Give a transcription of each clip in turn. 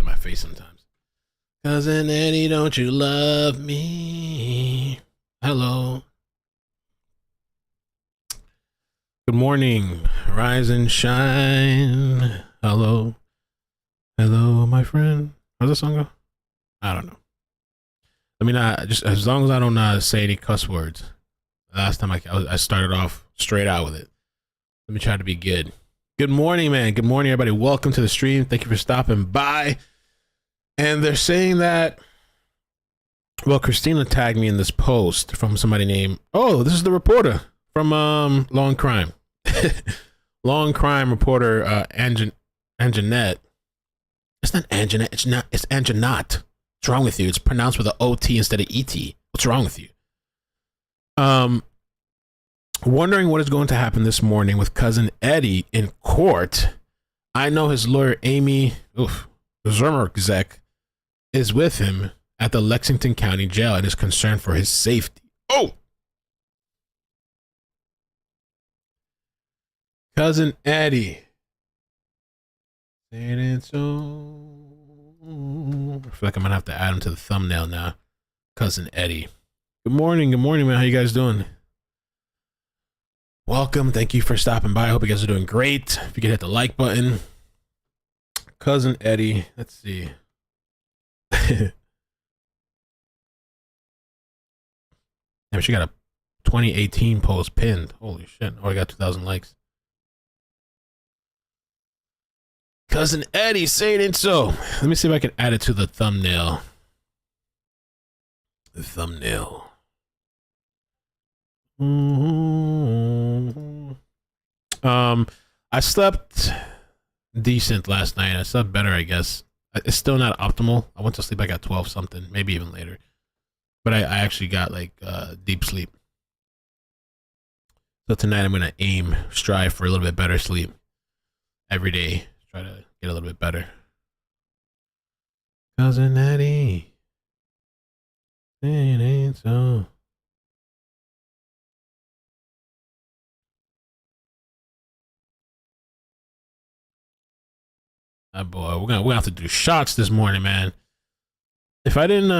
in my face sometimes. Cousin Eddie, don't you love me? Hello. Good morning. Rise and shine. Hello. Hello, my friend. How's that song go? I don't know. I mean, just as long as I don't say any cuss words. Last time I started off straight out with it. Let me try to be good. Good morning, man. Good morning, everybody. Welcome to the stream. Thank you for stopping by. And they're saying that, well, Christina tagged me in this post from somebody named, oh, this is the reporter from Long Crime. Long Crime reporter Anjanette. It's not Anjanette. It's Anjanette. What's wrong with you? It's pronounced with an OT instead of ET. What's wrong with you? Wondering what is going to happen this morning with cousin Eddie in court. I know his lawyer Amy Zermerczek is with him at the Lexington County Jail and is concerned for his safety. Oh, cousin Eddie. Saying it so. I feel like I'm gonna have to add him to the thumbnail now. Cousin Eddie. Good morning, man. How you guys doing? Welcome. Thank you for stopping by. I hope you guys are doing great. If you could hit the like button. Cousin Eddie. Let's see. Yeah, she got a 2018 post pinned. Holy shit. Oh, I got 2,000 likes. Cousin Eddie saying it so. Let me see if I can add it to the thumbnail. The thumbnail. I slept decent last night. I slept better, I guess. It's still not optimal. I went to sleep like at 12 something, maybe even later. But I actually got like deep sleep. So tonight I'm gonna strive for a little bit better sleep every day. Try to get a little bit better. Cousin Eddie. It ain't so. Oh boy, we're gonna have to do shots this morning, man. If I didn't,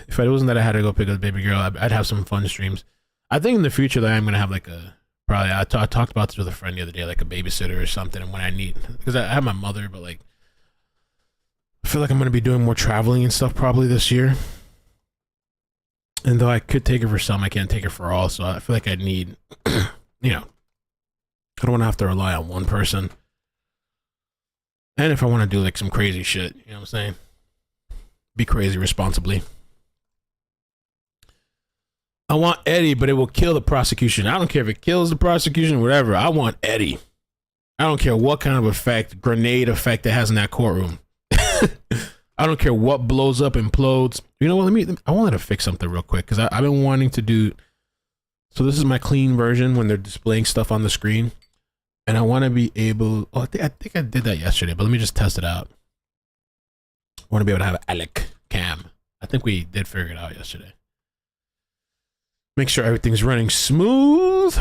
if it wasn't that I had to go pick up the baby girl, I'd have some fun streams. I think in the future that I'm gonna have like probably I talked about this with a friend the other day, like a babysitter or something, and when I need, because I have my mother, but like I feel like I'm gonna be doing more traveling and stuff probably this year. And though I could take her for some, I can't take her for all. So I feel like I need, I don't want to have to rely on one person. And if I want to do like some crazy shit, you know what I'm saying? Be crazy responsibly. I want Eddie, but it will kill the prosecution. I don't care if it kills the prosecution or whatever. I want Eddie. I don't care what kind of grenade effect it has in that courtroom. I don't care what blows up, implodes. You know what? I wanted to fix something real quick because I've been wanting to do. So this is my clean version when they're displaying stuff on the screen. And I want to be able, I think I did that yesterday, but let me just test it out. I want to be able to have an iCkEdMeL cam. I think we did figure it out yesterday. Make sure everything's running smooth.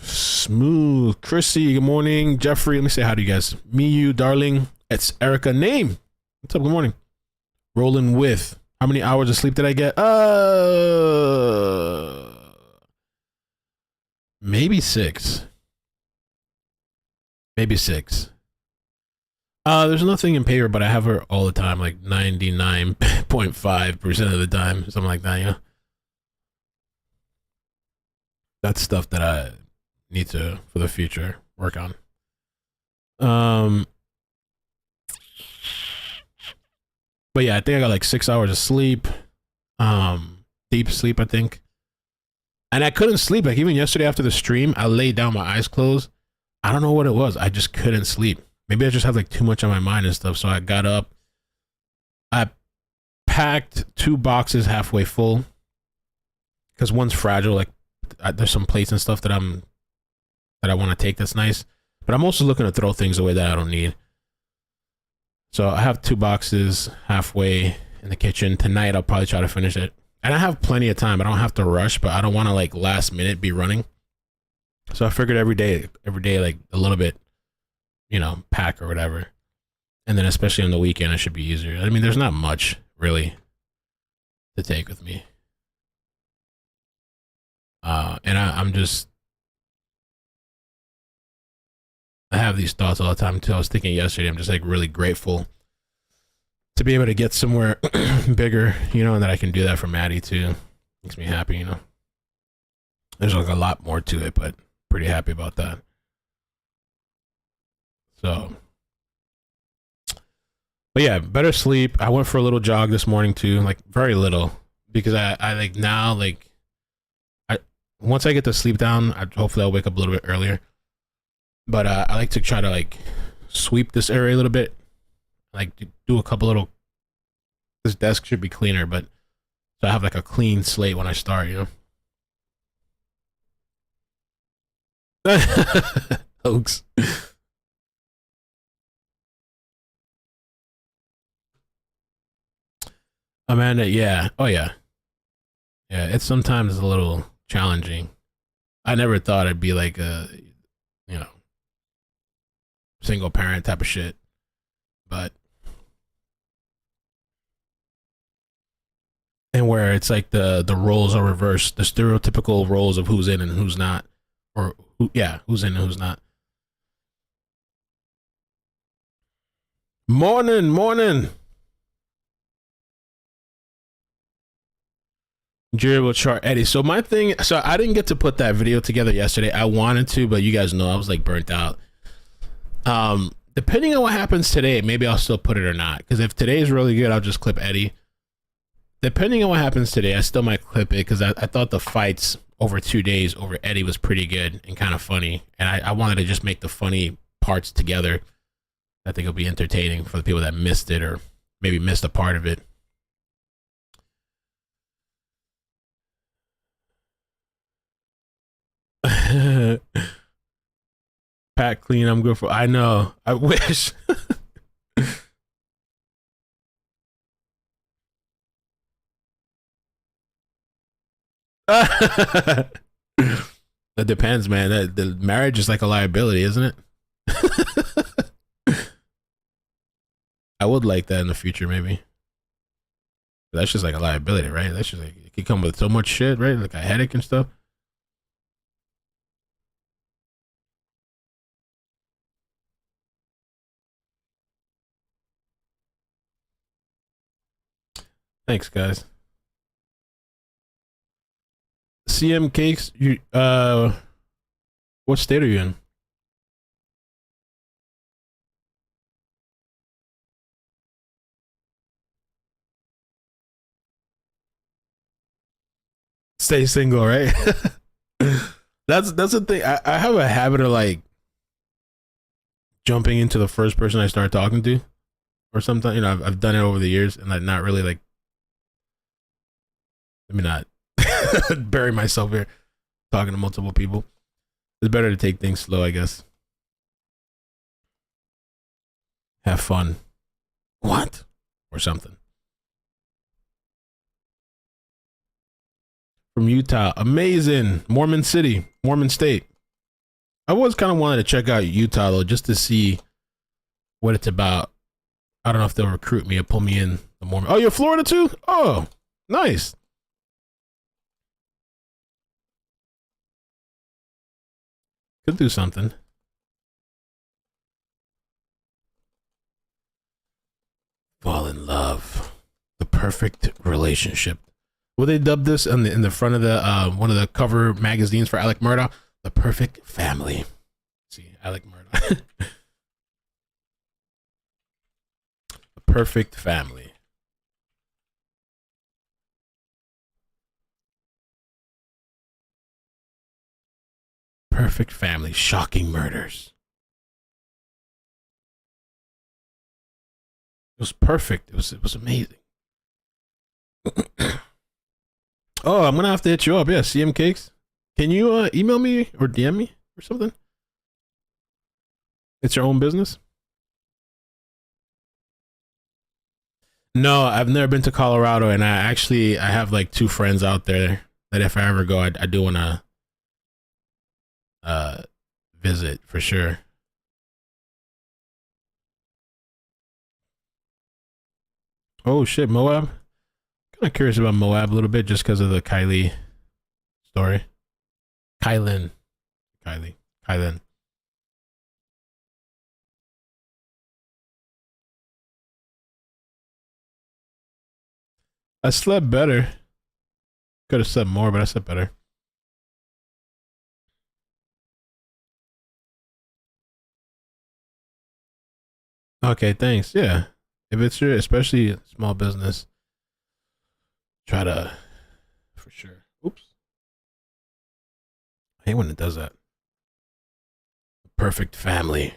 Smooth. Chrissy, good morning. Jeffrey, let me say hi to you guys. Me, you, darling. It's Erica. Name. What's up? Good morning. Rolling with. How many hours of sleep did I get? Maybe 6. Maybe 6. There's nothing in paper, but I have her all the time, like 99.5% of the time, something like that, you know? That's stuff that I need to, for the future, work on. But yeah, I think I got like 6 hours of sleep. Deep sleep, I think. And I couldn't sleep. Like even yesterday after the stream, I laid down, my eyes closed. I don't know what it was. I just couldn't sleep. Maybe I just had like too much on my mind and stuff. So I got up. I packed 2 boxes halfway full because one's fragile. Like there's some plates and stuff that I want to take. That's nice. But I'm also looking to throw things away that I don't need. So I have 2 boxes halfway in the kitchen. Tonight I'll probably try to finish it. And I have plenty of time. I don't have to rush, but I don't want to like last minute be running. So I figured every day like a little bit, pack or whatever. And then especially on the weekend, it should be easier. I mean, there's not much really to take with me. And I'm just, I have these thoughts all the time too. I was thinking yesterday, I'm just like really grateful to be able to get somewhere bigger, you know, and that I can do that for Maddie too. Makes me happy, you know. There's like a lot more to it, but pretty happy about that. So, but yeah, better sleep. I went for a little jog this morning too, like very little, because I like now, like, I once I get the sleep down, hopefully I'll wake up a little bit earlier. But I like to try to like sweep this area a little bit, like do a couple little. This desk should be cleaner, but so I have like a clean slate when I start, you know. Hoax. Amanda, yeah. Oh yeah. Yeah, it's sometimes a little challenging. I never thought I'd be like a, you know, single parent type of shit. But and where it's like the roles are reversed, the stereotypical roles of who's in and who's not. Or who, yeah, who's in and who's not. Morning, morning. Durable chart Eddie. So my thing, so I didn't get to put that video together yesterday. I wanted to, but you guys know I was like burnt out. Depending on what happens today, maybe I'll still put it or not. Because if today is really good, I'll just clip Eddie. Depending on what happens today, I still might clip it because I thought the fights over 2 days over Eddie was pretty good and kind of funny. And I wanted to just make the funny parts together. I think it'll be entertaining for the people that missed it or maybe missed a part of it. Pack clean, I'm good for. I know. I wish. That depends, man. The marriage is like a liability, isn't it? I would like that in the future, maybe. But that's just like a liability, right? That's just like it could come with so much shit, right? Like a headache and stuff. Thanks, guys. CM Cakes, you what state are you in? Stay single, right? That's the thing. I have a habit of like jumping into the first person I start talking to, or sometimes you know I've done it over the years, and I'm not really like. Let me not bury myself here talking to multiple people. It's better to take things slow, I guess. Have fun. What? Or something. From Utah. Amazing. Mormon City. Mormon State. I always kind of wanted to check out Utah, though, just to see what it's about. I don't know if they'll recruit me or pull me in the Mormon. Oh, you're Florida, too? Oh, nice. Could do something. Fall in love. The perfect relationship. Will they dub this in the front of the one of the cover magazines for Alec Murdaugh? The perfect family. See, Alec Murdaugh. The perfect family. Perfect family. Shocking murders. It was perfect. It was amazing. Oh, I'm gonna have to hit you up. Yeah, CM Cakes. Can you email me or DM me or something? It's your own business. No, I've never been to Colorado, and I have like 2 friends out there that if I ever go, I do want to visit for sure. Oh shit, Moab. Kind of curious about Moab a little bit just because of the Kylie story. Kylan. Kylan. I slept better. Could have slept more, but I slept better. Okay, thanks. Yeah. If it's your, especially small business, try to, for sure. Oops. I hate when it does that. Perfect family.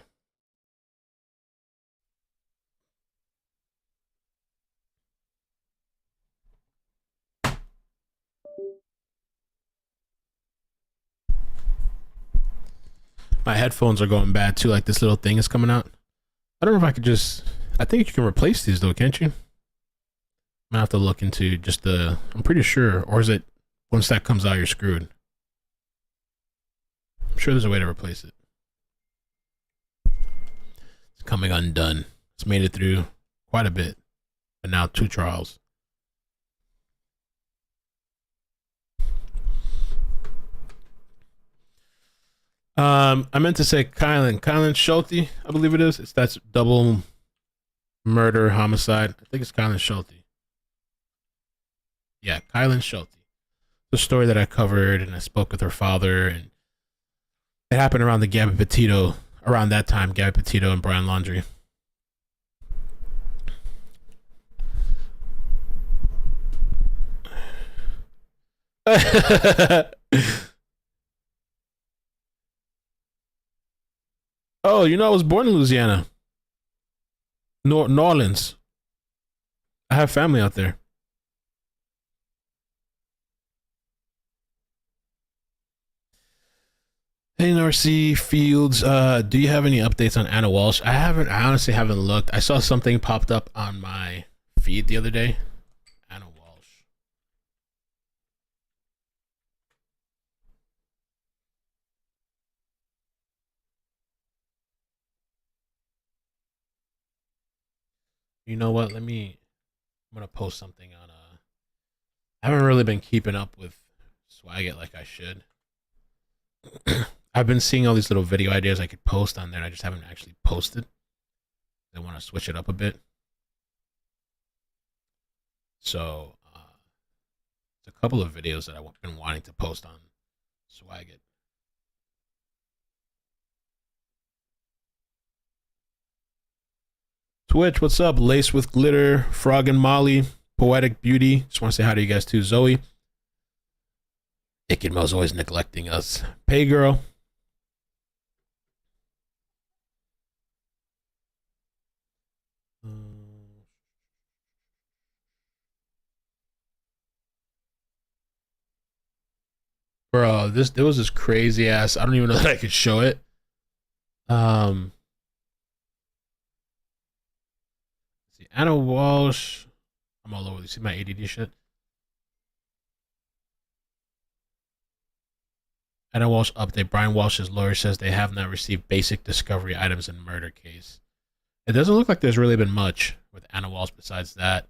My headphones are going bad too. Like this little thing is coming out. I don't know if I could just. I think you can replace these though, can't you? I have to look into just the. I'm pretty sure, or is it once that comes out, you're screwed? I'm sure there's a way to replace it. It's coming undone. It's made it through quite a bit, but now 2 trials. I meant to say Kylan Schulte, I believe it is. That's double murder homicide. I think it's Kylan Schulte. Yeah, Kylan Schulte. The story that I covered, and I spoke with her father, and it happened around the Gabby Petito. Around that time, Gabby Petito and Brian Laundrie. Oh, you know, I was born in Louisiana, New Orleans. I have family out there. Hey, Narcy Fields, do you have any updates on Anna Walsh? I haven't. I honestly haven't looked. I saw something popped up on my feed the other day. Anna Walsh. You know what? I'm gonna post something on. I haven't really been keeping up with Swagit like I should. I've been seeing all these little video ideas I could post on there. I just haven't actually posted. I want to switch it up a bit. So, it's a couple of videos that I've been wanting to post on Swagit. Twitch, what's up? Lace with Glitter, Frog and Molly, Poetic Beauty. Just want to say hi to you guys too. Zoe. iCkEdMeL's always neglecting us. Pay Girl. Bro, there was this crazy ass. I don't even know that I could show it. Um, see, Anna Walsh. I'm all over. You see my ADD shit. Anna Walsh update. Brian Walsh's lawyer says they have not received basic discovery items in murder case. It doesn't look like there's really been much with Anna Walsh besides that.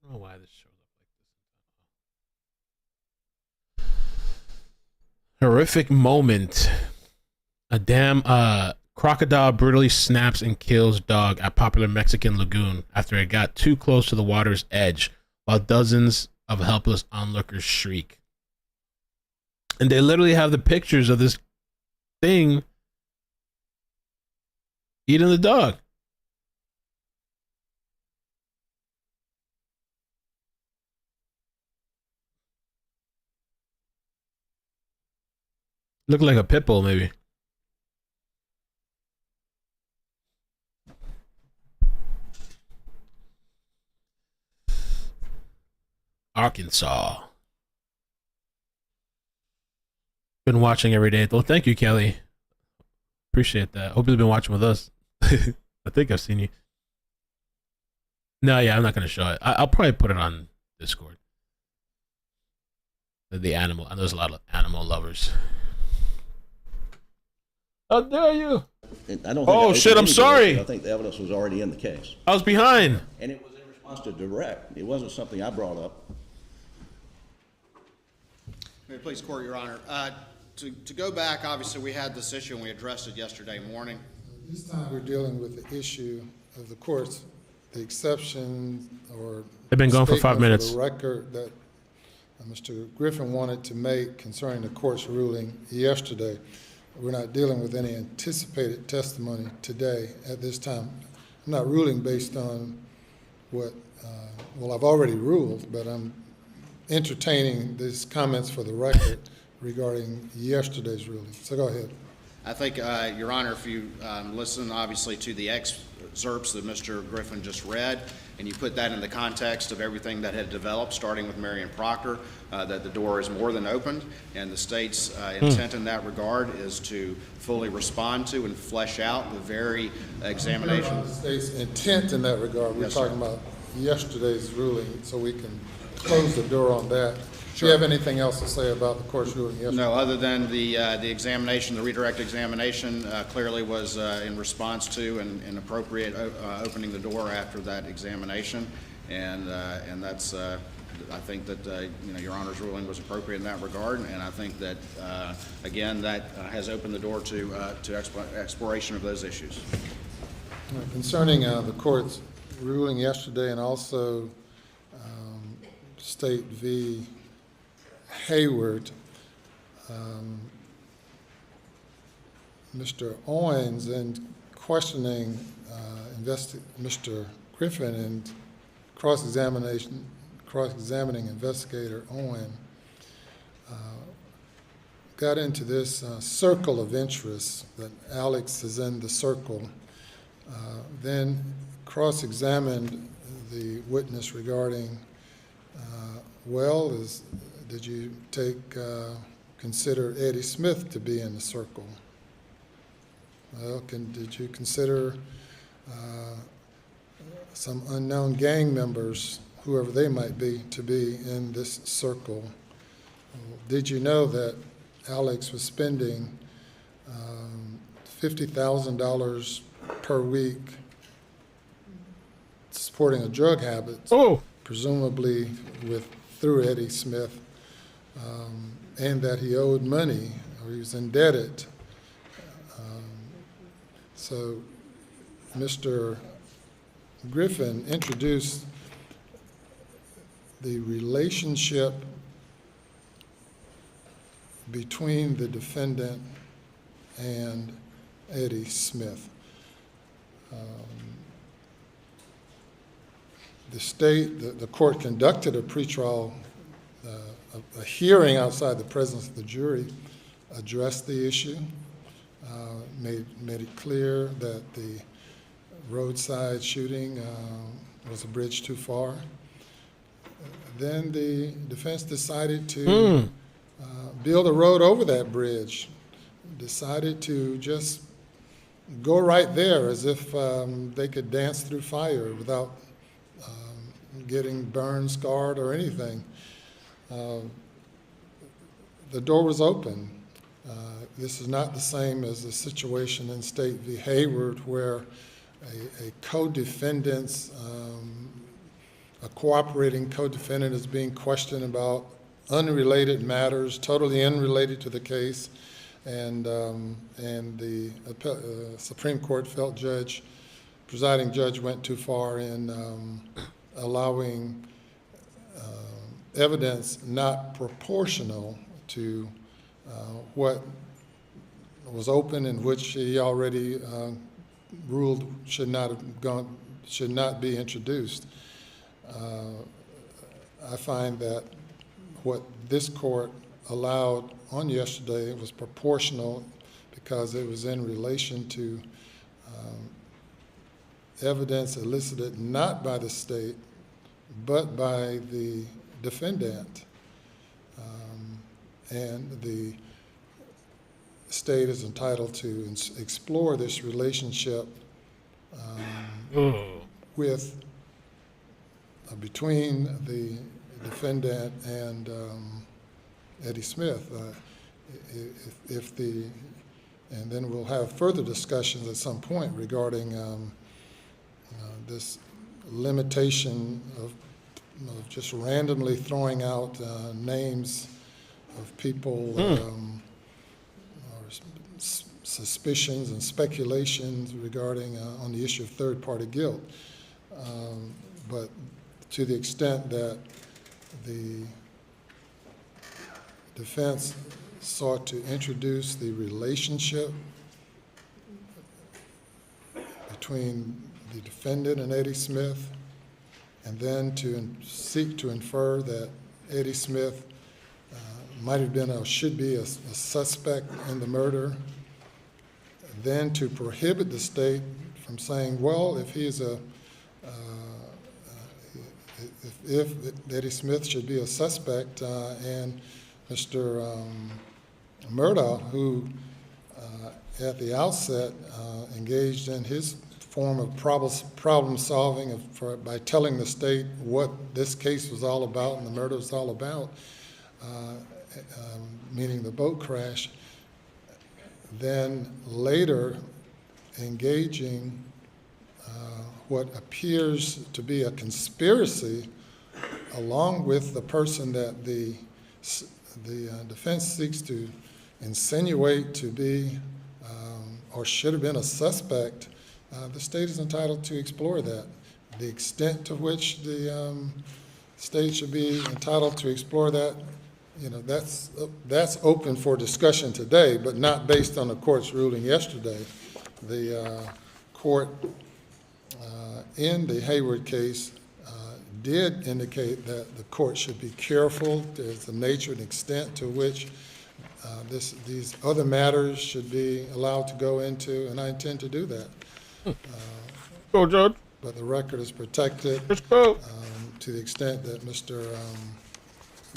I don't know why this shows up like this. Horrific moment. A damn crocodile brutally snaps and kills dog at popular Mexican lagoon after it got too close to the water's edge, while dozens of helpless onlookers shriek. And they literally have the pictures of this thing eating the dog. Looked like a pit bull, maybe. Arkansas. Been watching every day. Well, thank you, Kelly. Appreciate that. Hope you've been watching with us. I think I've seen you. No, yeah, I'm not gonna show it. I'll probably put it on Discord. The animal. And there's a lot of animal lovers. How dare you? I don't think. Oh, shit, I'm sorry. I think the evidence was already in the case. I was behind. And it was in response to direct. It wasn't something I brought up. May it please the court, Your Honor. To go back, obviously, we had this issue and we addressed it yesterday morning. This time we're dealing with the issue of the courts, the exception or They've been gone for 5 statement minutes. the record that Mr. Griffin wanted to make concerning the court's ruling yesterday. We're not dealing with any anticipated testimony today at this time. I'm not ruling based on what, well, I've already ruled, but I'm entertaining these comments for the record regarding yesterday's ruling. So go ahead. I think, Your Honor, if you listen, obviously, to the excerpts that Mr. Griffin just read, and you put that in the context of everything that had developed, starting with Marion Proctor, that the door is more than opened, and the state's intent in that regard is to fully respond to and flesh out the very examination. The state's intent in that regard, we're talking about yesterday's ruling, so we can close the door on that. Do you have anything else to say about the court's ruling yesterday? No, other than the examination, the redirect examination clearly was in response to and appropriate opening the door after that examination, and that's I think that Your Honor's ruling was appropriate in that regard, and I think that again that has opened the door to exploration of those issues. Concerning the court's ruling yesterday and also State v. Hayward, Mr. Owens, in questioning Mr. Griffin and cross-examining investigator Owen, got into this circle of interest that Alex is in the circle, then cross-examined the witness regarding, did you consider Eddie Smith to be in the circle? Well, did you consider some unknown gang members, whoever they might be, to be in this circle? Did you know that Alex was spending $50,000 per week supporting a drug habit, presumably through Eddie Smith, and that he owed money or he was indebted? So Mr. Griffin introduced the relationship between the defendant and Eddie Smith. The court conducted a pretrial, a hearing outside the presence of the jury, addressed the issue, made it clear that the roadside shooting was a bridge too far. Then the defense decided to build a road over that bridge, decided to just go right there as if they could dance through fire without getting burned, scarred, or anything. The door was open. This is not the same as the situation in State v. Hayward, where a co-defendant's, a cooperating co-defendant is being questioned about unrelated matters, totally unrelated to the case, and the Supreme Court presiding judge went too far in allowing evidence not proportional to what was open and which he already ruled should not be introduced. I find that what this court allowed on yesterday was proportional because it was in relation to evidence elicited not by the state but by the defendant, and the state is entitled to explore this relationship between the defendant and Eddie Smith. If And then we'll have further discussions at some point regarding this limitation of just randomly throwing out names of people or suspicions and speculations regarding on the issue of third-party guilt. But to the extent that the defense sought to introduce the relationship between the defendant and Eddie Smith, and then to seek to infer that Eddie Smith might have been or should be a suspect in the murder, then to prohibit the state from saying, well, if he's if Eddie Smith should be a suspect and Mr. Murdaugh, who at the outset engaged in his form of problem solving by telling the state what this case was all about and the murder was all about, meaning the boat crash, then later engaging what appears to be a conspiracy along with the person that the defense seeks to insinuate to be or should have been a suspect, the state is entitled to explore that. The extent to which the state should be entitled to explore that, that's open for discussion today, but not based on the court's ruling yesterday. The court in the Hayward case did indicate that the court should be careful as the nature and extent to which these other matters should be allowed to go into, and I intend to do that. Go, Judge. But the record is protected Let's go. to the extent that Mr.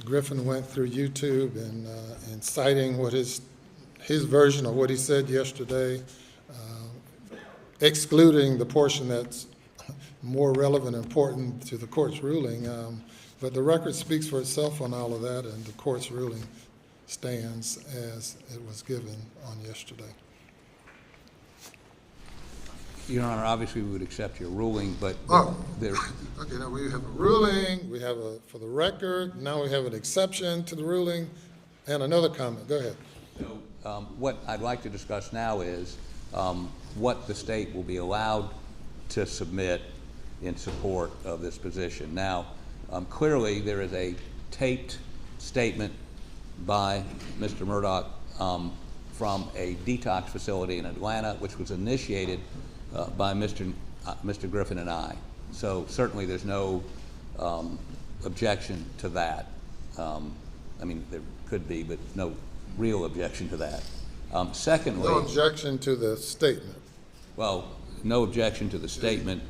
Griffin went through YouTube and citing what his version of what he said yesterday, excluding the portion that's more relevant and important to the court's ruling. But the record speaks for itself on all of that, and the court's ruling stands as it was given on yesterday. Your Honor, obviously we would accept your ruling, but there. Okay, now we have a ruling, we have for the record, now we have an exception to the ruling, and another comment. Go ahead. So what I'd like to discuss now is what the state will be allowed to submit in support of this position. Now, clearly there is a taped statement by Mr. Murdaugh from a detox facility in Atlanta, which was initiated by Mr. Griffin and I. So certainly there's no objection to that. I mean, there could be, but no real objection to that. Secondly, No objection to the statement. well, no objection to the statement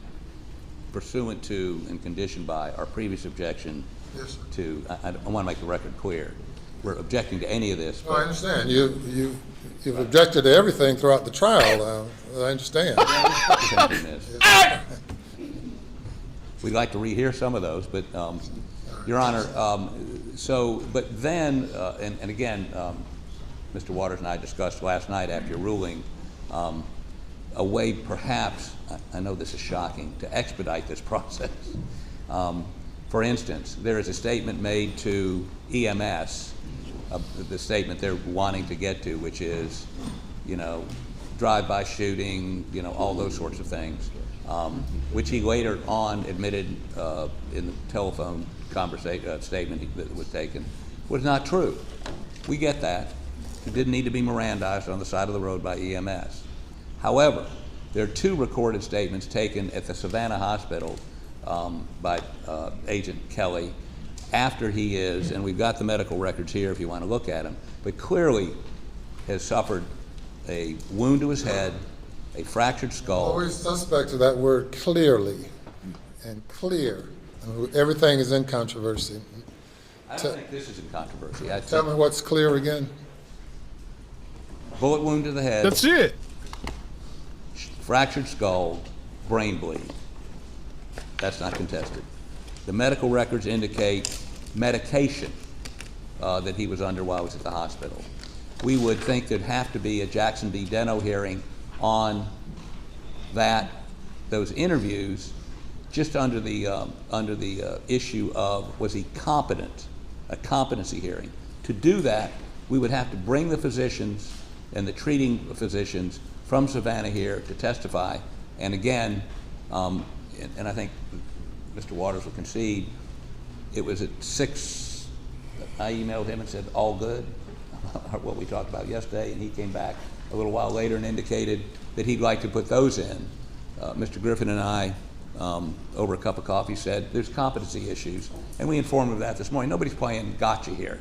pursuant to and conditioned by our previous objection Yes, sir. to, I want to make the record clear. We're objecting to any of this. Oh, I understand. You've objected to everything throughout the trial. I understand. We'd like to rehear some of those, but, Your Honor, but then, and again, Mr. Waters and I discussed last night after your ruling, a way perhaps, I know this is shocking, to expedite this process. For instance, there is a statement made to EMS, the statement they're wanting to get to, which is, drive-by shooting, all those sorts of things, which he later on admitted in the telephone statement that was taken, was not true. We get that. It didn't need to be Mirandized on the side of the road by EMS. However, there are two recorded statements taken at the Savannah Hospital by Agent Kelly after he is, and we've got the medical records here if you want to look at them, but clearly has suffered a wound to his head, a fractured skull. Always suspect of that word clearly and clear. Everything is in controversy. I don't think this is in controversy. Tell me what's clear again. Bullet wound to the head. That's it. Fractured skull, brain bleed. That's not contested. The medical records indicate medication that he was under while he was at the hospital. we would think there'd have to be a Jackson v. Deno hearing on those interviews, just under the issue of, was he competent, a competency hearing. To do that, we would have to bring the physicians and the treating physicians from Savannah here to testify. And again, and I think Mr. Waters will concede, it was at 6, I emailed him and said, all good, what we talked about yesterday, and he came back a little while later and indicated that he'd like to put those in. Mr. Griffin and I, over a cup of coffee, said there's competency issues, and we informed him of that this morning. Nobody's playing gotcha here.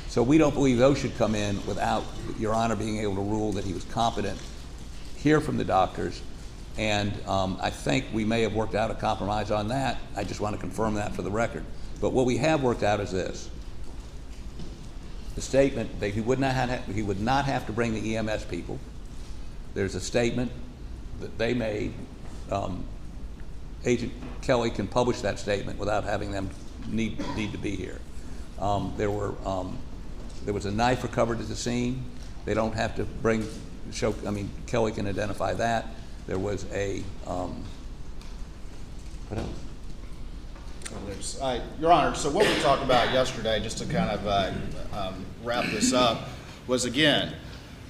So we don't believe those should come in without Your Honor being able to rule that he was competent, hear from the doctors, and I think we may have worked out a compromise on that. I just want to confirm that for the record. But what we have worked out is this. The statement that he would not have to bring the EMS people. There's a statement that they made. Agent Kelly can publish that statement without having them need to be here. There was a knife recovered at the scene. They don't have to Kelly can identify that. There was a, what else? Your Honor, so what we talked about yesterday, just to kind of wrap this up, was again,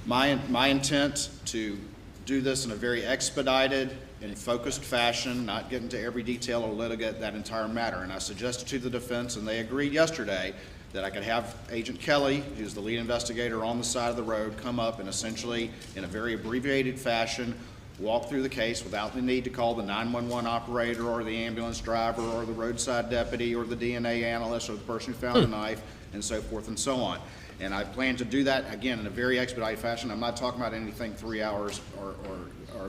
my intent to do this in a very expedited and focused fashion, not get into every detail or litigate that entire matter. And I suggested to the defense, and they agreed yesterday, that I could have Agent Kelly, who's the lead investigator on the side of the road, come up and essentially, in a very abbreviated fashion, walk through the case without the need to call the 911 operator or the ambulance driver or the roadside deputy or the DNA analyst or the person who found the knife, and so forth and so on. And I plan to do that, again, in a very expedited fashion. I'm not talking about anything 3 hours or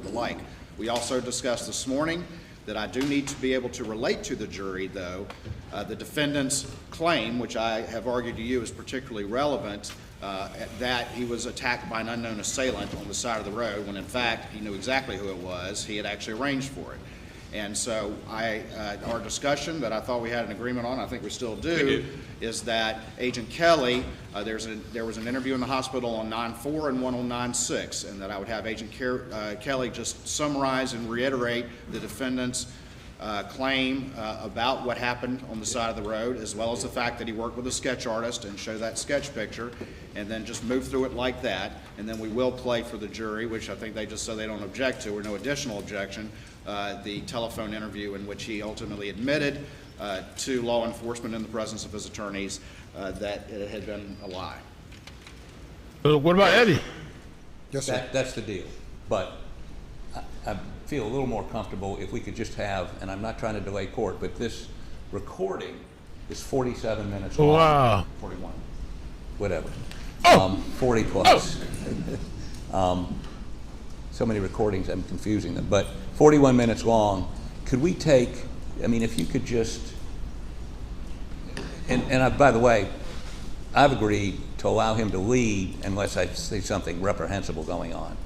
the like. We also discussed this morning that I do need to be able to relate to the jury, though, the defendant's claim, which I have argued to you is particularly relevant, that he was attacked by an unknown assailant on the side of the road, when in fact he knew exactly who it was. He had actually arranged for it. And so our discussion that I thought we had an agreement on, I think we still do, is that Agent Kelly, there was an interview in the hospital on 9/4 and one on 9/6, and that I would have Agent Kelly just summarize and reiterate the defendant's claim about what happened on the side of the road, as well as the fact that he worked with a sketch artist, and show that sketch picture, and then just move through it like that. And then we will play for the jury, which I think they just said they don't object to, or no additional objection, the telephone interview in which he ultimately admitted to law enforcement in the presence of his attorneys that it had been a lie. What about Eddie? Yes, sir. That's the deal. But I feel a little more comfortable if we could just have, and I'm not trying to delay court, but this recording is 47 minutes long. Wow. 41. Whatever. Oh. 40 plus. So many recordings, I'm confusing them. But 41 minutes long. Could we take, if you could just, by the way, I've agreed to allow him to lead unless I see something reprehensible going on,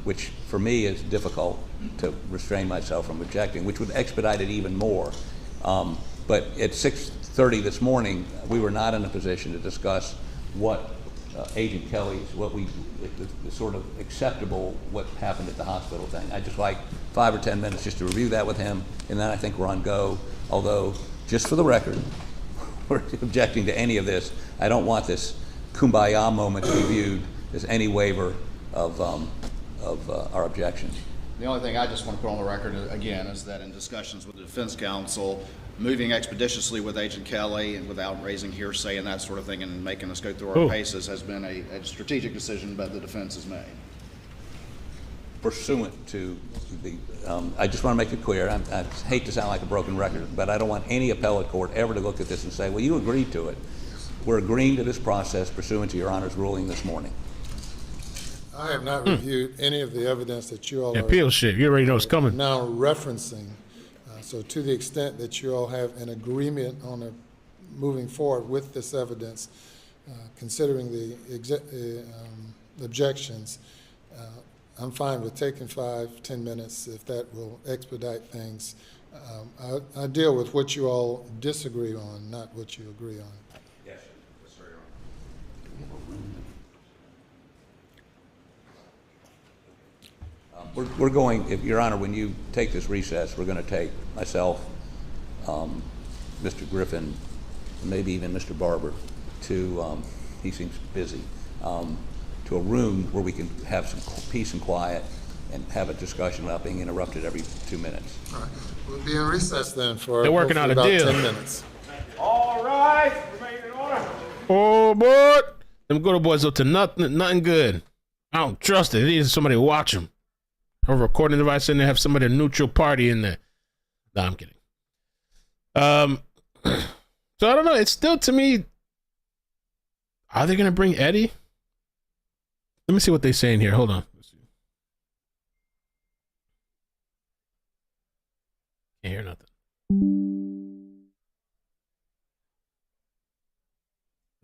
which for me is difficult to restrain myself from objecting, which would expedite it even more. But at 6:30 this morning, we were not in a position to discuss what Agent Kelly's, the sort of acceptable what happened at the hospital thing. I'd just like 5 or 10 minutes just to review that with him, and then I think we're on go. Although, just for the record, we're objecting to any of this. I don't want this kumbaya moment to be viewed as any waiver of our objections. The only thing I just want to put on the record, again, is that in discussions with the defense counsel, moving expeditiously with Agent Kelly and without raising hearsay and that sort of thing and making us go through our paces has been a strategic decision that the defense has made. Pursuant to the, I just want to make it clear, I hate to sound like a broken record, but I don't want any appellate court ever to look at this and say, well, you agreed to it. We're agreeing to this process pursuant to Your Honor's ruling this morning. I have not reviewed any of the evidence that you all Yeah, are peel shit. You already know it's coming. now referencing. So to the extent that you all have an agreement on moving forward with this evidence, considering the objections, I'm fine with taking 5-10 minutes if that will expedite things. I deal with what you all disagree on, not what you agree on. Yes, sir. We're going, if Your Honor, when you take this recess, we're going to take myself, Mr. Griffin, maybe even Mr. Barber, to, he seems busy, to a room where we can have some peace and quiet and have a discussion without being interrupted every 2 minutes. All right. We'll be in recess then for They're working out a hopefully deal. about 10 minutes. All right, remain in order. Oh boy, them good boys up to nothing good. I don't trust it. It needs somebody to watch them. A recording device in there, have somebody neutral party in there. No, I'm kidding. So I don't know. It's still, to me, are they gonna bring Eddie? Let me see what they're saying here. Hold on. Can't hear nothing.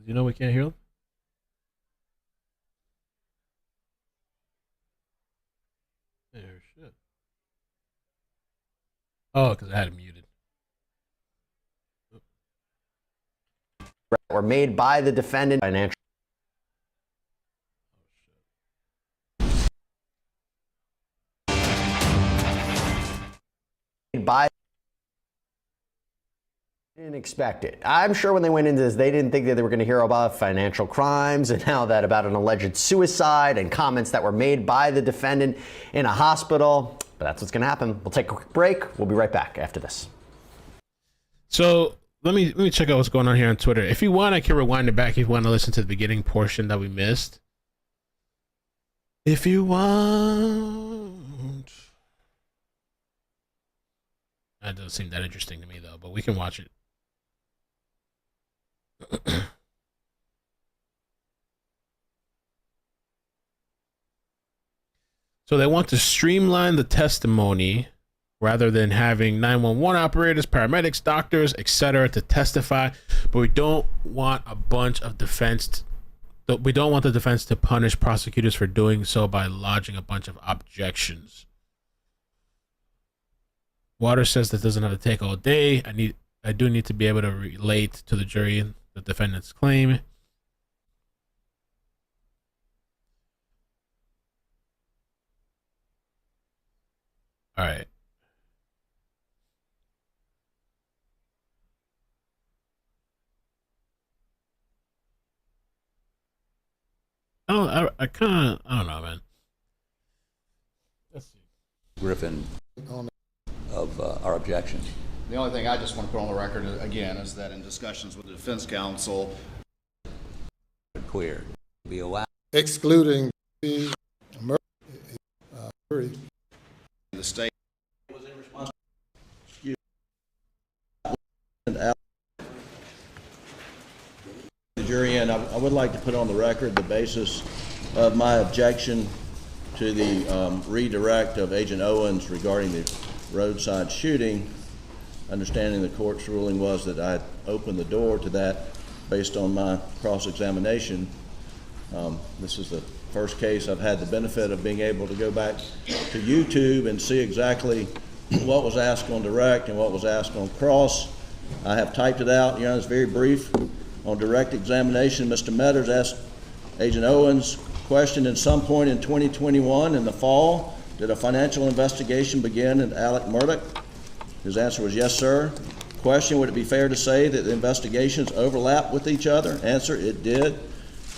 You know we can't hear them? Yeah, shit. Oh, because I had it muted. Were made by the defendant. Financial. By. Didn't expect it. I'm sure when they went into this, they didn't think that they were going to hear about financial crimes and now that about an alleged suicide and comments that were made by the defendant in a hospital. But that's what's going to happen. We'll take a quick break. We'll be right back after this. So let me check out what's going on here on Twitter. If you want, I can rewind it back if you want to listen to the beginning portion that we missed. If you want. That doesn't seem that interesting to me though, but we can watch it. So they want to streamline the testimony rather than having 911 operators, paramedics, doctors, etc. to testify, but we don't want a bunch of defense. We don't want the defense to punish prosecutors for doing so by lodging a bunch of objections. Waters says that doesn't have to take all day. I do need to be able to relate to the jury the defendant's claim. All right. I kind of, I don't know, man. Let's see. Griffin of our objection. The only thing I just want to put on the record again is that in discussions with the defense counsel, Clear. Be allowed. Excluding the jury. the state The jury, and I would like to put on the record the basis of my objection to the redirect of Agent Owens regarding the roadside shooting. Understanding the court's ruling was that I opened the door to that based on my cross-examination. This is the first case I've had the benefit of being able to go back to YouTube and see exactly what was asked on direct and what was asked on cross. I have typed it out. You know, it's very brief. On direct examination, Mr. Metters asked Agent Owens, question, at some point in 2021 in the fall, did a financial investigation begin at Alec Murdaugh? His answer was yes, sir. Question, would it be fair to say that the investigations overlap with each other? Answer, it did.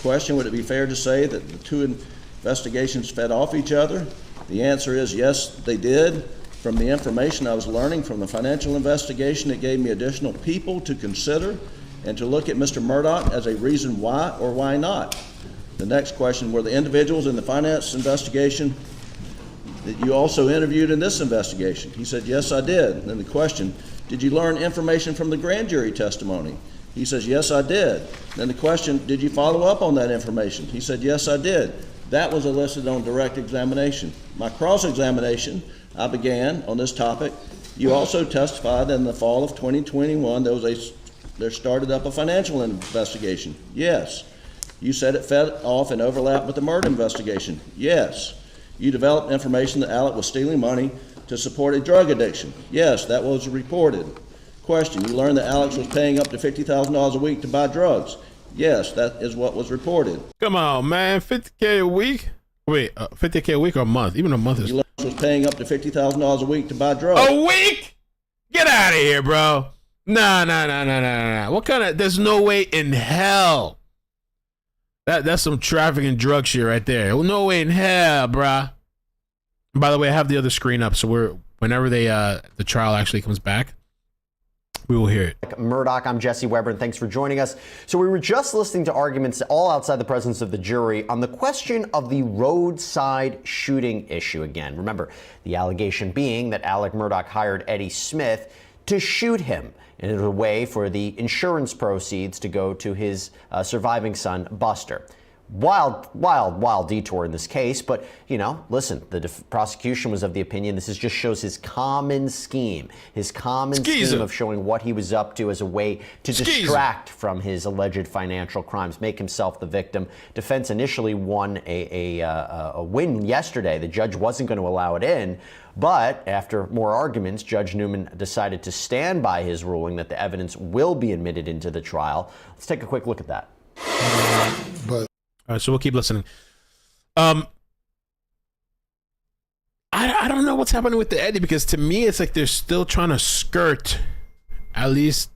Question, would it be fair to say that the two investigations fed off each other? The answer is yes, they did. From the information I was learning from the financial investigation, it gave me additional people to consider and to look at Mr. Murdaugh as a reason why or why not. The next question, were the individuals in the finance investigation that you also interviewed in this investigation? He said, yes, I did. And then the question, did you learn information from the grand jury testimony? He says, yes, I did. Then the question, did you follow up on that information? He said, yes, I did. That was elicited on direct examination. My cross-examination, I began on this topic. You also testified that in the fall of 2021, there started up a financial investigation. Yes. You said it fed off and overlapped with the murder investigation. Yes. You developed information that Alec was stealing money to support a drug addiction. Yes, that was reported. Question, you learned that Alex was paying up to $50,000 a week to buy drugs. Yes, that is what was reported. Come on, man. $50K a week? Wait, $50K a week or a month? Even a month is... You learned Alex was paying up to $50,000 a week to buy drugs. A week? Get out of here, bro. Nah. What kind of? There's no way in hell. That's some trafficking drug shit right there. No way in hell, bruh. By the way, I have the other screen up, so whenever the trial actually comes back, we will hear it. Murdaugh, I'm Jesse Weber, and thanks for joining us. So we were just listening to arguments all outside the presence of the jury on the question of the roadside shooting issue again. Remember, the allegation being that Alec Murdaugh hired Eddie Smith to shoot him in a way for the insurance proceeds to go to his surviving son, Buster. Wild detour in this case, but, you know, listen, the prosecution was of the opinion this just shows his common scheme, scheme of showing what he was up to as a way to distract from his alleged financial crimes, make himself the victim. Defense initially won a win yesterday. The judge wasn't going to allow it in, but after more arguments, Judge Newman decided to stand by his ruling that the evidence will be admitted into the trial. Let's take a quick look at that. All right, so we'll keep listening. I don't know what's happening with the Eddie, because to me it's like they're still trying to skirt, at least,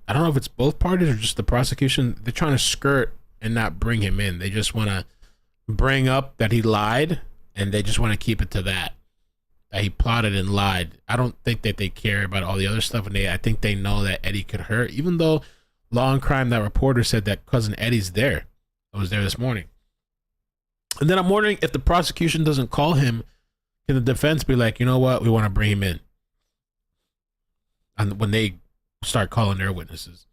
I don't know if it's both parties or just the prosecution. They're trying to skirt and not bring him in. They just want to bring up that he lied, and they just want to keep it to that he plotted and lied. I don't think that they care about all the other stuff, and I think they know that Eddie could hurt, even though Law and Crime, that reporter said that cousin Eddie's there. I was there this morning. And then I'm wondering if the prosecution doesn't call him, can the defense be like, you know what, we want to bring him in? And when they start calling their witnesses.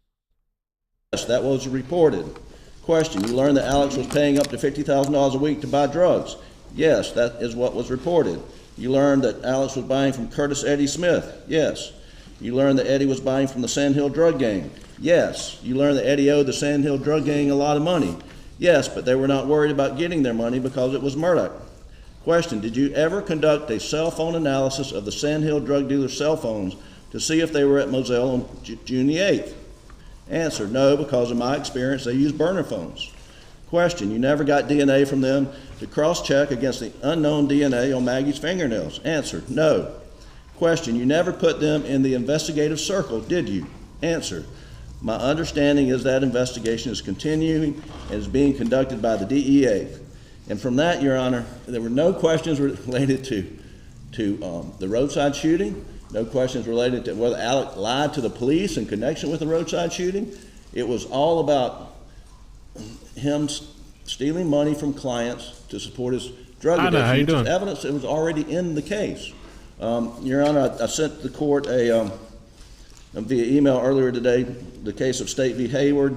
Yes, that was reported. Question, you learned that Alex was paying up to $50,000 a week to buy drugs. Yes, that is what was reported. You learned that Alex was buying from Curtis Eddie Smith. Yes. You learned that Eddie was buying from the Sand Hill drug gang. Yes. You learned that Eddie owed the Sand Hill drug gang a lot of money. Yes, but they were not worried about getting their money because it was Murdaugh. Question, did you ever conduct a cell phone analysis of the Sand Hill drug dealer's cell phones to see if they were at Moselle on June the 8th? Answer, no, because in my experience, they use burner phones. Question, you never got DNA from them to cross-check against the unknown DNA on Maggie's fingernails? Answer, no. Question, you never put them in the investigative circle, did you? Answer, my understanding is that investigation is continuing and is being conducted by the DEA. And from that, Your Honor, there were no questions related to the roadside shooting, no questions related to whether Alec lied to the police in connection with the roadside shooting. It was all about him stealing money from clients to support his drug addiction. How you doing? Evidence that was already in the case. Your Honor, I sent the court via email earlier today the case of State v. Hayward,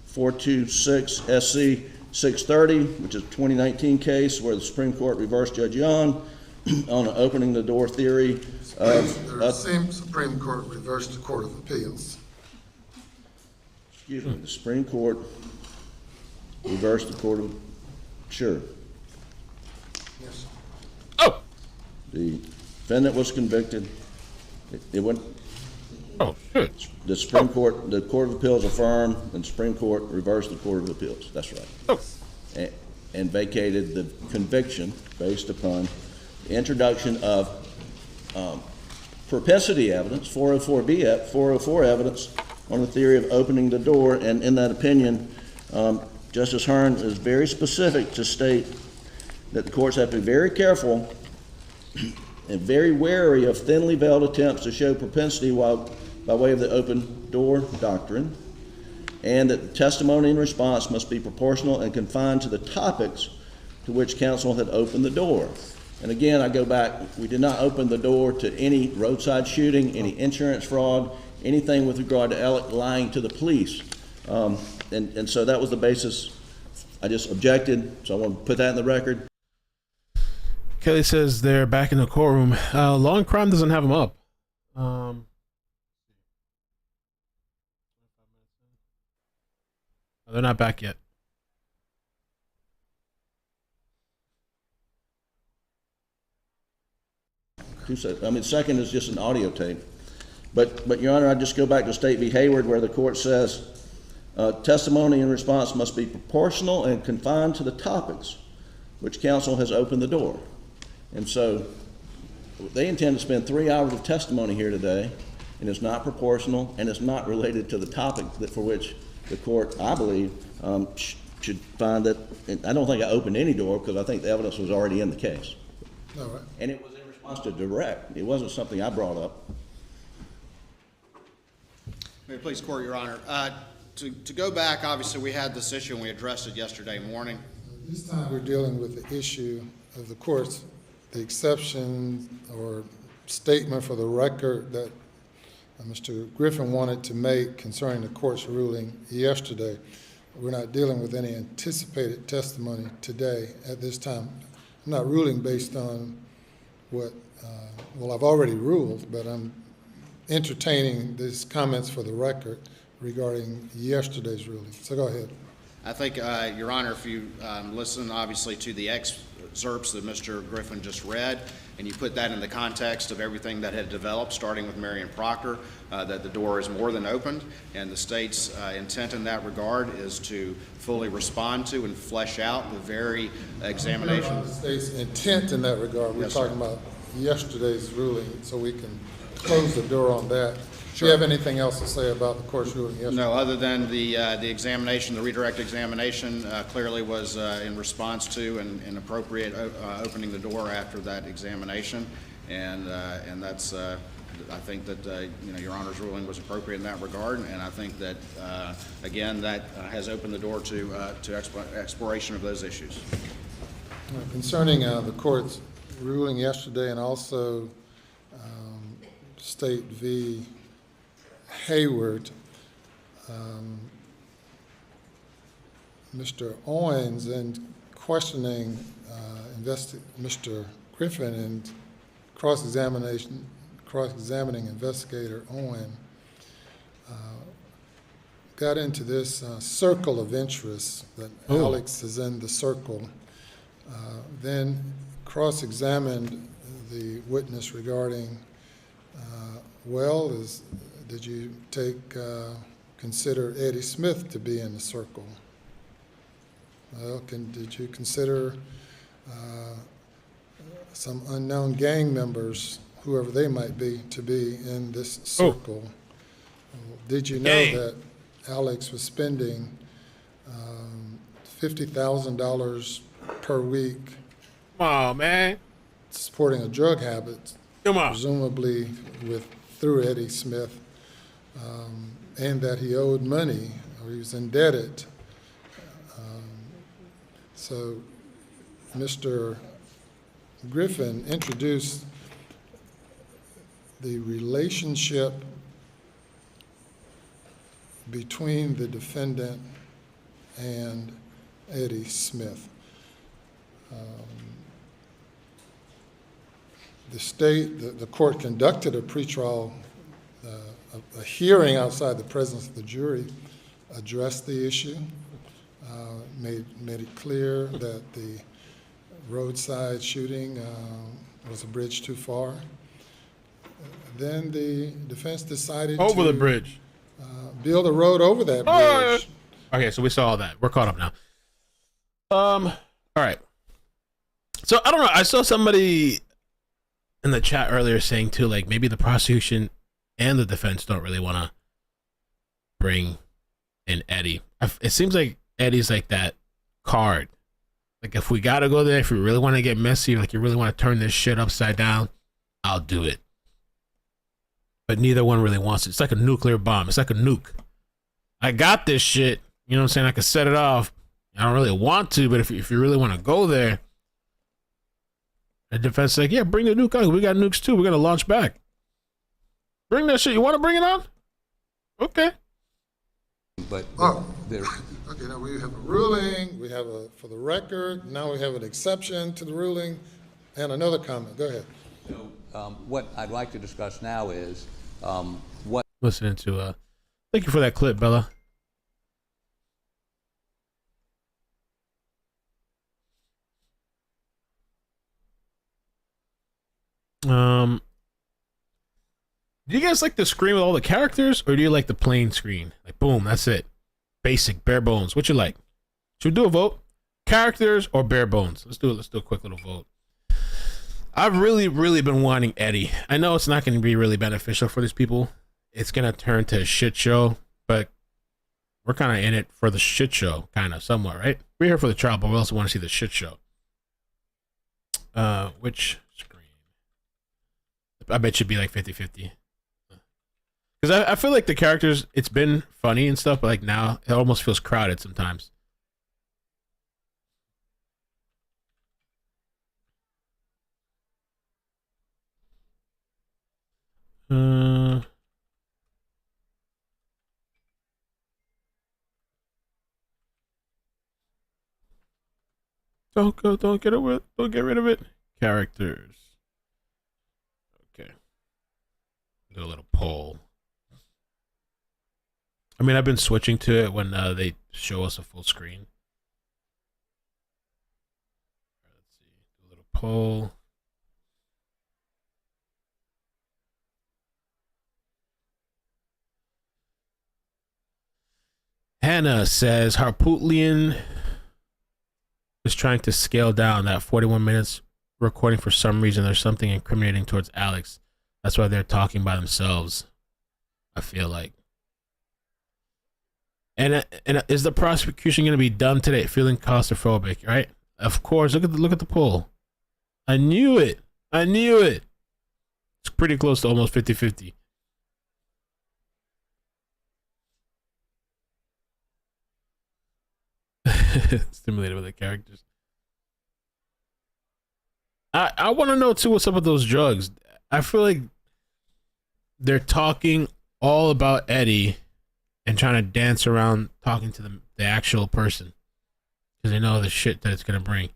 426 SC 630, which is a 2019 case where the Supreme Court reversed Judge Young on an opening the door theory The same Supreme Court reversed the Court of Appeals. Excuse me, the Supreme Court reversed the Court of, sure. Yes. Oh! The defendant was convicted. It went, Oh, shit. the Supreme Court, the Court of Appeals affirmed, and the Supreme Court reversed the Court of Appeals. That's right. Oh. And vacated the conviction based upon the introduction of propensity evidence, 404 evidence on the theory of opening the door. And in that opinion, Justice Hearn is very specific to state that the courts have to be very careful and very wary of thinly veiled attempts to show propensity by way of the open door doctrine, and that the testimony in response must be proportional and confined to the topics to which counsel had opened the door. And again, I go back, we did not open the door to any roadside shooting, any insurance fraud, anything with regard to Alec lying to the police. And so that was the basis. I just objected, so I want to put that in the record. Kelly says they're back in the courtroom. Law and Crime doesn't have them up. They're not back yet. Second is just an audio tape. But Your Honor, I just go back to State v. Hayward, where the court says testimony in response must be proportional and confined to the topics which counsel has opened the door. And so they intend to spend 3 hours of testimony here today, and it's not proportional, and it's not related to the topic for which the court, I believe, should find that. I don't think I opened any door because I think the evidence was already in the case. All right. And it was in response to direct. It wasn't something I brought up. May it please the court, Your Honor. To go back, obviously, we had this issue and we addressed it yesterday morning. This time we're dealing with the issue of the court's, the exception or statement for the record that Mr. Griffin wanted to make concerning the court's ruling yesterday. We're not dealing with any anticipated testimony today at this time. I'm not ruling based on what, well, I've already ruled, but I'm entertaining these comments for the record regarding yesterday's ruling. So go ahead. I think, Your Honor, if you listen, obviously, to the excerpts that Mr. Griffin just read, and you put that in the context of everything that had developed, starting with Marion Proctor, that the door is more than opened, and the state's intent in that regard is to fully respond to and flesh out the very examination. The state's intent in that regard, we're Yes, talking sir. about yesterday's ruling, so we can close the door on that. Sure. Do you have anything else to say about the court's ruling yesterday? No, other than the examination, the redirect examination clearly was in response to and appropriate opening the door after that examination, and that's I think that you know, Your Honor's ruling was appropriate in that regard, and I think that again that has opened the door to exploration of those issues. Concerning the court's ruling yesterday and also State v. Hayward, Mr. Owens, in questioning Mr. Griffin and cross-examining investigator Owen, got into this circle of interest that Alex is in the circle, then cross-examined the witness regarding, did you consider Eddie Smith to be in the circle? Well, did you consider some unknown gang members, whoever they might be, to be in this circle? Did you know that Alex was spending $50,000 per week? Come on, man. Supporting a drug habit, Come on. presumably through Eddie Smith, and that he owed money or he was indebted. So Mr. Griffin introduced the relationship between the defendant and Eddie Smith. The court conducted a pretrial, a hearing outside the presence of the jury, addressed the issue, made it clear that the roadside shooting was a bridge too far. Then the defense decided Over to the bridge. Build a road over that bridge. Okay, so we saw all that. We're caught up now. All right. So I don't know. I saw somebody in the chat earlier saying too, like maybe the prosecution and the defense don't really want to bring in Eddie. It seems like Eddie's like that card. Like if we gotta go there, if we really want to get messy, like you really want to turn this shit upside down, I'll do it. But neither one really wants it. It's like a nuclear bomb. It's like a nuke. I got this shit. You know what I'm saying? I can set it off. I don't really want to, but if you really want to go there, the defense is like, yeah, bring the nuke on. We got nukes too. We're gonna launch back. Bring that shit. You want to bring it on? Okay. But Okay, now we have a ruling, we have for the record, now we have an exception to the ruling, and another comment. Go ahead. So, what I'd like to discuss now is what. Listening to, thank you for that clip, Bella. Do you guys like the screen with all the characters, or do you like the plain screen? Like, boom, that's it. Basic, bare bones. What you like? Should we do a vote? Characters or bare bones? Let's do it. Let's do a quick little vote. I've really, really been wanting Eddie. I know it's not going to be really beneficial for these people. It's going to turn to a shit show, but we're kind of in it for the shit show, kind of, somewhat, right? We're here for the trial, but we also want to see the shit show. Which screen? I bet you'd be like 50-50. Because I feel like the characters, it's been funny and stuff, but like now, it almost feels crowded sometimes. Don't get rid of it. Characters. Okay. Do a little poll. I mean, I've been switching to it when they show us a full screen. Let's see. Do a little poll. Hannah says Harpootlian is trying to scale down that 41 minutes recording for some reason. There's something incriminating towards Alex. That's why they're talking by themselves, I feel like. And is the prosecution going to be done today? Feeling claustrophobic, right? Of course. Look at the poll. I knew it. It's pretty close to almost 50-50. Stimulated by the characters. I want to know too what's up with those drugs. I feel like they're talking all about Eddie and trying to dance around talking to the actual person because they know the shit that it's gonna bring.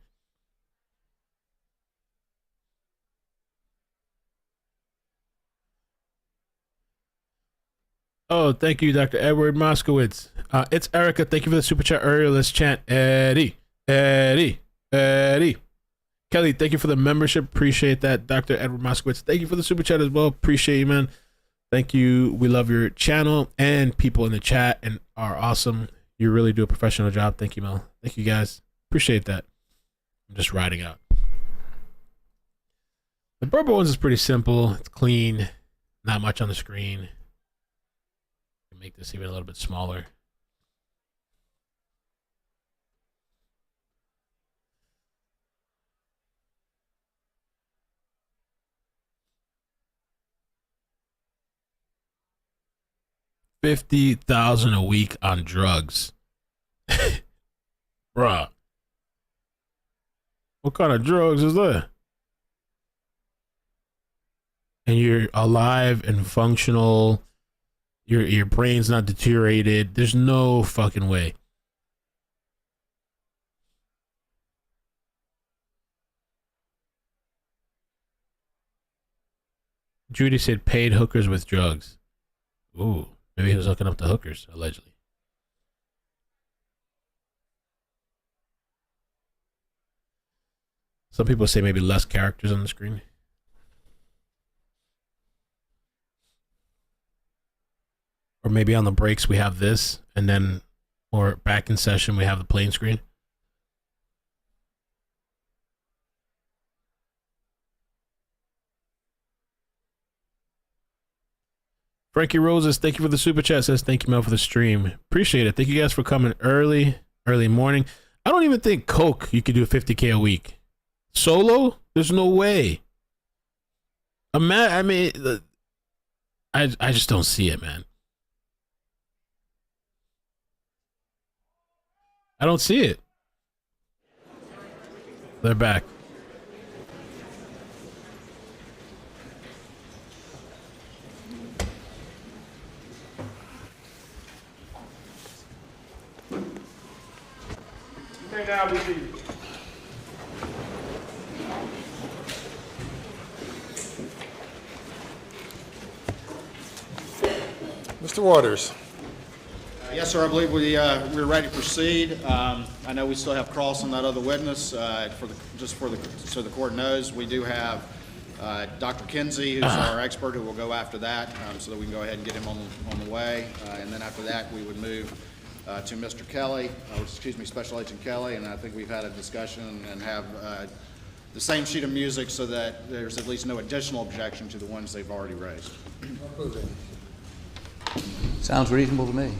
Oh, thank you, Dr. Edward Moskowitz. It's Erica. Thank you for the super chat earlier. Let's chant Eddie, Eddie, Eddie. Kelly, thank you for the membership. Appreciate that. Dr. Edward Moskowitz, thank you for the super chat as well. Appreciate you, man. Thank you. We love your channel and people in the chat and are awesome. You really do a professional job. Thank you, Mel. Thank you, guys. Appreciate that. I'm just riding out. The Burbo ones is pretty simple. It's clean. Not much on the screen. Make this even a little bit smaller. $50,000 a week on drugs. Bruh. What kind of drugs is that? And you're alive and functional. Your brain's not deteriorated. There's no fucking way. Judy said paid hookers with drugs. Ooh, maybe he was hooking up the hookers, allegedly. Some people say maybe less characters on the screen. Or maybe on the breaks we have this, and then, or back in session we have the plain screen. Frankie Roses, thank you for the super chat. Says thank you, Mel, for the stream. Appreciate it. Thank you guys for coming early morning. I don't even think Coke you could do 50K a week. Solo? There's no way. I mean, I just don't see it, man. I don't see it. They're back. You may now be seated. Mr. Waters. Yes, sir. I believe we're ready to proceed. I know we still have cross on that other witness. So the court knows, we do have Dr. Kinsey, who's our expert, who will go after that, so that we can go ahead and get him on the way. And then after that, we would move to Mr. Kelly, Special Agent Kelly. And I think we've had a discussion and have the same sheet of music so that there's at least no additional objection to the ones they've already raised. Sounds reasonable to me.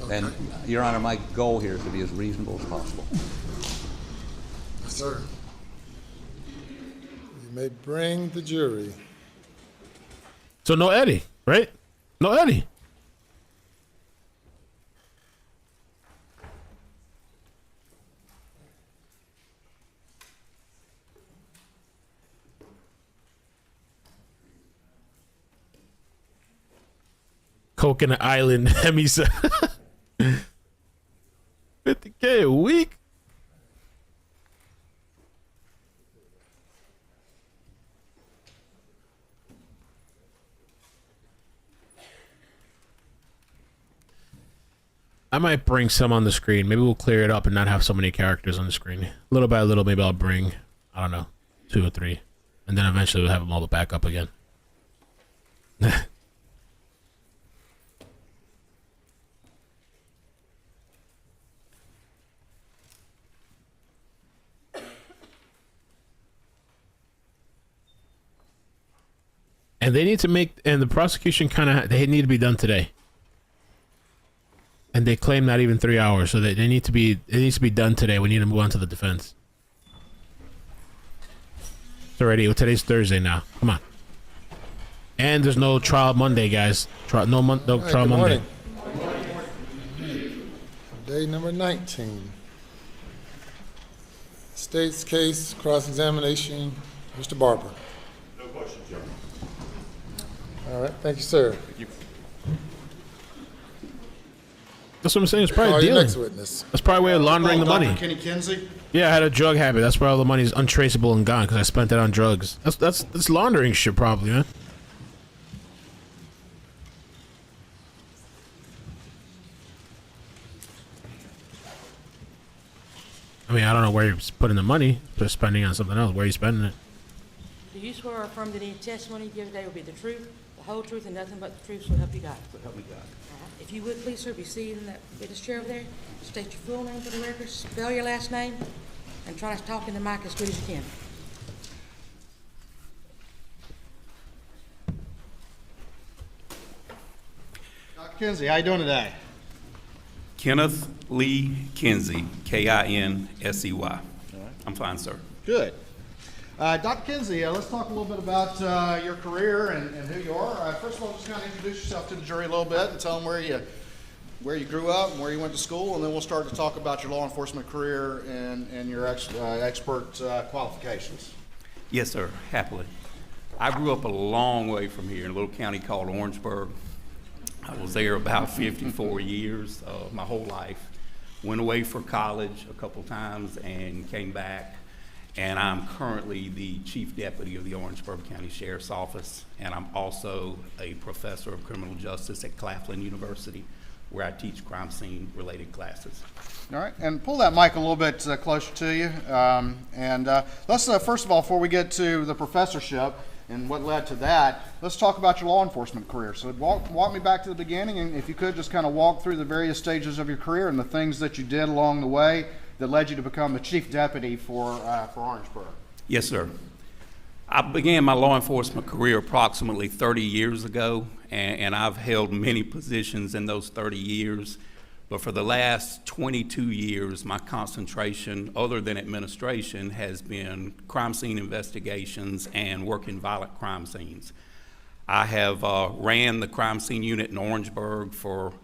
Okay. And, Your Honor, my goal here is to be as reasonable as possible. Yes, sir. You may bring the jury. So no Eddie, right? No Eddie. Coconut Island Hemi said 50K a week. I might bring some on the screen. Maybe we'll clear it up and not have so many characters on the screen. Little by little, maybe I'll bring, I don't know, 2 or 3. And then eventually we'll have them all back up again. And they need to make, and the prosecution they need to be done today. And they claim not even 3 hours, so they need to be, it needs to be done today. We need to move on to the defense. It's already, today's Thursday now. Come on. And there's no trial Monday, guys. No Right, trial good Monday. morning. Day number 19. State's case, cross-examination, Mr. Barber. No questions, Your Honor. All right, thank you, sir. That's what I'm saying. It's probably Call your dealing. next witness. That's probably way of laundering the money. Kenny Kinsey. Yeah, I had a drug habit. That's why all the money's untraceable and gone because I spent it on drugs. That's laundering shit, probably, man. I mean, I don't know where you're putting the money. You're spending on something else. Where are you spending it? Do you swear or affirm that any testimony you give today will be the truth, the whole truth, and nothing but the truth, so help you God? So help me God. All right. If you would, please, sir, be seated in that witness chair over there. State your full name for the record, spell your last name, and try to talk in the mic as good as you can. Dr. Kinsey, how you doing today? Kenneth Lee Kinsey, Kinsey. I'm fine, sir. Good. Dr. Kinsey, let's talk a little bit about your career and who you are. First of all, just kind of introduce yourself to the jury a little bit and tell them where you grew up and where you went to school, and then we'll start to talk about your law enforcement career and your expert qualifications. Yes, sir, happily. I grew up a long way from here in a little county called Orangeburg. I was there about 54 years, my whole life. Went away for college a couple times and came back. And I'm currently the Chief Deputy of the Orangeburg County Sheriff's Office. And I'm also a professor of criminal justice at Claflin University, where I teach crime scene related classes. All right, and pull that mic a little bit closer to you. Let's first of all, before we get to the professorship and what led to that, let's talk about your law enforcement career. So walk me back to the beginning, and if you could just kind of walk through the various stages of your career and the things that you did along the way that led you to become the Chief Deputy for Orangeburg. Yes, sir. I began my law enforcement career approximately 30 years ago, and I've held many positions in those 30 years. But for the last 22 years, my concentration, other than administration, has been crime scene investigations and working violent crime scenes. I have ran the crime scene unit in Orangeburg for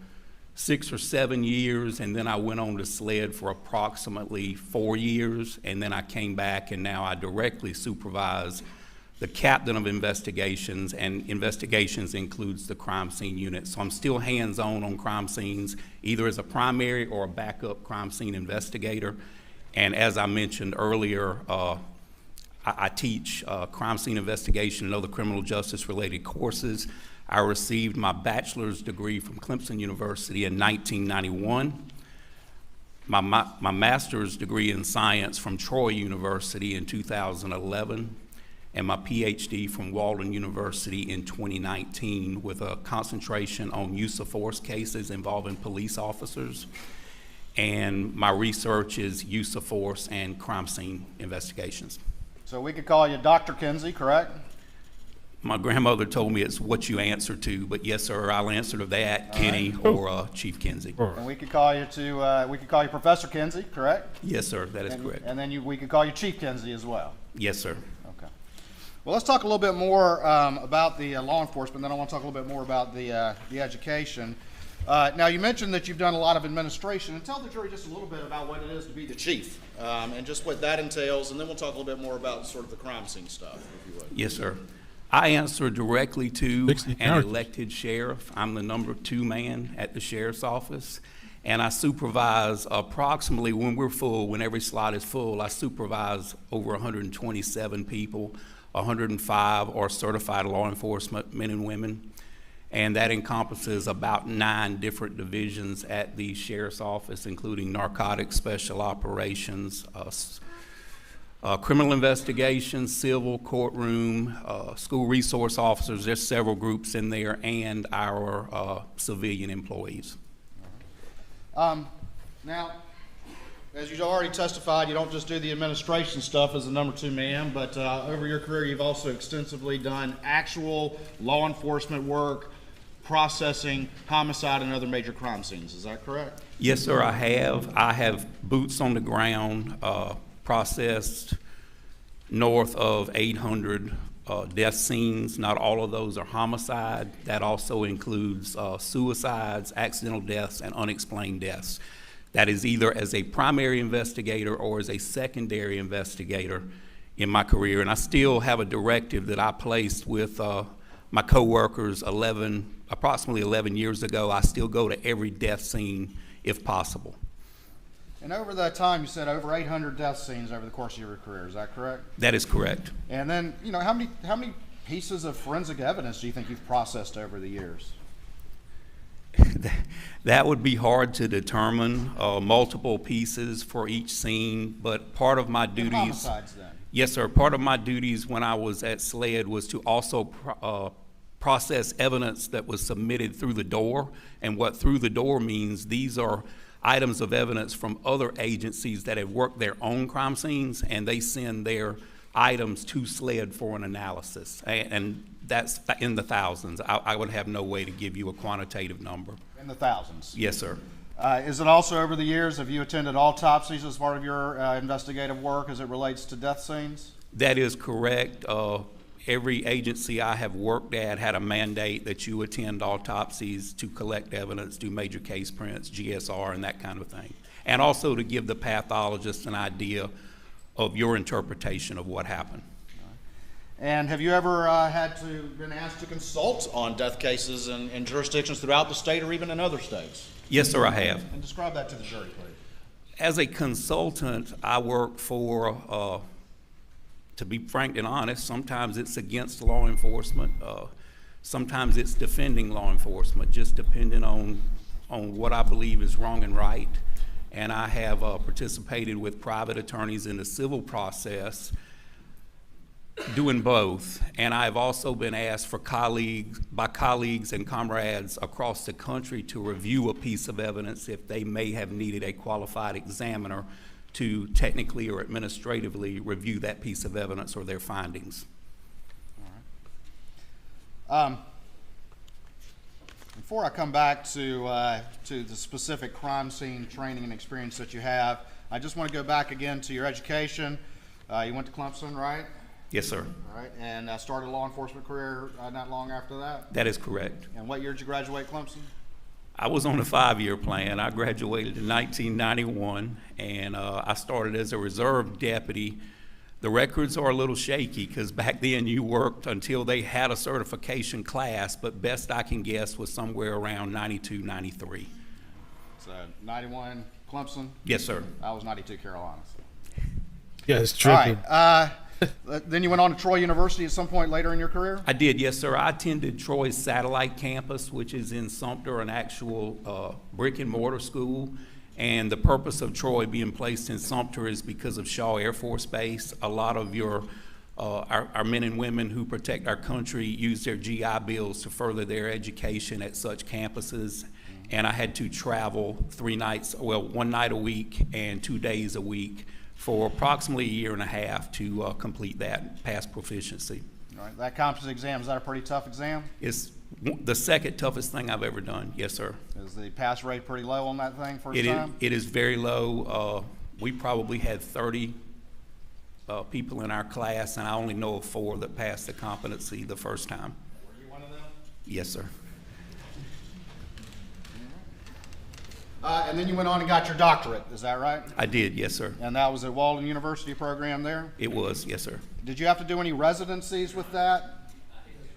6 or 7 years, and then I went on to SLED for approximately 4 years, and then I came back, and now I directly supervise the captain of investigations, and investigations includes the crime scene unit. So I'm still hands-on on crime scenes, either as a primary or a backup crime scene investigator. And as I mentioned earlier, I teach crime scene investigation and other criminal justice related courses. I received my bachelor's degree from Clemson University in 1991. My master's degree in science from Troy University in 2011. And my PhD from Walden University in 2019 with a concentration on use of force cases involving police officers. And my research is use of force and crime scene investigations. So we could call you Dr. Kinsey, correct? My grandmother told me it's what you answer to, but yes, sir, I'll answer to that, Kenny or Chief Kinsey. And we could call you Professor Kinsey, correct? Yes, sir, that is correct. And then we could call you Chief Kinsey as well. Yes, sir. Okay. Well, let's talk a little bit more about the law enforcement. Then I want to talk a little bit more about the education. Now, you mentioned that you've done a lot of administration, and tell the jury just a little bit about what it is to be the chief, and just what that entails, and then we'll talk a little bit more about sort of the crime scene stuff, if you would. Yes, sir. I answer directly to 60 an characters. elected sheriff. I'm the number 2 man at the sheriff's office, and I supervise approximately, when we're full, when every slot is full, I supervise over 127 people. 105 are certified law enforcement men and women, and that encompasses about 9 different divisions at the sheriff's office, including narcotics, special operations, criminal investigations, civil, courtroom, school resource officers. There's several groups in there, and our civilian employees. Now, as you've already testified, you don't just do the administration stuff as the number 2 man, but over your career, you've also extensively done actual law enforcement work, processing homicide and other major crime scenes. Is that correct? Yes, sir, I have. I have boots on the ground, processed north of 800 death scenes. Not all of those are homicide. That also includes suicides, accidental deaths, and unexplained deaths. That is either as a primary investigator or as a secondary investigator in my career. And I still have a directive that I placed with my coworkers approximately 11 years ago. I still go to every death scene if possible. And over that time, you said over 800 death scenes over the course of your career. Is that correct? That is correct. And then, you know, how many pieces of forensic evidence do you think you've processed over the years? That would be hard to determine, multiple pieces for each scene, but part of my duties. Homicides, then. Yes, sir. Part of my duties when I was at SLED was to also process evidence that was submitted through the door. And what through the door means, these are items of evidence from other agencies that have worked their own crime scenes, and they send their items to SLED for an analysis. And that's in the thousands. I would have no way to give you a quantitative number. In the thousands? Yes, sir. Is it also over the years, have you attended autopsies as part of your investigative work as it relates to death scenes? That is correct. Every agency I have worked at had a mandate that you attend autopsies to collect evidence, do major case prints, GSR, and that kind of thing. And also to give the pathologist an idea of your interpretation of what happened. And have you ever been asked to consult on death cases in jurisdictions throughout the state or even in other states? Yes, sir, I have. And describe that to the jury, please. As a consultant, I work for, to be frank and honest, sometimes it's against law enforcement. Sometimes it's defending law enforcement, just depending on what I believe is wrong and right. And I have participated with private attorneys in the civil process doing both. And I've also been asked by colleagues and comrades across the country to review a piece of evidence if they may have needed a qualified examiner to technically or administratively review that piece of evidence or their findings. All right. Before I come back to the specific crime scene training and experience that you have, I just want to go back again to your education. You went to Clemson, right? Yes, sir. All right, and started a law enforcement career not long after that? That is correct. And what year did you graduate Clemson? I was on a 5-year plan. I graduated in 1991, and I started as a reserve deputy. The records are a little shaky because back then you worked until they had a certification class, but best I can guess was somewhere around 92, 93. So 91 Clemson? Yes, sir. I was 92 Carolina. So. Yeah, it's true. All right. Then you went on to Troy University at some point later in your career? I did, yes, sir. I attended Troy's satellite campus, which is in Sumter, an actual brick and mortar school. And the purpose of Troy being placed in Sumter is because of Shaw Air Force Base. A lot of our men and women who protect our country use their GI Bills to further their education at such campuses. And I had to travel 1 night a week and 2 days a week for approximately a year and a half to complete that, pass proficiency. All right, that competency exam, is that a pretty tough exam? It's the second toughest thing I've ever done. Yes, sir. Is the pass rate pretty low on that thing first It is, time? it is very low. We probably had 30 people in our class, and I only know of 4 that passed the competency the first time. Were you one of them? Yes, sir. And then you went on and got your doctorate, is that right? I did, yes, sir. And that was at Walden University program there? It was, yes, sir. Did you have to do any residencies with that?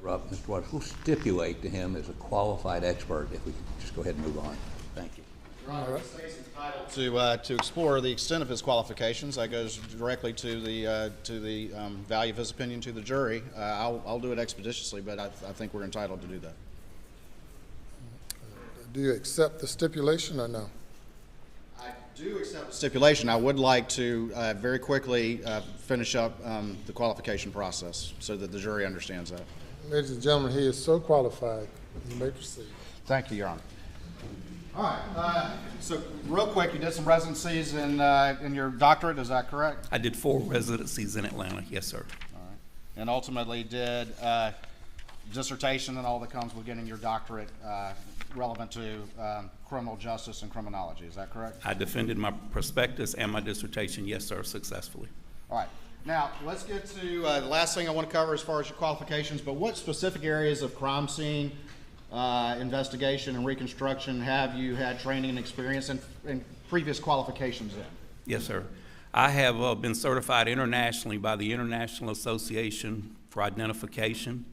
Mr. Waters, we'll stipulate to him as a qualified expert if we could just go ahead and move on. Thank you. Your Honor, the state's entitled to explore the extent of his qualifications. That goes directly to the value of his opinion to the jury. I'll do it expeditiously, but I think we're entitled to do that. Do you accept the stipulation or no? I do accept the stipulation. I would like to very quickly finish up the qualification process so that the jury understands that. Ladies and gentlemen, he is so qualified. You may proceed. Thank you, Your Honor. All right. So real quick, you did some residencies in your doctorate. Is that correct? I did 4 residencies in Atlanta, yes, sir. All right. And ultimately did dissertation and all that comes with getting your doctorate relevant to criminal justice and criminology. Is that correct? I defended my prospectus and my dissertation, yes, sir, successfully. All right. Now, let's get to the last thing I want to cover as far as your qualifications, but what specific areas of crime scene investigation and reconstruction have you had training and experience and previous qualifications in? Yes, sir. I have been certified internationally by the International Association for Identification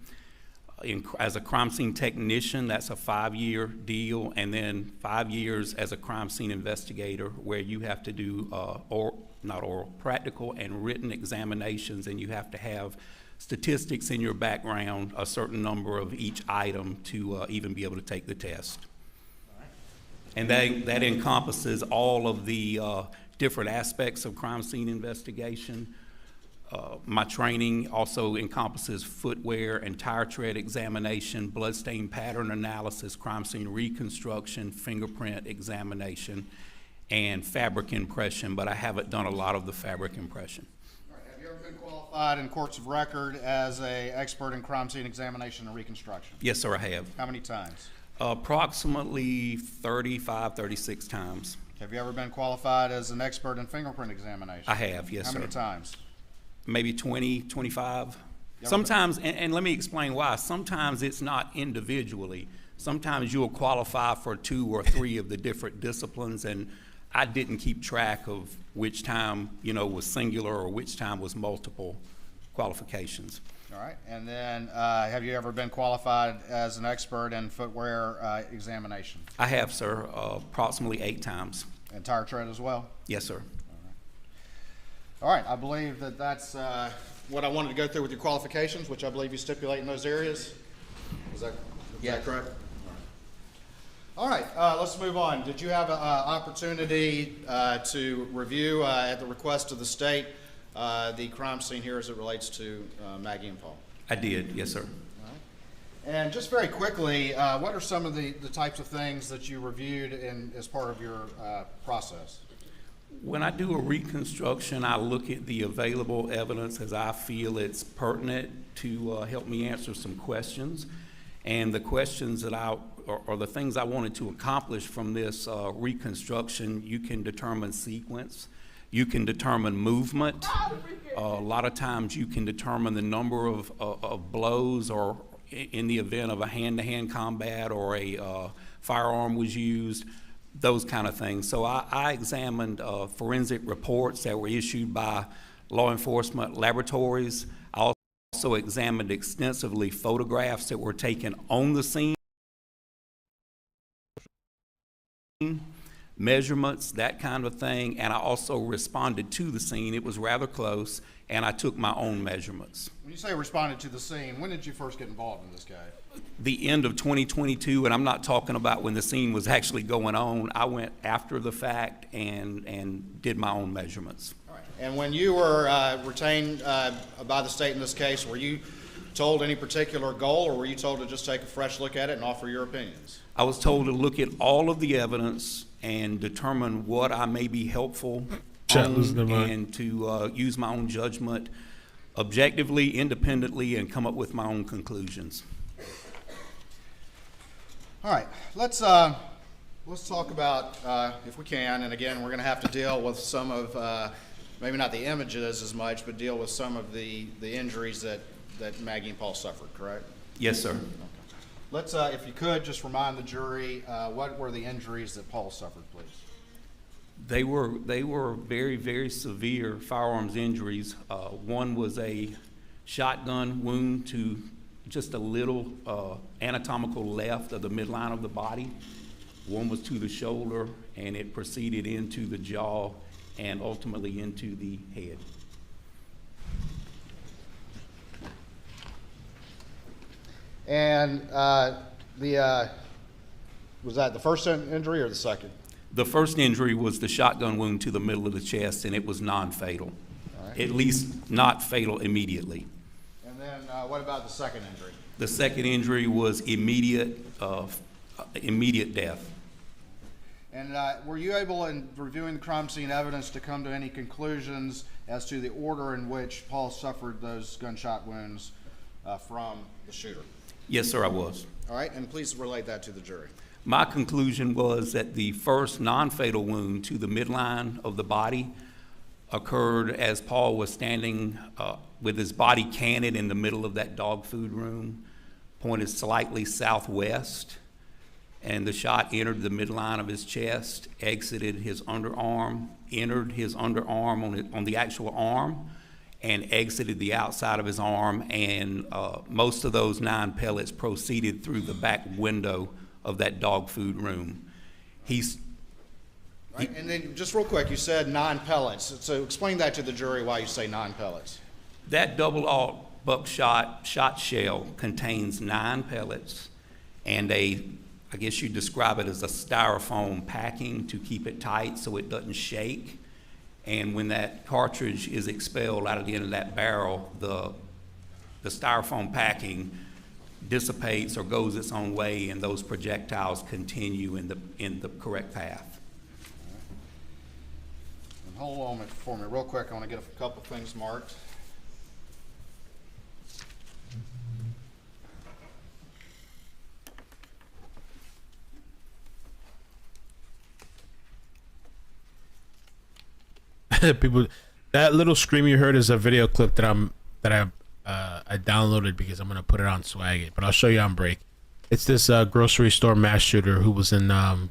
as a crime scene technician. That's a 5-year deal, and then 5 years as a crime scene investigator, where you have to do practical and written examinations, and you have to have statistics in your background, a certain number of each item to even be able to take the test. And that encompasses all of the different aspects of crime scene investigation. My training also encompasses footwear and tire tread examination, bloodstain pattern analysis, crime scene reconstruction, fingerprint examination, and fabric impression, but I haven't done a lot of the fabric impression. All right. Have you ever been qualified in courts of record as an expert in crime scene examination and reconstruction? Yes, sir, I have. How many times? Approximately 35, 36 times. Have you ever been qualified as an expert in fingerprint examination? I have, yes, sir. How many times? Maybe 20, 25. Yeah, Sometimes, and let me explain why. Sometimes it's not individually. Sometimes you'll qualify for 2 or 3 of the different disciplines, and I didn't keep track of which time, was singular or which time was multiple qualifications. All right. And then have you ever been qualified as an expert in footwear examination? I have, sir, approximately 8 times. And tire tread as well? Yes, sir. All right, I believe that that's what I wanted to go through with your qualifications, which I believe you stipulate in those areas. Is that correct? All right, let's move on. Did you have an opportunity to review, at the request of the state, the crime scene here as it relates to Maggie and Paul? I did, yes, sir. All right. And just very quickly, what are some of the types of things that you reviewed as part of your process? When I do a reconstruction, I look at the available evidence as I feel it's pertinent to help me answer some questions. And the questions that or the things I wanted to accomplish from this reconstruction, you can determine sequence, you can determine movement. A lot of times you can determine the number of blows, or in the event of a hand-to-hand combat or a firearm was used, those kind of things. So I examined forensic reports that were issued by law enforcement laboratories. I also examined extensively photographs that were taken on the scene, measurements, that kind of thing, and I also responded to the scene. It was rather close, and I took my own measurements. When you say responded to the scene, when did you first get involved in this guy? The end of 2022, and I'm not talking about when the scene was actually going on. I went after the fact and did my own measurements. All right. And when you were retained by the state in this case, were you told any particular goal, or were you told to just take a fresh look at it and offer your opinions? I was told to look at all of the evidence and determine what I may be helpful Shot losing their own mind. and to use my own judgment objectively, independently, and come up with my own conclusions. All right, let's talk about, if we can, and again, we're going to have to deal with some of, maybe not the images as much, but deal with some of the injuries that Maggie and Paul suffered, correct? Yes, sir. Let's, if you could, just remind the jury, what were the injuries that Paul suffered, please? They were very, very severe firearms injuries. One was a shotgun wound to just a little anatomical left of the midline of the body. One was to the shoulder, and it proceeded into the jaw and ultimately into the head. And was that the first injury or the second? The first injury was the shotgun wound to the middle of the chest, and it was non-fatal. Right. At least not fatal immediately. And then what about the second injury? The second injury was immediate death. And were you able, in reviewing the crime scene evidence, to come to any conclusions as to the order in which Paul suffered those gunshot wounds from the shooter? Yes, sir, I was. All right, and please relate that to the jury. My conclusion was that the first non-fatal wound to the midline of the body occurred as Paul was standing with his body canted in the middle of that dog food room, pointed slightly southwest, and the shot entered the midline of his chest, exited his underarm, entered his underarm on the actual arm, and exited the outside of his arm, and most of those 9 pellets proceeded through the back window of that dog food room. Right, and then just real quick, you said 9 pellets. So explain that to the jury why you say 9 pellets. That double-aught buckshot shot shell contains 9 pellets and I guess you'd describe it as a styrofoam packing to keep it tight so it doesn't shake. And when that cartridge is expelled out of the end of that barrel, the styrofoam packing dissipates or goes its own way, and those projectiles continue in the correct path. And hold on for me real quick. I want to get a couple things marked. People, that little scream you heard is a video clip that I downloaded because I'm gonna put it on Swagit, but I'll show you on break. It's this grocery store mass shooter who was in the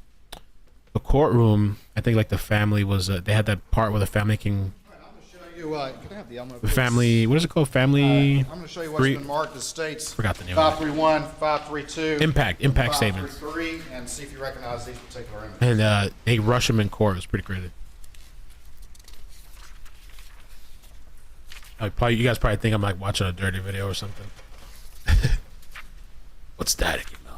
courtroom. I think like the family was they had that part where the family can. All right, I'm going to show you. Can I have the Elmo, The family, what is it called? Family. I'm going to show you what's been marked as states. Forgot the name of it. 531, 532. Impact statements. 533, and see if you recognize these particular images. And they rush him in court. It was pretty crazy. You guys probably think I'm like watching a dirty video or something. What's that, iCkEdMeL?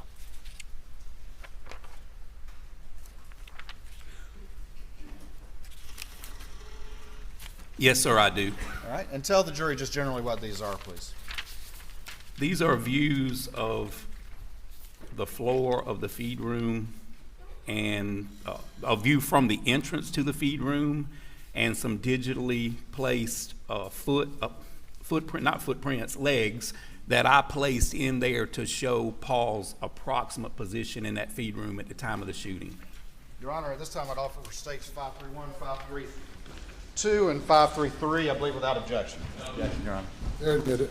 Yes, sir, I do. All right, and tell the jury just generally what these are, please. These are views of the floor of the feed room and a view from the entrance to the feed room and some digitally placed legs that I placed in there to show Paul's approximate position in that feed room at the time of the shooting. Your Honor, at this time I'd offer for states 531, 532, and 533, I believe without objection. Objection, Your Honor. They admit it.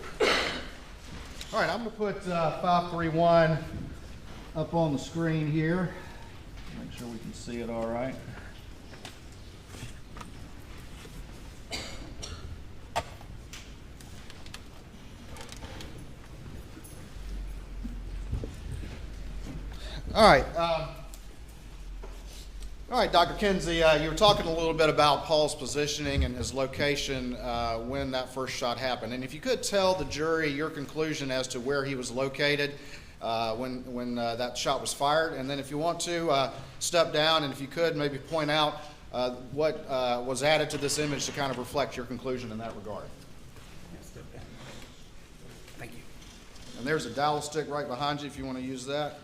All right, I'm going to put 531 up on the screen here. Make sure we can see it all right. All right, Dr. Kinsey, you were talking a little bit about Paul's positioning and his location when that first shot happened. And if you could tell the jury your conclusion as to where he was located when that shot was fired. And then if you want to step down and if you could maybe point out what was added to this image to kind of reflect your conclusion in that regard. Thank you. And there's a dowel stick right behind you if you want to use that.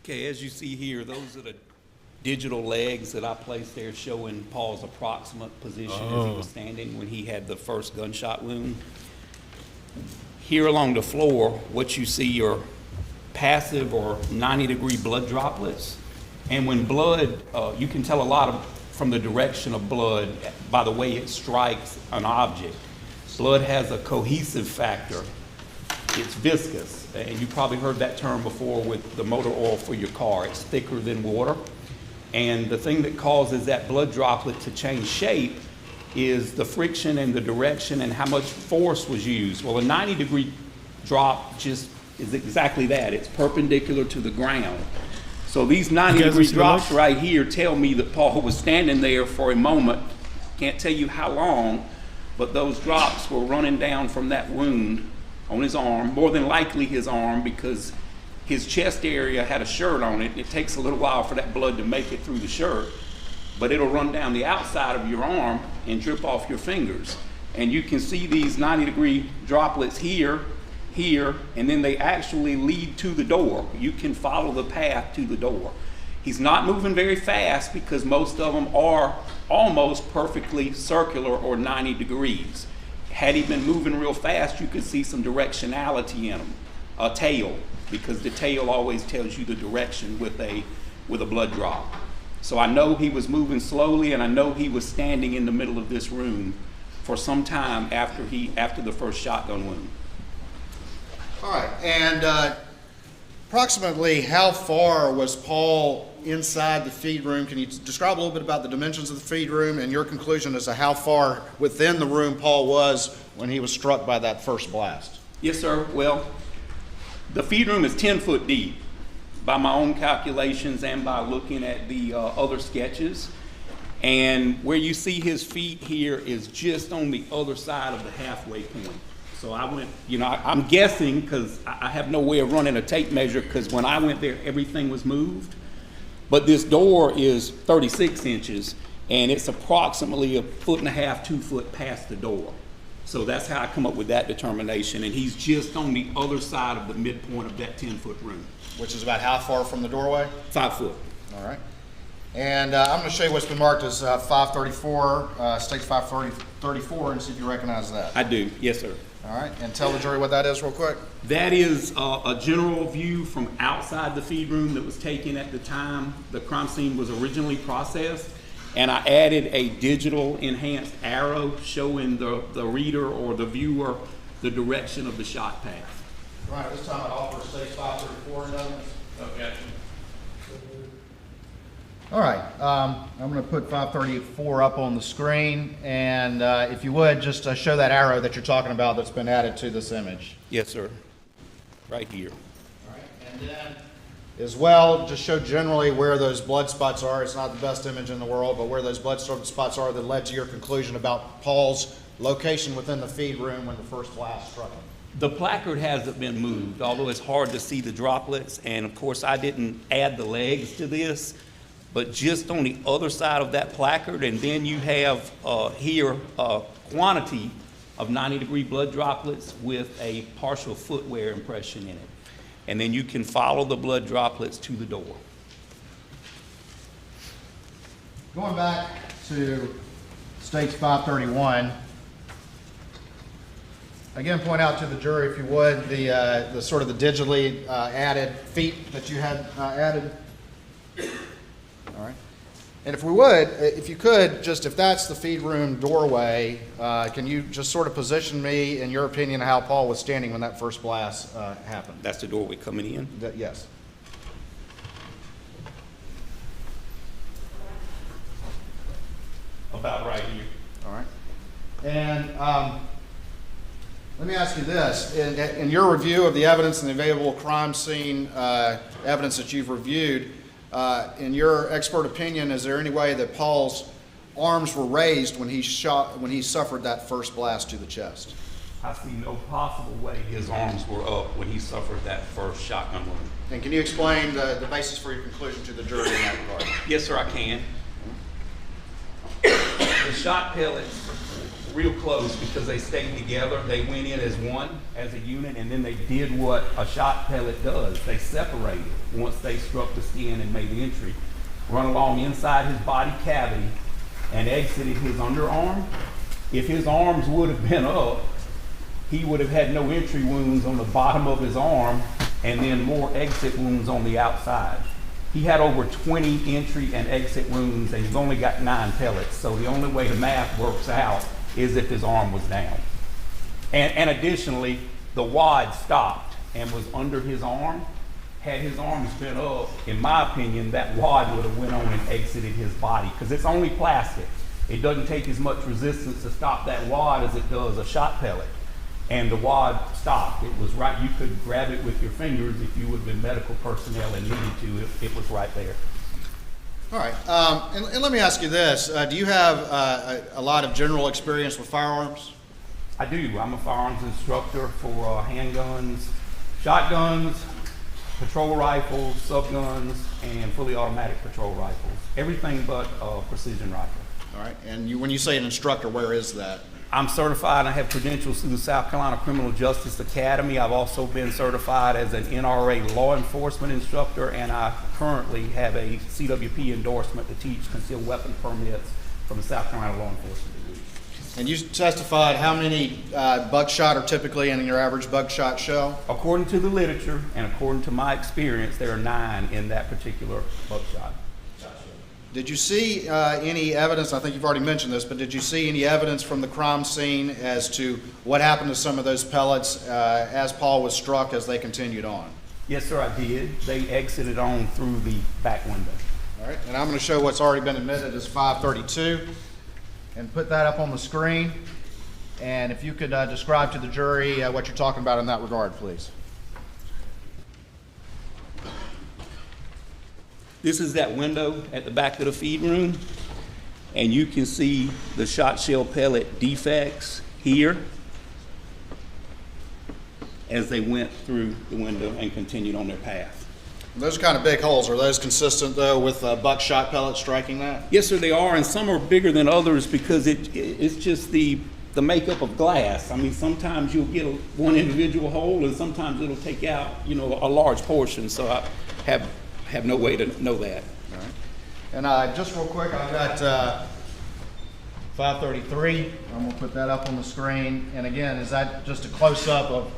Okay, as you see here, those are the digital legs that I placed there showing Paul's approximate position as he was standing when he had the first gunshot wound. Here along the floor, what you see are passive or 90-degree blood droplets. And when blood, you can tell a lot from the direction of blood by the way it strikes an object. Blood has a cohesive factor. It's viscous, and you probably heard that term before with the motor oil for your car. It's thicker than water. And the thing that causes that blood droplet to change shape is the friction and the direction and how much force was used. Well, a 90-degree drop just is exactly that. It's perpendicular to the ground. So these 90-degree drops right here tell me that Paul was standing there for a moment. Can't tell you how long, but those drops were running down from that wound on his arm, more than likely his arm, because his chest area had a shirt on it. It takes a little while for that blood to make it through the shirt, but it'll run down the outside of your arm and drip off your fingers. And you can see these 90-degree droplets here, here, and then they actually lead to the door. You can follow the path to the door. He's not moving very fast because most of them are almost perfectly circular or 90 degrees. Had he been moving real fast, you could see some directionality in him, a tail, because the tail always tells you the direction with a blood drop. So I know he was moving slowly, and I know he was standing in the middle of this room for some time after the first shotgun wound. All right, and approximately how far was Paul inside the feed room? Can you describe a little bit about the dimensions of the feed room and your conclusion as to how far within the room Paul was when he was struck by that first blast? Yes, sir. Well, the feed room is 10 foot deep by my own calculations and by looking at the other sketches. And where you see his feet here is just on the other side of the halfway point. So I went, I'm guessing, because I have no way of running a tape measure, because when I went there, everything was moved. But this door is 36 inches, and it's approximately 1.5 to 2 foot past the door. So that's how I come up with that determination. And he's just on the other side of the midpoint of that 10-foot room. Which is about how far from the doorway? 5 foot. All right. And I'm going to show you what's been marked as 534, States 534, and see if you recognize that. I do, yes, sir. All right, and tell the jury what that is real quick. That is a general view from outside the feed room that was taken at the time the crime scene was originally processed. And I added a digital enhanced arrow showing the reader or the viewer the direction of the shot path. All right, this time I offer States 534 in evidence. Okay. All right, I'm going to put 534 up on the screen, and if you would, just show that arrow that you're talking about that's been added to this image. Yes, sir. Right here. All right, and then as well, just show generally where those blood spots are. It's not the best image in the world, but where those blood spots are that led to your conclusion about Paul's location within the feed room when the first blast struck him. The placard hasn't been moved, although it's hard to see the droplets. And of course, I didn't add the legs to this, but just on the other side of that placard, and then you have here a quantity of 90-degree blood droplets with a partial footwear impression in it. And then you can follow the blood droplets to the door. Going back to States 531, again, point out to the jury, if you would, the sort of the digitally added feet that you had added. All right. And if you could, just if that's the feed room doorway, can you just sort of position me, in your opinion, how Paul was standing when that first blast happened? That's the doorway coming in? Yes. About right here. All right. And let me ask you this. In your review of the evidence and the available crime scene evidence that you've reviewed, in your expert opinion, is there any way that Paul's arms were raised when he suffered that first blast to the chest? I see no possible way his arms were up when he suffered that first shotgun wound. And can you explain the basis for your conclusion to the jury in that regard? Yes, sir, I can. The shot pellets real close because they stayed together. They went in as one, as a unit, and then they did what a shot pellet does. They separated once they struck the skin and made the entry. Run along inside his body cavity and exited his underarm. If his arms would have been up, he would have had no entry wounds on the bottom of his arm and then more exit wounds on the outside. He had over 20 entry and exit wounds, and he's only got 9 pellets. So the only way the math works out is if his arm was down. And additionally, the wad stopped and was under his arm. Had his arms been up, in my opinion, that wad would have went on and exited his body, because it's only plastic. It doesn't take as much resistance to stop that wad as it does a shot pellet. And the wad stopped. It was right. You could grab it with your fingers if you would have been medical personnel and needed to. It was right there. All right. And let me ask you this. Do you have a lot of general experience with firearms? I do. I'm a firearms instructor for handguns, shotguns, patrol rifles, subguns, and fully automatic patrol rifles. Everything but a precision rifle. All right. And when you say an instructor, where is that? I'm certified and I have credentials through the South Carolina Criminal Justice Academy. I've also been certified as an NRA law enforcement instructor, and I currently have a CWP endorsement to teach concealed weapon permits from the South Carolina Law Enforcement Division. And you testified how many buckshot are typically in your average buckshot shell? According to the literature and according to my experience, there are 9 in that particular buckshot. Did you see any evidence, I think you've already mentioned this, but did you see any evidence from the crime scene as to what happened to some of those pellets as Paul was struck as they continued on? Yes, sir, I did. They exited on through the back window. All right, and I'm going to show what's already been admitted as 532 and put that up on the screen. And if you could describe to the jury what you're talking about in that regard, please. This is that window at the back of the feed room, and you can see the shot shell pellet defects here as they went through the window and continued on their path. Those are kind of big holes. Are those consistent, though, with buckshot pellets striking that? Yes, sir, they are, and some are bigger than others because it's just the makeup of glass. I mean, sometimes you'll get one individual hole, and sometimes it'll take out, a large portion. So I have no way to know that. All right. And just real quick, I've got 533. I'm going to put that up on the screen. And again, is that just a close-up of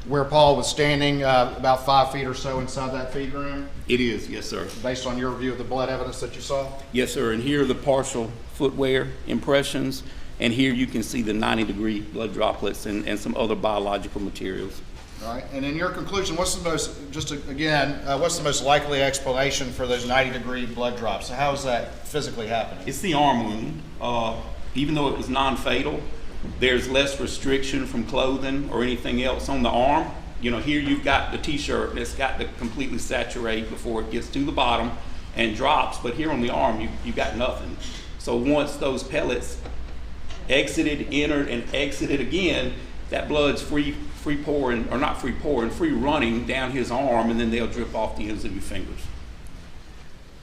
where Paul was standing about 5 feet or so inside that feed room? It is, yes, sir. Based on your review of the blood evidence that you saw? Yes, sir. And here are the partial footwear impressions. And here you can see the 90-degree blood droplets and some other biological materials. All right. And in your conclusion, what's the most likely explanation for those 90-degree blood drops? So how is that physically happening? It's the arm wound. Even though it was non-fatal, there's less restriction from clothing or anything else on the arm. Here you've got the t-shirt that's got to completely saturate before it gets to the bottom and drops, but here on the arm you got nothing. So once those pellets exited, entered, and exited again, that blood's free pouring, or not free pouring, free running down his arm, and then they'll drip off the ends of your fingers.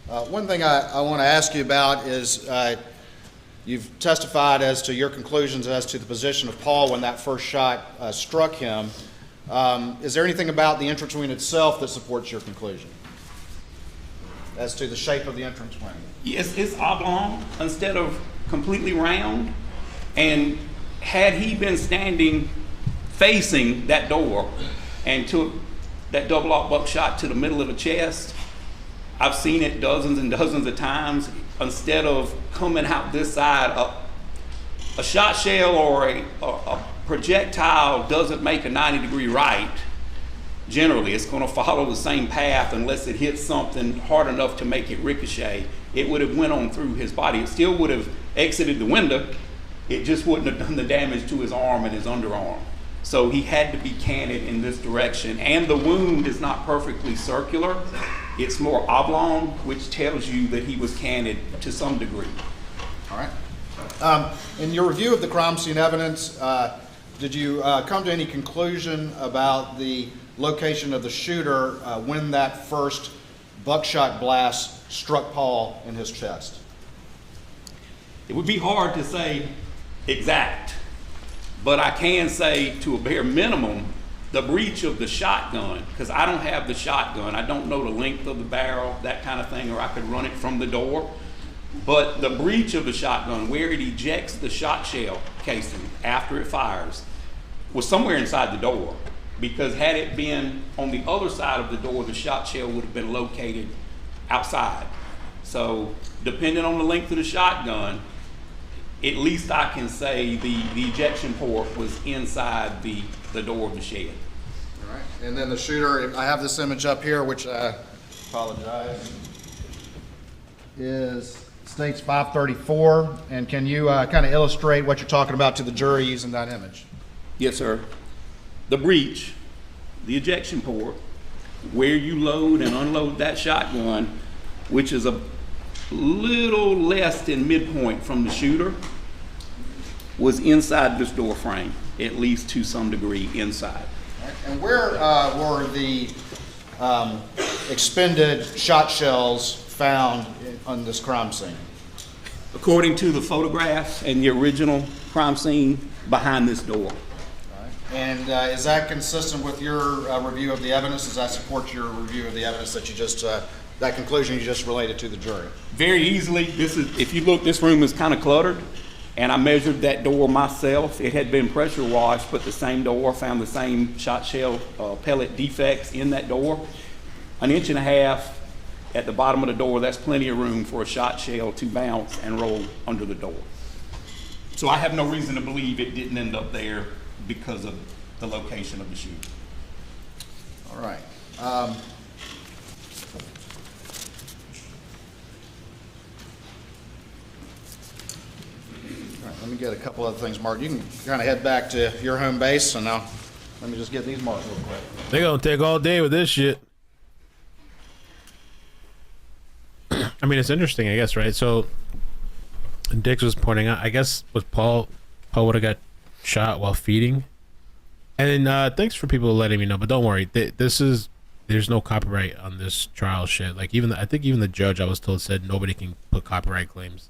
One thing I want to ask you about is you've testified as to your conclusions as to the position of Paul when that first shot struck him. Is there anything about the entrance wound itself that supports your conclusion as to the shape of the entrance wound? Yes, it's oblong instead of completely round. And had he been standing facing that door and took that double aught buckshot to the middle of the chest, I've seen it dozens and dozens of times. Instead of coming out this side, a shot shell or a projectile doesn't make a 90-degree right. Generally, it's going to follow the same path unless it hits something hard enough to make it ricochet. It would have went on through his body. It still would have exited the window. It just wouldn't have done the damage to his arm and his underarm. So he had to be canted in this direction. And the wound is not perfectly circular. It's more oblong, which tells you that he was canted to some degree. All right. In your review of the crime scene evidence, did you come to any conclusion about the location of the shooter when that first buckshot blast struck Paul in his chest? It would be hard to say exact. But I can say to a bare minimum, the breech of the shotgun, because I don't have the shotgun. I don't know the length of the barrel, that kind of thing, or I could run it from the door. But the breech of the shotgun, where it ejects the shot shell casing after it fires, was somewhere inside the door. Because had it been on the other side of the door, the shot shell would have been located outside. So depending on the length of the shotgun, at least I can say the ejection port was inside the door of the shed. All right. And then the shooter, I have this image up here, which I apologize, states 534. And can you kind of illustrate what you're talking about to the jury using that image? Yes, sir. The breech, the ejection port, where you load and unload that shotgun, which is a little less than midpoint from the shooter, was inside this door frame, at least to some degree inside. And where were the expended shot shells found on this crime scene? According to the photographs and the original crime scene, behind this door. And is that consistent with your review of the evidence? Does that support your review of the evidence that you just, that conclusion you just related to the jury? Very easily. This is, if you look, this room is kind of cluttered, and I measured that door myself. It had been pressure washed, but the same door, found the same shot shell pellet defects in that door. 1.5 inches at the bottom of the door, that's plenty of room for a shot shell to bounce and roll under the door. So I have no reason to believe it didn't end up there because of the location of the shooting. All right. Let me get a couple other things marked. You can kind of head back to your home base, and now let me just get these marked real quick. They're gonna take all day with this shit. I mean, it's interesting, I guess, right? So Dix was pointing out, I guess, was Paul would have got shot while feeding. And thanks for people letting me know, but don't worry, there's no copyright on this trial shit. Like, I think even the judge, I was told, said nobody can put copyright claims.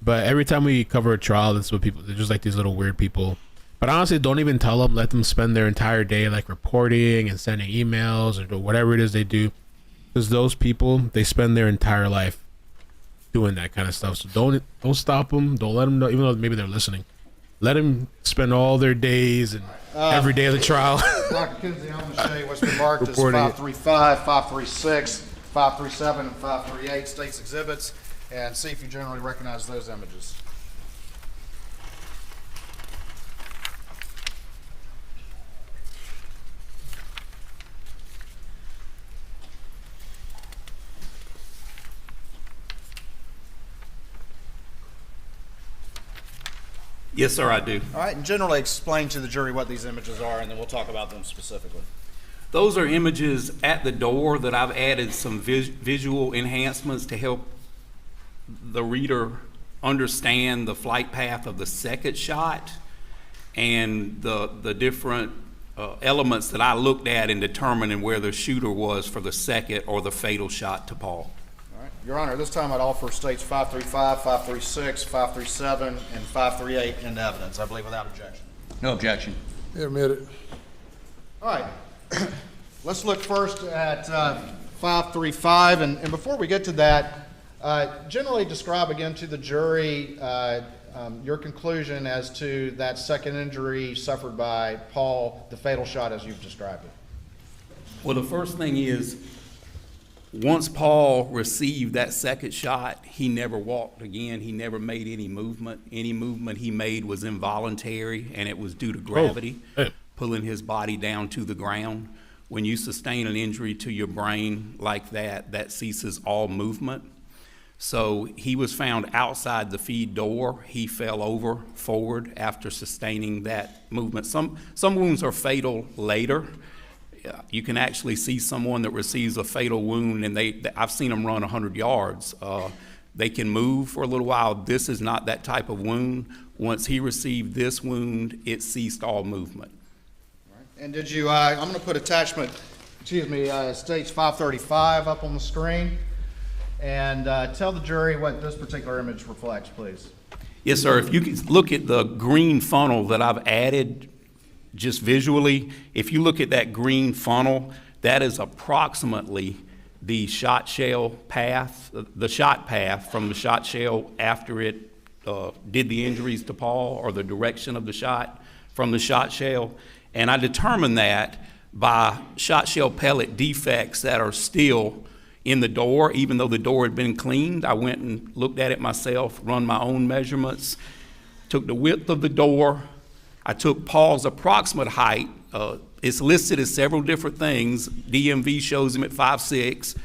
But every time we cover a trial, that's what people, they're just like these little weird people. But honestly, don't even tell them. Let them spend their entire day like reporting and sending emails or whatever it is they do. Because those people, they spend their entire life doing that kind of stuff. So don't stop them. Don't let them know, even though maybe they're listening. Let them spend all their days and every day of the trial. Dr. Kinsey, I'm going to show you what's been marked as 535, 536, 537, and 538 state's exhibits, and see if you generally recognize those images. Yes, sir, I do. All right, and generally explain to the jury what these images are, and then we'll talk about them specifically. Those are images at the door that I've added some visual enhancements to help the reader understand the flight path of the second shot and the different elements that I looked at in determining where the shooter was for the second or the fatal shot to Paul. All right, Your Honor, this time I'd offer states 535, 536, 537, and 538 into evidence, I believe without objection. No objection. Admit it. All right, let's look first at 535, and before we get to that, generally describe again to the jury your conclusion as to that second injury suffered by Paul, the fatal shot as you've described it. Well, the first thing is, once Paul received that second shot, he never walked again. He never made any movement. Any movement he made was involuntary, and it was due to gravity, pulling his body down to the ground. When you sustain an injury to your brain like that, that ceases all movement. So he was found outside the feed door. He fell over forward after sustaining that movement. Some wounds are fatal later. You can actually see someone that receives a fatal wound, and I've seen them run 100 yards. They can move for a little while. This is not that type of wound. Once he received this wound, it ceased all movement. Right. And did you, I'm going to put attachment, states 535 up on the screen, and tell the jury what this particular image reflects, please. Yes, sir. If you could look at the green funnel that I've added just visually, if you look at that green funnel, that is approximately the shot shell path, the shot path from the shot shell after it did the injuries to Paul, or the direction of the shot from the shot shell. And I determined that by shot shell pellet defects that are still in the door, even though the door had been cleaned. I went and looked at it myself, run my own measurements, took the width of the door. I took Paul's approximate height. It's listed as several different things. DMV shows him at 5'6".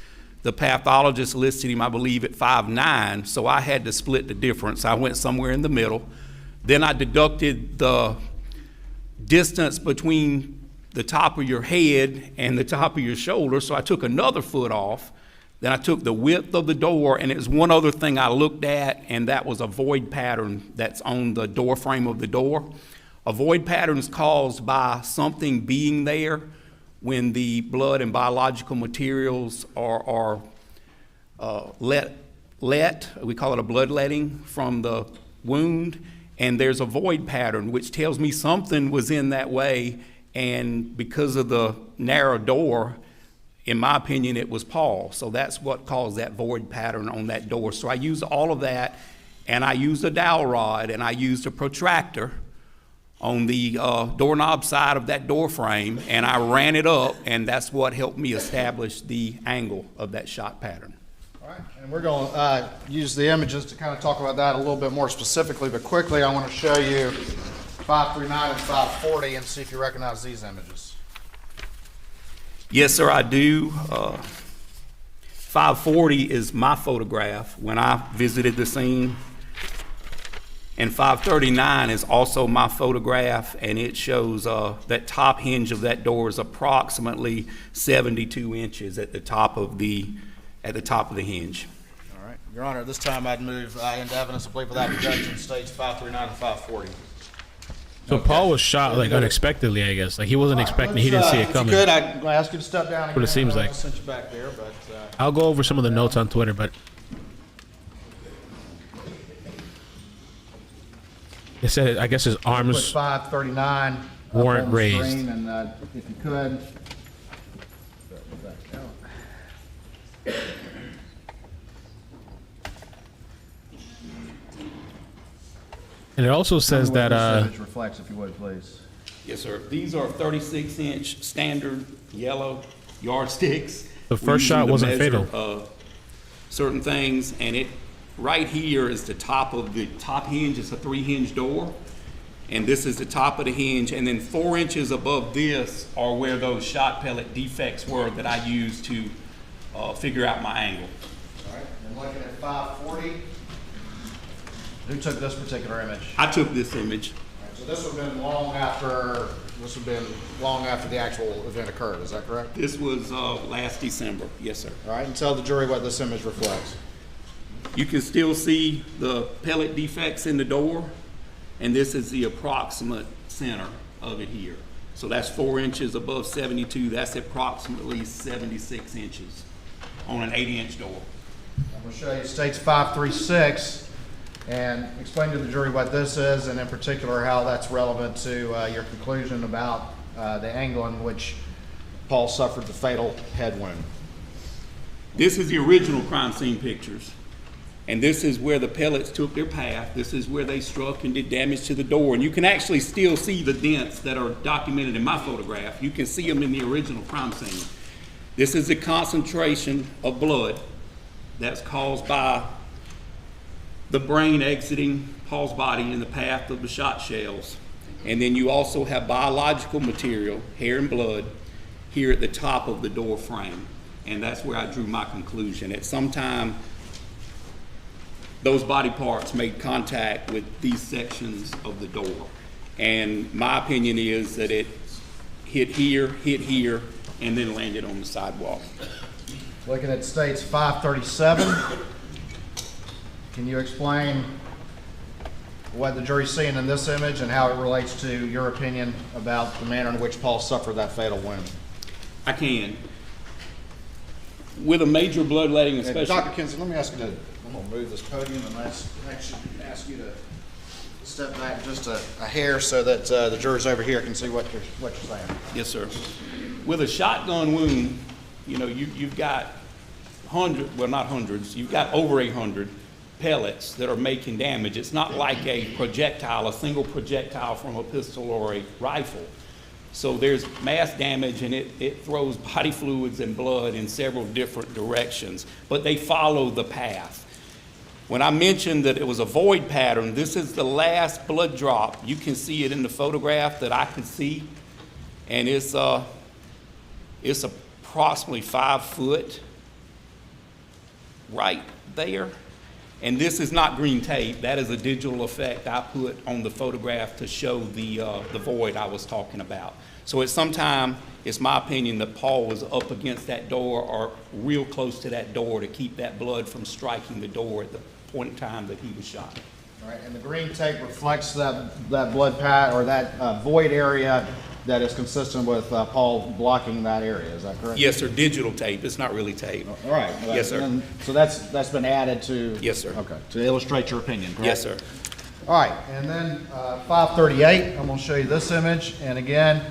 The pathologist listed him, I believe, at 5'9", so I had to split the difference. I went somewhere in the middle. Then I deducted the distance between the top of your head and the top of your shoulder, so I took another foot off. Then I took the width of the door, and it was one other thing I looked at, and that was a void pattern that's on the door frame of the door. A void pattern is caused by something being there when the blood and biological materials are let, we call it a bloodletting from the wound, and there's a void pattern, which tells me something was in that way, and because of the narrow door, in my opinion, it was Paul. So that's what caused that void pattern on that door. So I used all of that, and I used a dowel rod, and I used a protractor on the doorknob side of that door frame, and I ran it up, and that's what helped me establish the angle of that shot pattern. All right, and we're going to use the images to kind of talk about that a little bit more specifically, but quickly I want to show you 539 and 540 and see if you recognize these images. Yes, sir, I do. 540 is my photograph when I visited the scene. And 539 is also my photograph, and it shows that top hinge of that door is approximately 72 inches at the top of the hinge. All right, Your Honor, at this time I'd move into evidence of belief without objection, states 539 and 540. So Paul was shot like unexpectedly, I guess. Like he wasn't expecting. He didn't see it coming. If you could, I'd ask you to step down again. What it seems like. I'll send you back there, but I'll go over some of the notes on Twitter, but it said, I guess his put arms 539 weren't up on the raised. screen, and if you could. And it also says that This image reflects, if you would, please. Yes, sir. These are 36-inch standard yellow yardsticks. The first shot wasn't fatal. Certain things, and it right here is the top of the top hinge. It's a 3-hinge door, and this is the top of the hinge. And then 4 inches above this are where those shot pellet defects were that I used to figure out my angle. All right, and looking at 540. Who took this particular image? I took this image. All right, so this would have been long after the actual event occurred. Is that correct? This was last December. Yes, sir. All right, and tell the jury what this image reflects. You can still see the pellet defects in the door, and this is the approximate center of it here. So that's 4 inches above 72. That's approximately 76 inches on an 80-inch door. I'm going to show you states 536 and explain to the jury what this is, and in particular how that's relevant to your conclusion about the angle in which Paul suffered the fatal head wound. This is the original crime scene pictures. And this is where the pellets took their path. This is where they struck and did damage to the door. And you can actually still see the dents that are documented in my photograph. You can see them in the original crime scene. This is the concentration of blood that's caused by the brain exiting Paul's body in the path of the shot shells. And then you also have biological material, hair and blood, here at the top of the door frame. And that's where I drew my conclusion. At some time, those body parts made contact with these sections of the door. And my opinion is that it hit here, and then landed on the sidewalk. Looking at states 537, can you explain what the jury's seeing in this image and how it relates to your opinion about the manner in which Paul suffered that fatal wound? I can. With a major bloodletting, especially. Dr. Kinson, let me ask you to, I'm going to move this podium and ask you to step back just a hair so that the jurors over here can see what you're saying. Yes, sir. With a shotgun wound, you know, you've got not hundreds, you've got over 800 pellets that are making damage. It's not like a projectile, a single projectile from a pistol or a rifle. So there's mass damage, and it throws body fluids and blood in several different directions, but they follow the path. When I mentioned that it was a void pattern, this is the last blood drop. You can see it in the photograph that I could see, and it's approximately 5 foot right there. And this is not green tape. That is a digital effect I put on the photograph to show the void I was talking about. So at some time, it's my opinion that Paul was up against that door or real close to that door to keep that blood from striking the door at the point in time that he was shot. All right, and the green tape reflects that blood pad or that void area that is consistent with Paul blocking that area. Is that correct? Yes, sir. Digital tape. It's not really tape. All right. Well, Yes, sir. So that's been added to. Yes, sir. Okay. To illustrate your opinion. Correct? Yes, sir. All right, and then 538. I'm going to show you this image, and again,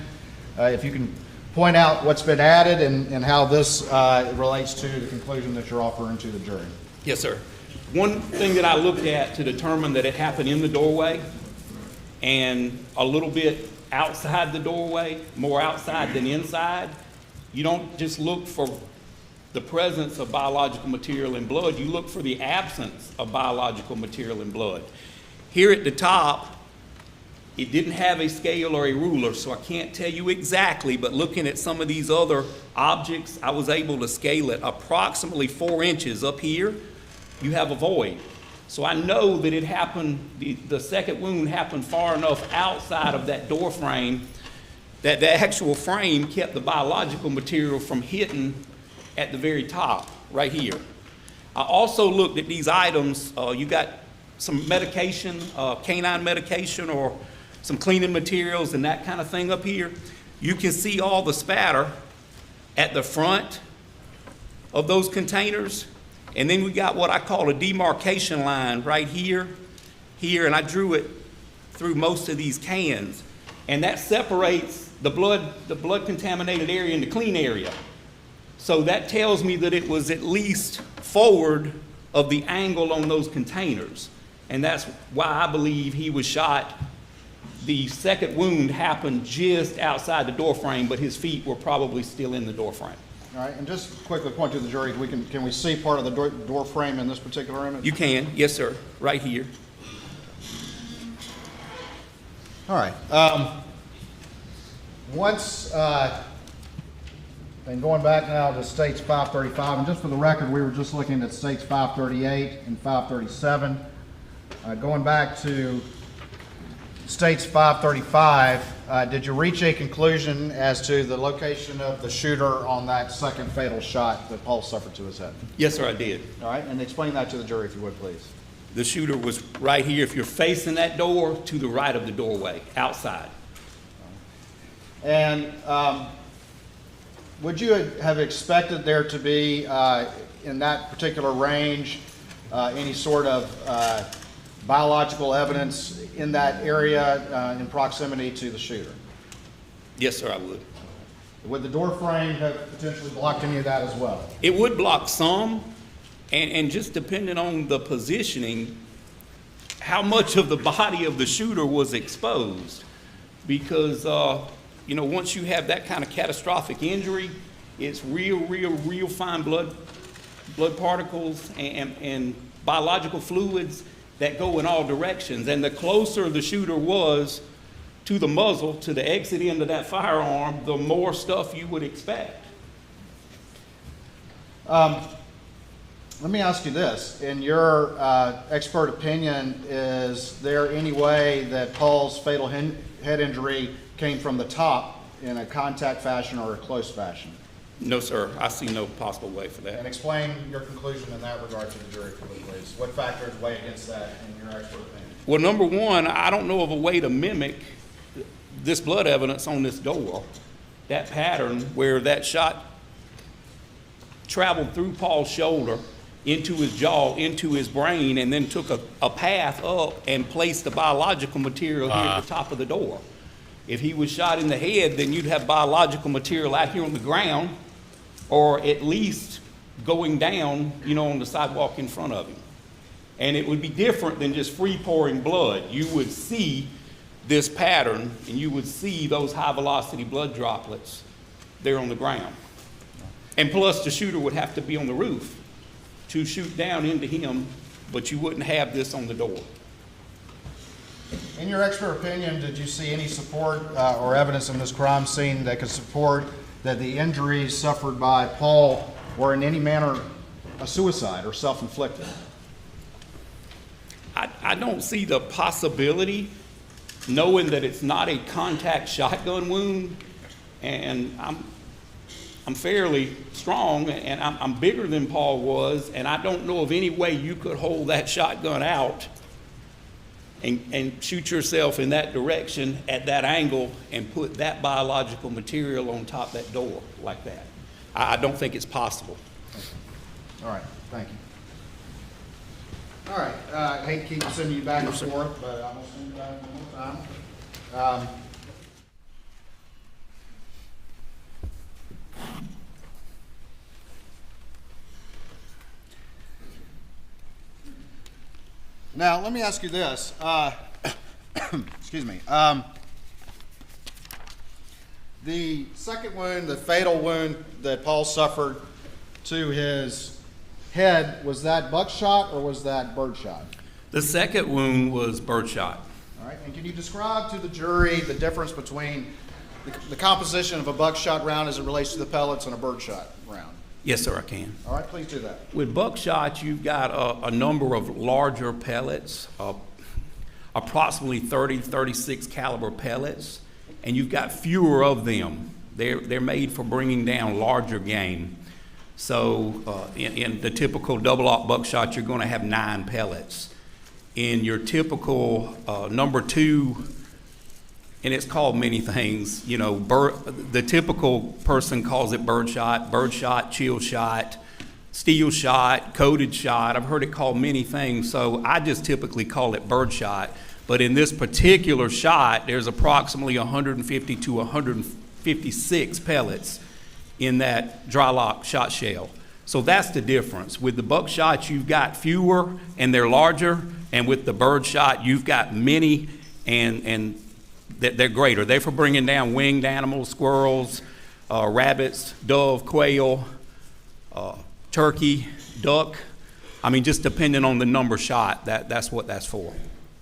if you can point out what's been added and how this relates to the conclusion that you're offering to the jury. Yes, sir. One thing that I looked at to determine that it happened in the doorway and a little bit outside the doorway, more outside than inside, you don't just look for the presence of biological material in blood, you look for the absence of biological material in blood. Here at the top, it didn't have a scale or a ruler, so I can't tell you exactly, but looking at some of these other objects, I was able to scale it approximately 4 inches. Up here, you have a void. So I know that it happened, the second wound happened far enough outside of that door frame that the actual frame kept the biological material from hitting at the very top, right here. I also looked at these items. You got some medication, canine medication, or some cleaning materials and that kind of thing up here. You can see all the spatter at the front of those containers. And then we got what I call a demarcation line right here, and I drew it through most of these cans. And that separates the blood contaminated area and the clean area. So that tells me that it was at least forward of the angle on those containers. And that's why I believe he was shot. The second wound happened just outside the door frame, but his feet were probably still in the door frame. All right, and just quickly point to the jury, can we see part of the door frame in this particular image? You can, yes, sir, right here. All right. And going back now to States 535, and just for the record, we were just looking at States 538 and 537. Going back to States 535, did you reach a conclusion as to the location of the shooter on that second fatal shot that Paul suffered to his head? Yes, sir, I did. All right, and explain that to the jury if you would, please. The shooter was right here. If you're facing that door, to the right of the doorway, outside. And would you have expected there to be, in that particular range, any sort of biological evidence in that area in proximity to the shooter? Yes, sir, I would. Would the door frame have potentially blocked any of that as well? It would block some, and just depending on the positioning, how much of the body of the shooter was exposed. Because, you know, once you have that kind of catastrophic injury, it's real fine blood particles and biological fluids that go in all directions. And the closer the shooter was to the muzzle, to the exit end of that firearm, the more stuff you would expect. Let me ask you this. In your expert opinion, is there any way that Paul's fatal head injury came from the top in a contact fashion or a close fashion? No, sir. I see no possible way for that. And explain your conclusion in that regard to the jury, please. What factors weigh against that in your expert opinion? Well, number one, I don't know of a way to mimic this blood evidence on this door, that pattern where that shot traveled through Paul's shoulder into his jaw, into his brain, and then took a path up and placed the biological material here at the top of the door. If he was shot in the head, then you'd have biological material out here on the ground, or at least going down, you know, on the sidewalk in front of him. And it would be different than just free pouring blood. You would see this pattern, and you would see those high velocity blood droplets there on the ground. And plus the shooter would have to be on the roof to shoot down into him, but you wouldn't have this on the door. In your expert opinion, did you see any support or evidence in this crime scene that could support that the injuries suffered by Paul were in any manner a suicide or self-inflicted? I don't see the possibility, knowing that it's not a contact shotgun wound, and I'm fairly strong, and I'm bigger than Paul was, and I don't know of any way you could hold that shotgun out and shoot yourself in that direction at that angle and put that biological material on top of that door like that. I don't think it's possible. All right, thank you. All right, I hate to keep sending you back and forth, but I'm going to send you back one more time. Now, let me ask you this. Excuse me. The second wound, the fatal wound that Paul suffered to his head, was that buckshot or was that birdshot? The second wound was birdshot. All right, and can you describe to the jury the difference between the composition of a buckshot round as it relates to the pellets and a birdshot round? Yes, sir, I can. All right, please do that. With buckshot, you've got a number of larger pellets, approximately 30, 36 caliber pellets, and you've got fewer of them. They're made for bringing down larger game. So in the typical double-aught buckshot, you're going to have 9 pellets. In your typical number 2, and it's called many things, you know, the typical person calls it birdshot, chill shot, steel shot, coated shot. I've heard it called many things, so I just typically call it birdshot. But in this particular shot, there's approximately 150 to 156 pellets in that dry lock shot shell. So that's the difference. With the buckshot, you've got fewer and they're larger, and with the birdshot, you've got many and they're greater. They're for bringing down winged animals, squirrels, rabbits, dove, quail, turkey, duck. I mean, just depending on the number shot, that's what that's for.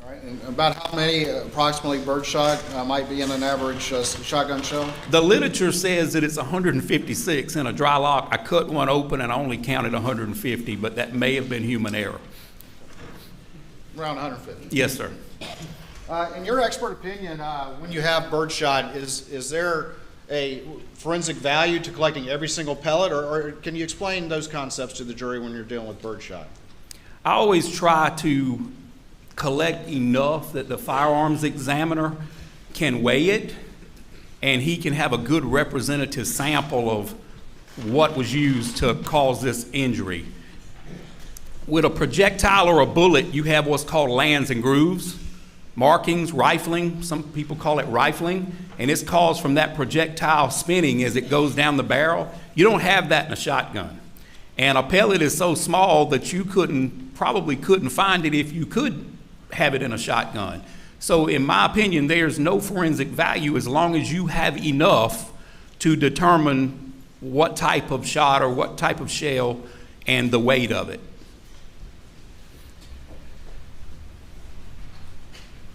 All right, and about how many approximately birdshot might be in an average shotgun shell? The literature says that it's 156 in a dry lock. I cut one open and I only counted 150, but that may have been human error. Around 150? Yes, sir. In your expert opinion, when you have birdshot, is there a forensic value to collecting every single pellet, or can you explain those concepts to the jury when you're dealing with birdshot? I always try to collect enough that the firearms examiner can weigh it, and he can have a good representative sample of what was used to cause this injury. With a projectile or a bullet, you have what's called lands and grooves, markings, rifling. Some people call it rifling, and it's caused from that projectile spinning as it goes down the barrel. You don't have that in a shotgun. And a pellet is so small that you probably couldn't find it if you could have it in a shotgun. So in my opinion, there's no forensic value as long as you have enough to determine what type of shot or what type of shell and the weight of it.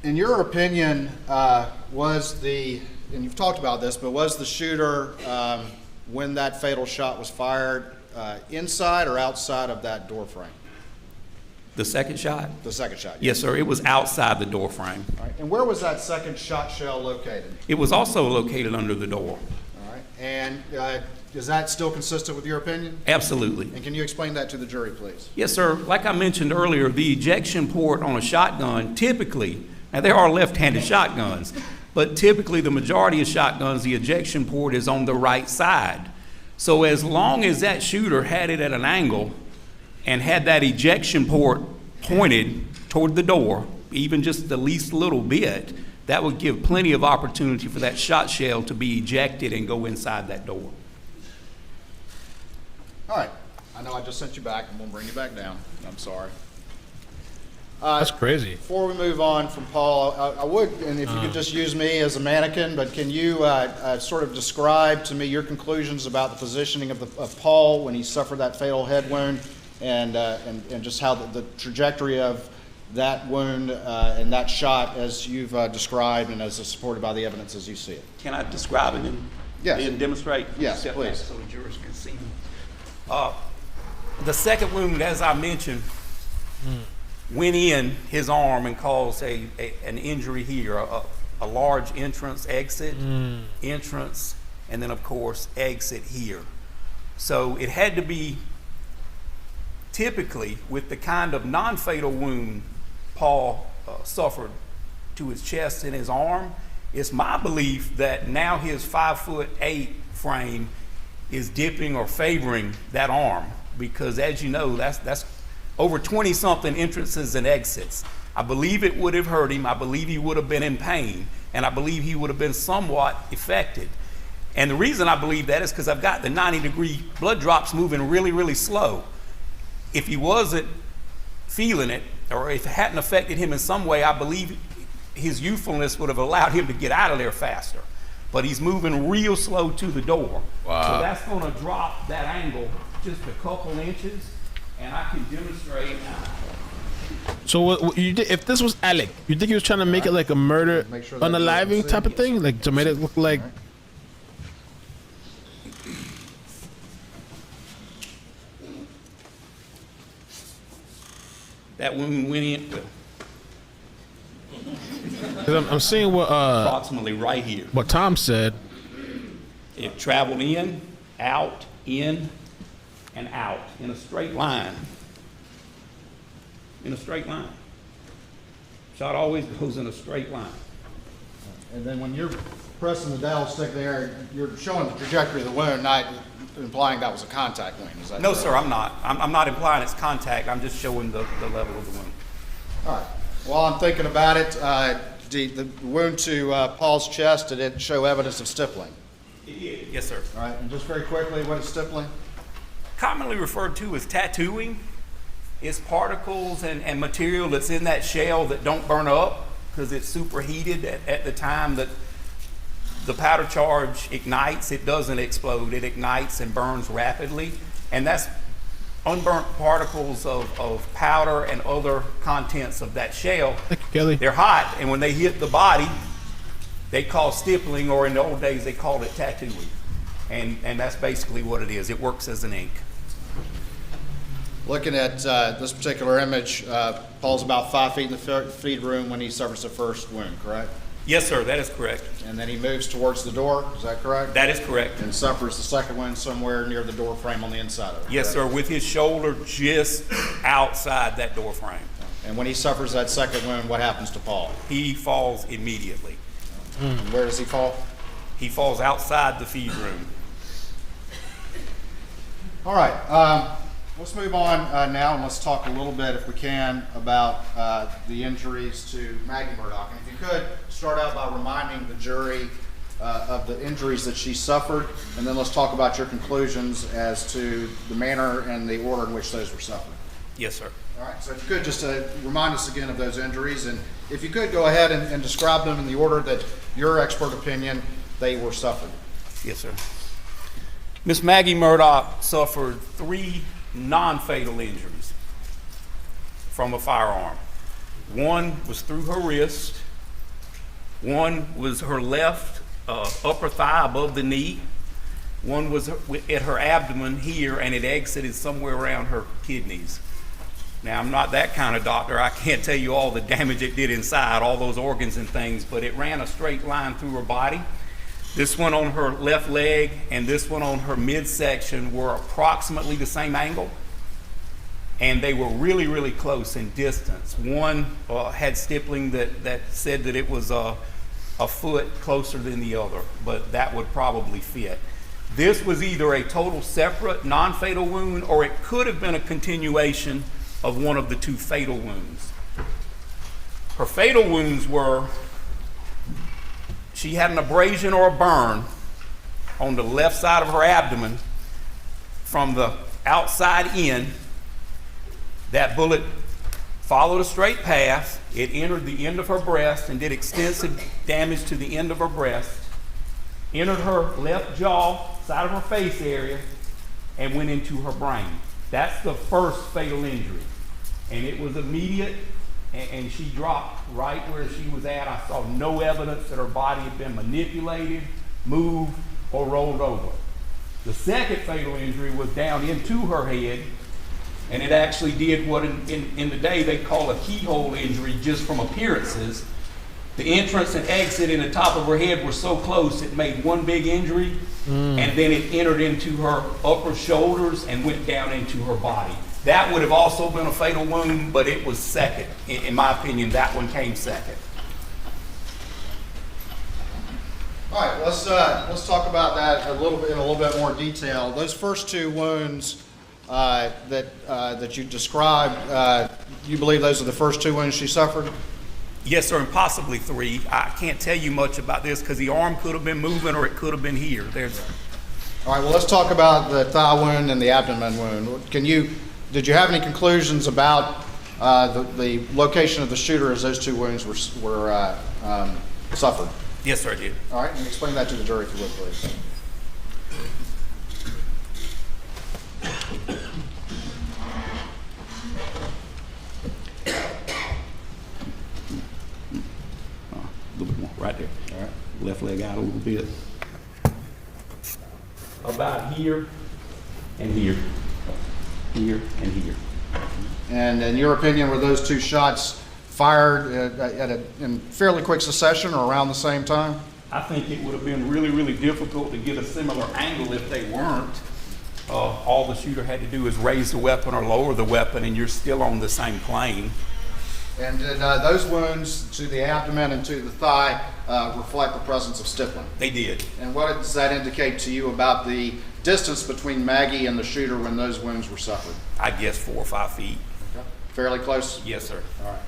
In your opinion, and you've talked about this, but was the shooter, when that fatal shot was fired, inside or outside of that door frame? The second shot? The second shot. Yes, sir. It was outside the door frame. All right. And where was that second shot shell located? It was also located under the door. All right. And is that still consistent with your opinion? Absolutely. And can you explain that to the jury, please? Yes, sir. Like I mentioned earlier, the ejection port on a shotgun typically, now there are left-handed shotguns, but typically the majority of shotguns, the ejection port is on the right side. So as long as that shooter had it at an angle and had that ejection port pointed toward the door, even just the least little bit, that would give plenty of opportunity for that shot shell to be ejected and go inside that door. All right, I know I just sent you back. I'm gonna bring you back down. I'm sorry. That's crazy. Before we move on from Paul, I would, and if you could just use me as a mannequin, but can you sort of describe to me your conclusions about the positioning of Paul when he suffered that fatal head wound, and just how the trajectory of that wound and that shot as you've described and as supported by the evidence as you see it? Can I describe it and, Yes. and demonstrate? Yes, Step please. back so the jurors can see. The second wound, as I mentioned, went in his arm and caused an injury here, a large entrance, exit, entrance, and then of course exit here. So it had to be, typically with the kind of non-fatal wound Paul suffered to his chest and his arm, it's my belief that now his 5'8" frame is dipping or favoring that arm, because as you know, that's over 20-something entrances and exits. I believe it would have hurt him. I believe he would have been in pain, and I believe he would have been somewhat affected. And the reason I believe that is because I've got the 90-degree blood drops moving really, really slow. If he wasn't feeling it, or if it hadn't affected him in some way, I believe his youthfulness would have allowed him to get out of there faster. But he's moving real slow to the door. Wow. So that's going to drop that angle just a couple inches, and I can demonstrate. So what you did, if this was Alec, you think he was trying to make it like a murder Make sure that unaliving you can type see. of thing, like to make it look like? That wound went in, well, 'Cause I'm seeing what approximately right here. Tom said. It traveled in, out, in, and out in a straight line. In a straight line. Shot always goes in a straight line. And then when you're pressing the dowel stick there, you're showing the trajectory of the wound, not implying that was a contact wound. Is that No, correct? sir, I'm not. I'm not implying it's contact. I'm just showing the level of the wound. All right. While I'm thinking about it, the wound to Paul's chest, did it show evidence of stippling? Yes, sir. All right, and just very quickly, what is stippling? Commonly referred to as tattooing. It's particles and material that's in that shell that don't burn up because it's superheated at the time that the powder charge ignites. It doesn't explode. It ignites and burns rapidly. And that's unburnt particles of powder and other contents of that shell. Thank you, Kelly. They're hot, and when they hit the body, they call stippling, or in the old days they called it tattooing. And that's basically what it is. It works as an ink. Looking at this particular image, Paul's about 5 feet in the feed room when he suffers the first wound, correct? Yes, sir, that is correct. And then he moves towards the door, is that correct? That is correct. And suffers the second wound somewhere near the door frame on the inside of it. Yes, correct? sir, with his shoulder just outside that door frame. And when he suffers that second wound, what happens to Paul? He falls immediately. And where does he fall? He falls outside the feed room. All right, let's move on now, and let's talk a little bit, if we can, about the injuries to Maggie Murdaugh. And if you could, start out by reminding the jury of the injuries that she suffered, and then let's talk about your conclusions as to the manner and the order in which those were suffered. Yes, sir. All right, so if you could just remind us again of those injuries, and if you could go ahead and describe them in the order that your expert opinion they were suffered. Yes, sir. Miss Maggie Murdaugh suffered 3 non-fatal injuries from a firearm. One was through her wrist. One was her left upper thigh above the knee. One was at her abdomen here, and it exited somewhere around her kidneys. Now, I'm not that kind of doctor. I can't tell you all the damage it did inside, all those organs and things, but it ran a straight line through her body. This one on her left leg and this one on her midsection were approximately the same angle, and they were really, really close in distance. One had stippling that said that it was a foot closer than the other, but that would probably fit. This was either a total separate non-fatal wound, or it could have been a continuation of one of the two fatal wounds. Her fatal wounds were, she had an abrasion or a burn on the left side of her abdomen from the outside in. That bullet followed a straight path. It entered the end of her breast and did extensive damage to the end of her breast, entered her left jaw, side of her face area, and went into her brain. That's the first fatal injury. And it was immediate, and she dropped right where she was at. I saw no evidence that her body had been manipulated, moved, or rolled over. The second fatal injury was down into her head, and it actually did what in the day they call a keyhole injury just from appearances. The entrance and exit in the top of her head were so close it made one big injury, and then it entered into her upper shoulders and went down into her body. That would have also been a fatal wound, but it was second. In my opinion, that one came second. All right, let's talk about that in a little bit more detail. Those first two wounds that you described, you believe those are the first two wounds she suffered? Yes, sir, and possibly three. I can't tell you much about this because the arm could have been moving or it could have been here. All right, well, let's talk about the thigh wound and the abdomen wound. Did you have any conclusions about the location of the shooter as those two wounds were suffered? Yes, sir, I did. All right, and explain that to the jury if you would, please. A little bit more, right there. All right. Left leg out a little bit. About here and here. Here and here. And in your opinion, were those two shots fired in fairly quick succession or around the same time? I think it would have been really, really difficult to get a similar angle if they weren't. All the shooter had to do is raise the weapon or lower the weapon, and you're still on the same plane. And did those wounds to the abdomen and to the thigh reflect the presence of stippling? They did. And what does that indicate to you about the distance between Maggie and the shooter when those wounds were suffered? I guess 4 or 5 feet. Okay. Fairly close? Yes, sir. All right.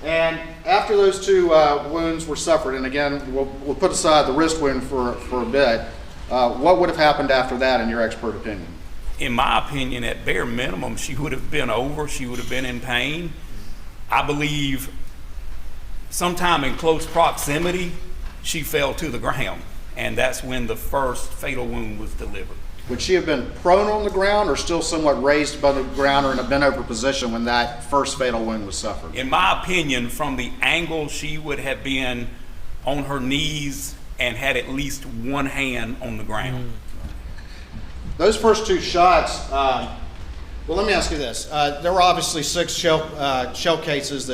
And after those two wounds were suffered, and again, we'll put aside the wrist wound for a bit, what would have happened after that in your expert opinion? In my opinion, at bare minimum, she would have been over. She would have been in pain. I believe sometime in close proximity, she fell to the ground, and that's when the first fatal wound was delivered. Would she have been prone on the ground or still somewhat raised above the ground or in a bent over position when that first fatal wound was suffered? In my opinion, from the angle, she would have been on her knees and had at least one hand on the ground. Those first two shots, well, let me ask you this. There were obviously 6 shell cases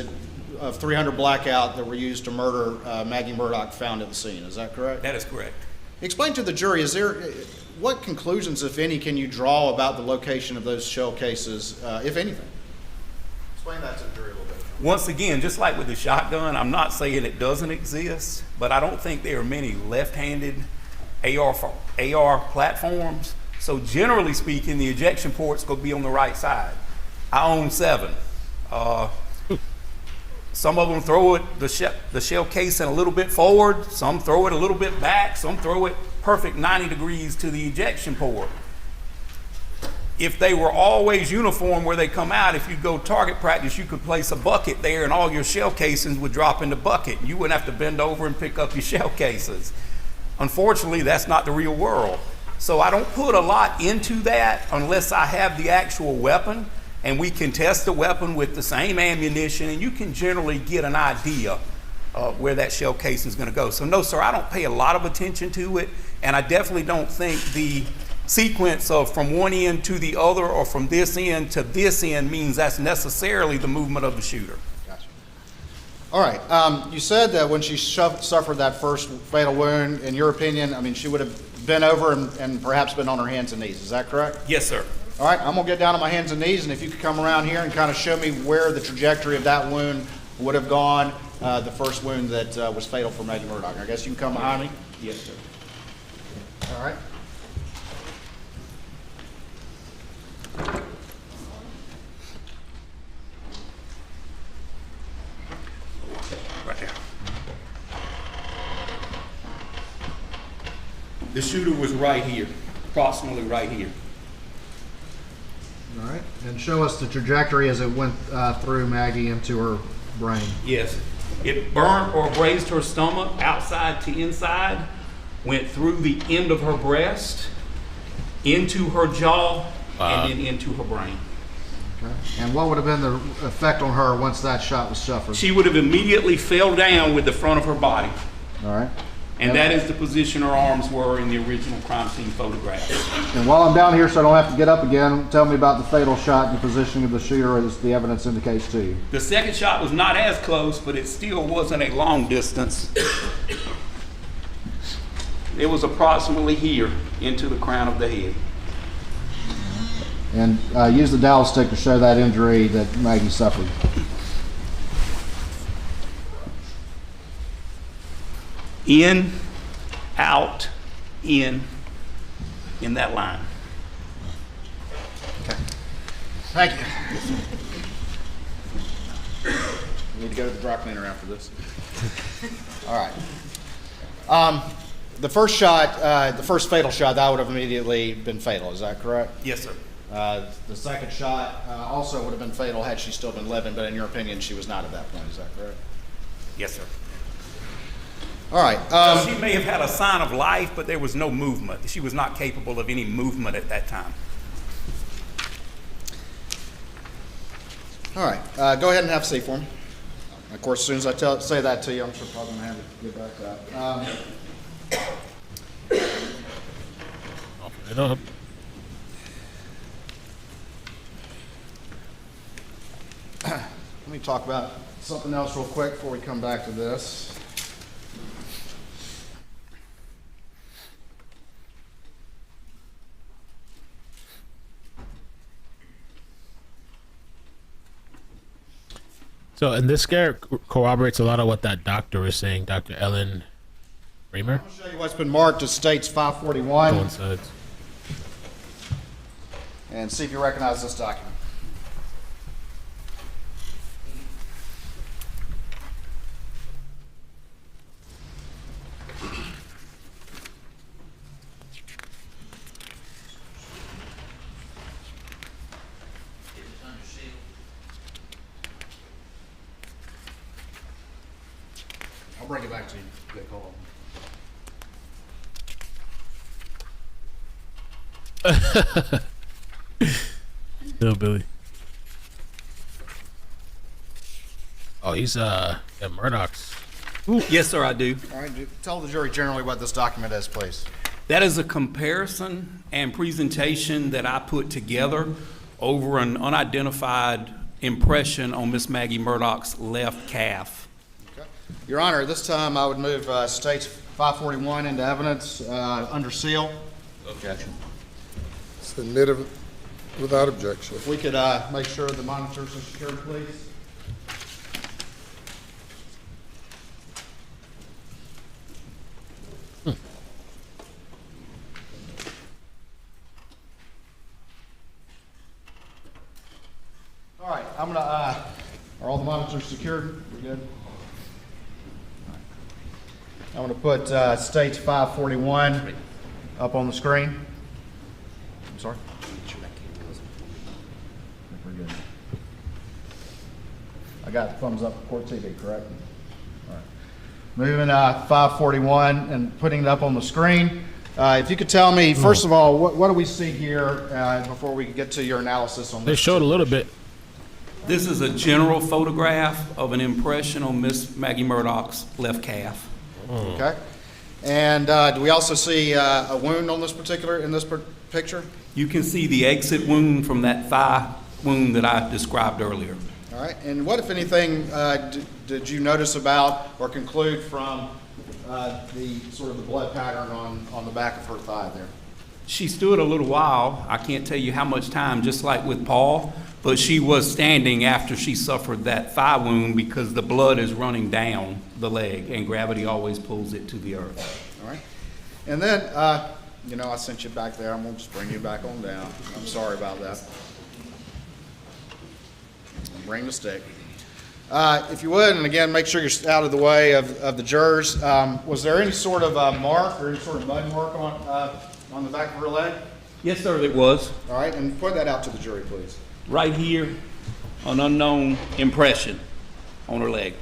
of 300 blackout that were used to murder Maggie Murdaugh found at the scene. Is that correct? That is correct. Explain to the jury, what conclusions, if any, can you draw about the location of those shell cases, if anything? Explain that to the jury a little bit. Once again, just like with the shotgun, I'm not saying it doesn't exist, but I don't think there are many left-handed AR platforms. So generally speaking, the ejection port's going to be on the right side. I own 7. Some of them throw it, the shell casing a little bit forward, some throw it a little bit back, some throw it perfect 90 degrees to the ejection port. If they were always uniform where they come out, if you go target practice, you could place a bucket there and all your shell casings would drop in the bucket. You wouldn't have to bend over and pick up your shell cases. Unfortunately, that's not the real world. So I don't put a lot into that unless I have the actual weapon and we can test the weapon with the same ammunition, and you can generally get an idea of where that shell casing is going to go. So no, sir, I don't pay a lot of attention to it, and I definitely don't think the sequence of from one end to the other or from this end to this end means that's necessarily the movement of the shooter. Gotcha. All right. You said that when she suffered that first fatal wound, in your opinion, I mean, she would have been over and perhaps been on her hands and knees. Is that correct? Yes, sir. All right. I'm going to get down on my hands and knees, and if you could come around here and kind of show me where the trajectory of that wound would have gone, the first wound that was fatal for Maggie Murdaugh. I guess you can come behind me. Yes, sir. All right. The shooter was right here, approximately right here. All right, and show us the trajectory as it went through Maggie into her brain. Yes. It burnt or grazed her stomach outside to inside, went through the end of her breast, into her jaw, and then into her brain. Okay. And what would have been the effect on her once that shot was suffered? She would have immediately fell down with the front of her body. All right. And that is the position her arms were in the original crime scene photograph. And while I'm down here so I don't have to get up again, tell me about the fatal shot and the positioning of the shooter as the evidence indicates to you. The second shot was not as close, but it still wasn't a long distance. It was approximately here into the crown of the head. And use the dowel stick to show that injury that Maggie suffered. In, out, in that line. Okay. Thank you. We need to go to the dry cleaner after this. All right. The first shot, the first fatal shot, that would have immediately been fatal. Is that correct? Yes, sir. The second shot also would have been fatal had she still been living, but in your opinion, she was not at that point. Is that correct? Yes, sir. All right. She may have had a sign of life, but there was no movement. She was not capable of any movement at that time. All right. Go ahead and have a seat for me. Of course, as soon as I say that to you, I'm sure probably going to have to get back to that. Open it up. Let me talk about something else real quick before we come back to this. So, and this scare corroborates a lot of what that doctor is saying, Dr. Ellen Reamer. I'll show you what's been marked as States 541 Coincides. and see if you recognize this document. I'll bring it back to you. Good call. No, Billy. Oh, he's at Murdaugh's. Yes, sir, I do. All right, tell the jury generally what this document is, please. That is a comparison and presentation that I put together over an unidentified impression on Miss Maggie Murdaugh's left calf. Okay. Your Honor, at this time I would move States 541 into evidence under seal. Objection. Submitted without objection. If we could make sure the monitors are secured, please. All right, I'm gonna, are all the monitors secured? We're good? I'm gonna put States 541 up on the screen. I'm sorry? I think we're good. I got the thumbs up Court TV, correct? All right. Moving 541 and putting it up on the screen. If you could tell me, first of all, what do we see here before we get to your analysis on this? They showed a little bit. This is a general photograph of an impression on Miss Maggie Murdaugh's left calf. Okay. And do we also see a wound on this picture? You can see the exit wound from that thigh wound that I described earlier. All right. And what, if anything, did you notice about or conclude from the sort of the blood pattern on the back of her thigh there? She stood a little while. I can't tell you how much time, just like with Paul, but she was standing after she suffered that thigh wound because the blood is running down the leg and gravity always pulls it to the earth. All right. And then, you know, I sent you back there. I'm going to just bring you back on down. I'm sorry about that. Bring the stick. If you would, and again, make sure you're out of the way of the jurors. Was there any sort of mark or any sort of mud mark on the back of her leg? Yes, sir, it was. All right, and point that out to the jury, please. Right here, an unknown impression on her leg.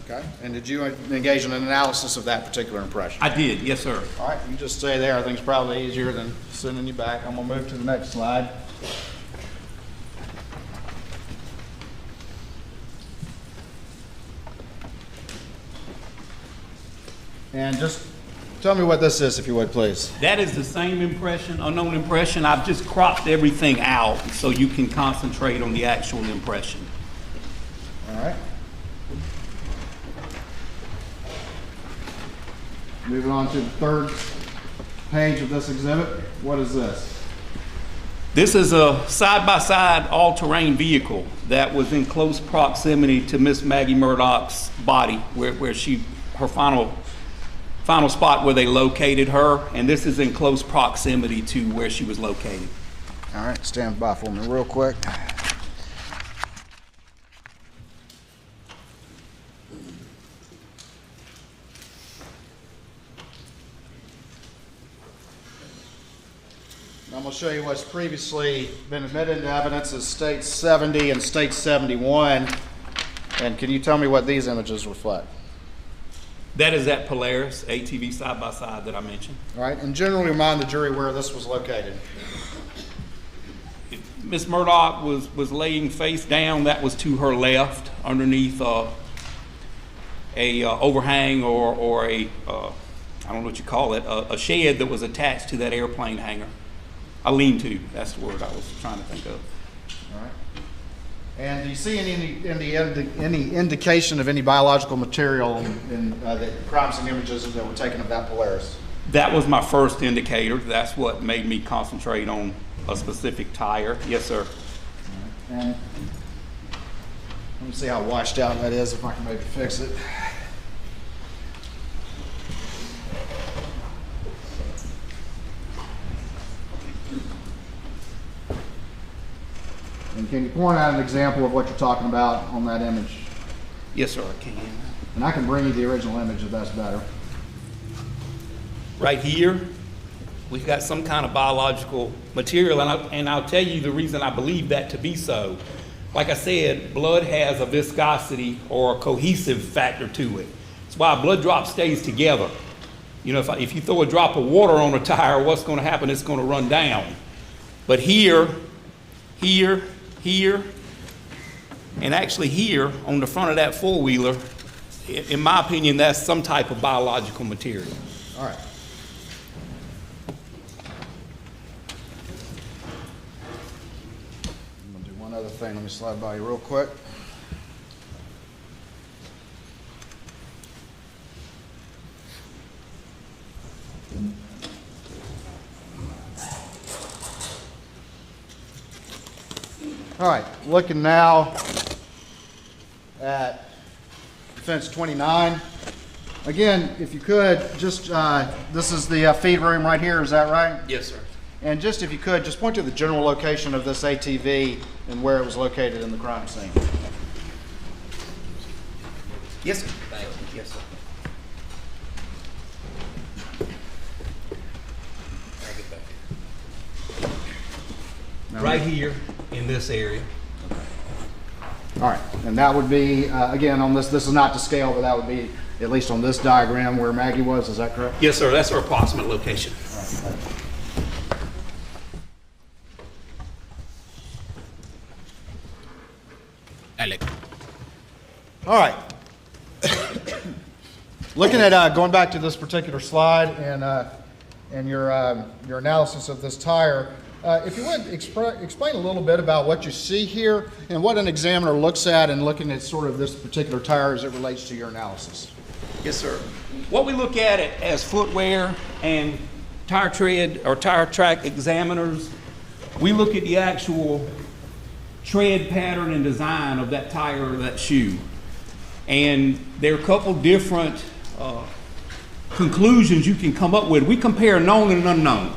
Okay, and did you engage in an analysis of that particular impression? I did, yes, sir. All right, you just stay there. I think it's probably easier than sending you back. I'm gonna move to the next slide. And just tell me what this is, if you would, please. That is the same impression, unknown impression. I've just cropped everything out so you can concentrate on the actual impression. All right. Moving on to the third page of this exhibit. What is this? This is a side-by-side all-terrain vehicle that was in close proximity to Miss Maggie Murdaugh's body, where her final spot where they located her, and this is in close proximity to where she was located. All right, stand by for me real quick. I'm going to show you what's previously been admitted into evidence as State 70 and State 71. And can you tell me what these images reflect? That is that Polaris ATV side-by-side that I mentioned. All right, and generally remind the jury where this was located. Miss Murdaugh was laying face down. That was to her left, underneath a overhang or a I don't know what you call it, a shed that was attached to that airplane hangar. A lean-to, that's the word I was trying to think of. All right. And do you see any indication of any biological material in the crime scene images that were taken of that Polaris? That was my first indicator. That's what made me concentrate on a specific tire. Yes, sir. All right. And let me see how washed out that is, if I can maybe fix it. And can you point out an example of what you're talking about on that image? Yes, sir, I can. And I can bring you the original image if that's better. Right here, we've got some kind of biological material, and I'll tell you the reason I believe that to be so. Like I said, blood has a viscosity or a cohesive factor to it. That's why a blood drop stays together. You know, if you throw a drop of water on a tire, what's going to happen? It's going to run down. But here, and actually here on the front of that four-wheeler, in my opinion, that's some type of biological material. All right. I'm going to do one other thing. Let me slide by you real quick. All right, looking now at defense 29. Again, if you could, just, this is the feed room right here, is that right? Yes, sir. And just, if you could, just point to the general location of this ATV and where it was located in the crime scene. Yes, sir. Thank you. Yes, sir. I'll get back here. Right here in this area. All right, and that would be, again, on this is not to scale, but that would be at least on this diagram where Maggie was, is that correct? Yes, sir. That's our approximate location. Alec. All right. Looking at going back to this particular slide and your analysis of this tire, if you would explain a little bit about what you see here and what an examiner looks at in looking at sort of this particular tire as it relates to your analysis. Yes, sir. What we look at it as footwear and tire tread or tire track examiners, we look at the actual tread pattern and design of that tire or that shoe. And there are a couple different conclusions you can come up with. We compare known and unknown.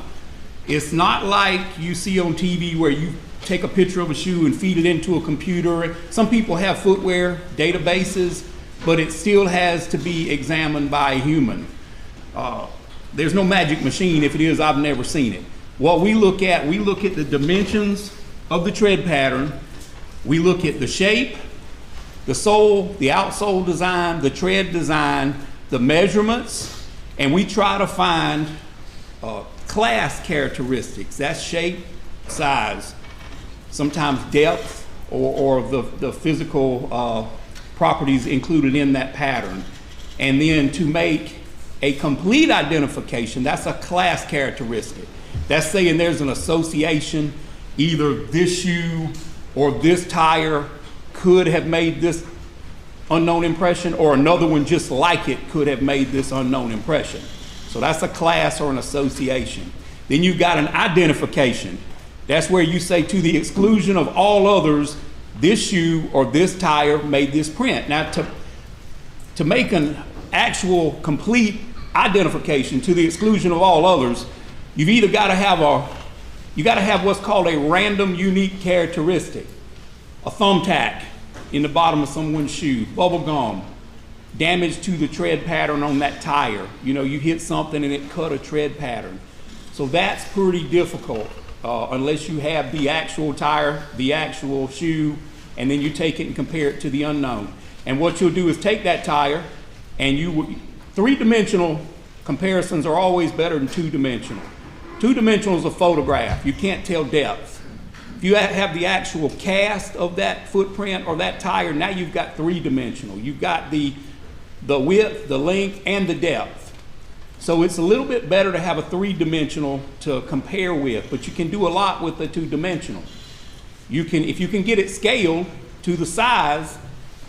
It's not like you see on TV where you take a picture of a shoe and feed it into a computer. Some people have footwear databases, but it still has to be examined by a human. There's no magic machine. If it is, I've never seen it. What we look at the dimensions of the tread pattern. We look at the shape, the sole, the outsole design, the tread design, the measurements, and we try to find class characteristics. That's shape, size, sometimes depth, or the physical properties included in that pattern. And then to make a complete identification, that's a class characteristic. That's saying there's an association, either this shoe or this tire could have made this unknown impression, or another one just like it could have made this unknown impression. So that's a class or an association. Then you've got an identification. That's where you say, to the exclusion of all others, this shoe or this tire made this print. Now, to make an actual complete identification to the exclusion of all others, you've either got to have what's called a random unique characteristic. A thumbtack in the bottom of someone's shoe, bubble gum, damage to the tread pattern on that tire. You know, you hit something and it cut a tread pattern. So that's pretty difficult unless you have the actual tire, the actual shoe, and then you take it and compare it to the unknown. And what you'll do is take that tire, and three-dimensional comparisons are always better than two-dimensional. Two-dimensional is a photograph. You can't tell depth. If you have the actual cast of that footprint or that tire, now you've got three-dimensional. You've got the width, the length, and the depth. So it's a little bit better to have a three-dimensional to compare with, but you can do a lot with the two-dimensional. If you can get it scaled to the size,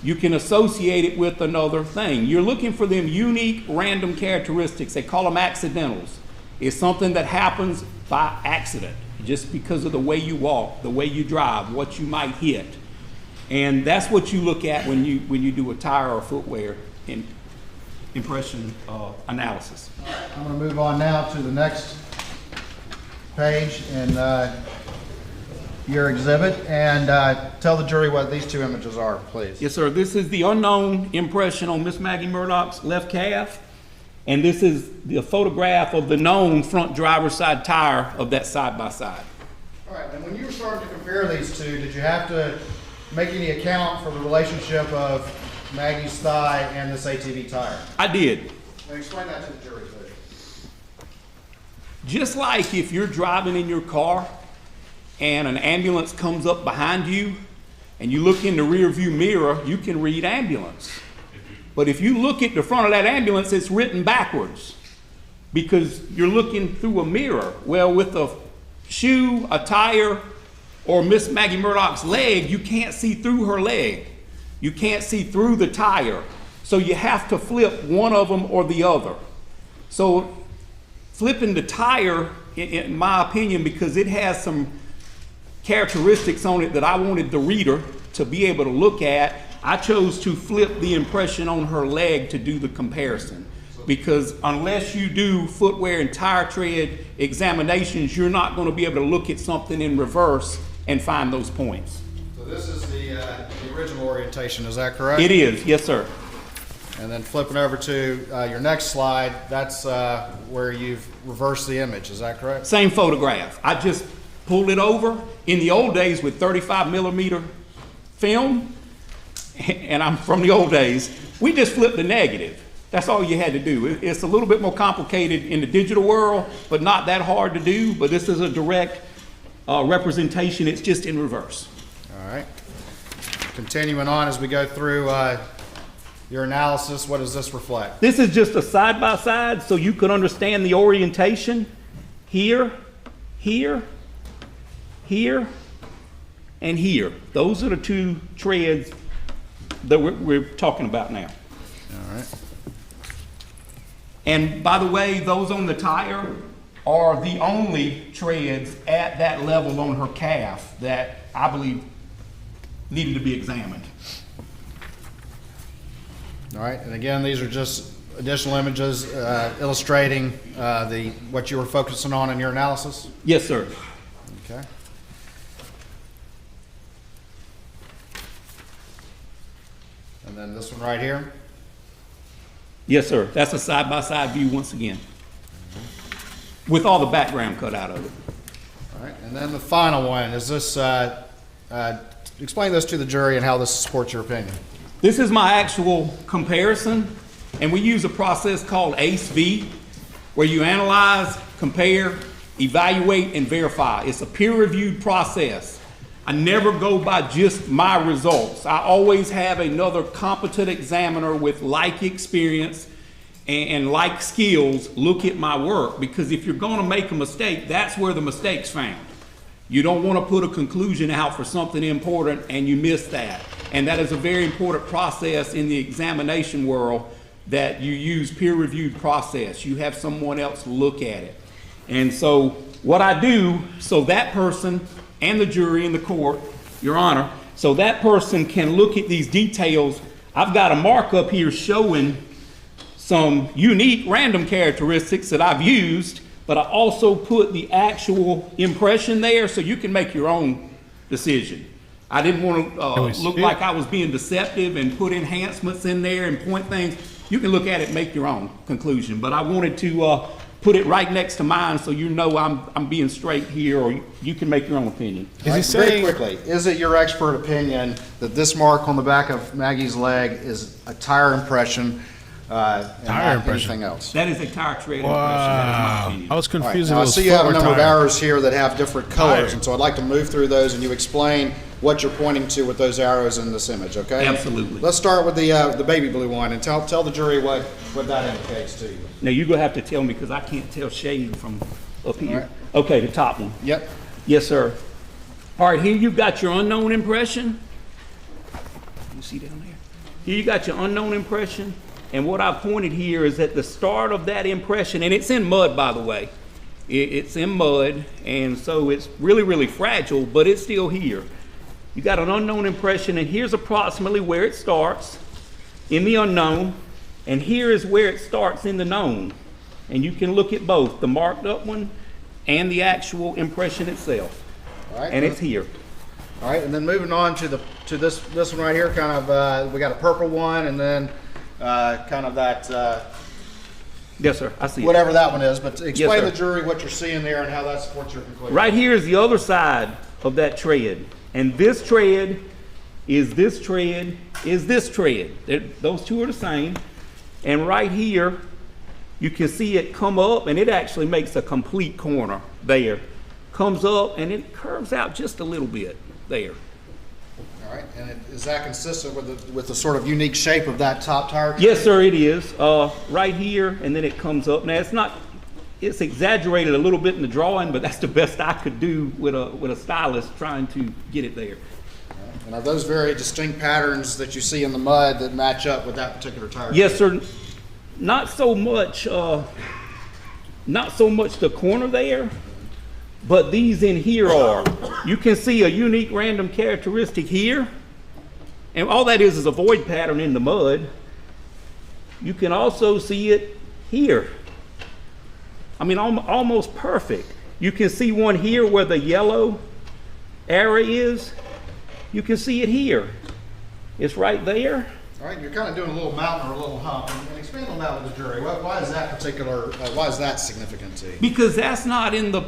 you can associate it with another thing. You're looking for them unique random characteristics. They call them accidentals. It's something that happens by accident, just because of the way you walk, the way you drive, what you might hit. And that's what you look at when you do a tire or footwear impression analysis. I'm going to move on now to the next page in your exhibit, and tell the jury what these two images are, please. Yes, sir. This is the unknown impression on Miss Maggie Murdaugh's left calf, and this is the photograph of the known front driver's side tire of that side-by-side. All right, and when you were starting to compare these two, did you have to make any account for the relationship of Maggie's thigh and this ATV tire? I did. Now explain that to the jury, please. Just like if you're driving in your car and an ambulance comes up behind you and you look in the rear view mirror, you can read ambulance. But if you look at the front of that ambulance, it's written backwards because you're looking through a mirror. Well, with a shoe, a tire, or Miss Maggie Murdaugh's leg, you can't see through her leg. You can't see through the tire. So you have to flip one of them or the other. So flipping the tire, in my opinion, because it has some characteristics on it that I wanted the reader to be able to look at, I chose to flip the impression on her leg to do the comparison. Because unless you do footwear and tire tread examinations, you're not going to be able to look at something in reverse and find those points. So this is the original orientation, is that correct? It is, yes, sir. And then flipping over to your next slide, that's where you've reversed the image, is that correct? Same photograph. I just pulled it over. In the old days with 35 millimeter film, and I'm from the old days, we just flipped the negative. That's all you had to do. It's a little bit more complicated in the digital world, but not that hard to do. But this is a direct representation. It's just in reverse. All right. Continuing on as we go through your analysis, what does this reflect? This is just a side-by-side so you could understand the orientation. Here, here, here, and here. Those are the two treads that we're talking about now. All right. And by the way, those on the tire are the only treads at that level on her calf that I believe needed to be examined. All right, and again, these are just additional images illustrating what you were focusing on in your analysis? Yes, sir. Okay. And then this one right here. Yes, sir. That's a side-by-side view once again, with all the background cut out of it. All right, and then the final one is this. Explain this to the jury and how this supports your opinion. This is my actual comparison, and we use a process called ACE-V, where you analyze, compare, evaluate, and verify. It's a peer-reviewed process. I never go by just my results. I always have another competent examiner with like experience and like skills look at my work, because if you're going to make a mistake, that's where the mistake's found. You don't want to put a conclusion out for something important and you miss that. And that is a very important process in the examination world, that you use peer-reviewed process. You have someone else look at it. And so what I do, so that person and the jury in the court, Your Honor, so that person can look at these details, I've got a markup here showing some unique random characteristics that I've used, but I also put the actual impression there so you can make your own decision. I didn't want to look like I was being deceptive and put enhancements in there and point things. You can look at it and make your own conclusion, but I wanted to put it right next to mine so you know I'm being straight here, or you can make your own opinion. Is he saying, very quickly, is it your expert opinion that this mark on the back of Maggie's leg is a tire impression? Tire impression. Anything else? That is a tire tread impression. That is my opinion. I was All right, confused. now I if it was see you have a foot or number of tire. arrows here that have different colors, Tire. and so I'd like to move through those and you explain what you're pointing to with those arrows in this image, okay? Absolutely. Let's start with the baby blue one and tell the jury what that indicates to you. Now you're gonna have to tell me, because I can't tell shade from up here. All right. Okay, the top one. Yep. Yes, sir. All right, here you've got your unknown impression. You see down there? Here you got your unknown impression, and what I pointed here is at the start of that impression, and it's in mud, by the way. It's in mud, and so it's really, really fragile, but it's still here. You got an unknown impression, and here's approximately where it starts in the unknown, and here is where it starts in the known. And you can look at both, the marked up one and the actual impression itself. All right. And it's here. All right, and then moving on to this one right here, kind of we got a purple one, and then kind of that Yes, sir, I see it. whatever that one is. But explain sir. to the jury what you're seeing there and how that supports your conclusion. Right here is the other side of that tread. And this tread is this tread is this tread. Those two are the same. And right here, you can see it come up, and it actually makes a complete corner there. Comes up, and it curves out just a little bit there. All right, and is that consistent with the sort of unique shape of that top tire? Yes, sir, it is. Right here, and then it comes up. Now, it's exaggerated a little bit in the drawing, but that's the best I could do with a stylist trying to get it there. And are those very distinct patterns that you see in the mud that match up with that particular tire? Yes, sir. Not so much the corner there, but these in here are. You can see a unique random characteristic here, and all that is a void pattern in the mud. You can also see it here. I mean, almost perfect. You can see one here where the yellow area is. You can see it here. It's right there. All right, you're kind of doing a little mountain or a little hump, and expand on that with the jury. Why is that particular? Why is that significant to you? Because that's not in the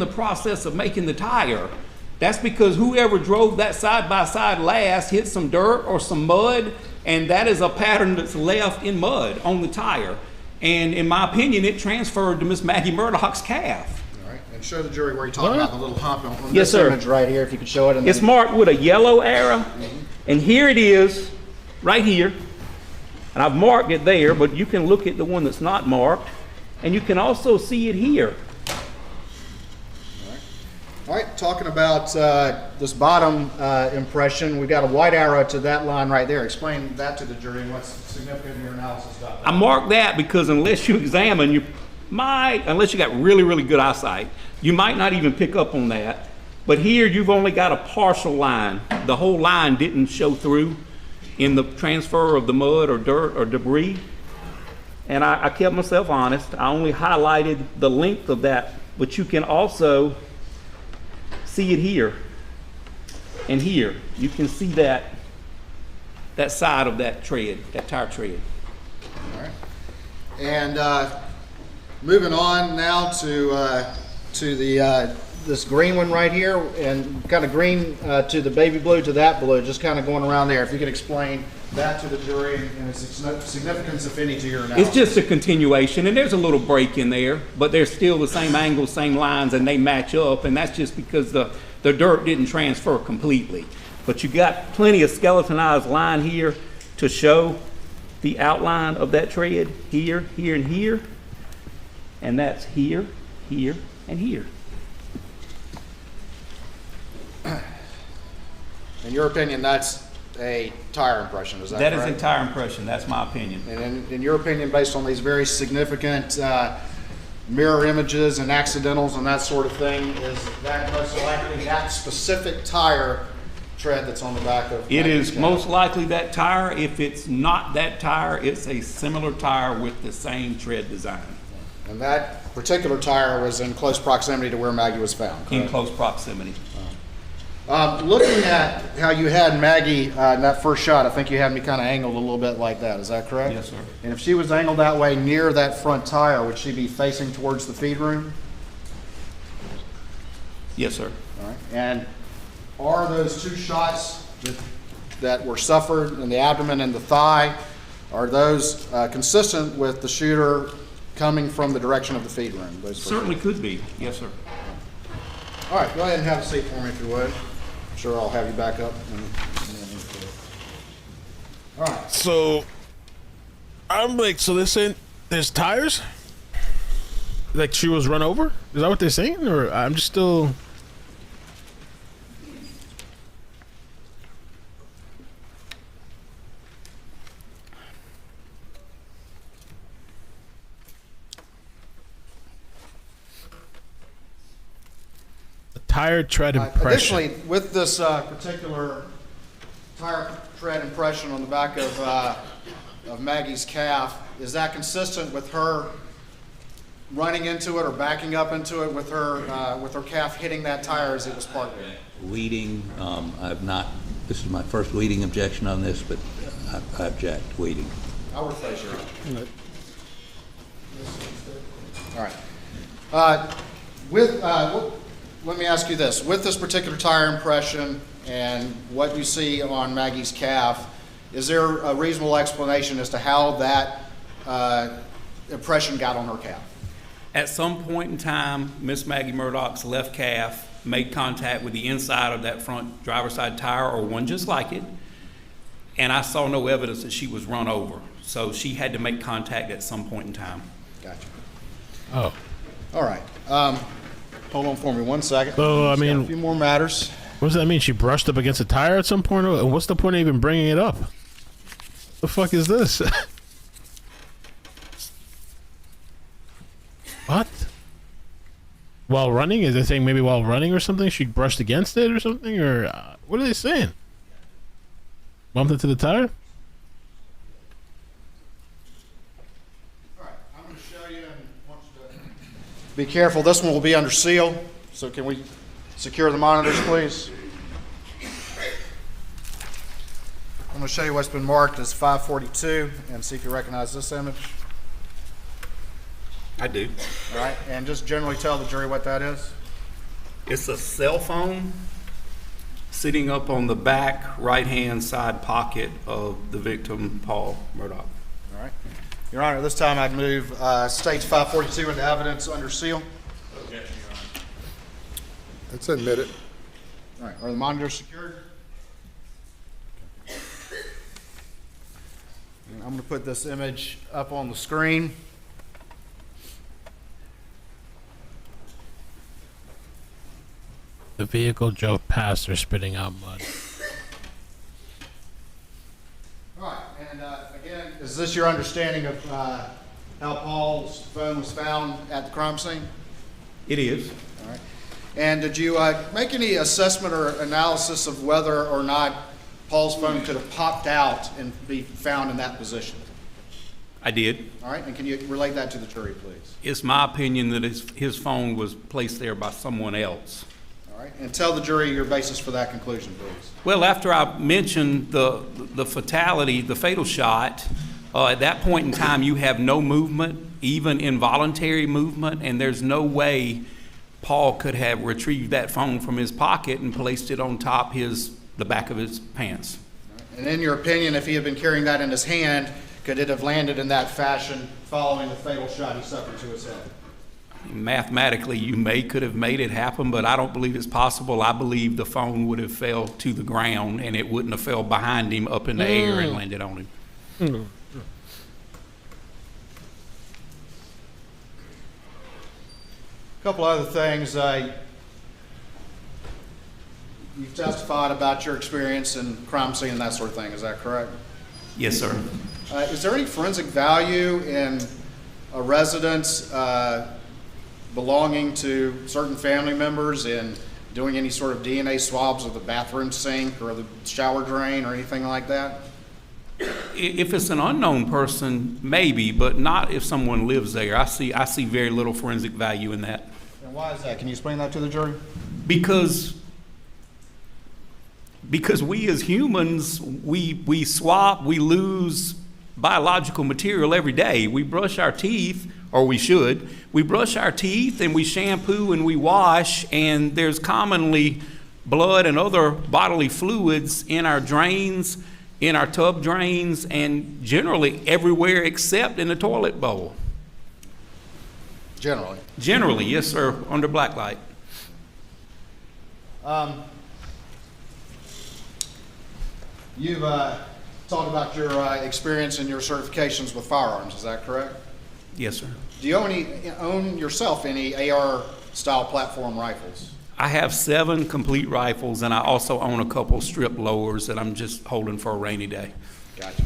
process of making the tire. That's because whoever drove that side by side last hit some dirt or some mud, and that is a pattern that's left in mud on the tire. And in my opinion, it transferred to Miss Maggie Murdaugh's calf. All right, and show the jury where you're talking about the little hump on Yes, this sir. image right here. If you could show it. And It's marked with a yellow arrow, and here it is, right here. And I've marked it there, but you can look at the one that's not marked, and you can also see it here. All right, talking about this bottom impression, we've got a white arrow to that line right there. Explain that to the jury and what's significant in your analysis about that. I marked that because unless you examine, unless you got really, really good eyesight, you might not even pick up on that. But here you've only got a partial line. The whole line didn't show through in the transfer of the mud or dirt or debris. And I kept myself honest. I only highlighted the length of that, but you can also see it here and here. You can see that that side of that tread, that tire tread. All right. And moving on now to the this green one right here, and kind of green to the baby blue to that blue, just kind of going around there. If you could explain that to the jury and its significance, if any, to your analysis. It's just a continuation, and there's a little break in there, but they're still the same angles, same lines, and they match up, and that's just because the dirt didn't transfer completely. But you got plenty of skeletonized line here to show the outline of that tread here, here, and here, and that's here, here, and here. In your opinion, that's a tire impression, is that correct? That is a tire impression, that's my opinion. And in your opinion, based on these very significant mirror images and accidentals and that sort of thing, is that most likely that specific tire tread that's on the back of? It is most likely that tire. If it's not that tire, it's a similar tire with the same tread design. And that particular tire was in close proximity to where Maggie was found, correct? In close proximity. Looking at how you had Maggie in that first shot, I think you had me kind of angled a little bit like that. Is that correct? Yes, sir. And if she was angled that way near that front tire, would she be facing towards the feed room? Yes, sir. All right. And are those two shots that were suffered in the abdomen and the thigh, are those consistent with the shooter coming from the direction of the feed room? Certainly could be. Yes, sir. All right. Go ahead and have a seat for me if you would. Sure, I'll have you back up. All right. So I'm like, so they're saying there's tires? Like she was run over? Is that what they're saying? Or I'm just still. Tire tread impression. Additionally, with this particular tire tread impression on the back of Maggie's calf, is that consistent with her running into it or backing up into it with her calf hitting that tire as it was parked there? Leading, I've not, this is my first leading objection on this, but I object, leading. I'll replace your honor. All right. Let me ask you this. With this particular tire impression and what you see on Maggie's calf, is there a reasonable explanation as to how that impression got on her calf? At some point in time, Miss Maggie Murdaugh's left calf made contact with the inside of that front driver's side tire, or one just like it, and I saw no evidence that she was run over. So she had to make contact at some point in time. Gotcha. Oh. All right. Hold on for me 1 second. So, I Just got mean, a few more matters. What does that mean? She brushed up against a tire at some point? And what's the point of even bringing it up? The fuck is this? What? While running? Is they saying maybe while running or something she brushed against it or something? Or what are they saying? Bumped into the tire? All right, I'm going to show you and want you to be careful. This one will be under seal. So can we secure the monitors, please? I'm going to show you what's been marked as 542 and see if you recognize this image. I do. All right, and just generally tell the jury what that is. It's a cell phone sitting up on the back right-hand side pocket of the victim, Paul Murdaugh. All right. Your Honor, this time I'd move States 542 into evidence under seal. Objection, Your Honor. That's admitted. All right, are the monitors secured? And I'm going to put this image up on the screen. The vehicle drove past her spitting out mud. All right, and again, is this your understanding of how Paul's phone was found at the crime scene? It is. All right. And did you make any assessment or analysis of whether or not Paul's phone could have popped out and be found in that position? I did. All right, and can you relate that to the jury, please? It's my opinion that his phone was placed there by someone else. All All right, and tell the jury your basis for that conclusion, please. Well, after I mentioned the fatality, the fatal shot, at that point in time, you have no movement, even involuntary movement, and there's no way Paul could have retrieved that phone from his pocket and placed it on top the back of his pants. And in your opinion, if he had been carrying that in his hand, could it have landed in that fashion following the fatal shot he suffered to his head? Mathematically, you could have made it happen, but I don't believe it's possible. I believe the phone would have fell to the ground and it wouldn't have fell behind him up in the air and landed on him. A couple other things. You've testified about your experience in crime scene and that sort of thing. Is that correct? Yes, sir. Is there any forensic value in a residence belonging to certain family members in doing any sort of DNA swabs of the bathroom sink or the shower drain or anything like that? If it's an unknown person, maybe, but not if someone lives there. I see very little forensic value in that. And why is that? Can you explain that to the jury? Because we as humans, we swap, we lose biological material every day. We brush our teeth, or we should. We brush our teeth and we shampoo and we wash, and there's commonly blood and other bodily fluids in our drains, in our tub drains, and generally everywhere except in the toilet bowl. Generally. Generally, yes, sir, under black light. You've talked about your experience and your certifications with firearms. Is that correct? Yes, sir. Do you own yourself any AR style platform rifles? I have 7 complete rifles, and I also own a couple strip lowers that I'm just holding for a rainy day. Gotcha.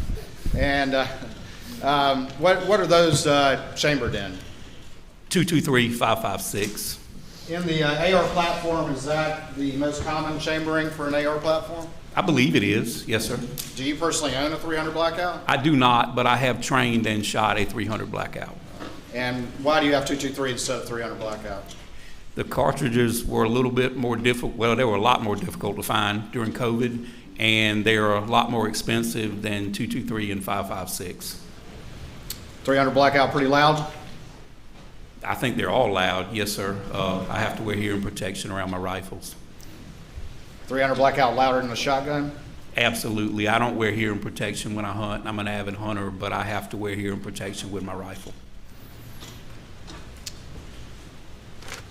And what are those chambered in? 223-556. In the AR platform, is that the most common chambering for an AR platform? I believe it is, yes, sir. Do you personally own a 300 Blackout? I do not, but I have trained and shot a 300 Blackout. And why do you have 223 instead of 300 Blackout? The cartridges were a little bit more difficult. Well, they were a lot more difficult to find during COVID, and they are a lot more expensive than 223 and 556. 300 Blackout pretty loud? I think they're all loud, yes, sir. I have to wear hearing protection around my rifles. 300 Blackout louder than a shotgun? Absolutely. I don't wear hearing protection when I hunt. I'm an avid hunter, but I have to wear hearing protection with my rifle.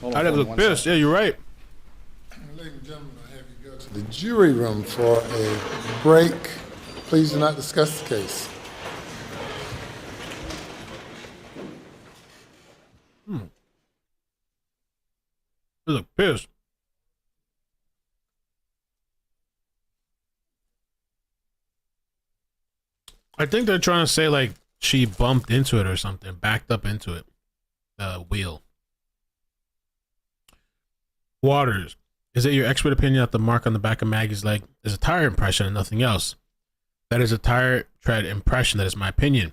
I'd look pissed. Yeah, you're right. Ladies and gentlemen, I have you go to the jury room for a break. Please do not discuss the case. They look pissed. I think they're trying to say like she bumped into it or something, backed up into it, the wheel. Waters, is it your expert opinion that the mark on the back of Maggie's leg is a tire impression and nothing else? That is a tire tread impression. That is my opinion.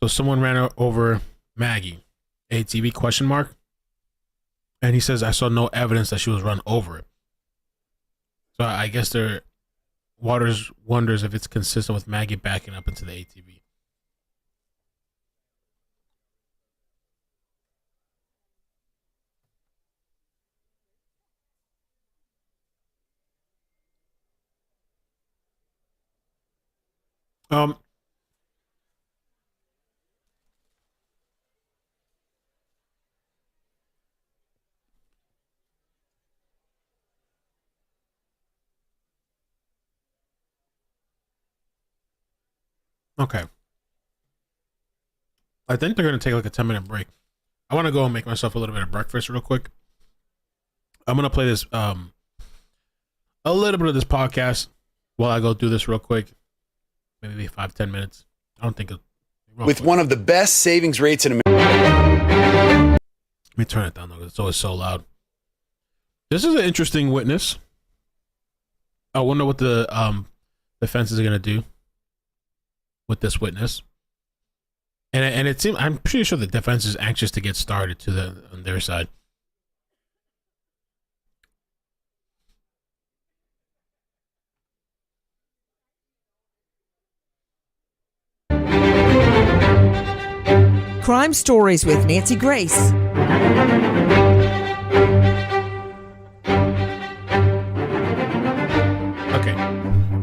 So someone ran over Maggie, ATV question mark. And he says, I saw no evidence that she was run over it. So I guess Waters wonders if it's consistent with Maggie backing up into the ATV. Okay. I think they're going to take like a 10-minute break. I want to go and make myself a little bit of breakfast real quick. I'm going to play this, a little bit of this podcast while I go through this real quick. Maybe 5-10 minutes. I don't think with one of the best savings rates in America. Let me turn it down though, it's always so loud. This is an interesting witness. I wonder what the defense is going to do with this witness. And it seems, I'm pretty sure the defense is anxious to get started on their side. Crime Stories with Nancy Grace.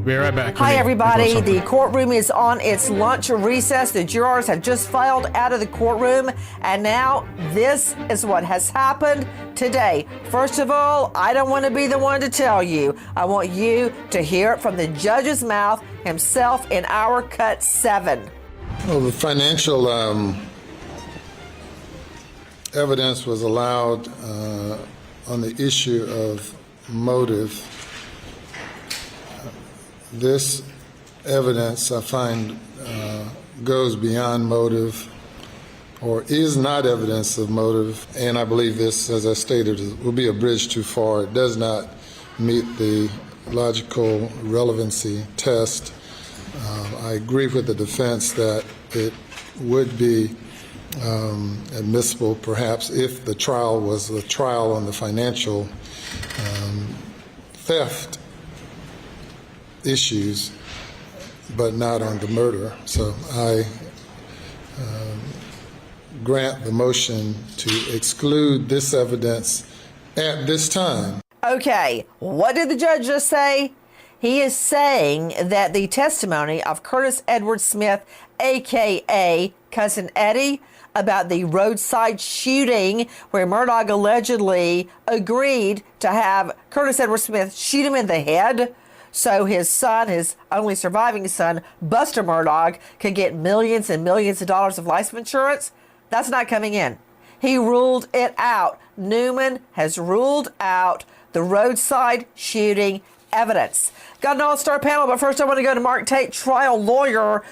Be right back. Hi, everybody. The courtroom is on its lunch recess. The jurors have just filed out of the courtroom, and now this is what has happened today. First of all, I don't want to be the one to tell you. I want you to hear it from the judge's mouth himself in our cut 7. Well, the financial evidence was allowed on the issue of motive. This evidence, I find, goes beyond motive or is not evidence of motive, and I believe this, as I stated, will be a bridge too far. It does not meet the logical relevancy test. I agree with the defense that it would be admissible, perhaps, if the trial was a trial on the financial theft issues, but not on the murder. So I grant the motion to exclude this evidence at this time. Okay, what did the judge just say? He is saying that the testimony of Curtis Edward Smith, a.k.a. Cousin Eddie, about the roadside shooting where Murdaugh allegedly agreed to have Curtis Edward Smith shoot him in the head so his son, his only surviving son, Buster Murdaugh, could get millions and millions of dollars of life insurance. That's not coming in. He ruled it out. Newman has ruled out the roadside shooting evidence. Got an all-star panel, but first I want to go to Mark Tate, trial lawyer,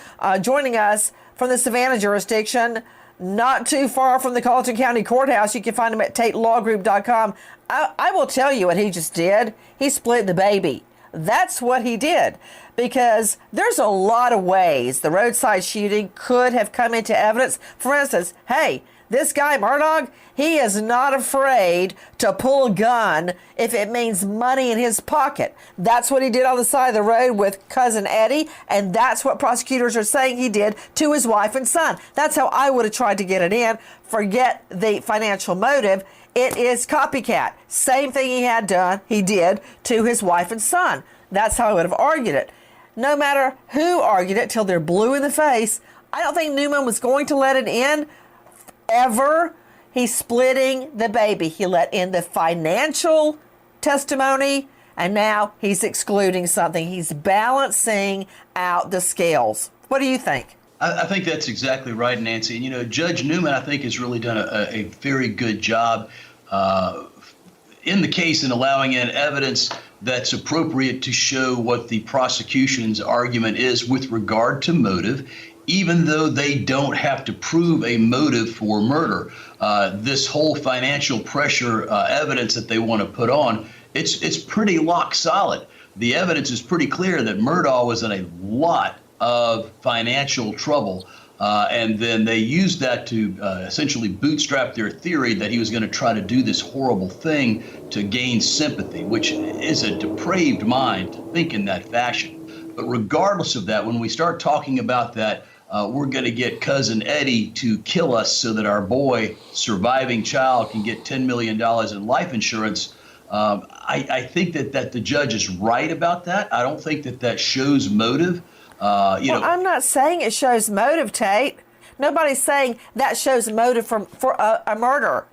joining us from the Savannah jurisdiction, not too far from the Colleton County Courthouse. You can find him at TateLawGroup.com. I will tell you what he just did. He split the baby. That's what he did, because there's a lot of ways the roadside shooting could have come into evidence. For instance, hey, this guy Murdaugh, he is not afraid to pull a gun if it means money in his pocket. That's what he did on the side of the road with Cousin Eddie, and that's what prosecutors are saying he did to his wife and son. That's how I would have tried to get it in. Forget the financial motive. It is copycat. Same thing he did to his wife and son. That's how I would have argued it. No matter who argued it till they're blue in the face, I don't think Newman was going to let it in ever. He's splitting the baby. He let in the financial testimony, and now he's excluding something. He's balancing out the scales. What do you think? I think that's exactly right, Nancy. And, you know, Judge Newman, I think, has really done a very good job in the case in allowing in evidence that's appropriate to show what the prosecution's argument is with regard to motive, even though they don't have to prove a motive for murder. This whole financial pressure evidence that they want to put on, it's pretty lock solid. The evidence is pretty clear that Murdaugh was in a lot of financial trouble, and then they used that to essentially bootstrap their theory that he was going to try to do this horrible thing to gain sympathy, which is a depraved mind to think in that fashion. But regardless of that, when we start talking about that, we're going to get Cousin Eddie to kill us so that our boy, surviving child, can get $10 million in life insurance. I think that the judge is right about that. I don't think that shows motive. I'm not saying it shows motive, Tate. Nobody's saying that shows motive for a murder.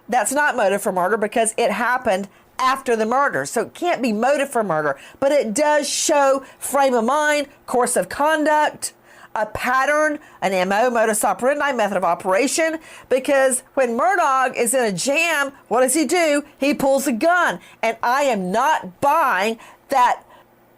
That's not motive for murder because it happened after the murder. So it can't be motive for murder. But it does show frame of mind, course of conduct, a pattern, an MO, modus operandi, method of operation. Because when Murdaugh is in a jam, what does he do? He pulls a gun. And I am not buying that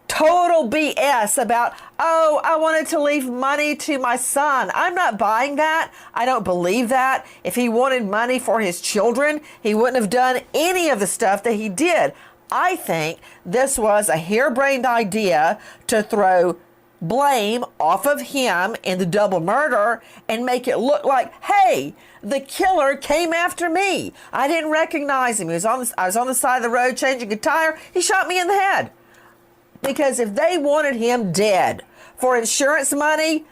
total BS about, oh, I wanted to leave money to my son. I'm not buying that. I don't believe that. If he wanted money for his children, he wouldn't have done any of the stuff that he did. I think this was a harebrained idea to throw blame off of him in the double murder and make it look like, hey, the killer came after me. I didn't recognize him. I was on the side of the road changing a tire. He shot me in the head. Because if they wanted him dead for insurance money,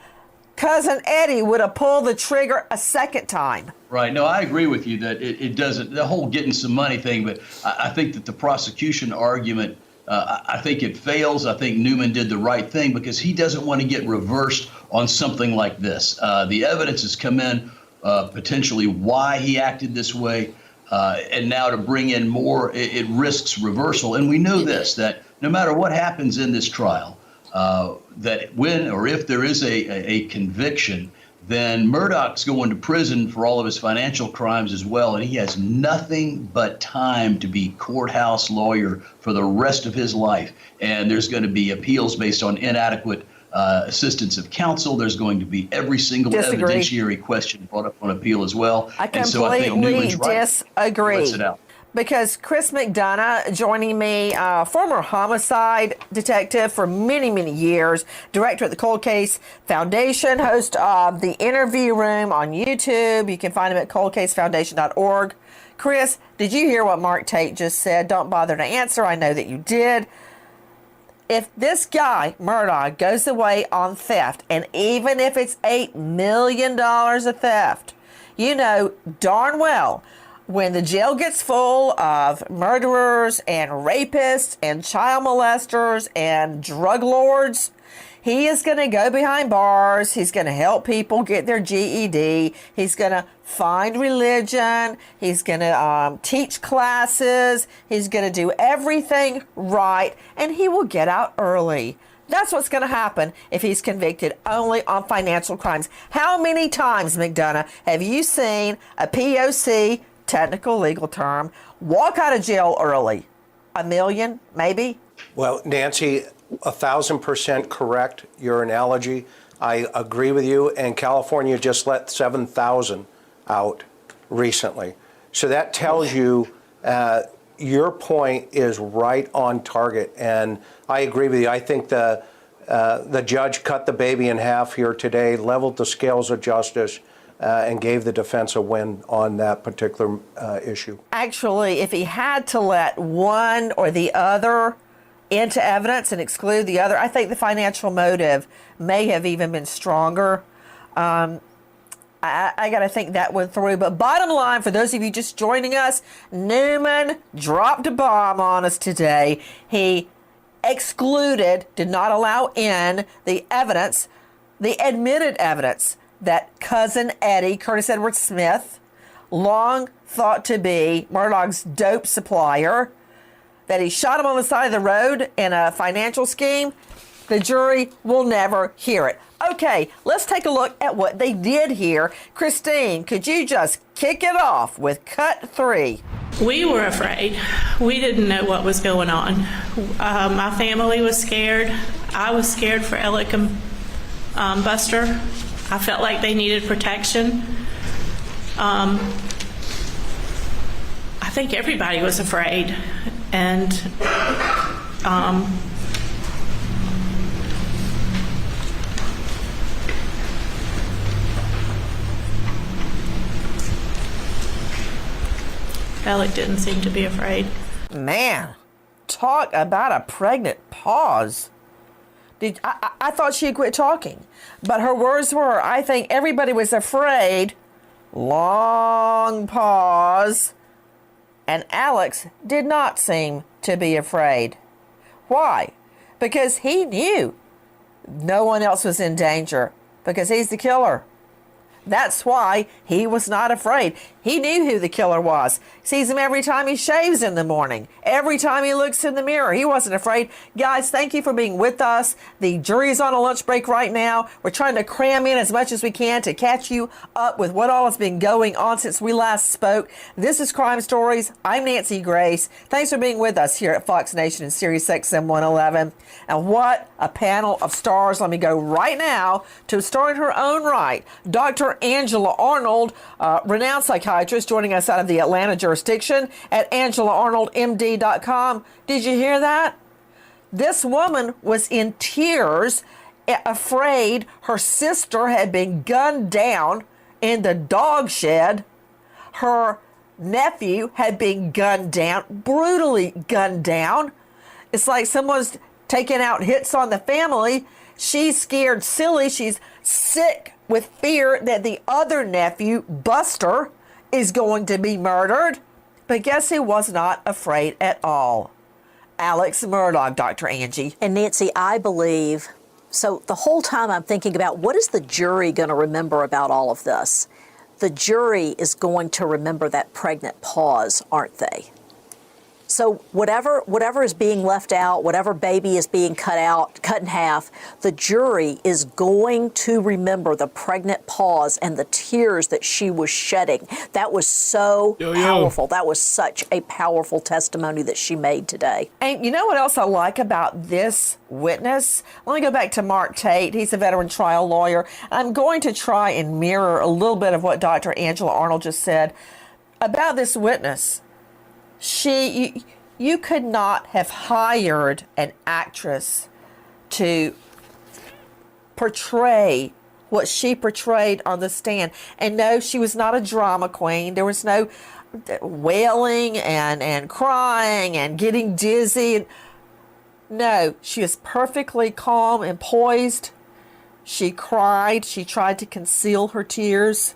Cousin Eddie would have pulled the trigger a second time. Right. No, I agree with you that it doesn't, the whole getting some money thing, but I think that the prosecution argument, I think it fails. I think Newman did the right thing because he doesn't want to get reversed on something like this. The evidence has come in, potentially why he acted this way, and now to bring in more, it risks reversal. And we know this, that no matter what happens in this trial, that when or if there is a conviction, then Murdaugh's going to prison for all of his financial crimes as well, and he has nothing but time to be courthouse lawyer for the rest of his life. And there's going to be appeals based on inadequate assistance of counsel. There's going to be every single evidentiary question brought up on appeal as well. I completely disagree. Because Chris McDonough, joining me, former homicide detective for many, many years, director at the Cold Case Foundation, host of The Interview Room on YouTube. You can find him at coldcasefoundation.org. Chris, did you hear what Mark Tate just said? Don't bother to answer. I know that you did. If this guy, Murdaugh, goes away on theft, and even if it's $8 million of theft, you know darn well when the jail gets full of murderers and rapists and child molesters and drug lords, he is going to go behind bars. He's going to help people get their GED. He's going to find religion. He's going to teach classes. He's going to do everything right, and he will get out early. That's what's going to happen if he's convicted only on financial crimes. How many times, McDonough, have you seen a POC, technical legal term, walk out of jail early? A million, maybe? Well, Nancy, 1,000% correct, your analogy. I agree with you, and California just let 7,000 out recently. So that tells you your point is right on target, and I agree with you. I think the judge cut the baby in half here today, leveled the scales of justice, and gave the defense a win on that particular issue. Actually, if he had to let one or the other into evidence and exclude the other, I think the financial motive may have even been stronger. I got to think that one through. But bottom line, for those of you just joining us, Newman dropped a bomb on us today. He excluded, did not allow in the evidence, the admitted evidence that cousin Eddie, Curtis Edward Smith, long thought to be Murdaugh's dope supplier, that he shot him on the side of the road in a financial scheme. The jury will never hear it. Okay, let's take a look at what they did here. Christine, could you just kick it off with cut 3? We were afraid. We didn't know what was going on. My family was scared. I was scared for Alec and Buster. I felt like they needed protection. I think everybody was afraid. And Alec didn't seem to be afraid. Man, talk about a pregnant pause. I thought she had quit talking, but her words were, I think everybody was afraid. Long pause. And Alex did not seem to be afraid. Why? Because he knew no one else was in danger, because he's the killer. That's why he was not afraid. He knew who the killer was. Sees him every time he shaves in the morning. Every time he looks in the mirror. He wasn't afraid. Guys, thank you for being with us. The jury's on a lunch break right now. We're trying to cram in as much as we can to catch you up with what all has been going on since we last spoke. This is Crime Stories. I'm Nancy Grace. Thanks for being with us here at Fox Nation and Sirius XM 111. And what a panel of stars. Let me go right now to a star in her own right. Dr. Angela Arnold, renowned psychiatrist, joining us out of the Atlanta jurisdiction at AngelaArnoldMD.com. Did you hear that? This woman was in tears, afraid her sister had been gunned down in the dog shed. Her nephew had been gunned down, brutally gunned down. It's like someone's taking out hits on the family. She's scared silly. She's sick with fear that the other nephew, Buster, is going to be murdered. But guess who was not afraid at all? Alex Murdaugh, Dr. Angie. And Nancy, I believe, so the whole time I'm thinking about what is the jury going to remember about all of this? The jury is going to remember that pregnant pause, aren't they? So whatever is being left out, whatever baby is being cut in half, the jury is going to remember the pregnant pause and the tears that she was shedding. That was so powerful. That was such a powerful testimony that she made today. And you know what else I like about this witness? Let me go back to Mark Tate. He's a veteran trial lawyer. I'm going to try and mirror a little bit of what Dr. Angela Arnold just said about this witness. You could not have hired an actress to portray what she portrayed on the stand. And no, she was not a drama queen. There was no wailing and crying and getting dizzy. No, she was perfectly calm and poised. She cried. She tried to conceal her tears.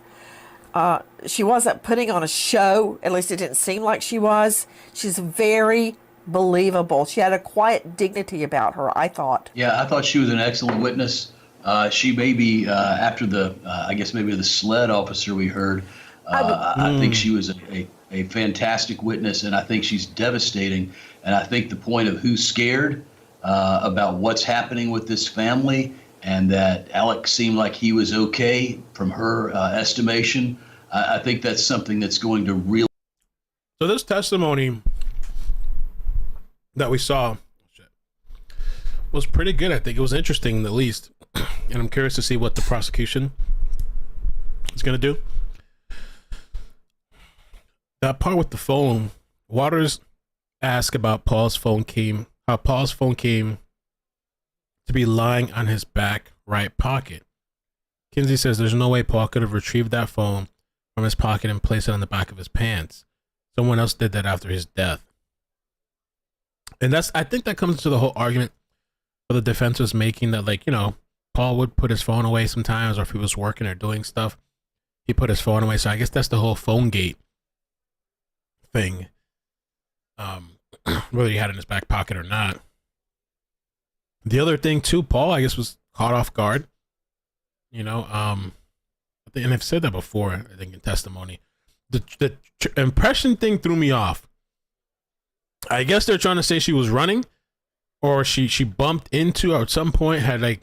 She wasn't putting on a show. At least it didn't seem like she was. She's very believable. She had a quiet dignity about her, I thought. Yeah, I thought she was an excellent witness. She may be, after the, I guess maybe the SLED officer we heard, I think she was a fantastic witness, and I think she's devastating. And I think the point of who's scared about what's happening with this family, and that Alex seemed like he was okay from her estimation, I think that's something that's going to really... So this testimony that we saw was pretty good. I think it was interesting, at least. And I'm curious to see what the prosecution is going to do. That part with the phone, Waters asked about how Paul's phone came to be lying on his back right pocket. Kinsey says there's no way Paul could have retrieved that phone from his pocket and placed it on the back of his pants. Someone else did that after his death. And I think that comes to the whole argument where the defense was making, that, like, you know, Paul would put his phone away sometimes, or if he was working or doing stuff, he put his phone away. So I guess that's the whole phone gate thing. Whether he had it in his back pocket or not. The other thing too, Paul, I guess, was caught off guard. You know, and I've said that before, I think, in testimony. The impression thing threw me off. I guess they're trying to say she was running, or she bumped into, or at some point had, like,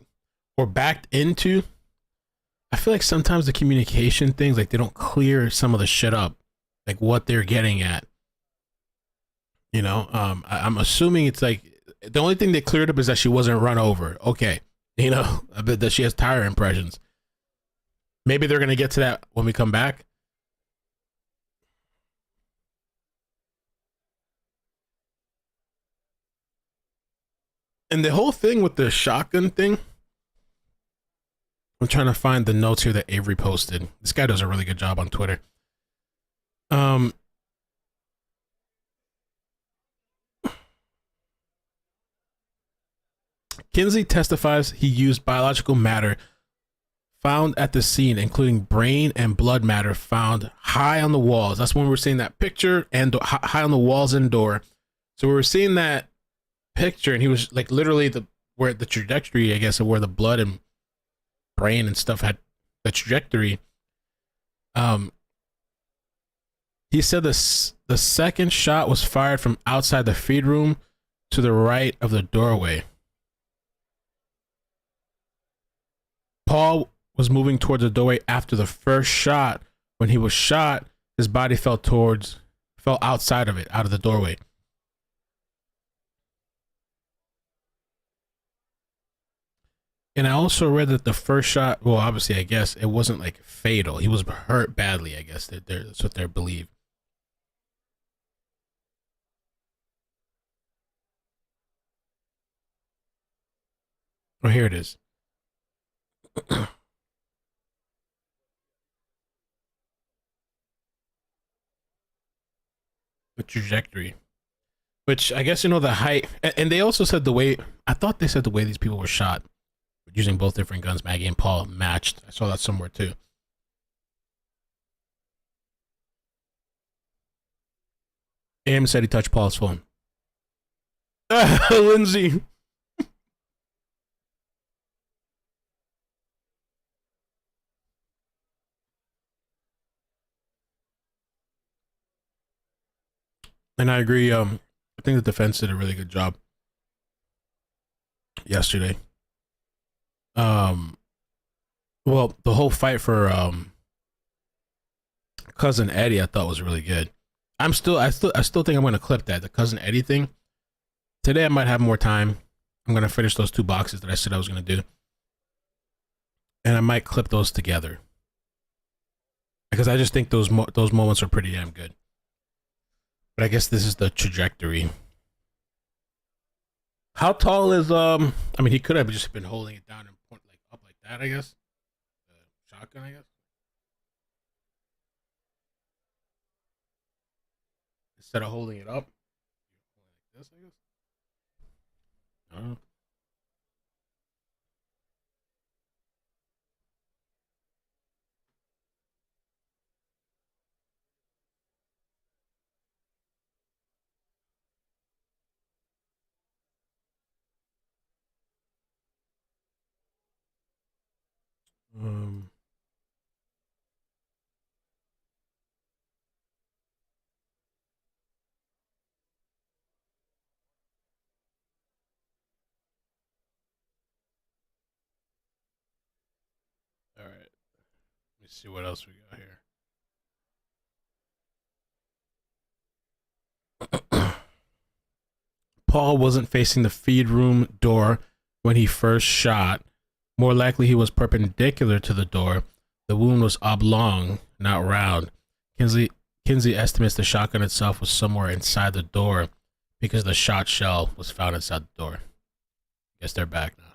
or backed into. I feel like sometimes the communication things, like, they don't clear some of the shit up, like what they're getting at. You know, I'm assuming it's like the only thing they cleared up is that she wasn't run over. Okay, you know, but that she has tire impressions. Maybe they're gonna get to that when we come back. And the whole thing with the shotgun thing, I'm trying to find the notes here that Avery posted. This guy does a really good job on Twitter. Kinsey testifies he used biological matter found at the scene, including brain and blood matter found high on the walls. That's when we're seeing that picture, and high on the walls and door. So we were seeing that picture, and he was like literally where the trajectory, I guess, of where the blood and brain and stuff had the trajectory. He said the second shot was fired from outside the feed room to the right of the doorway. Paul was moving towards the doorway after the first shot. When he was shot, his body fell outside of it, out of the doorway. And I also read that the first shot, well, obviously, I guess it wasn't like fatal. He was hurt badly, I guess. That's what they believe. Oh, here it is. The trajectory, which I guess, you know, the height, and they also said the way, I thought they said the way these people were shot. using both different guns, Maggie and Paul, matched. I saw that somewhere too. Aim said he touched Paul's phone. Lindsay. And I agree. I think the defense did a really good job yesterday. Well, the whole fight for cousin Eddie, I thought was really good. I still think I'm gonna clip that, the cousin Eddie thing. Today I might have more time. I'm gonna finish those 2 boxes that I said I was gonna do, and I might clip those together because I just think those moments are pretty damn good. But I guess this is the trajectory. How tall is I mean, he could have just been holding it down and point like up like that, I guess. Shotgun, I guess. Instead of holding it up. Like this, I guess. I don't know. All right. Let me see what else we got here. Paul wasn't facing the feed room door when he first shot. More likely he was perpendicular to the door. The wound was oblong, not round. Kinsey estimates the shotgun itself was somewhere inside the door because the shot shell was found inside the door. Guess they're back now.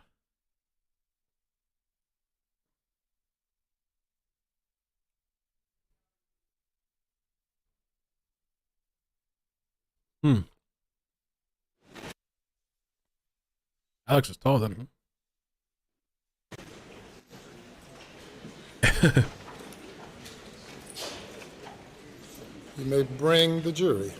Alex is taller than him. You may bring the jury.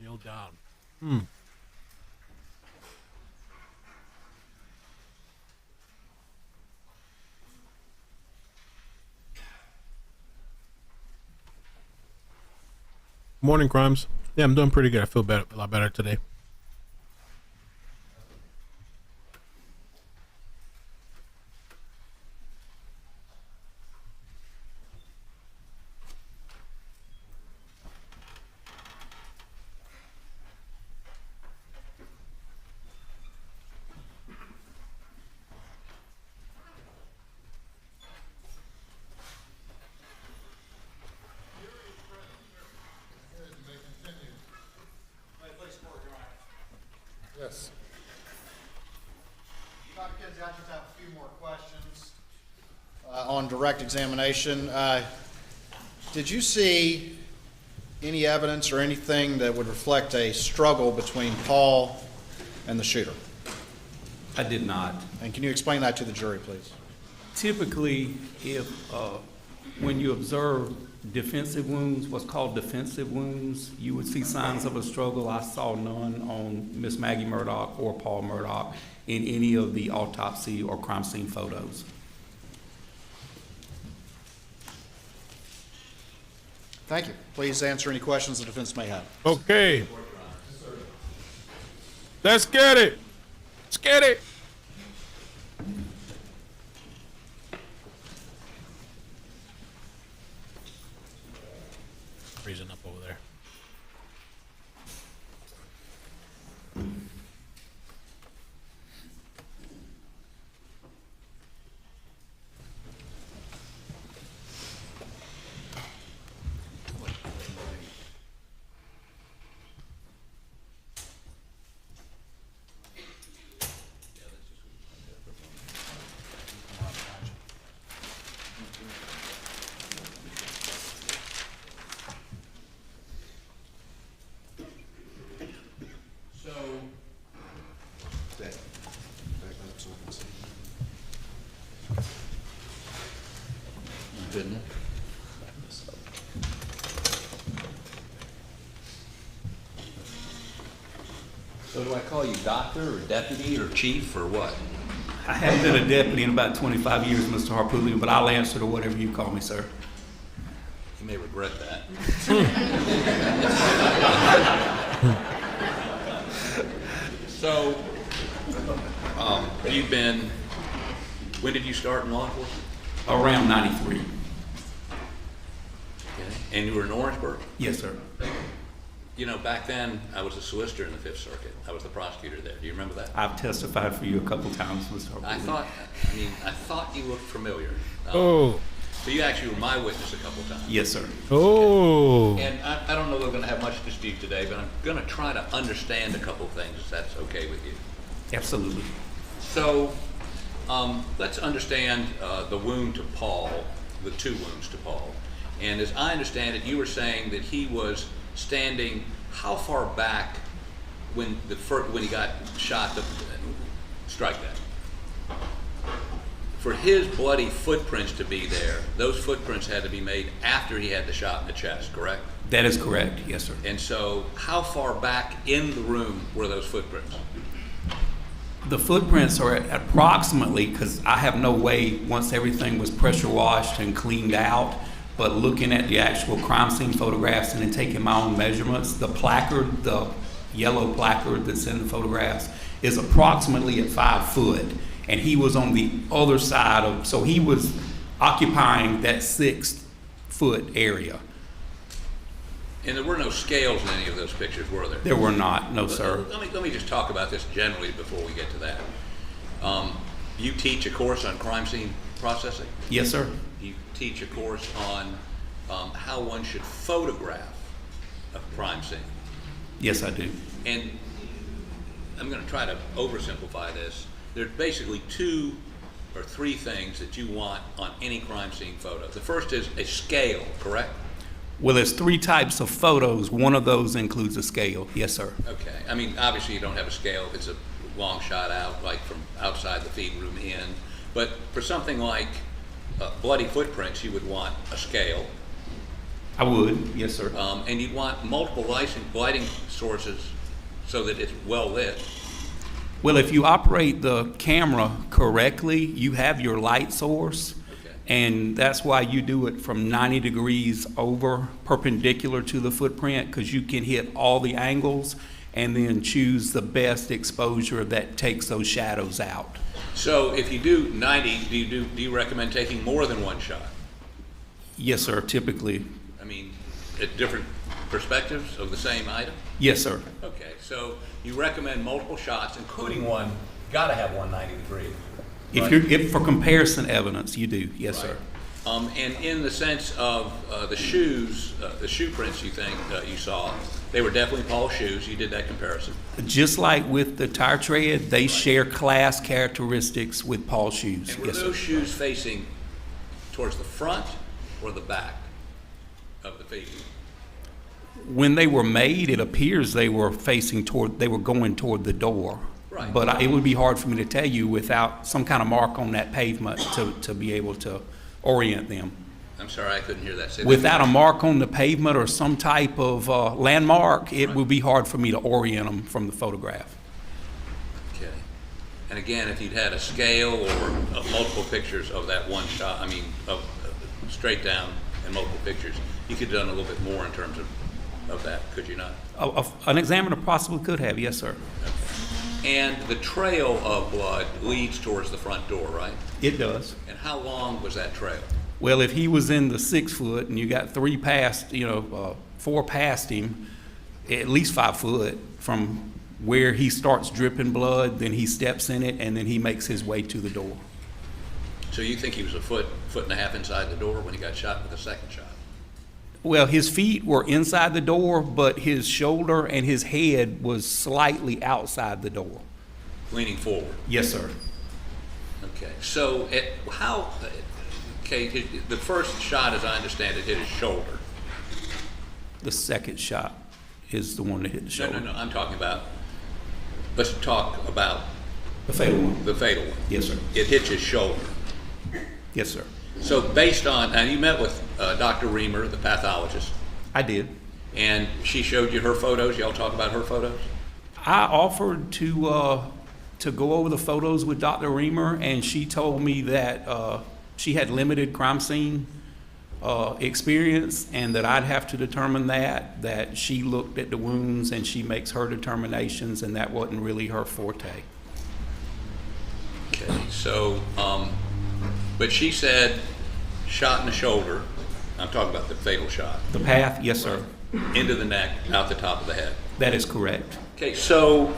Kneel down. Morning, Crimes. Yeah, I'm doing pretty good. I feel better, a lot better today. Yes. Dr. Kinsey, I just have a few more questions on direct examination. Did you see any evidence or anything that would reflect a struggle between Paul and the shooter? I did not. And can you explain that to the jury, please? Typically, if when you observe defensive wounds, what's called defensive wounds, you would see signs of a struggle. I saw none on Miss Maggie Murdaugh or Paul Murdaugh in any of the autopsy or crime scene photos. Thank you. Please answer any questions the defense may have. Okay. Let's get it. Let's get it. Freezing up over there. So do I call you doctor or deputy or chief or what? I haven't been a deputy in about 25 years, Mr. Harpootlian, but I'll answer to whatever you call me, sir. You may regret that. So, you've been, when did you start in law enforcement? Around 93. Okay. And you were in Orangeburg? Yes, sir. You know, back then, I was a solicitor in the Fifth Circuit. I was the prosecutor there. Do you remember that? I've testified for you a couple times, Mr. Harpootlian. I thought you looked familiar. Oh. So you actually were my witness a couple times. Yes, sir. Oh. And I don't know that we're going to have much dispute today, but I'm going to try to understand a couple things, if that's okay with you. Absolutely. So let's understand the wound to Paul, the two wounds to Paul. And as I understand it, you were saying that he was standing how far back when he got shot to strike that? For his bloody footprints to be there, those footprints had to be made after he had the shot in the chest, correct? That is correct, yes, sir. And so how far back in the room were those footprints? The footprints are at approximately, because I have no way, once everything was pressure washed and cleaned out, but looking at the actual crime scene photographs and then taking my own measurements, the placard, the yellow placard that's in the photographs, is approximately at 5 foot. And he was on the other side of, so he was occupying that 6 foot area. And there were no scales in any of those pictures, were there? There were not, no, sir. Let me just talk about this generally before we get to that. You teach a course on crime scene processing? Yes, sir. You teach a course on how one should photograph a crime scene? Yes, I do. And I'm going to try to oversimplify this. There's basically 2 or 3 things that you want on any crime scene photo. The first is a scale, correct? Well, there's 3 types of photos. One of those includes a scale. Yes, sir. Okay. I mean, obviously you don't have a scale if it's a long shot out, like from outside the feed room in. But for something like bloody footprints, you would want a scale. I would, yes, sir. And you'd want multiple lighting sources so that it's well lit. Well, if you operate the camera correctly, you have your light source. Okay. And that's why you do it from 90 degrees over perpendicular to the footprint, because you can hit all the angles and then choose the best exposure that takes those shadows out. So if you do 90, do you recommend taking more than one shot? Yes, sir, typically. I mean, at different perspectives of the same item? Yes, sir. Okay, so you recommend multiple shots, including one, gotta have 190 degree. If for comparison evidence, you do, yes, Right. sir. And in the sense of the shoes, the shoe prints you think you saw, they were definitely Paul's shoes. You did that comparison. Just like with the tire tread, they share class characteristics with Paul's shoes. And were Yes, those sir. shoes facing towards the front or the back of the feet? When they were made, it appears they were going toward the door. Right. But it would be hard for me to tell you without some kind of mark on that pavement to be able to orient them. I'm sorry, I couldn't hear that. Say that Without a again. mark on the pavement or some type of landmark, it would be hard for me to orient them from the photograph. Okay. And again, if you'd had a scale or multiple pictures of that one shot, I mean, of straight down and multiple pictures, you could have done a little bit more in terms of that, could you not? An examiner possibly could have, yes, sir. And the trail of blood leads towards the front door, right? It does. And how long was that trail? Well, if he was in the 6 foot and you got 4 past him, at least 5 foot from where he starts dripping blood, then he steps in it, and then he makes his way to the door. So you think he was a foot and a half inside the door when he got shot with the second shot? Well, his feet were inside the door, but his shoulder and his head was slightly outside the door. Leaning forward? Yes, sir. Okay. So the first shot, as I understand it, hit his shoulder. The second shot is the one that hit the shoulder. No, I'm talking about, let's talk about the fatal one. The fatal one. Yes, sir. It hits his shoulder. Yes, sir. So based on, and you met with Dr. Reamer, the pathologist. I did. And she showed you her photos? Y'all talk about her photos? I offered to go over the photos with Dr. Reamer, and she told me that she had limited crime scene experience, and that I'd have to determine that she looked at the wounds and she makes her determinations, and that wasn't really her forte. Okay, so, but she said shot in the shoulder. I'm talking about the fatal shot. The path, yes, sir. Into the neck, out the top of the head. That is correct. Okay, so,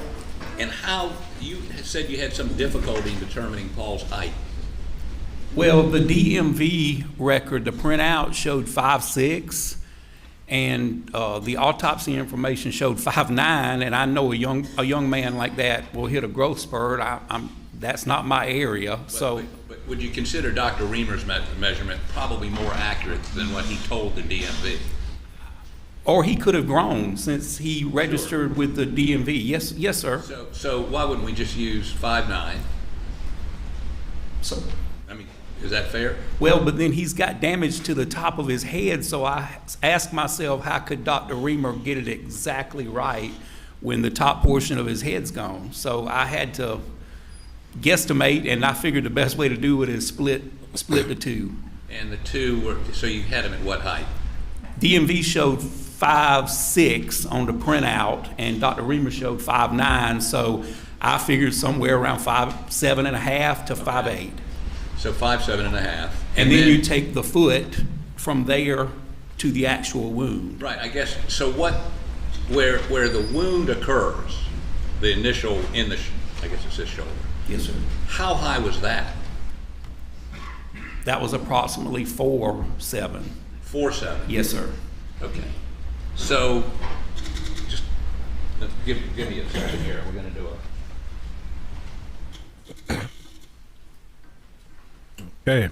and how, you said you had some difficulty in determining Paul's height. Well, the DMV record, the printout showed 5'6", and the autopsy information showed 5'9", and I know a young man like that will hit a growth spurt. That's not my area, so. But would you consider Dr. Reamer's measurement probably more accurate than what he told the DMV? Or he could have grown since he registered with the DMV. Yes, sir. So why wouldn't we just use 5'9"? So, I mean, is that fair? well, but then he's got damage to the top of his head, so I asked myself, how could Dr. Reamer get it exactly right when the top portion of his head's gone? So I had to guesstimate, and I figured the best way to do it is split the two. And the two were, so you had him at what height? DMV showed 5'6" on the printout, and Dr. Reamer showed 5'9", so I figured somewhere around 5'7.5" to 5'8". So 5'7.5". And then you take the foot from there to the actual wound. Right, I guess, so where the wound occurs, the initial, I guess it's his shoulder. Yes, sir. How high was that? That was approximately 4'7". 4'7"? Yes, sir. Okay. So, just give me a second here. We're going to do Okay.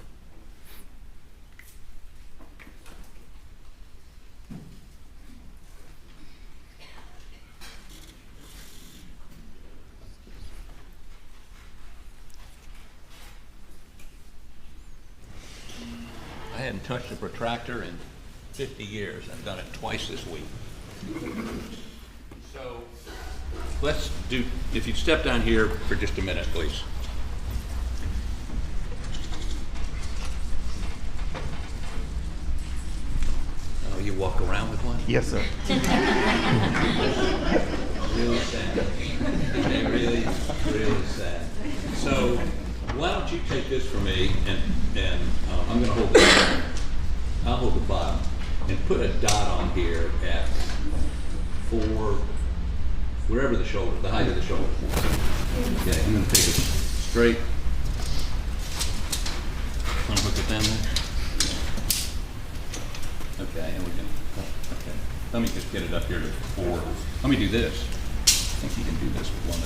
I hadn't touched a protractor in 50 years. I've done it twice this week. So let's do, if you'd step down here for just a minute, please. Oh, you walk around with one? Yes, sir. Really sad. Really sad. So why don't you take this for me, and I'm going to hold this. I'll hold the bottom and put a dot on here at 4, wherever the shoulder, the height of the shoulder. Okay, I'm going to take it straight. Want to hook it down there? Okay, and we can. Okay, let me just get it up here to 4. Let me do this. I think you can do this with one.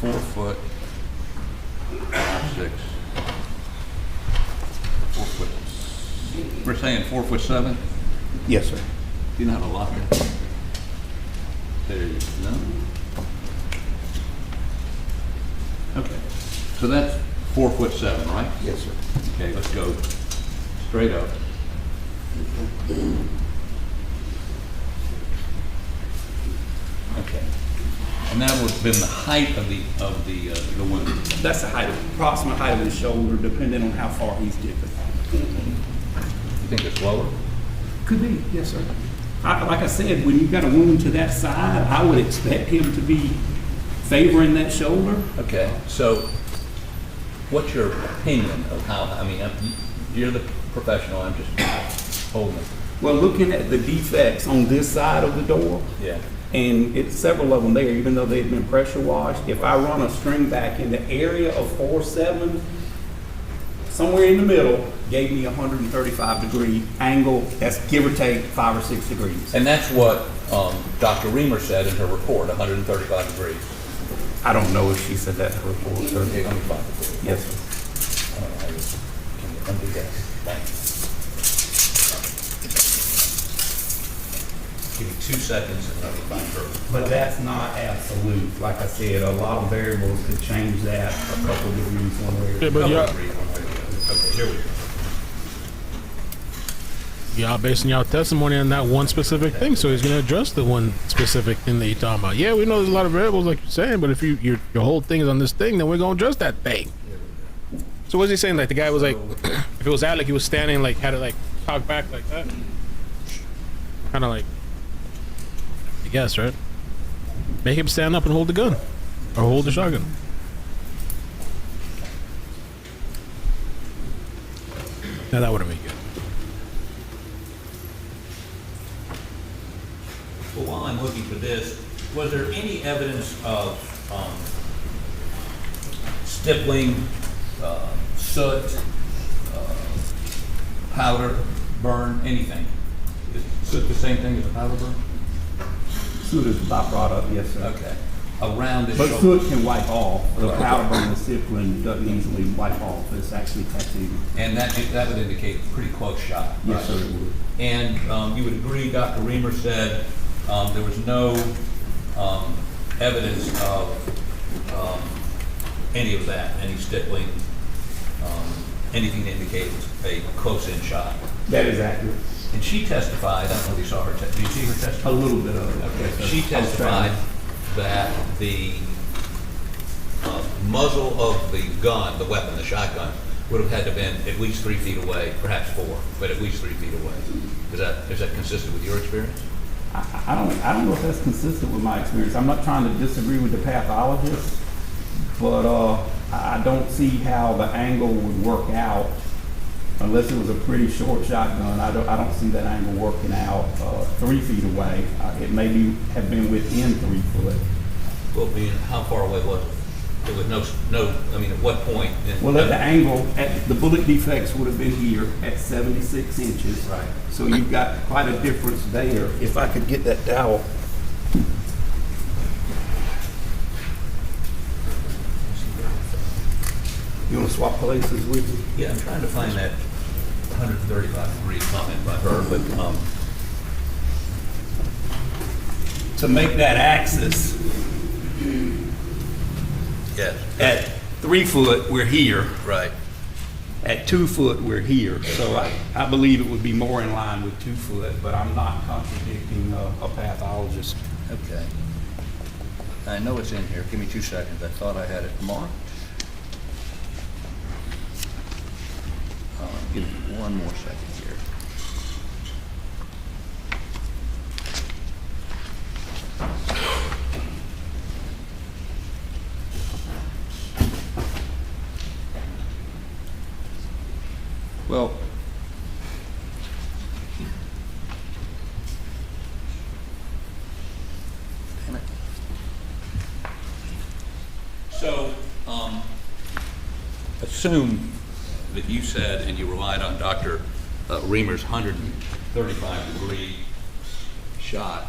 4 foot. 6. 4 foot. We're saying 4'7"? Yes, sir. Do you know how to lock it? There you go. Okay. So that's 4'7", right? Yes, sir. Okay, let's go straight up. Okay. And that would have been the height of the wound. That's the height, approximate height of the shoulder, depending on how far he's dipping. You think it's lower? Could be, yes, sir. Like I said, when you've got a wound to that side, I would expect him to be favoring that shoulder. Okay, so what's your opinion of how, I mean, you're the professional, I'm just holding it. Well, looking at the defects on this side of the door, Yeah. and it's several of them there, even though they've been pressure washed, if I run a string back in the area of 4'7", somewhere in the middle, gave me a 135-degree angle. That's give or take 5 or 6 degrees. And that's what Dr. Reamer said in her report, 135 degrees. I don't know if she said that in her report, sir. Okay, let me find it. Yes, sir. Can you undo that? Thanks. Give me 2 seconds and let me find her. But that's not absolute. Like I said, a lot of variables could change that a couple of degrees one way or the other. Yeah, but Okay, here we go. y'all basing y'all testimony on that one specific thing, so he's gonna address the one specific thing that you're talking about. Yeah, we know there's a lot of variables like you're saying, but if your whole thing is on this thing, then we're gonna address that thing. So what's he saying? Like the guy was like, if it was that, like he was standing, like had it like cocked back like that, kind of like, I guess, right? Make him stand up and hold the gun, or hold the shotgun. Now that would have been good. Well, while I'm looking for this, was there any evidence of stippling, soot, powder, burn, anything? Is soot the same thing as a powder burn? Soot is a byproduct, yes, sir. Okay. Around the But shoulder. soot can wipe off. The powder burn and stippling doesn't easily wipe off. It's actually tattooed. And that would indicate a pretty close shot. Yes, sir, it would. And you would agree, Dr. Reamer said there was no evidence of any of that, any stippling, anything to indicate a close-in shot. That is accurate. And she testified, I don't know if you saw her, did you see her testify? A little bit of it. Okay, she testified that the muzzle of the gun, the weapon, the shotgun, would have had to have been at least 3 feet away, perhaps 4, but at least 3 feet away. Is that consistent with your experience? I don't know if that's consistent with my experience. I'm not trying to disagree with the pathologist, but I don't see how the angle would work out unless it was a pretty short shotgun. I don't see that angle working out 3 feet away. It maybe have been within 3 foot. Well, how far away was it? There was no. I mean, at what point? Well, at the angle, the bullet defects would have been here at 76 inches. Right. So you've got quite a difference there. If I could get that dowel. You want to swap places with me? Yeah, I'm trying to find that 135-degree comment by her, but to make that axis, yes. At 3 foot, we're here. Right. At 2 foot, we're here. So I believe it would be more in line with 2 foot, but I'm not contradicting a pathologist. Okay. I know it's in here. Give me 2 seconds. I thought I had it marked. Give me 1 more second here. Well, damn it. So, assume that you said, and you relied on Dr. Reamer's 135-degree shot.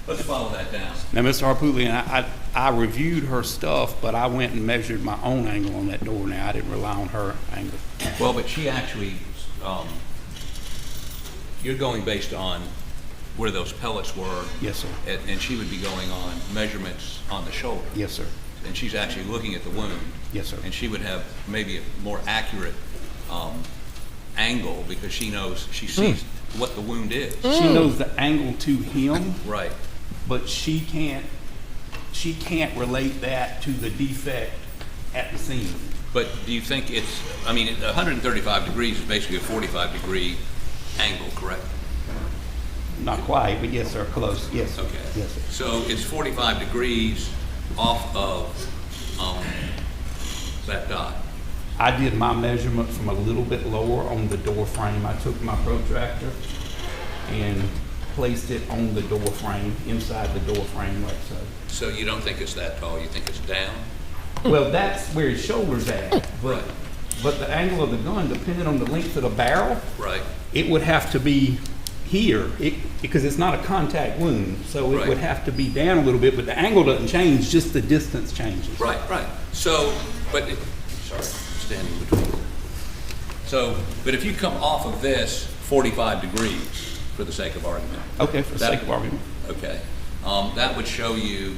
Let's follow that down. Now, Mr. Harpootlian, I reviewed her stuff, but I went and measured my own angle on that door now. I didn't rely on her angle. Well, but she actually, you're going based on where those pellets were. Yes, sir. And she would be going on measurements on the shoulder. Yes, sir. And she's actually looking at the wound. Yes, sir. And she would have maybe a more accurate angle because she knows, she sees what the wound is. She knows the angle to him. Right. But she can't relate that to the defect at the scene. But do you think it's, I mean, 135 degrees is basically a 45-degree angle, correct? Not quite, but yes, sir, close. Yes, sir. Okay. Yes, sir. So it's 45 degrees off of that dot. I did my measurement from a little bit lower on the door frame. I took my protractor and placed it on the door frame, inside the door frame like so. So you don't think it's that tall, you think it's down? Well, that's where his shoulder's at, but the angle of the gun, depending on the length of the barrel, right, it would have to be here, because it's not a contact wound, so it would have to be down a little bit, but the angle doesn't change, just the distance changes. Right, right. So, sorry, standing between. So, but if you come off of this 45 degrees, for the sake of argument. Okay, for the sake of argument. Okay. That would show you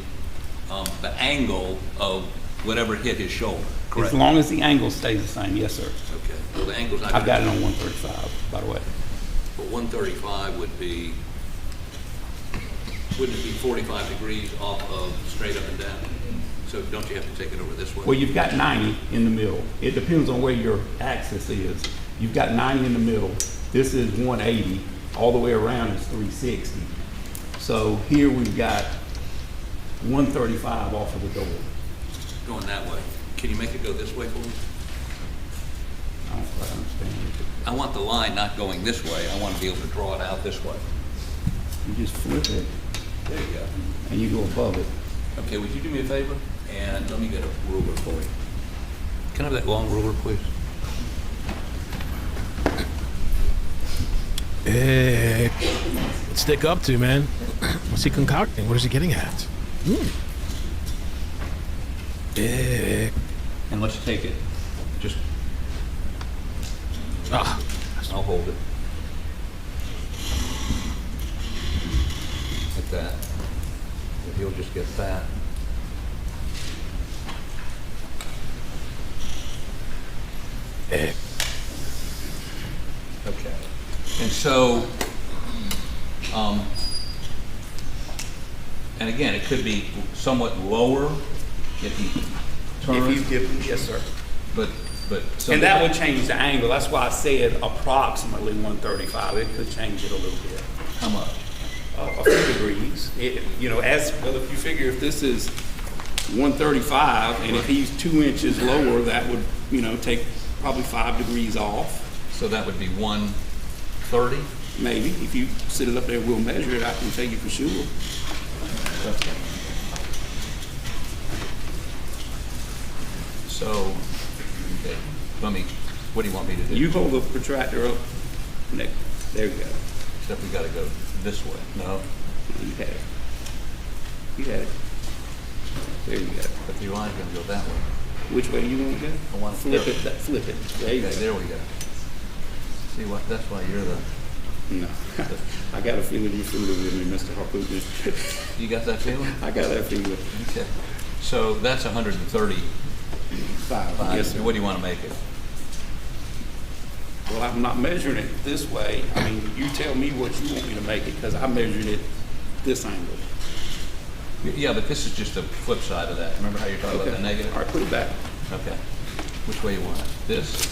the angle of whatever hit his shoulder, As correct? long as the angle stays the same, yes, sir. Okay, well, the angle's not. I've got it on 135, by the way. But 135 would be, wouldn't it be 45 degrees off of straight up and down? So don't you have to take it over this way? Well, you've got 90 in the middle. It depends on where your axis is. You've got 90 in the middle. This is 180. All the way around is 360. So here we've got 135 off of the door. Going that way. Can you make it go this way for me? I don't quite understand. I want the line not going this way. I want to be able to draw it out this way. You just flip it. There you go. And you go above it. Okay, would you do me a favor? And let me get a ruler for you. Can I have that long ruler, please? Stick up to, man. What's he concocting? What is he getting at? And let's take it. Just. I'll hold it. Like that. If you'll just get that. Okay. And so, and again, it could be somewhat lower if he turns. If you dip, yes, sir. But so And that would change the angle. That's why I said approximately 135. It could change it a little bit. How much? A few degrees. You know, as well, if you figure if this is 135 and if he's 2 inches lower, that would, you know, take probably 5 degrees off. So that would be 130? Maybe. If you sit it up there, we'll measure it. I can tell you for sure. Okay. So, okay, what do you want me to do? You hold the protractor up. There you go. Except we gotta go this way. No? You had it. You had it. There you go. But the line's gonna go that way. Which way do you want to go? I want to flip it. Flip it. There you go. There we go. See what? That's why you're the. No, I got a feeling you're fooling with me, Mr. Harpoon. You got that feeling? I got that feeling. Okay. So that's 135. Yes, sir. What do you want to make it? Well, I'm not measuring it this way. I mean, you tell me what you want me to make it, because I measured it this angle. Yeah, but this is just the flip side of that. Remember how you're talking about the negative? All right, put it back. Okay. Which way you want it? This?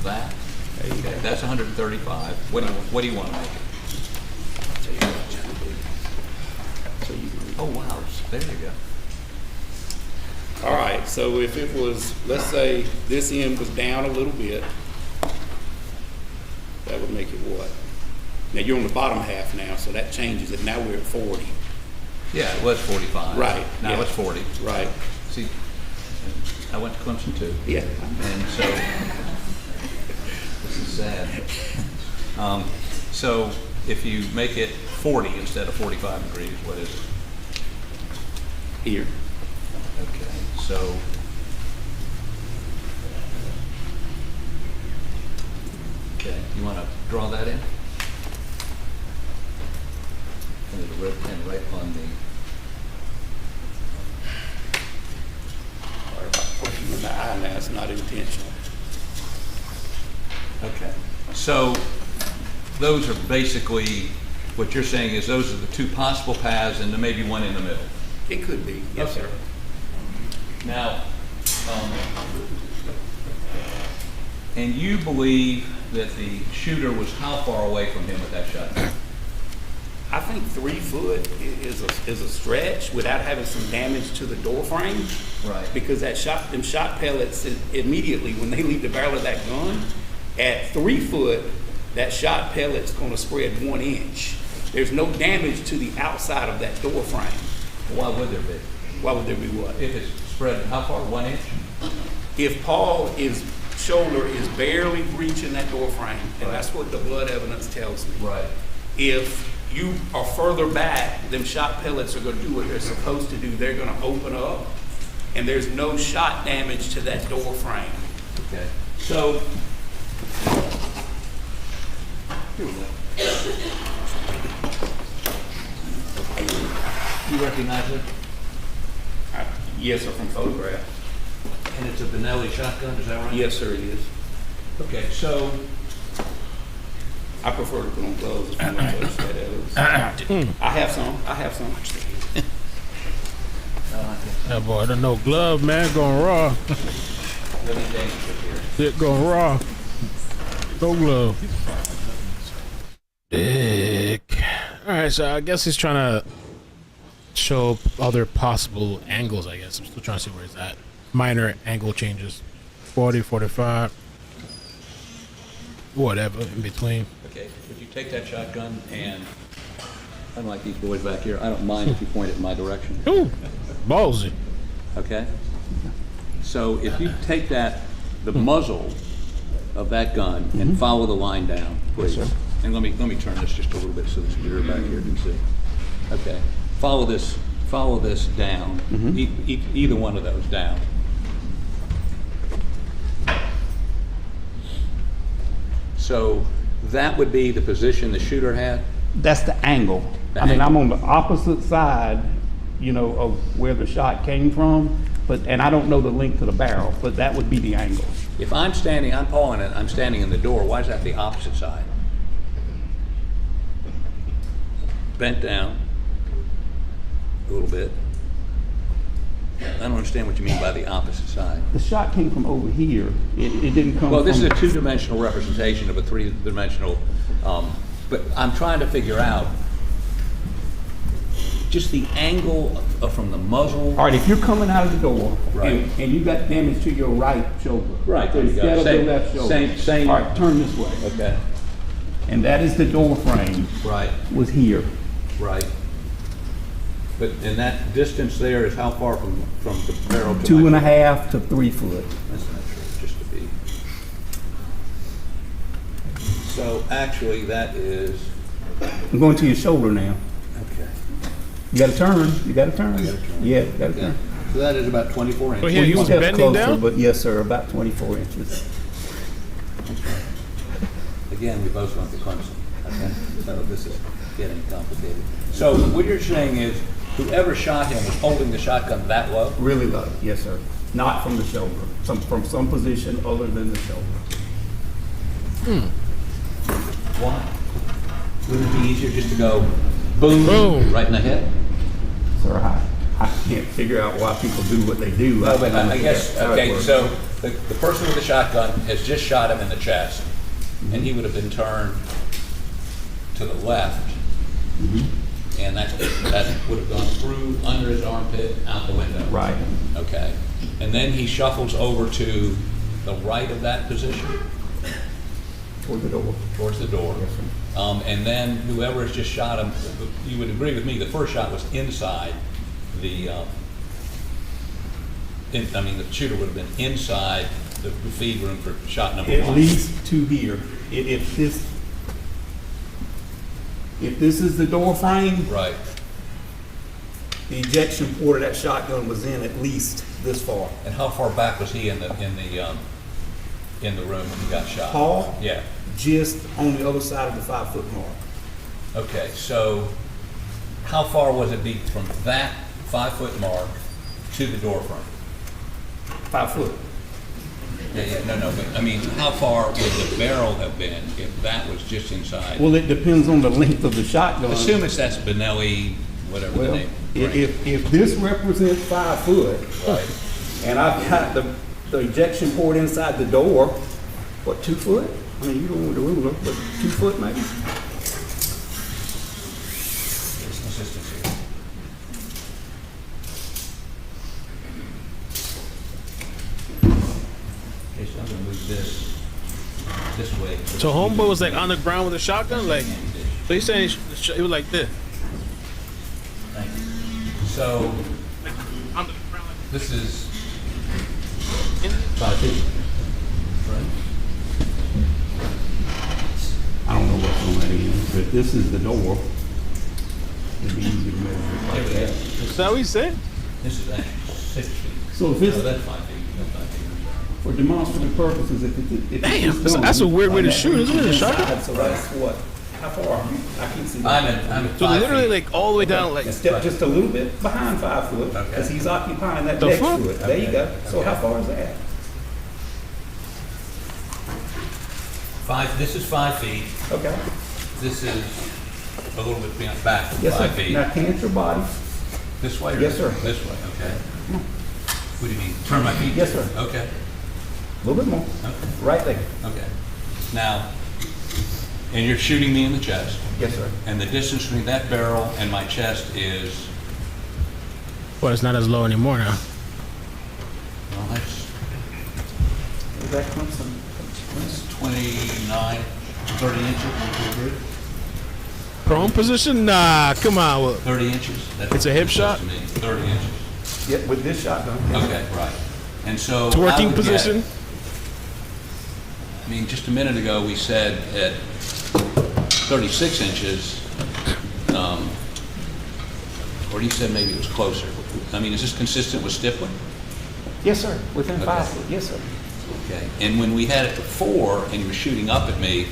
That? There you Okay, go. that's 135. What do you want to make it? So you can read. Oh, wow. There you go. All right, so if it was, let's say this end was down a little bit, that would make it what? Now you're on the bottom half now, so that changes it. Now we're at 40. Yeah, it was 45. Right. Now yeah. it's 40. Right. See, I went to Clemson too. Yeah. And so, this is sad. So if you make it 40 instead of 45 degrees, what is it? Here. Okay, so. Okay, you want to draw that in? And there's a red pen right on the. Sorry about pushing in the eye now, it's not intentional. Okay. So those are basically, what you're saying is those are the two possible paths and there may be one in the middle. It could be, yes, Okay. sir. Now, and you believe that the shooter was how far away from him with that shot? I think 3 foot is a stretch without having some damage to the door frame. Right. Because them shot pellets immediately when they leave the barrel of that gun, at 3 foot, that shot pellet's going to spread 1 inch. There's no damage to the outside of that door frame. Why would there be? Why would there be what? If it's spread how far? 1 inch? If Paul's shoulder is barely breaching that door frame, and that's what the blood evidence tells me. Right. If you are further back, them shot pellets are going to do what they're supposed to do. They're going to open up, and there's no shot damage to that door frame. Okay. So, Here we go. You recognize it? yes, sir, from photographs. And it's a Benelli shotgun, is that right? Yes, sir, it is. Okay, so I prefer to put on gloves if you want those shadows. I have some. That boy, I don't know glove, man, going raw. It going raw. No glove. Dick. All right, so I guess he's trying to show other possible angles, I guess. I'm still trying to see where it's at. Minor angle changes. 40, 45. Whatever, in between. okay, if you take that shotgun and, unlike these boys back here, I don't mind if you point it in my direction. Ooh, ballsy. Okay? So if you take that, the muzzle of that gun and follow the line down, please. Yes, sir. And let me turn this just a little bit so the computer back here can see. Okay. Follow this down. Either one of those down. So that would be the position the shooter had? That's the angle. I mean, I'm on the opposite side, you know, of where the shot came from, and I don't know the length of the barrel, but that would be the angle. If I'm standing in the door, why is that the opposite side? Bent down a little bit. I don't understand what you mean by the opposite side. The shot came from over here. It didn't come from... Well, this is a two-dimensional representation of a three-dimensional, but I'm trying to figure out just the angle from the muzzle. All right, if you're coming out of the door, Right. and you got damage to your right shoulder. Right, there you go. Instead of Same- the left shoulder. same- All right, turn this way. Okay. And that is the door frame. Right. Was here. Right. But, and that distance there is how far from the barrel to 2.5 to 3 foot. That's not true, just to be. So actually, that is, I'm going to your shoulder now. okay. You got to turn. You got to turn. I gotta turn. Yeah, you got to Okay. turn. So that is about 24 inches. Well, here, you was Step bending closer, down? but yes, sir, about 24 inches. Again, we both went to Clemson, okay? So this is getting complicated. So what you're saying is, whoever shot him was holding the shotgun that low? Really low, yes, sir. Not from the shoulder. From some position other than the shoulder. Why? Wouldn't it be easier just to go boom, Boom. right in the head? Sir, I can't figure out why people do what they do. No, but don't I think guess, that's how it okay, works. so the person with the shotgun has just shot him in the chest, and he would have been turned to the left, and that would have gone through, under his armpit, out the window. Right. Okay. And then he shuffles over to the right of that position, Toward the door. towards the door. Yes, sir. And then whoever has just shot him, you would agree with me, the first shot was inside the, the shooter would have been inside the feed room for shot number At one. least to here. If this is the door frame, Right. the ejection port of that shotgun was in at least this far. And how far back was he in the room when he got shot? Paul? Yeah. Just on the other side of the 5 foot mark. Okay, so how far was it be from that 5 foot mark to the door frame? 5 foot. Yeah, no, but I mean, how far would the barrel have been if that was just inside? Well, it depends on the length of the shotgun. Assume that's Benelli, whatever the Well, name. if this represents 5 foot, Right. and I've got the ejection port inside the door, what, 2 foot? I mean, you don't want the ruler, but 2 foot maybe. There's consistency. Okay, so I'm gonna move this way. So homeboy was like on the ground with a shotgun, like. So he's saying he was like this. Thank you. So, this is 5 feet. Right. I don't know what's on that end, but this is the door. It'd be easy to measure it like that. Is that what he said? This is actually 6 feet. So if it's, No, that's 5 feet. That's 5 feet. for demonstrative purposes, if Damn, that's a weird way to shoot, isn't it? A shotgun? So that's what, How far are you? I can't see. I'm at So 5 literally feet. like all the way down, like Step just a little bit behind 5 foot, because he's occupying that The next foot? foot. There you go. So how far is that? 5, this is 5 feet. Okay. This is a little bit beyond back from Yes, 5 sir. feet. Now can't your body? This way or Yes, this sir. way? This way, okay. What do you mean? Turn my feet? Yes, sir. Okay, A little bit more. okay, Right there. okay. Now, and you're shooting me in the chest, Yes, sir. and the distance between that barrel and my chest is, well, it's not as low anymore now. well, that's Is that Clemson? 29, 30 inches, 1, 2, 3. Prone position? Nah, come on. Well, 30 inches. That's It's a hip shot? to me, 30 inches. Yeah, with this shotgun. Okay, right. And so I twerking would position? get- I mean, just a minute ago, we said at 36 inches, or you said maybe it was closer. I mean, is this consistent with stippling? Yes, sir. Within 5 Okay. foot. Yes, sir. Okay. And when we had it before, and you were shooting up at me,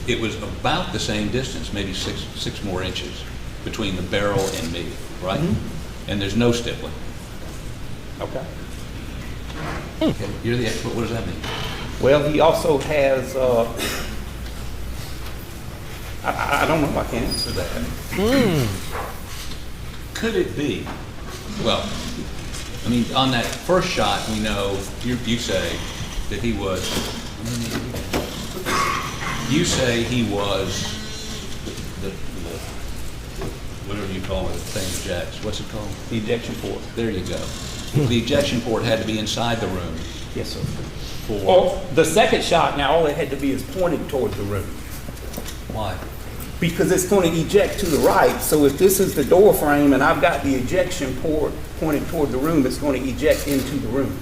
it was about the same distance, maybe six more inches between the barrel and me, right? And there's no stippling. Okay. Okay. You're the expert. What does that mean? Well, he also has, I don't know, I can't answer that. Could it be? Well, I mean, on that first shot, we know, you say that he was, you say he was the whatever you call it, the thing ejects. What's it called? The ejection port. There you go. The ejection port had to be inside the room. Yes, sir. For Well, the second shot, now all it had to be is pointed toward the room. why? Because it's going to eject to the right. So if this is the door frame and I've got the ejection port pointed toward the room, it's going to eject into the room.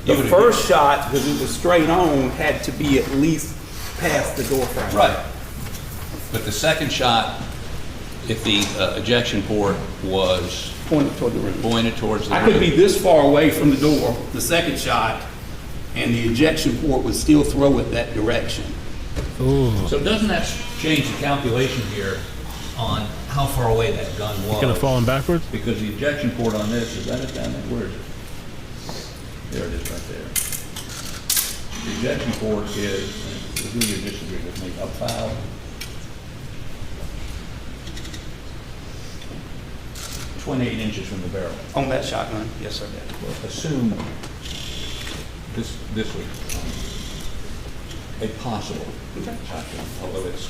The You would first shot, because it was straight on, had to be at least past the door frame. Right. But the second shot, if the ejection port was Pointed toward the room. pointed towards the I room. could be this far away from the door, the second shot, and the ejection port would still throw it that direction. Ooh. So doesn't that change the calculation here on how far away that gun was? Gonna falling backwards? Because the ejection port on this, is that it down there? Where is it? There it is right there. The ejection port is, who you disagree with me, about 28 inches from the barrel. On that shotgun, yes, sir. Well, assume this was a possible shotgun, although it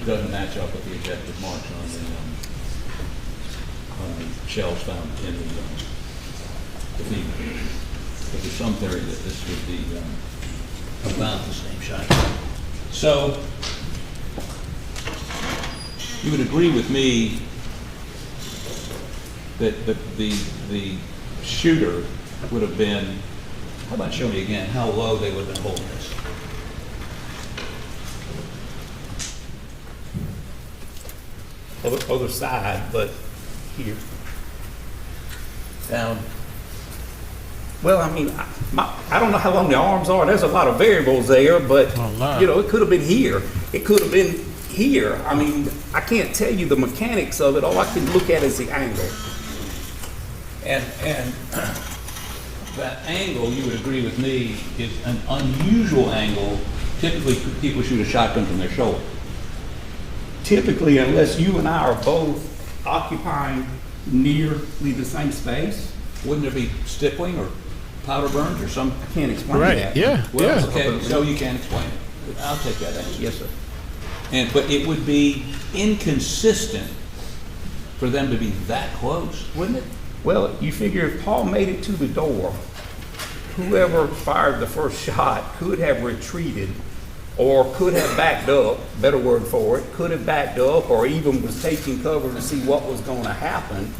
doesn't match up with the ejected marks on the shells found in the femur. But there's some theory that this would be about the same shotgun. So you would agree with me that the shooter would have been, how about show me again how low they would have been holding this? Other side, but here. Down. Well, I mean, I don't know how long the arms are. There's a lot of variables there, but, you know, it could have been here. It could have been here. I mean, I can't tell you the mechanics of it. All I can look at is the angle. And that angle, you would agree with me, is an unusual angle. Typically, people shoot a shotgun from their shoulder. Typically, unless you and I are both occupying nearly the same space. Wouldn't there be stippling or powder burns or some? I can't explain Right, that. yeah, Well, yeah. okay, so you can't explain it. I'll take that answer. Yes, sir. But it would be inconsistent for them to be that close, wouldn't it? Well, you figure if Paul made it to the door, whoever fired the first shot could have retreated or could have backed up, better word for it, could have backed up or even was taking cover to see what was going to happen.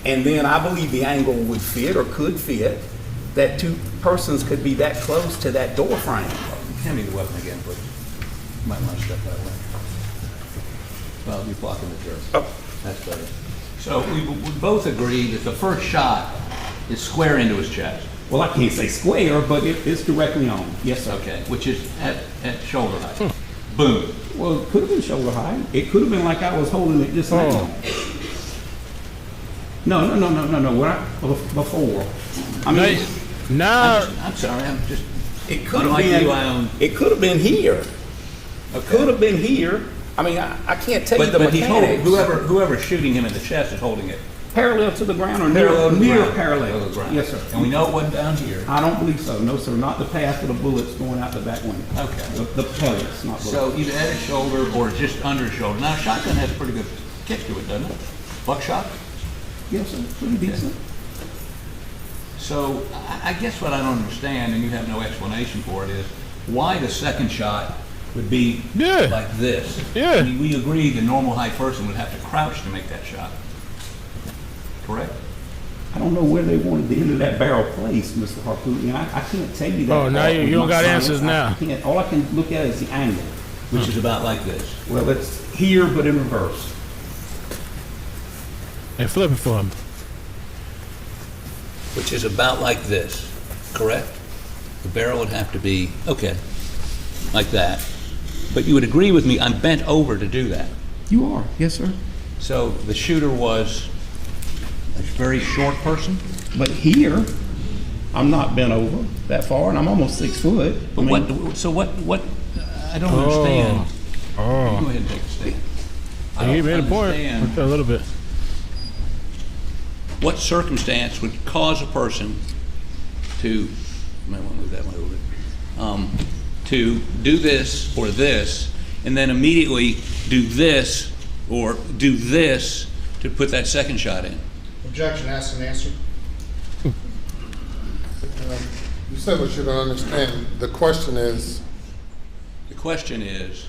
And then I believe the angle would fit or could fit that two persons could be that close to that door frame. Hand me the weapon again, please. You might want to step that way. Well, you're blocking the jerk. Oh. That's better. So we both agree that the first shot is square into his chest. Well, I can't say square, but it's directly on. Yes, sir. Okay, which is at shoulder height. boom. Well, it could have been shoulder height. It could have been like I was holding it just now. No. Before. I mean, I'm sorry. I'm just. it could have been. It could have been here. It could have been here. I mean, I can't tell you the But he's holding, mechanics. whoever's shooting him in the chest is holding it Parallel to the ground or parallel to the near ground. parallel. To the ground. Yes, sir. And we know it wasn't down here. I don't believe so. No, sir. Not the path of the bullets going out the back window. Okay. The pellets, not bullets. So either at his shoulder or just under his shoulder. Now, a shotgun has a pretty good kick to it, doesn't it? Buckshot? Yes, sir. Pretty decent. So I guess what I don't understand, and you have no explanation for it, is why the second shot would be like this. Yeah. I mean, we agree the normal height person would have to crouch to make that shot. Correct? I don't know where they wanted the end of that barrel placed, Mr. Harpoon. I can't tell you that. Oh, now you don't got answers now. All I can look at is the angle. Which is about like this. Well, it's here, but in reverse. And flip it for him. Which is about like this. Correct? The barrel would have to be, okay, like that. But you would agree with me, I'm bent over to do that. You are. Yes, sir. So the shooter was a very short person? But here, I'm not bent over that far, and I'm almost 6 foot. But what, I don't understand. Oh. Go ahead and take a stand. He made a point. A little bit. What circumstance would cause a person to, you might want to move that one a little bit, to do this or this, and then immediately do this or do this to put that second shot in? Objection, asked and answered. You said what you don't understand. The question is. The question is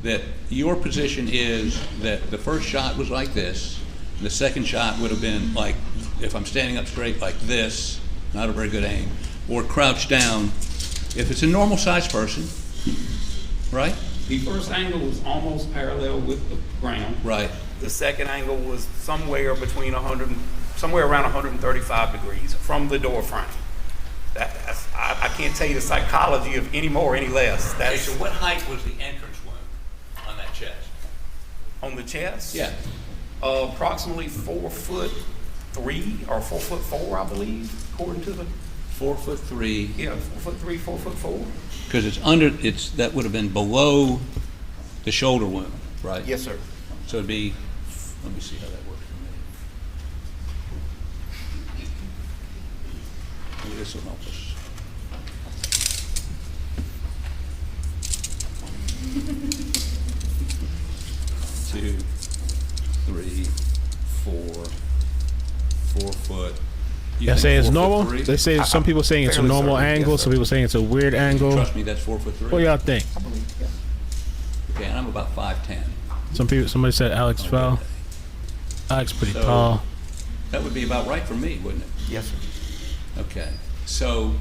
that your position is that the first shot was like this, and the second shot would have been like, if I'm standing up straight like this, not a very good aim, or crouched down, if it's a normal sized person, right? The first angle was almost parallel with the ground. Right. The second angle was somewhere between somewhere around 135 degrees from the door frame. I can't tell you the psychology of any more, any less. Okay, so what height was the entrance wound on that chest? On the chest? Yeah. Approximately 4'3" or 4'4", I believe, according to the. 4'3". Yeah, 4'3", 4'4". Because that would have been below the shoulder wound, right? Yes, sir. So it'd be, let me see how that works for me. Maybe this will help us. Two, 3, 4, 4 foot. You They think say it's 4'3"? normal. They say some people saying it's a normal angle. Some people saying it's a weird angle. Trust me, that's 4'3". What y'all think? Okay, and I'm about 5'10". Somebody said Alex fell. Alex pretty So, tall. That would be about right for me, wouldn't it? Yes, sir. Okay, so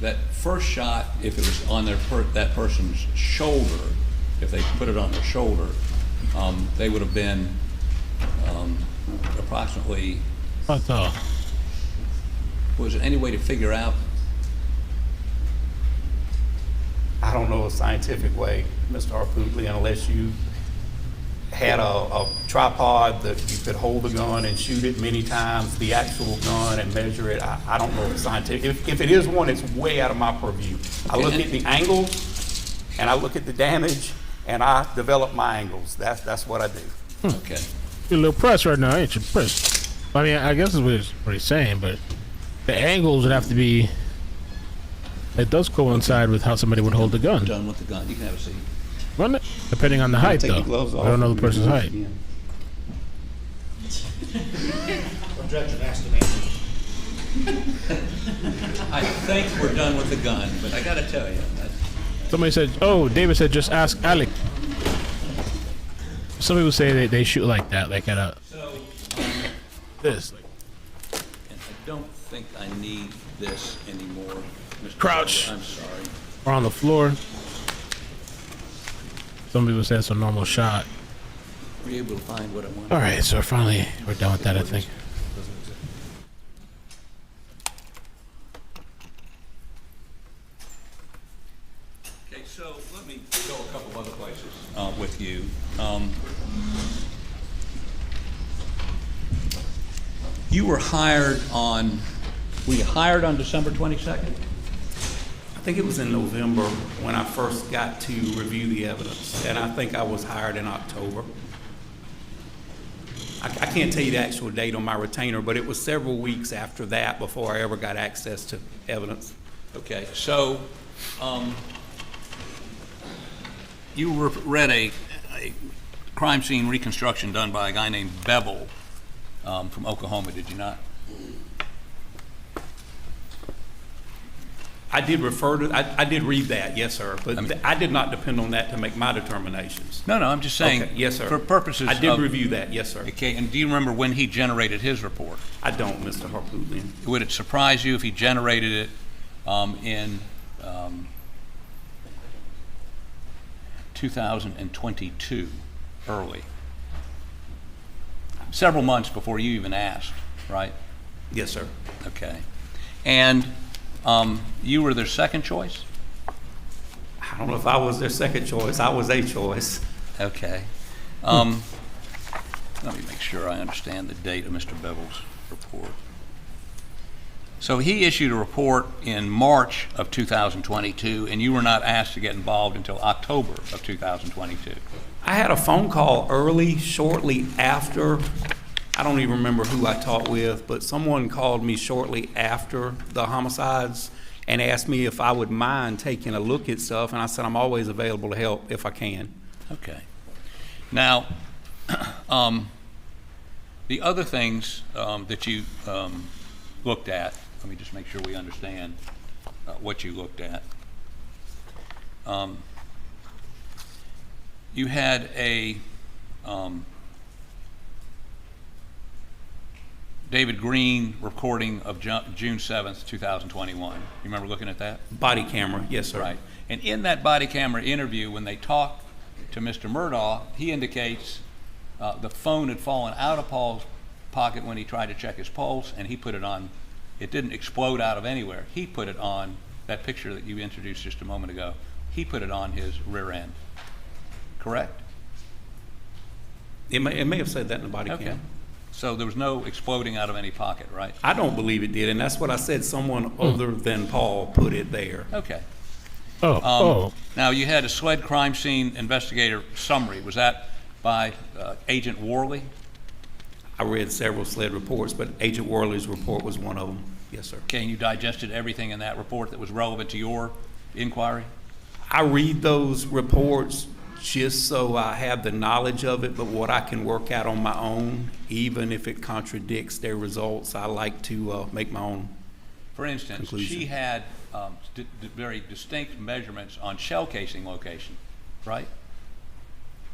that first shot, if it was on that person's shoulder, if they put it on their shoulder, they would have been approximately. How tall? Was there any way to figure out? I don't know a scientific way, Mr. Harpootli, unless you had a tripod that you could hold the gun and shoot it many times, the actual gun, and measure it. I don't know if it's scientific. If it is one, it's way out of my purview. I look at the angles, and I look at the damage, and I develop my angles. That's what I do. Okay. You're a little pressed right now, ain't you? Pressed. I mean, I guess that's what he's saying, but the angles would have to be. It does coincide with how somebody would hold the gun. Done with the gun. You can have a seat. Run it, depending on the height, though. I don't know the person's height. Objection, asked and answered. I think we're done with the gun, but I got to tell you. Somebody said, "Oh, David said just ask Alec." Some people say they shoot like that, like at a this. And I don't think I need this anymore, Mr. Crouch. I'm sorry. Or on the floor. Some people say it's a normal shot. Were you able to find what I wanted? All right, so finally we're done with that, I think. let me go a couple other places with you. You were hired on, were you hired on December 22nd? I think it was in November when I first got to review the evidence, and I think I was hired in October. I can't tell you the actual date on my retainer, but it was several weeks after that before I ever got access to evidence. Okay, so you read a crime scene reconstruction done by a guy named Bevel from Oklahoma, did you not? I did refer to, I did read that, yes, sir, but I did not depend on that to make my determinations. No, I'm just saying. Okay, yes, sir. For purposes I did review that, yes, sir. Okay, and do you remember when he generated his report? I don't, Mr. Harpootlian. Would it surprise you if he generated it in 2022, early? Several months before you even asked, right? Yes, sir. Okay. And you were their second choice? I don't know if I was their second choice. I was a choice. Okay. Let me make sure I understand the date of Mr. Bevel's report. So he issued a report in March of 2022, and you were not asked to get involved until October of 2022. I had a phone call early, shortly after. I don't even remember who I talked with, but someone called me shortly after the homicides and asked me if I would mind taking a look at stuff, and I said I'm always available to help if I can. Okay. Now, the other things that you looked at, let me just make sure we understand what you looked at. You had a David Green recording of June 7th, 2021. You remember looking at that? Body camera, yes, sir. Right. And in that body camera interview, when they talk to Mr. Murdaugh, he indicates the phone had fallen out of Paul's pocket when he tried to check his pulse, and he put it on. It didn't explode out of anywhere. He put it on that picture that you introduced just a moment ago. He put it on his rear end. Correct? It may have said that in the body Okay. cam. So there was no exploding out of any pocket, right? I don't believe it did, and that's what I said. Someone other than Paul put it there. Okay. Oh. Now, you had a SLED crime scene investigator summary. Was that by Agent Worley? I read several SLED reports, but Agent Worley's report was one of them. Yes, sir. Okay, and you digested everything in that report that was relevant to your inquiry? I read those reports just so I have the knowledge of it, but what I can work out on my own, even if it contradicts their results, I like to make my own. For instance, conclusion. she had very distinct measurements on shell casing location, right?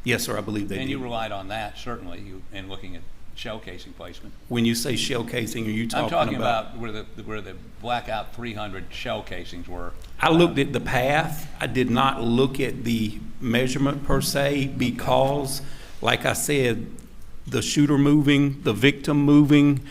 Yes, sir, I believe they And did. you relied on that, certainly, in looking at shell casing placement. When you say shell casing, are you talking about? I'm talking about where the Blackout 300 shell casings were. I looked at the path. I did not look at the measurement per se because, like I said, the shooter moving, the victim moving,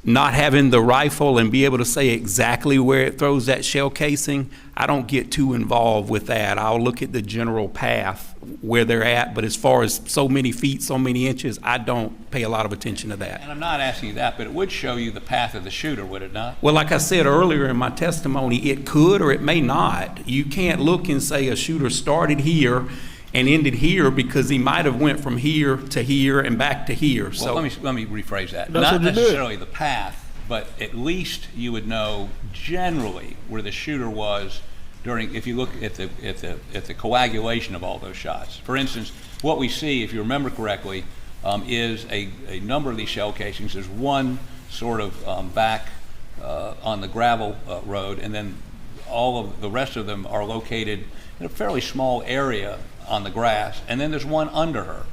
not having the rifle and be able to say exactly where it throws that shell casing, I don't get too involved with that. I'll look at the general path where they're at, but as far as so many feet, so many inches, I don't pay a lot of attention to that. And I'm not asking you that, but it would show you the path of the shooter, would it not? Well, like I said earlier in my testimony, it could or it may not. You can't look and say a shooter started here and ended here because he might have went from here to here and back to here. Well, So let me rephrase that. That's Not what you did. necessarily the path, but at least you would know generally where the shooter was during, if you look at the coagulation of all those shots. For instance, what we see, if you remember correctly, is a number of these shell casings. There's one sort of back on the gravel road, and then all of the rest of them are located in a fairly small area on the grass, and then there's one under her,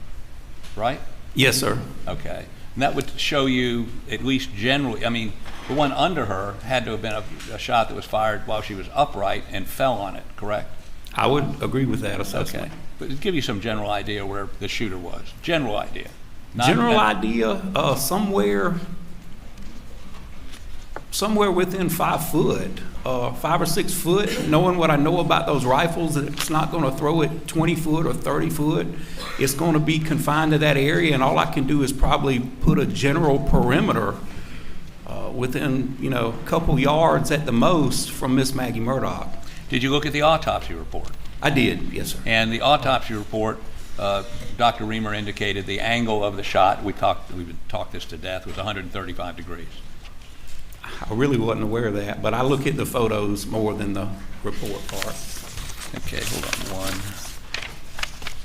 right? yes, sir. Okay. And that would show you, at least generally, I mean, the one under her had to have been a shot that was fired while she was upright and fell on it, correct? I would agree with that assessment. Okay. But it'd give you some general idea where the shooter was. General idea. Not General that- idea, somewhere somewhere within 5 foot, 5 or 6 foot, knowing what I know about those rifles, it's not going to throw it 20 foot or 30 foot. It's going to be confined to that area, and all I can do is probably put a general perimeter within, a couple yards at the most from Miss Maggie Murdaugh. Did you look at the autopsy report? I did, yes, sir. And the autopsy report, Dr. Reamer indicated the angle of the shot, we've talked this to death, was 135 degrees. I really wasn't aware of that, but I look at the photos more than the report part. Okay, hold on 1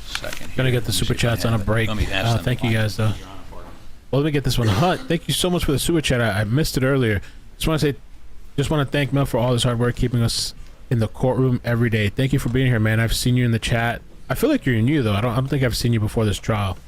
second. Gonna get the super chats on a break. Thank you guys, though. Well, let me get this one. Hunt, thank you so much for the super chat. I missed it earlier. Just want to thank Mel for all his hard work keeping us in the courtroom every day. Thank you for being here, man. I've seen you in the chat. I feel like you're new, though. I don't think I've seen you before this trial,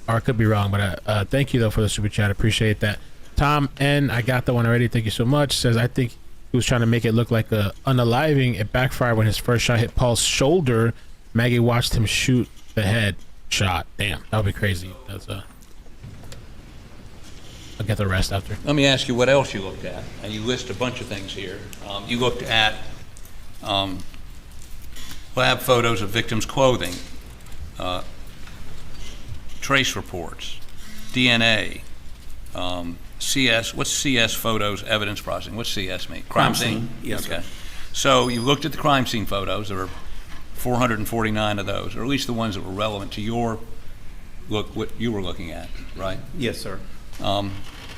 or I could be wrong. But thank you though for the super chat. I appreciate that. Tom N, I got that one already. Thank you so much. Says I think he was trying to make it look like a unaliving. It backfired when his first shot hit Paul's shoulder. Maggie watched him shoot the head shot. Damn, that would be crazy. That's I'll get the rest after. Let me ask you what else you looked at. And you list a bunch of things here. You looked at lab photos of victims' clothing, trace reports, DNA, CS. What's CS photos? Evidence processing. What's CS mean? Crime scene. Yes. Okay. So you looked at the crime scene photos. There were 449 of those, or at least the ones that were relevant to your what you were looking at, right? Yes, sir.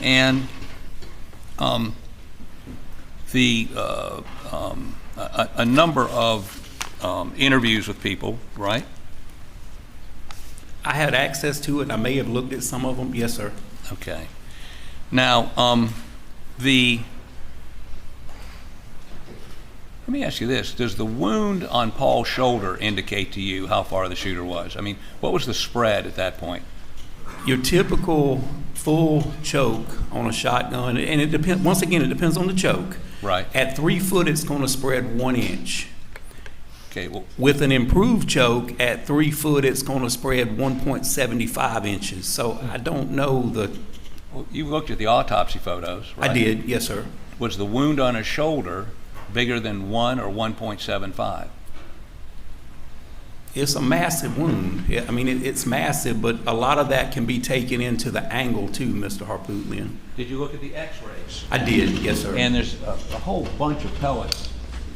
And a number of interviews with people, right? I had access to it. I may have looked at some of them. Yes, sir. Okay. Now, let me ask you this. Does the wound on Paul's shoulder indicate to you how far the shooter was? I mean, what was the spread at that point? Your typical full choke on a shotgun, and it depends. Once again, it depends on the choke. Right. At 3 foot, it's going to spread 1 inch. Okay. Well, with an improved choke, at 3 foot, it's going to spread 1.75 inches. So I don't know the. Well, you looked at the autopsy photos, right? I did. Yes, sir. Was the wound on his shoulder bigger than 1 or 1.75? It's a massive wound. I mean, it's massive, but a lot of that can be taken into the angle too, Mr. Harpootlian. Did you look at the x-rays? I did, yes, sir. And there's a whole bunch of pellets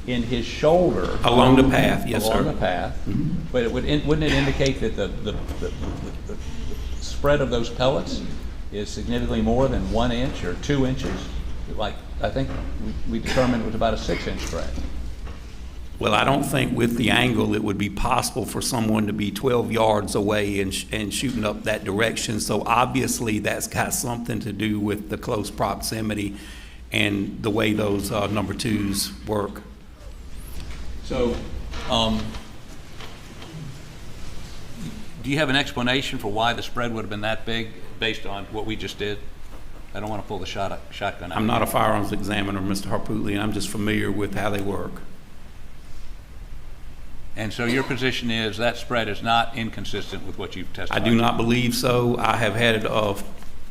in his shoulder. Along the path, yes, sir. Along the path. Mm-hmm. But wouldn't it indicate that the spread of those pellets is significantly more than 1 inch or 2 inches? Like, I think we determined it was about a 6-inch spread. Well, I don't think with the angle it would be possible for someone to be 12 yards away and shooting up that direction. So obviously that's got something to do with the close proximity and the way those number twos work. So, do you have an explanation for why the spread would have been that big based on what we just did? I don't want to pull the shotgun out. I'm not a firearms examiner, Mr. Harpootlian. I'm just familiar with how they work. And so your position is that spread is not inconsistent with what you've testified? I do not believe so. I have had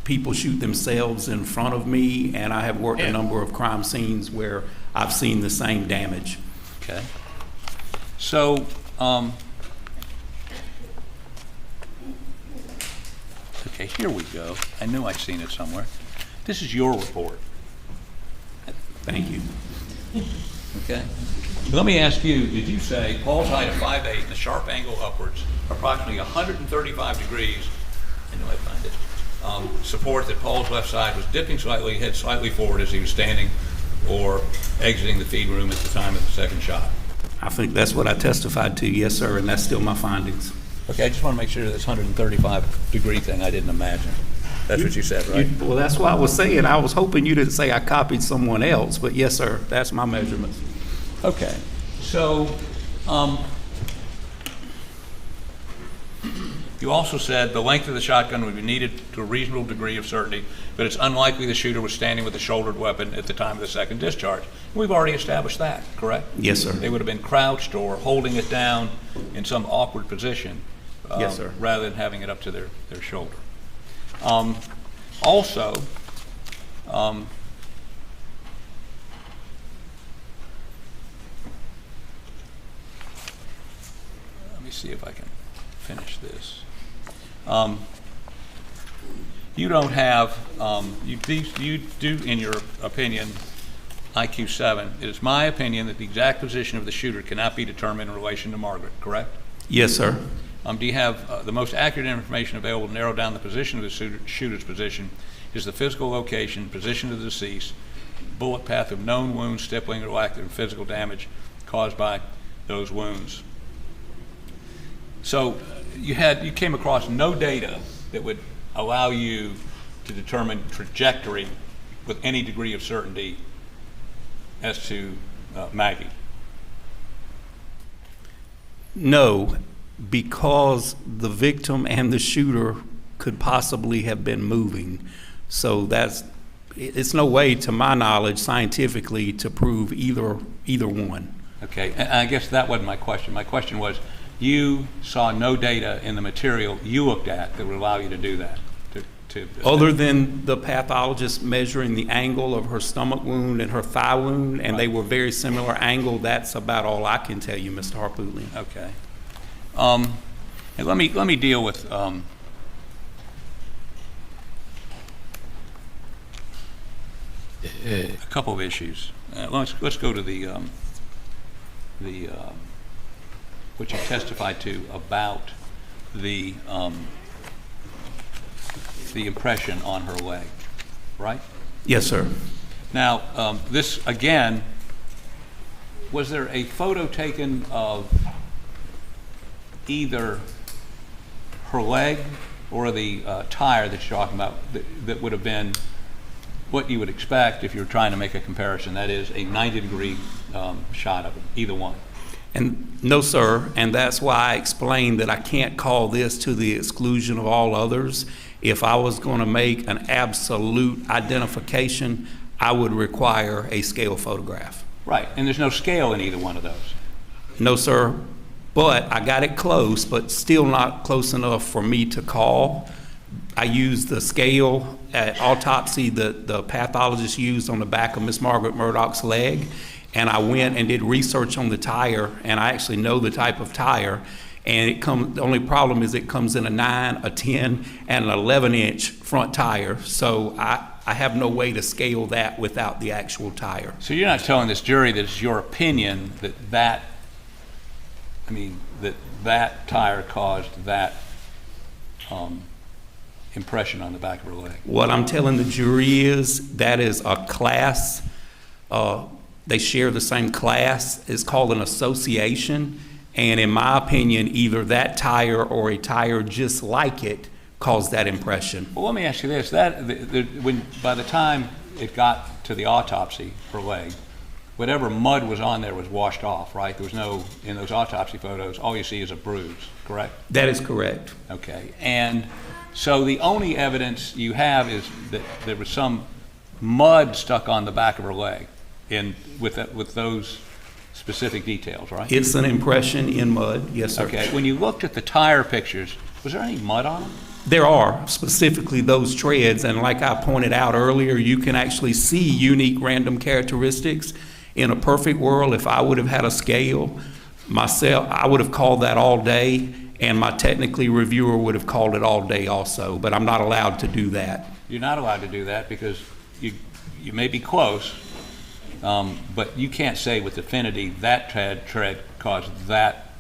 people shoot themselves in front of me, and I have worked a number of crime scenes where I've seen the same damage. Okay. So, okay, here we go. I knew I'd seen it somewhere. This is your report. Thank you. Okay. Let me ask you, did you say Paul's height of 5'8" and the sharp angle upwards, approximately 135 degrees, I know I find it, support that Paul's left side was dipping slightly, head slightly forward as he was standing or exiting the feed room at the time of the second shot? I think that's what I testified to, yes, sir, and that's still my findings. Okay, I just want to make sure this 135 degree thing I didn't imagine. That's what you said, right? Well, that's what I was saying. I was hoping you didn't say I copied someone else, but yes, sir, that's my measurements. Okay, so you also said the length of the shotgun would be needed to a reasonable degree of certainty, but it's unlikely the shooter was standing with a shouldered weapon at the time of the second discharge. We've already established that, correct? Yes, sir. They would have been crouched or holding it down in some awkward position, yes, sir, rather than having it up to their shoulder. Also, me see if I can finish this. You don't have, you do, in your opinion, IQ 7. It is my opinion that the exact position of the shooter cannot be determined in relation to Margaret, correct? Yes, sir. Do you have the most accurate information available to narrow down the position of the shooter's position is the physical location, position of the deceased, bullet path of known wounds, stippling, or lack of physical damage caused by those wounds. So you came across no data that would allow you to determine trajectory with any degree of certainty as to Maggie. No, because the victim and the shooter could possibly have been moving. So it's no way, to my knowledge, scientifically, to prove either one. Okay, and I guess that wasn't my question. My question was, you saw no data in the material you looked at that would allow you to do that. Other than the pathologist measuring the angle of her stomach wound and her thigh wound, and they were very similar angle, that's about all I can tell you, Mr. Harpootlian. Okay. And let me deal with a couple of issues. Let's go to the what you testified to about the impression on her leg, right? Yes, sir. Now, this again, was there a photo taken of either her leg or the tire that you're talking about that would have been what you would expect if you were trying to make a comparison? That is a 90-degree shot of it, either one. And no, sir, and that's why I explained that I can't call this to the exclusion of all others. If I was going to make an absolute identification, I would require a scale photograph. Right, and there's no scale in either one of those. No, sir, but I got it close, but still not close enough for me to call. I used the scale at autopsy that the pathologist used on the back of Miss Margaret Murdaugh's leg, and I went and did research on the tire, and I actually know the type of tire, and the only problem is it comes in a 9, a 10, and an 11-inch front tire, so I have no way to scale that without the actual tire. So you're not telling this jury that it's your opinion that tire caused that impression on the back of her leg? What I'm telling the jury is that is a class, they share the same class. It's called an association, and in my opinion, either that tire or a tire just like it caused that impression. Well, let me ask you this: by the time it got to the autopsy, her leg, whatever mud was on there was washed off, right? There was no, in those autopsy photos, all you see is a bruise, correct? That is correct. Okay, and so the only evidence you have is that there was some mud stuck on the back of her leg with those specific details, right? It's an impression in mud, yes, sir. Okay, when you looked at the tire pictures, was there any mud on them? There are, specifically those treads, and like I pointed out earlier, you can actually see unique random characteristics. In a perfect world, if I would have had a scale myself, I would have called that all day, and my technically reviewer would have called it all day also, but I'm not allowed to do that. You're not allowed to do that because you may be close, but you can't say with definity that tread caused that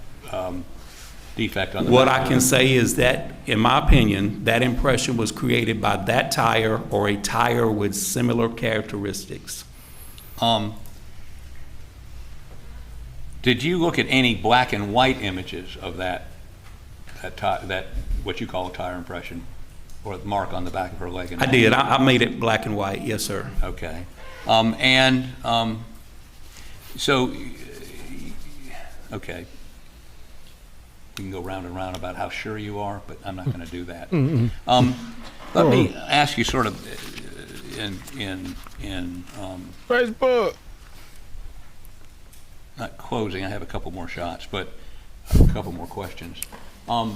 defect on the What back. I can say is that, in my opinion, that impression was created by that tire or a tire with similar characteristics. Did you look at any black and white images of that what you call a tire impression or the mark on the back of her leg? I did. I made it black and white. Yes, sir. Okay. So, okay. We can go round and round about how sure you are, but I'm not going to do that. Let me ask you sort of in Facebook. Not closing, I have a couple more shots, but a couple more questions. We'll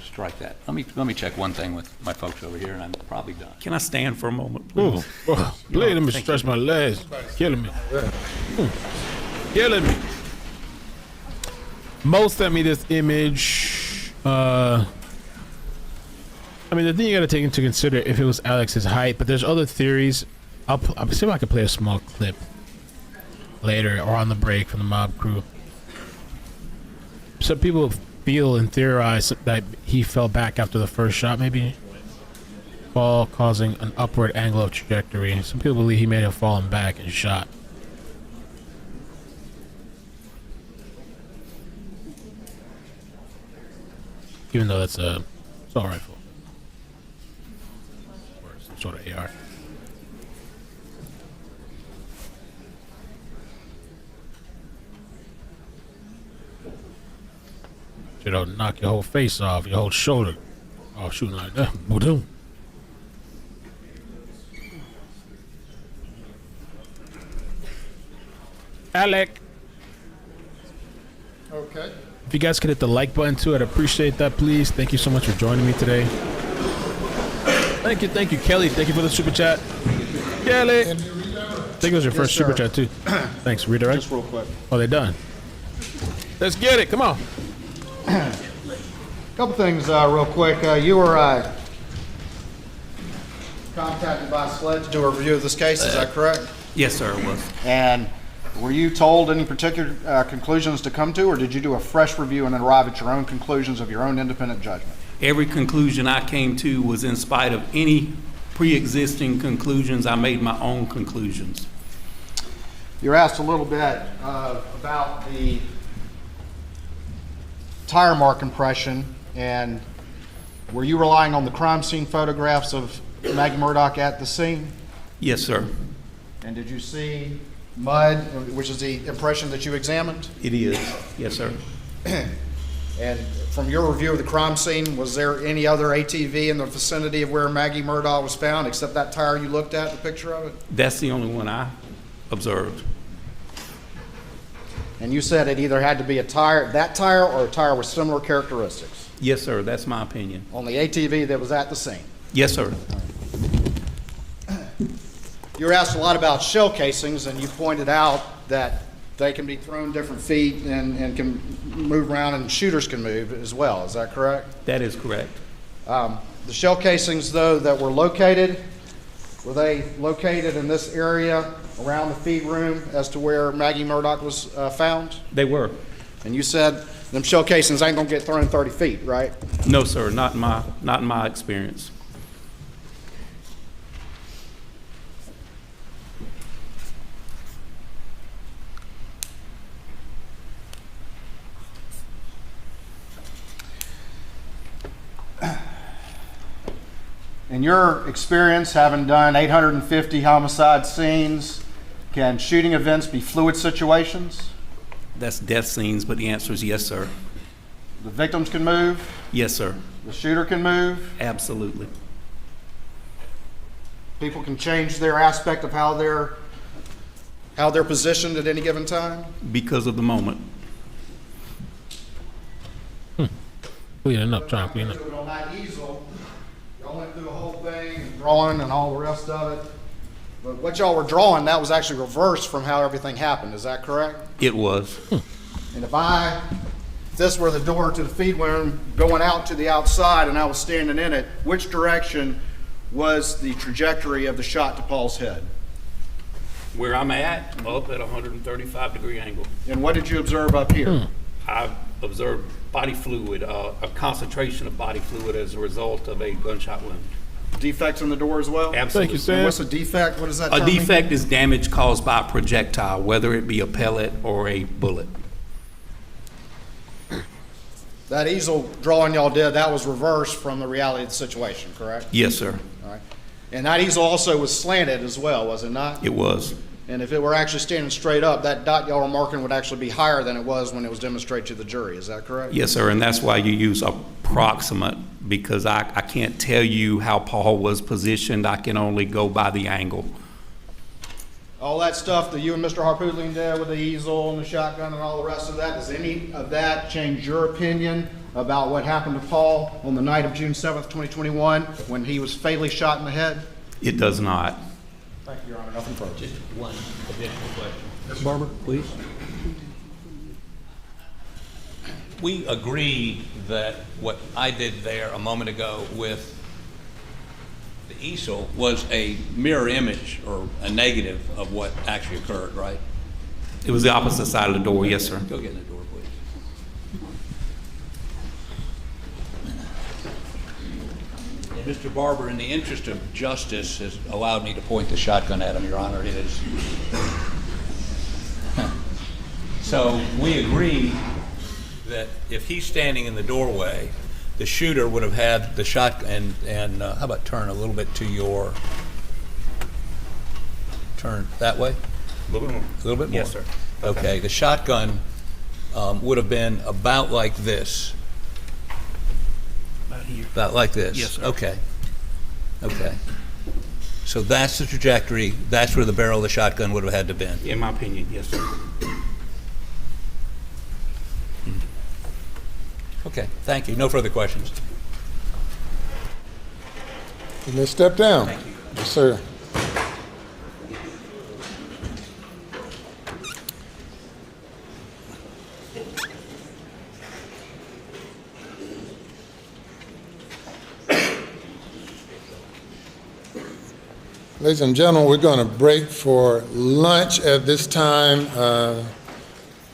strike that. Let me check one thing with my folks over here, and I'm probably done. Can I stand for a moment, please? Please, let me stretch my legs. Killing me. Killing me. Mo sent me this image. I mean, the thing you gotta take into consider if it was Alex's height, but there's other theories. I'll see if I can play a small clip later or on the break from the mob crew. Some people feel and theorize that he fell back after the first shot, maybe. Fall causing an upward angle of trajectory. Some people believe he may have fallen back and shot. Even though that's a assault rifle. Or some sort of AR. It'll knock your whole face off, your whole shoulder. Oh, shooting like that. Boom. Alec. Okay. If you guys could hit the like button too, I'd appreciate that, please. Thank you so much for joining me today. Thank you, Kelly. Thank you for the super chat. Kelly. I think it was your first super chat too. Thanks, redirect. Just real quick. Oh, they're done. Let's get it. Come on. Couple things real quick. You were contacted by SLED to do a review of this case, is that correct? Yes, sir, it was. And were you told any particular conclusions to come to, or did you do a fresh review and then arrive at your own conclusions of your own independent judgment? Every conclusion I came to was in spite of any pre-existing conclusions. I made my own conclusions. You're asked a little bit about the tire mark impression, and were you relying on the crime scene photographs of Maggie Murdaugh at the scene? Yes, sir. And did you see mud, which is the impression that you examined? It is. Yes, sir. And from your review of the crime scene, was there any other ATV in the vicinity of where Maggie Murdaugh was found, except that tire you looked at, the picture of it? That's the only one I observed. And you said it either had to be a tire, that tire, or a tire with similar characteristics? Yes, sir. That's my opinion. On the ATV that was at the scene? Yes, sir. You were asked a lot about shell casings, and you pointed out that they can be thrown different feet and can move around, and shooters can move as well. Is that correct? That is correct. The shell casings, though, that were they located in this area around the feed room as to where Maggie Murdaugh was found? They were. And you said them shell casings ain't gonna get thrown 30 feet, right? No, sir. Not in my experience. In your experience, having done 850 homicide scenes, can shooting events be fluid situations? That's death scenes, but the answer is yes, sir. The victims can move? Yes, sir. The shooter can move? Absolutely. People can change their aspect of how they're positioned at any given time? Because of the moment. Cleaning up, trying to clean up. On that easel, y'all went through the whole thing, and drawing and all the rest of it. But what y'all were drawing, that was actually reversed from how everything happened. Is that correct? It was. And if this were the door to the feed room going out to the outside and I was standing in it, which direction was the trajectory of the shot to Paul's head? Where I'm at, up at a 135-degree angle. And what did you observe up here? I observed body fluid, a concentration of body fluid as a result of a gunshot wound. Defects in the door as well? Absolutely. Thank you, Sam. And what's a defect? What does that A term mean? defect is damage caused by a projectile, whether it be a pellet or a bullet. That easel drawing y'all did, that was reversed from the reality of the situation, correct? Yes, sir. All right. And that easel also was slanted as well, was it not? It was. And if it were actually standing straight up, that dot y'all were marking would actually be higher than it was when it was demonstrated to the jury. Is that correct? Yes, sir, and that's why you use approximate, because I can't tell you how Paul was positioned. I can only go by the angle. All that stuff that you and Mr. Harpootlian did with the easel and the shotgun and all the rest of that, does any of that change your opinion about what happened to Paul on the night of June 7th, 2021, when he was fatally shot in the head? It does not. Thank you, Your Honor. Nothing further. Just one additional question. Barber, please. We agree that what I did there a moment ago with the easel was a mirror image or a negative of what actually occurred, right? It was the opposite side of the door, yes, sir. Go get in the door, please. Mr. Barber, in the interest of justice, has allowed me to point the shotgun at him, Your Honor. It is. So we agree that if he's standing in the doorway, the shooter would have had the shotgun, and how about turn a little bit to your, turn that way? A little bit more. A little bit more? Yes, sir. Okay, the shotgun would have been about like this. About here. About like this? Yes, sir. Okay. Okay. So that's the trajectory, that's where the barrel of the shotgun would have had to been? In my opinion, yes, sir. Okay, thank you. No further questions. You may step down. Thank you. Yes, sir. Ladies and gentlemen, we're going to break for lunch at this time.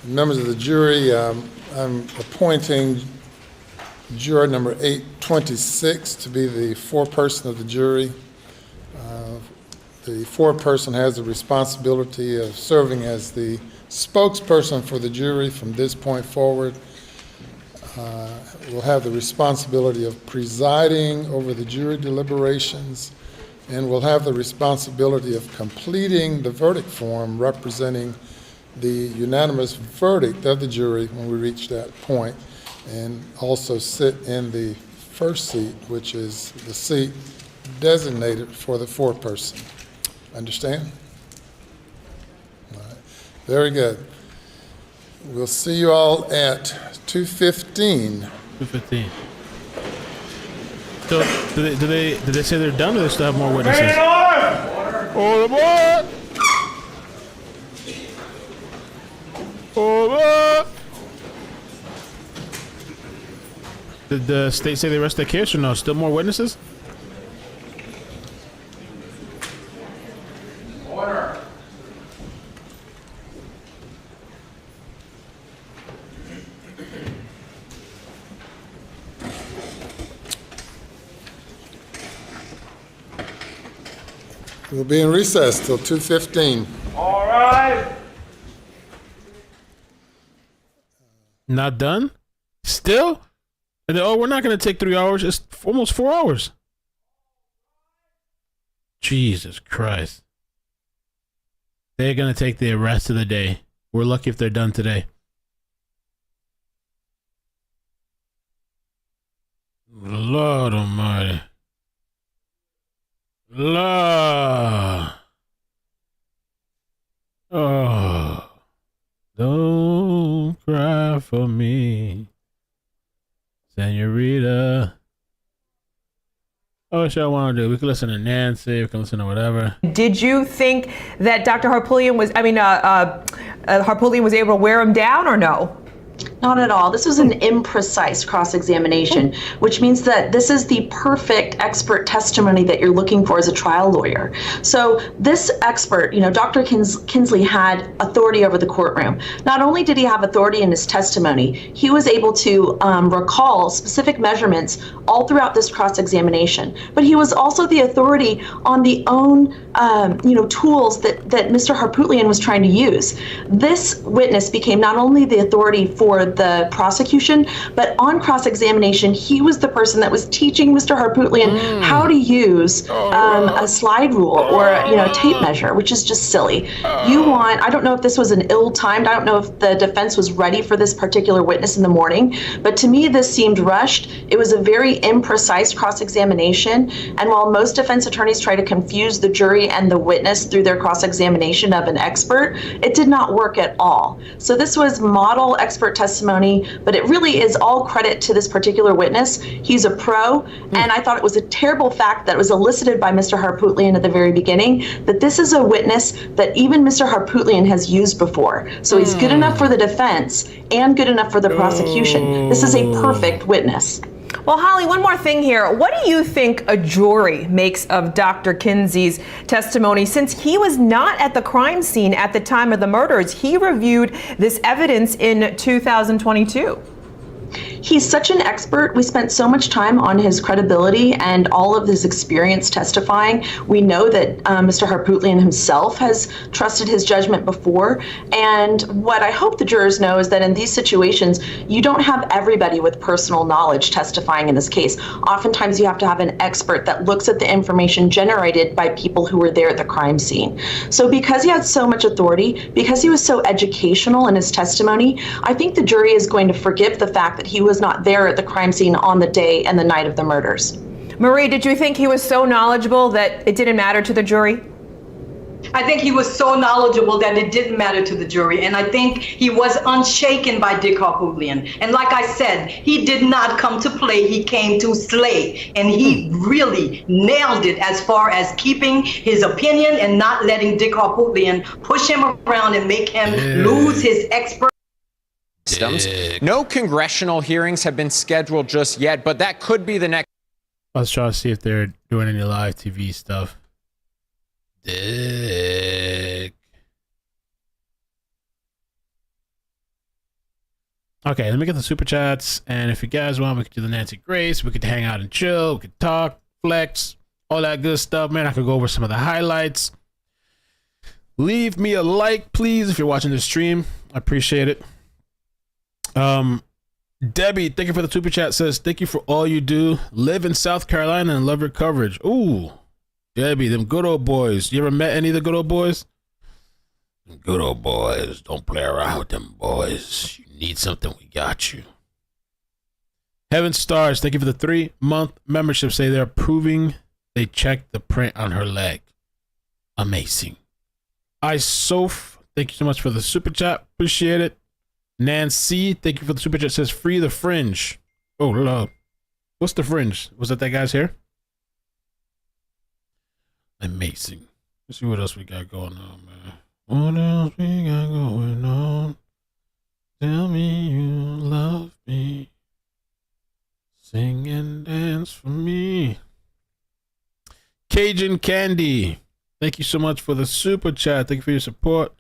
Members of the jury, I'm appointing juror number 826 to be the foreperson of the jury. The foreperson has the responsibility of serving as the spokesperson for the jury from this point forward. Will have the responsibility of presiding over the jury deliberations, and will have the responsibility of completing the verdict form representing the unanimous verdict of the jury when we reach that point, and also sit in the first seat, which is the seat designated for the foreperson. Understand? All right. Very good. We'll see you all at 2:15. 2:15. So, did they say they're done, or they still have more witnesses? Order! Order! Did the state say they rest their case, or no? Still more witnesses? Order. We'll be in recess till 2:15. All right. Not done? Still? And then, oh, we're not going to take 3 hours. It's almost 4 hours. Jesus Christ. They're going to take the rest of the day. We're lucky if they're done today. Lord Almighty. Lord. Oh. Don't cry for me, Senorita. Oh, what y'all want to do? We can listen to Nancy. We can listen to whatever. Did you think that Dr. Harpootlian was, Harpootlian was able to wear him down, or no? Not at all. This was an imprecise cross-examination, which means that this is the perfect expert testimony that you're looking for as a trial lawyer. So this expert, Dr. Kinsley had authority over the courtroom. Not only did he have authority in his testimony, he was able to recall specific measurements all throughout this cross-examination, but he was also the authority on the own tools that Mr. Harpootlian was trying to use. This witness became not only the authority for the prosecution, but on cross-examination, he was the person that was teaching Mr. Harpootlian how to use a slide rule or a tape measure, which is just silly. I don't know if this was an ill-timed, I don't know if the defense was ready for this particular witness in the morning, but to me this seemed rushed. It was a very imprecise cross-examination, and while most defense attorneys try to confuse the jury and the witness through their cross-examination of an expert, it did not work at all. So this was model expert testimony testimony, but it really is all credit to this particular witness. He's a pro, and I thought it was a terrible fact that was elicited by Mr. Harpootlian at the very beginning, that this is a witness that even Mr. Harpootlian has used before. So he's good enough for the defense and good enough for the prosecution. This is a perfect witness. Well, Holly, one more thing here. What do you think a jury makes of Dr. Kinsey's testimony? Since he was not at the crime scene at the time of the murders, he reviewed this evidence in 2022. He's such an expert. We spent so much time on his credibility and all of his experience testifying. We know that Mr. Harpootlian himself has trusted his judgment before. And what I hope the jurors know is that in these situations, you don't have everybody with personal knowledge testifying in this case. Oftentimes you have to have an expert that looks at the information generated by people who were there at the crime scene. So because he had so much authority, because he was so educational in his testimony, I think the jury is going to forgive the fact that he was not there at the crime scene on the day and the night of the murders. Marie, did you think he was so knowledgeable that it didn't matter to the jury? I think he was so knowledgeable that it didn't matter to the jury. And I think he was unshaken by Dick Harpootlian. And like I said, he did not come to play, he came to slay. And he really nailed it as far as keeping his opinion and not letting Dick Harpootlian push him around and make him lose his expert. No congressional hearings have been scheduled just yet, but that could be the next. I was trying to see if they're doing any live TV stuff. Dick. Okay, let me get the super chats, and if you guys want, we could do the Nancy Grace. We could hang out and chill. We could talk, flex, all that good stuff, man. I could go over some of the highlights. Leave me a like, please, if you're watching the stream. I appreciate it. Debbie, thank you for the super chat. Says, thank you for all you do. Live in South Carolina and love your coverage. Ooh, Debbie, them good old boys. You ever met any of the good old boys? Them good old boys. Don't play around with them boys. You need something, we got you. Heaven Stars, thank you for the 3-month membership. Say they're proving they checked the print on her leg. Amazing. Isoph, thank you so much for the super chat. Appreciate it. Nancy, thank you for the super chat. Says free the fringe. Oh Lord, what's the fringe? Was that guy's hair? Amazing. Let's see what else we got going on, man. What else we got going on? Tell me you love me. Sing and dance for me. Cajun Candy, thank you so much for the super chat. Thank you for your support.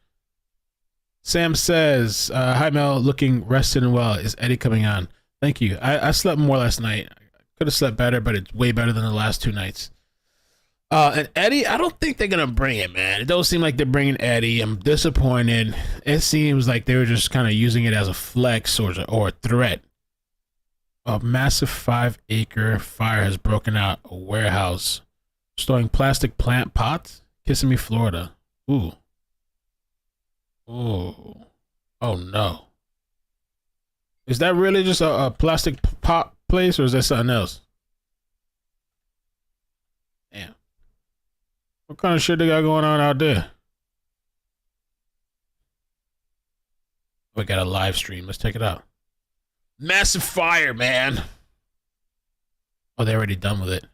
Sam says, hi Mel, looking rested and well. Is Eddie coming on? Thank you. I slept more last night. I could have slept better, but it's way better than the last 2 nights. And Eddie, I don't think they're going to bring it, man. It don't seem like they're bringing Eddie. I'm disappointed. It seems like they were just kind of using it as a flex or a threat. A massive 5-acre fire has broken out a warehouse, storing plastic plant pots. Kissimmee, Florida. Ooh. Oh, oh no. Is that really just a plastic pot place, or is that something else? Damn. What kind of shit they got going on out there? We got a live stream. Let's check it out. Massive fire, man. Oh, they're already done with it.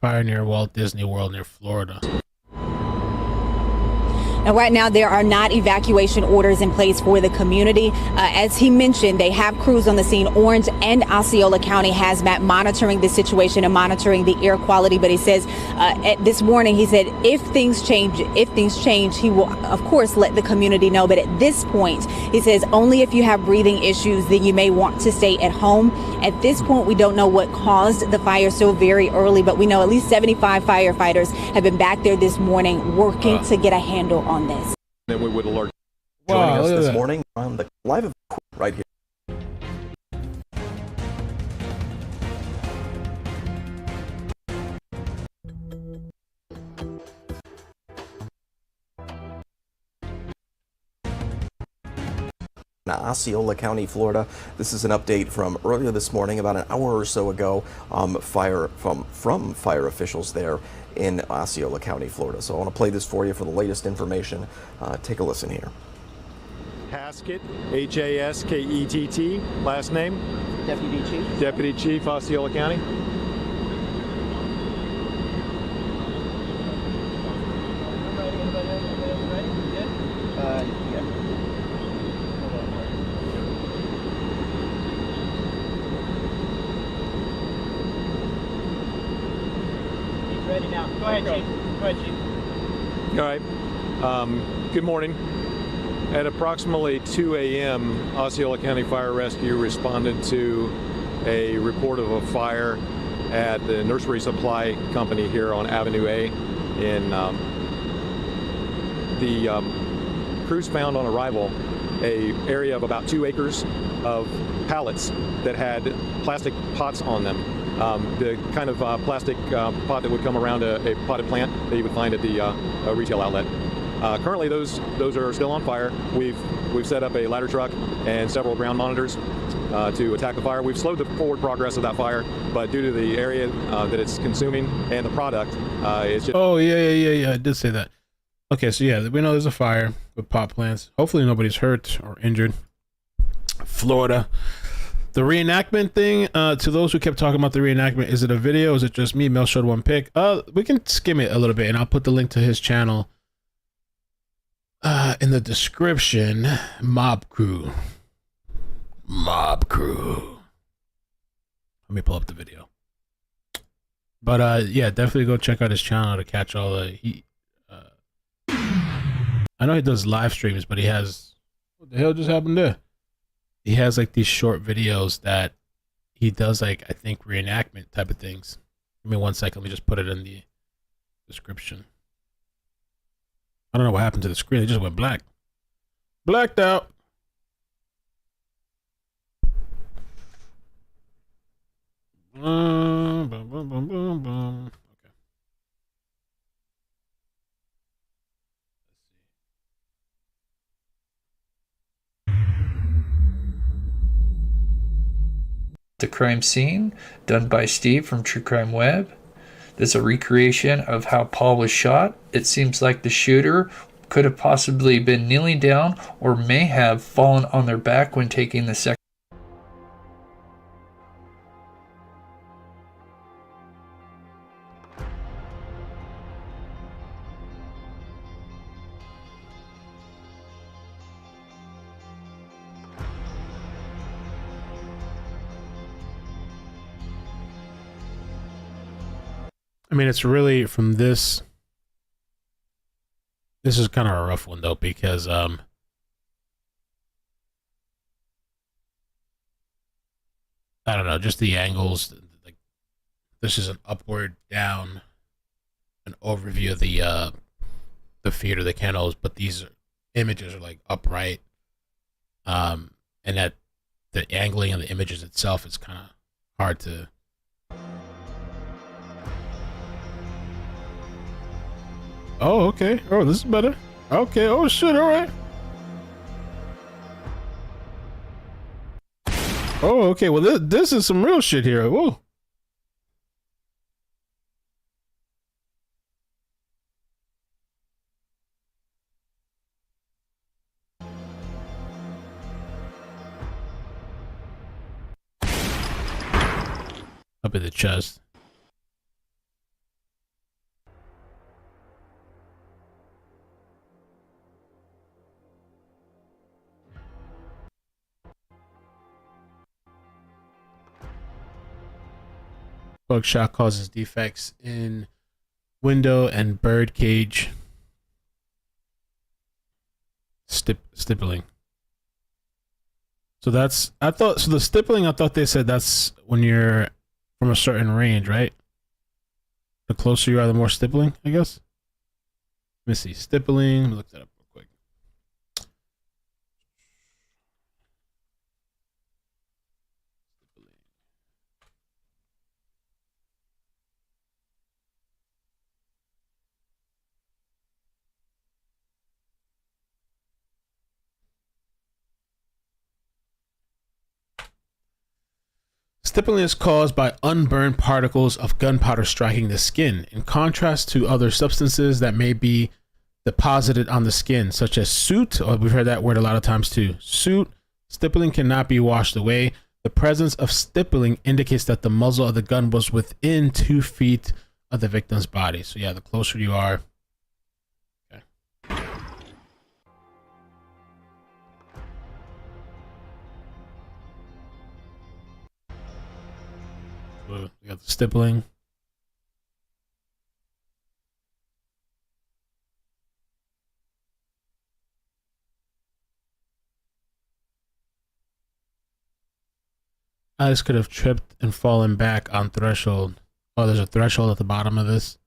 Fire near Walt Disney World near Florida. Now, right now, there are not evacuation orders in place for the community. As he mentioned, they have crews on the scene. Orange and Osceola County hazmat monitoring the situation and monitoring the air quality. But he says this morning, he said, if things change, he will, of course, let the community know. But at this point, he says, only if you have breathing issues, then you may want to stay at home. At this point, we don't know what caused the fire so very early, but we know at least 75 firefighters have been back there this morning working to get a handle on this. Then we would alert. Joining us this morning on the live event right here. Osceola County, Florida. This is an update from earlier this morning, about an hour or so ago, from fire officials there in Osceola County, Florida. So I want to play this for you for the latest information. Take a listen here. Haskett, Haskett, last name? Deputy Chief. Deputy Chief, Osceola County. Ready now. Go ahead, Chief. Go ahead, Chief. All right. Good morning. At approximately 2 a.m., Osceola County Fire Rescue responded to a report of a fire at the nursery supply company here on Avenue A. In the crews found on arrival a area of about 2 acres of pallets that had plastic pots on them. The kind of plastic pot that would come around a potted plant that you would find at the retail outlet. Currently, those are still on fire. We've set up a ladder truck and several ground monitors to attack the fire. We've slowed the forward progress of that fire, but due to the area that it's consuming and the product, it's just... Oh, yeah, I did say that. Okay, so yeah, we know there's a fire with pot plants. Hopefully nobody's hurt or injured. Florida. The reenactment thing, to those who kept talking about the reenactment, is it a video? Is it just me? Mel showed one pic. We can skim it a little bit, and I'll put the link to his channel in the description. Mob Crew. Let me pull up the video. But yeah, definitely go check out his channel to catch all the... I know he does live streams, but he has... What the hell just happened there? He has like these short videos that he does, like, I think, reenactment type of things. Give me 1 second. Let me just put it in the description. I don't know what happened to the screen. It just went black. Blacked out. Boom, boom, boom, boom, boom, boom. Okay. The crime scene, done by Steve from True Crime Web. There's a recreation of how Paul was shot. It seems like the shooter could have possibly been kneeling down or may have fallen on their back when taking the second. I mean, it's really from this. This is kind of a rough one though, because I don't know, just the angles. Like, this is an upward down, an overview of the feet or the kennels, but these images are like upright, and that the angling of the images itself is kind of hard to. Oh, okay. Oh, this is better. Okay. Oh, shit. All right. Oh, okay. Well, this is some real shit here. Whoa. Up in the chest. Buckshot causes defects in window and bird cage. Stippling. So that's, I thought, so the stippling, I thought they said that's when you're from a certain range, right? The closer you are, the more stippling, I guess. Let me see. Stippling. Let me look that up real quick. Stippling is caused by unburned particles of gunpowder striking the skin, in contrast to other substances that may be deposited on the skin, such as soot. Oh, we've heard that word a lot of times too. Soot. Stippling cannot be washed away. The presence of stippling indicates that the muzzle of the gun was within 2 feet of the victim's body. So yeah, the closer you are. Okay. So we got the stippling. I just could have tripped and fallen back on threshold. Oh, there's a threshold at the bottom of this.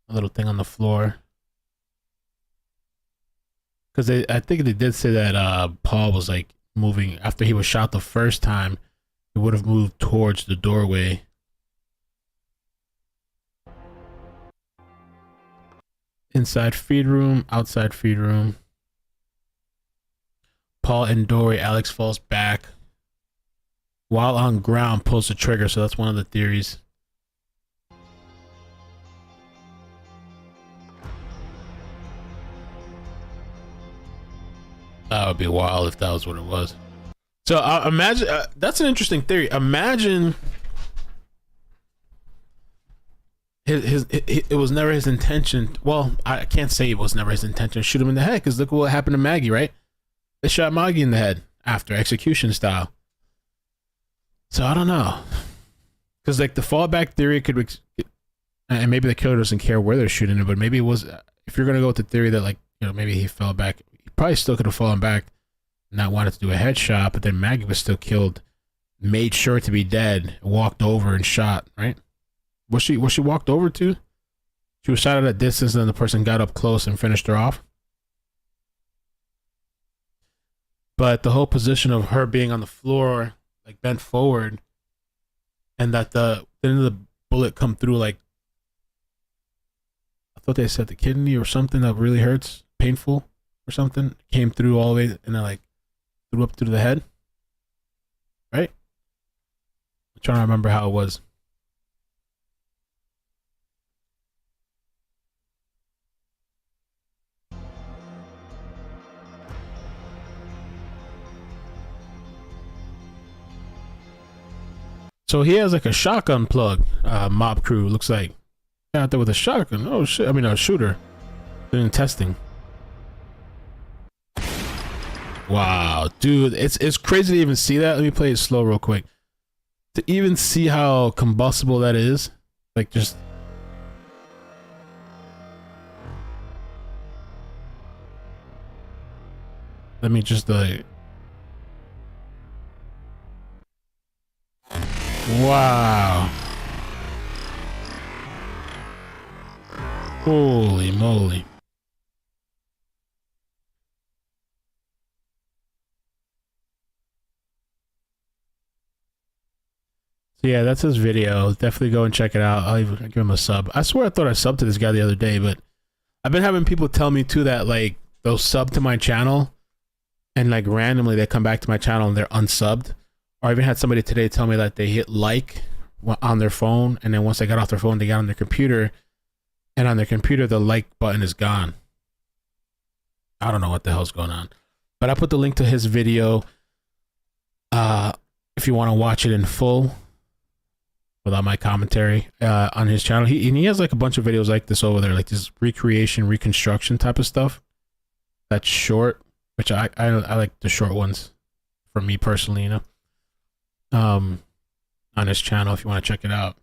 A little thing on the floor. Because I think they did say that Paul was like moving after he was shot the first time. He would have moved towards the doorway. Inside feed room, outside feed room. Paul in doorway. Alex falls back. While on ground, pulls the trigger. So that's one of the theories. That would be wild if that was what it was. So imagine that's an interesting theory. Imagine it was never his intention. Well, I can't say it was never his intention to shoot him in the head, because look what happened to Maggie, right? They shot Maggie in the head after, execution style. So I don't know, because like the fallback theory could, and maybe the killer doesn't care where they're shooting it, but maybe it was. If you're gonna go with the theory that, like, you know, maybe he fell back, he probably still could have fallen back, not wanted to do a headshot, but then Maggie was still killed, made sure to be dead, walked over and shot. Right? Was she walked over to? She was shot at a distance, and then the person got up close and finished her off. But the whole position of her being on the floor, like bent forward, and that didn't the bullet come through, like, I thought they said the kidney or something that really hurts, painful or something, came through all the way and then like threw up through the head, right? I'm trying to remember how it was. So he has like a shotgun plug, mob crew, looks like. Out there with a shotgun. Oh shit, I mean a shooter. Doing testing. Wow, dude, it's crazy to even see that. Let me play it slow real quick. To even see how combustible that is. Like, just... Let me just wow. Holy moly. So yeah, that's his video. Definitely go and check it out. I'll even give him a sub. I swear I thought I subbed to this guy the other day, but I've been having people tell me too that like they'll sub to my channel and like randomly they come back to my channel and they're unsubbed. Or I even had somebody today tell me that they hit like on their phone, and then once they got off their phone, they got on their computer, and on their computer, the like button is gone. I don't know what the hell's going on. But I put the link to his video if you want to watch it in full without my commentary on his channel. He has like a bunch of videos like this over there, like this recreation, reconstruction type of stuff. That's short, which I like the short ones for me personally, you know. On his channel if you want to check it out.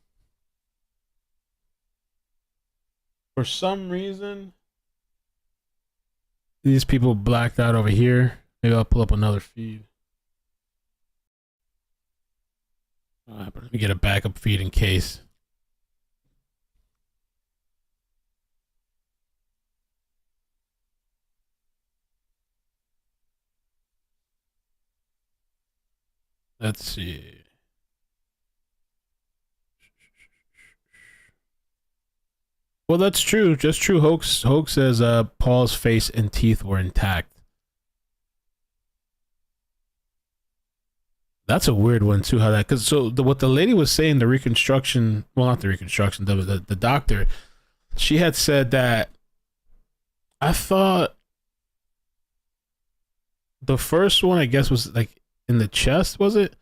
For some reason these people blacked out over here. Maybe I'll pull up another feed. Let me get a backup feed in case. Let's see. Well, that's true. Just true. Hoax says Paul's face and teeth were intact. That's a weird one too. How that? Because what the lady was saying, the reconstruction. Well, not the reconstruction. The doctor. She had said that. I thought the first one, I guess, was like in the chest, was it?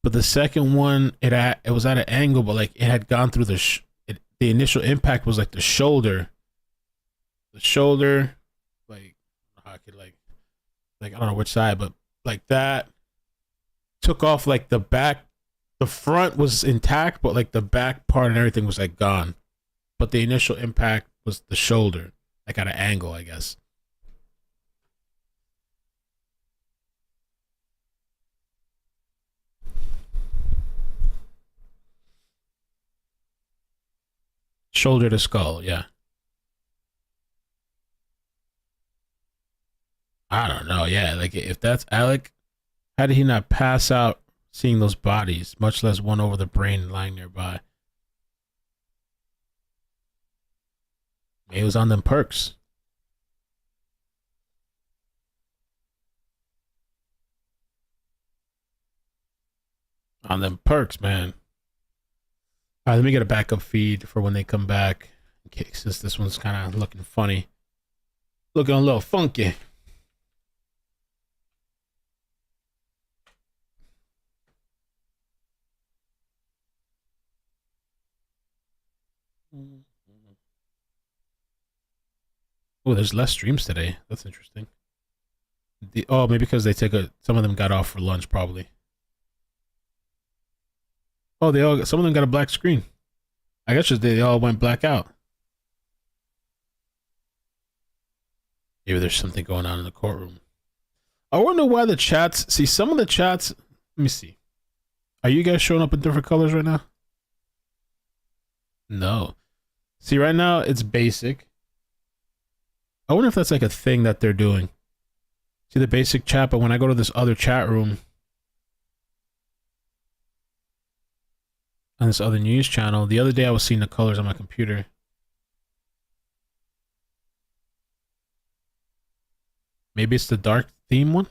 But the second one, it was at an angle, but like it had gone through the initial impact was like the shoulder. The shoulder, like I could like I don't know which side, but like that. Took off like the back, the front was intact, but like the back part and everything was like gone. But the initial impact was the shoulder, like at an angle, I guess. Shoulder to skull, yeah. I don't know, yeah. Like if that's Alec. How did he not pass out seeing those bodies, much less one over the brain lying nearby? Maybe it was on them perks. On them perks, man. All right, let me get a backup feed for when they come back. In case this one's kind of looking funny. Looking a little funky. Oh, there's less streams today. That's interesting. Maybe because they some of them got off for lunch, probably. Oh, some of them got a black screen. I guess just they all went black out. Maybe there's something going on in the courtroom. I wonder why the chats. See, some of the chats. Let me see. Are you guys showing up in different colors right now? No. See, right now it's basic. I wonder if that's like a thing that they're doing. See the basic chat, but when I go to this other chat room on this other news channel, the other day I was seeing the colors on my computer. Maybe it's the dark theme one?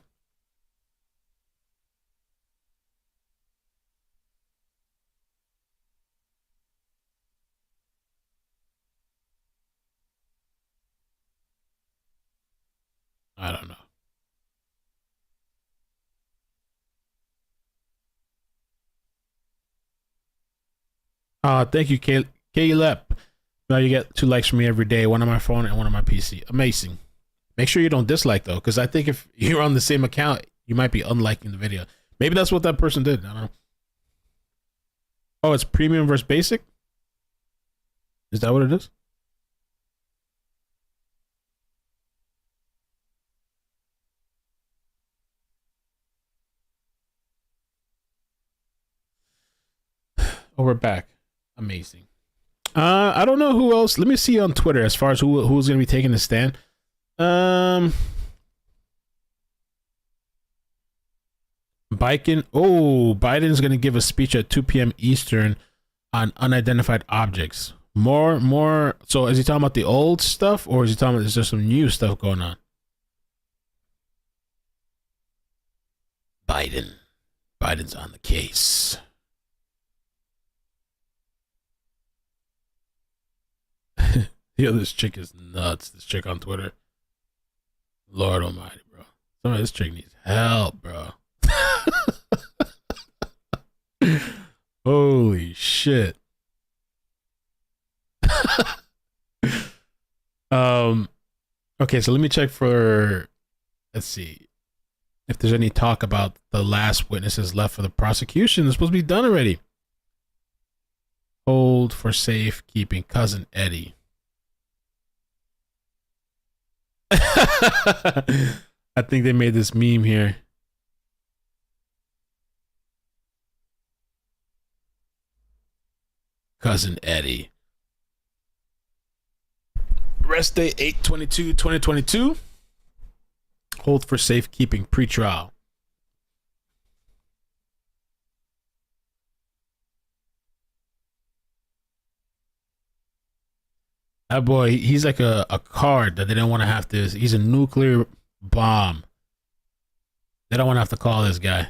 I don't know. Thank you, Caleb. Now you get 2 likes from me every day, one on my phone and one on my PC. Amazing. Make sure you don't dislike though, because I think if you're on the same account, you might be unliking the video. Maybe that's what that person did. I don't know. Oh, it's premium versus basic? Is that what it is? Oh, we're back. Amazing. I don't know who else. Let me see on Twitter as far as who's going to be taking the stand. Biden's going to give a speech at 2 p.m. Eastern on unidentified objects. More. So is he talking about the old stuff, or is he talking about there's just some new stuff going on? Biden's on the case. Yo, this chick is nuts. This chick on Twitter. Lord almighty, bro. Some of this chick needs help, bro. Holy shit. Okay, so let me check for, let's see, if there's any talk about the last witnesses left for the prosecution. It's supposed to be done already. Hold for safekeeping cousin Eddie. I think they made this meme here. Cousin Eddie. Arrest date 8/22/2022. Hold for safekeeping pretrial. That boy, he's like a card that they don't want to have to. He's a nuclear bomb. They don't want to have to call this guy.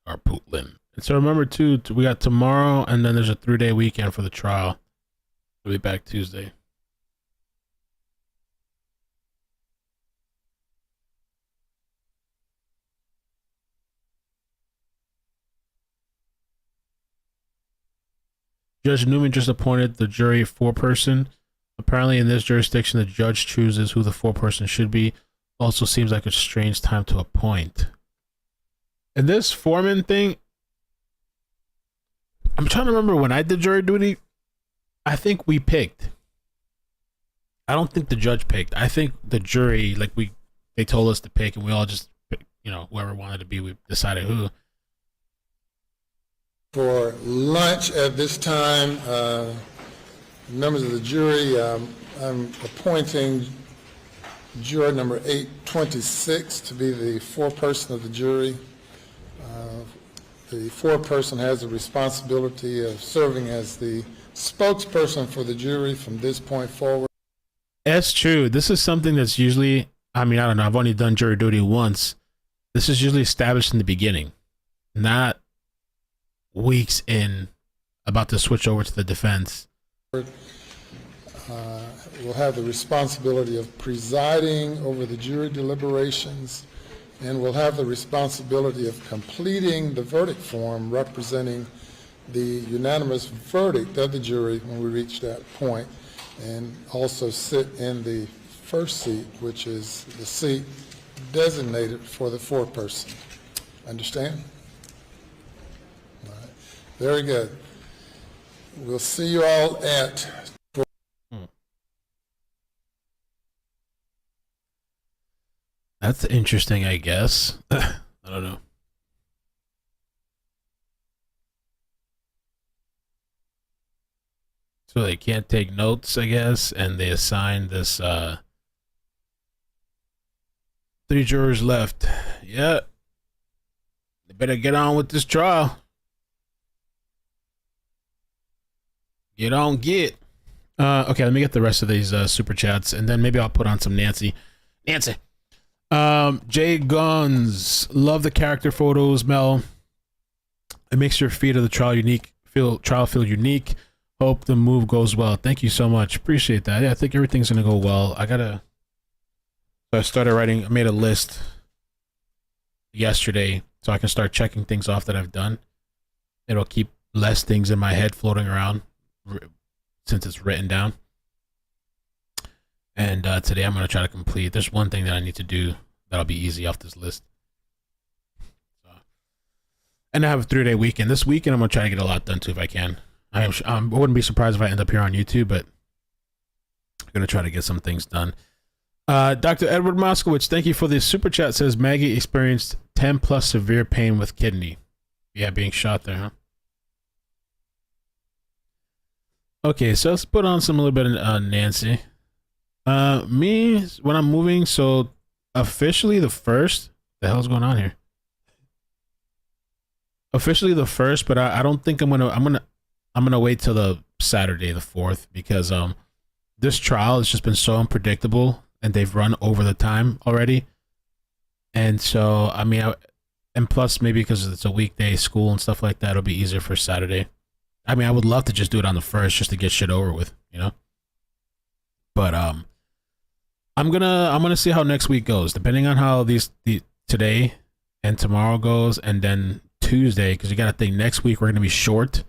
Or Putlin. And so remember too, we got tomorrow, and then there's a 3-day weekend for the trial. We'll be back Tuesday. Judge Newman just appointed the jury 4-person. Apparently in this jurisdiction, the judge chooses who the 4-person should be. Also seems like a strange time to appoint. And this foreman thing, I'm trying to remember when I did jury duty, I think we picked. I don't think the judge picked. I think the jury, like they told us to pick, and we all just picked, whoever wanted to be, we decided who. For lunch at this time, members of the jury, I'm appointing juror number 826 to be the 4-person of the jury. The 4-person has the responsibility of serving as the spokesperson for the jury from this point forward. That's true. This is something that's usually, I don't know, I've only done jury duty once. This is usually established in the beginning, not weeks in, about to switch over to the defense. Will have the responsibility of presiding over the jury deliberations, and will have the responsibility of completing the verdict form representing the unanimous verdict of the jury when we reach that point, and also sit in the first seat, which is the seat designated for the 4-person. Understand? All right. Very good. We'll see you all at That's interesting, I guess. I don't know. So they can't take notes, I guess, and they assign this 3 jurors left. Yeah. They better get on with this trial. Get on, get. Okay, let me get the rest of these super chats, and then maybe I'll put on some Nancy. Jay Guns, love the character photos, Mel. It makes your feed of the trial feel unique. Hope the move goes well. Thank you so much. Appreciate that. Yeah, I think everything's gonna go well. So I started writing. I made a list yesterday so I can start checking things off that I've done. It'll keep less things in my head floating around since it's written down. And today I'm going to try to complete. There's one thing that I need to do that'll be easy off this list. And I have a 3-day weekend. This weekend I'm going to try to get a lot done too if I can. I wouldn't be surprised if I end up here on YouTube, but I'm going to try to get some things done. Dr. Edward Moskowitz, thank you for the super chat. Says Maggie experienced 10 plus severe pain with kidney. Yeah, being shot there, huh? Okay, so let's put on a little bit of Nancy. Me, when I'm moving, so officially the 1st, the hell's going on here? Officially the 1st, but I don't think I'm gonna wait till the Saturday, the 4th, because this trial has just been so unpredictable and they've run over the time already. And so, and plus maybe because it's a weekday school and stuff like that, it'll be easier for Saturday. I would love to just do it on the 1st just to get shit over with, But I'm gonna see how next week goes, depending on how the today and tomorrow goes, and then Tuesday, because you gotta think next week we're gonna be short.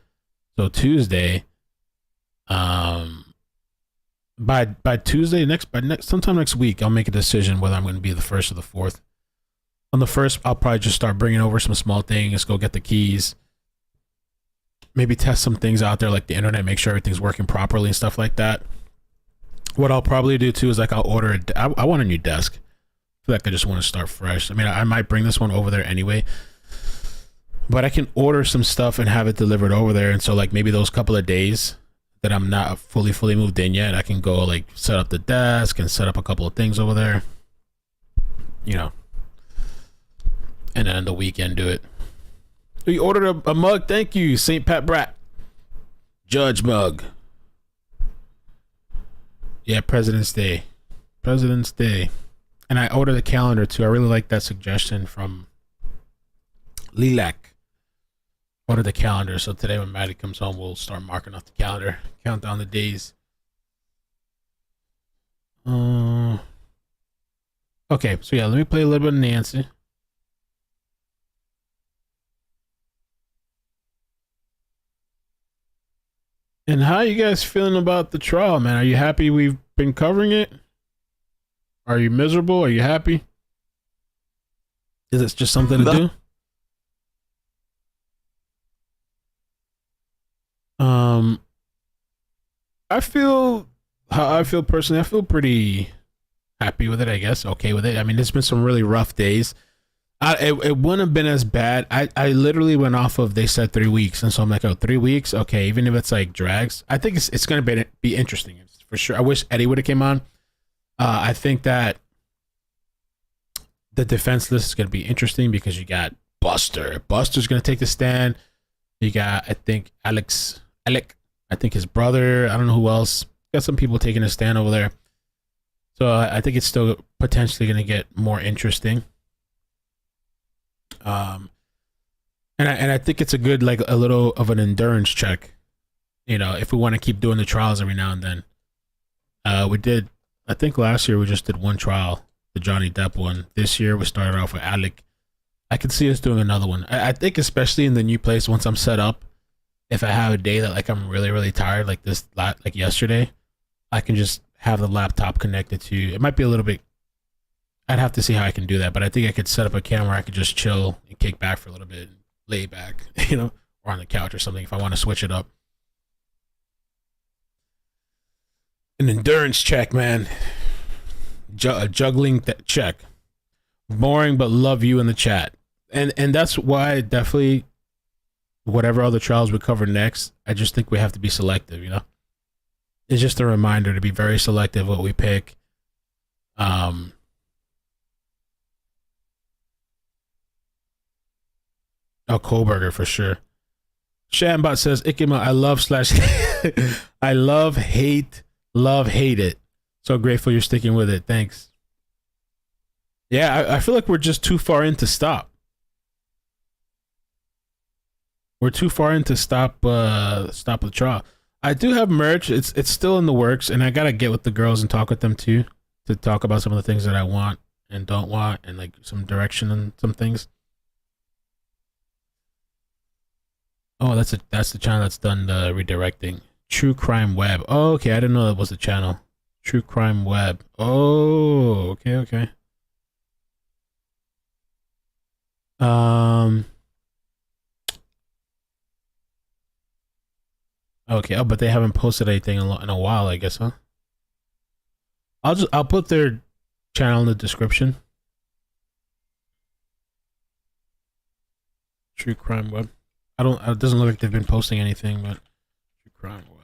So Tuesday, by Tuesday sometime next week, I'll make a decision whether I'm gonna be the 1st or the 4th. On the 1st, I'll probably just start bringing over some small things, go get the keys. Maybe test some things out there like the internet, make sure everything's working properly and stuff like that. What I'll probably do too is I'll order I want a new desk. I feel like I just want to start fresh. I might bring this one over there anyway, but I can order some stuff and have it delivered over there. And so maybe those couple of days that I'm not fully moved in yet, I can go set up the desk and set up a couple of things over there, and then the weekend do it. We ordered a mug. Thank you, St. Pat Brat. Judge mug. Yeah, President's Day. And I ordered a calendar too. I really like that suggestion from Lilac. Order the calendar. So today when Maddie comes home, we'll start marking off the calendar. Count down the days. Okay, so yeah, let me play a little bit of Nancy. And how are you guys feeling about the trial, man? Are you happy we've been covering it? Are you miserable? Are you happy? Is it just something to do? I feel how I feel personally. I feel pretty happy with it, I guess. Okay with it. I mean, there's been some really rough days. It wouldn't have been as bad. I literally went off of, they said 3 weeks, and so I'm like, oh, 3 weeks, okay. Even if it's like drags, I think it's gonna be interesting for sure. I wish Eddie would have came on. I think that the defense list is gonna be interesting because you got Buster. Buster's gonna take the stand. You got, I think, Alec. I think his brother. I don't know who else. Got some people taking a stand over there. So I think it's still potentially gonna get more interesting. And I think it's a good, like, a little of an endurance check, you know, if we want to keep doing the trials every now and then. We did, I think last year we just did one trial, the Johnny Depp one. This year we started off with Alec. I could see us doing another one. I think especially in the new place, once I'm set up, if I have a day that, like, I'm really, really tired, like like yesterday, I can just have the laptop connected to, it might be a little bit, I'd have to see how I can do that, but I think I could set up a camera. I could just chill and kick back for a little bit, and lay back, you know, or on the couch or something if I want to switch it up. An endurance check, man. Juggling check. Boring, but love you in the chat. And that's why definitely whatever other trials we cover next, I just think we have to be selective, you know? It's just a reminder to be very selective what we pick. Oh, Kohlberger for sure. Shambot says, iCkEdMeL, I love / I love, hate it. So grateful you're sticking with it. Thanks. Yeah, I feel like we're just too far in to stop. We're too far in to stop the trial. I do have merch. It's still in the works, and I gotta get with the girls and talk with them too, to talk about some of the things that I want and don't want, and like some direction and some things. Oh, that's the channel that's done the redirecting. True Crime Web. Oh, okay, I didn't know that was the channel. True Crime Web. Oh, okay. Okay. Oh, but they haven't posted anything in a while, I guess, huh? I'll put their channel in the description. True Crime Web. It doesn't look like they've been posting anything, but True Crime Web.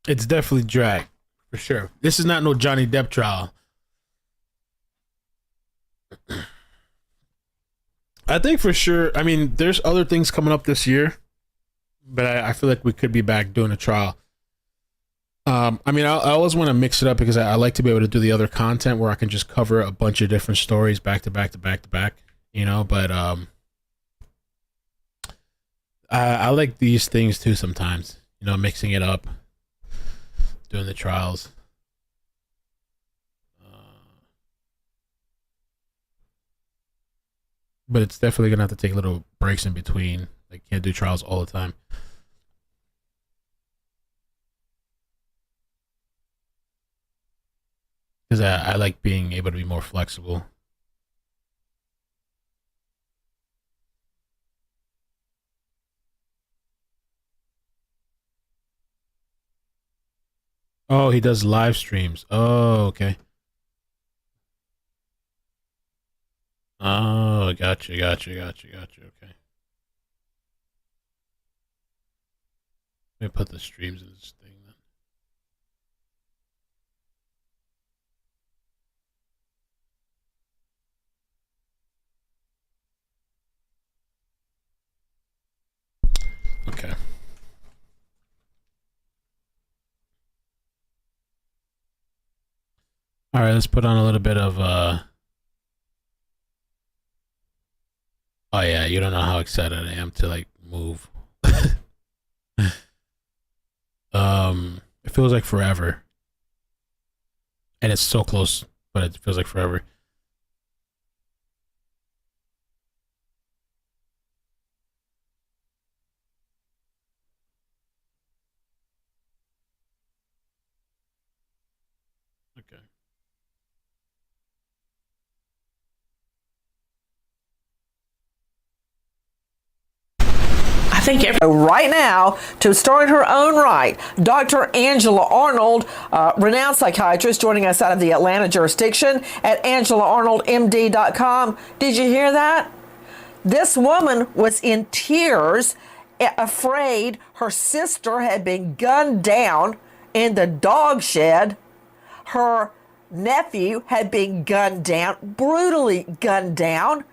It's definitely drag, for sure. This is not no Johnny Depp trial. I think for sure, I mean, there's other things coming up this year, but I feel like we could be back doing a trial. I mean, I always want to mix it up because I like to be able to do the other content where I can just cover a bunch of different stories back to back to back to back, you know, but I like these things too sometimes, you know, mixing it up. Doing the trials. But it's definitely gonna have to take little breaks in between. Like, can't do trials all the time. Because I like being able to be more flexible. Oh, he does live streams. Oh, okay. Oh, gotcha. Okay. Let me put the streams in this thing then. Okay. All right, let's put on a little bit of oh yeah, you don't know how excited I am to like move. It feels like forever. And it's so close, but it feels like forever. Okay. I think right now, to start her own right, Dr. Angela Arnold, renowned psychiatrist, joining us out of the Atlanta jurisdiction at AngelaArnoldMD.com. Did you hear that? This woman was in tears, afraid her sister had been gunned down in the dog shed. Her nephew had been gunned down, brutally gunned down.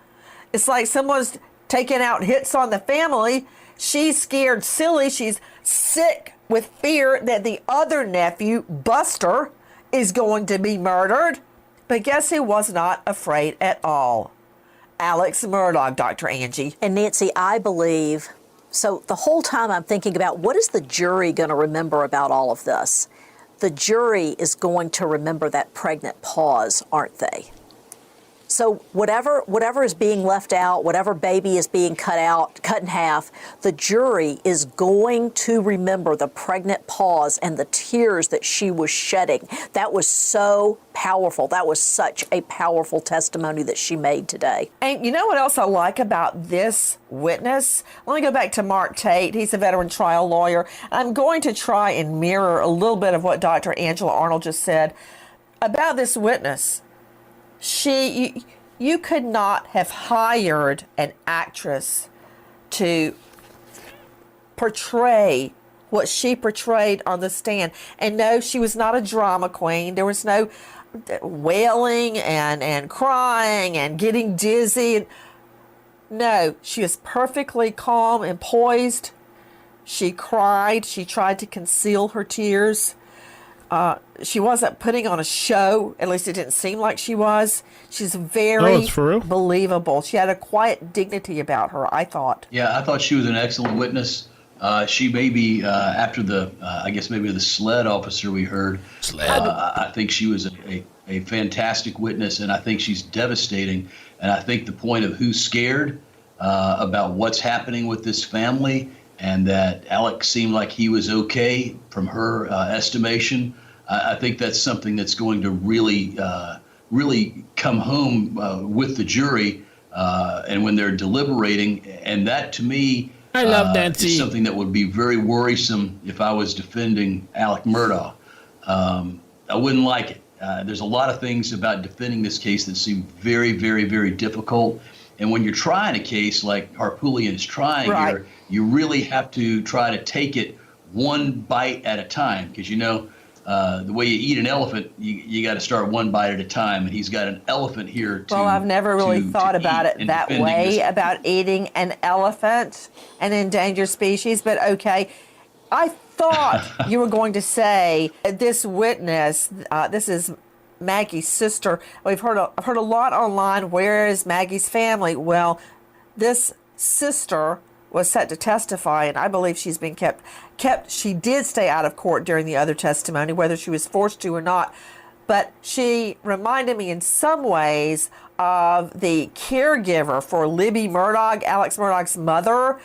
It's like someone's taking out hits on the family. She's scared silly. She's sick with fear that the other nephew, Buster, is going to be murdered. But guess who was not afraid at all? Alex Murdaugh, Dr. Angie. And Nancy, I believe, so the whole time I'm thinking about what is the jury going to remember about all of this? The jury is going to remember that pregnant pause, aren't they? So whatever is being left out, whatever baby is being cut in half, the jury is going to remember the pregnant pause and the tears that she was shedding. That was so powerful. That was such a powerful testimony that she made today. And you know what else I like about this witness? Let me go back to Mark Tate. He's a veteran trial lawyer. I'm going to try and mirror a little bit of what Dr. Angela Arnold just said about this witness. You could not have hired an actress to portray what she portrayed on the stand. And no, she was not a drama queen. There was no wailing and crying and getting dizzy. No, she was perfectly calm and poised. She cried. She tried to conceal her tears. She wasn't putting on a show. At least it didn't seem like she was. She's very believable. She had a quiet dignity about her, I thought. Yeah, I thought she was an excellent witness. She may be, after the, I guess maybe the SLED officer we heard, I think she was a fantastic witness, and I think she's devastating. And I think the point of who's scared about what's happening with this family, and that Alex seemed like he was okay from her estimation, I think that's something that's going to really come home with the jury and when they're deliberating. And that, to me, I love Nancy. Is something that would be very worrisome if I was defending Alex Murdaugh. I wouldn't like it. There's a lot of things about defending this case that seem very, very, very difficult. And when you're trying a case like Harpootlian is trying here, you really have to try to take it one bite at a time, because the way you eat an elephant, you got to start one bite at a time, and he's got an elephant here. Well, I've never really thought about it that way, about eating an elephant, an endangered species, but okay. I thought you were going to say this witness, this is Maggie's sister. I've heard a lot online. Where is Maggie's family? Well, this sister was set to testify, and I believe she's been kept. She did stay out of court during the other testimony, whether she was forced to or not. But she reminded me in some ways of the caregiver for Libby Murdaugh, Alex Murdaugh's mother,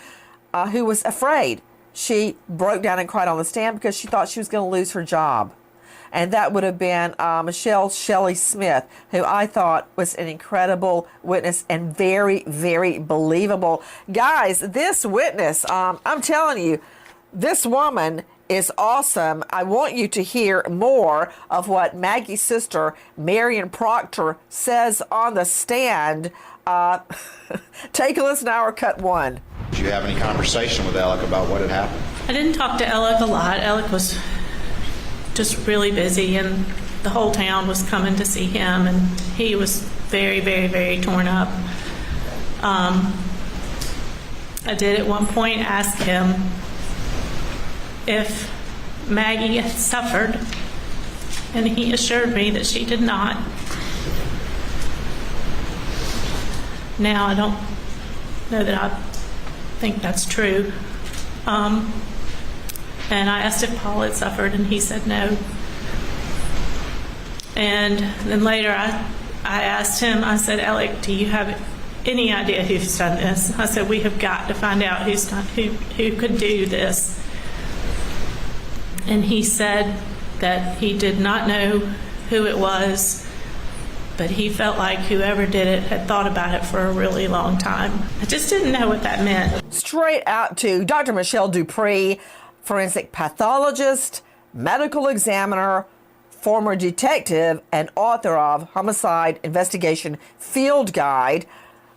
who was afraid. She broke down and cried on the stand because she thought she was going to lose her job. And that would have been Michelle Shelley Smith, who I thought was an incredible witness and very, very believable. Guys, this witness, I'm telling you, this woman is awesome. I want you to hear more of what Maggie's sister, Marion Proctor, says on the stand. Take a listen to our cut one. Did you have any conversation with Alec about what had happened? I didn't talk to Alec a lot. Alec was just really busy, and the whole town was coming to see him, and he was very, very, very torn up. I did at one point ask him if Maggie had suffered, and he assured me that she did not. Now, I don't know that I think that's true. And I asked if Paul had suffered, and he said no. And then later I asked him, I said, Alec, do you have any idea who's done this? I said, we have got to find out who could do this. And he said that he did not know who it was, but he felt like whoever did it had thought about it for a really long time. I just didn't know what that meant. Straight out to Dr. Michelle Dupree, forensic pathologist, medical examiner, former detective, and author of Homicide Investigation Field Guide.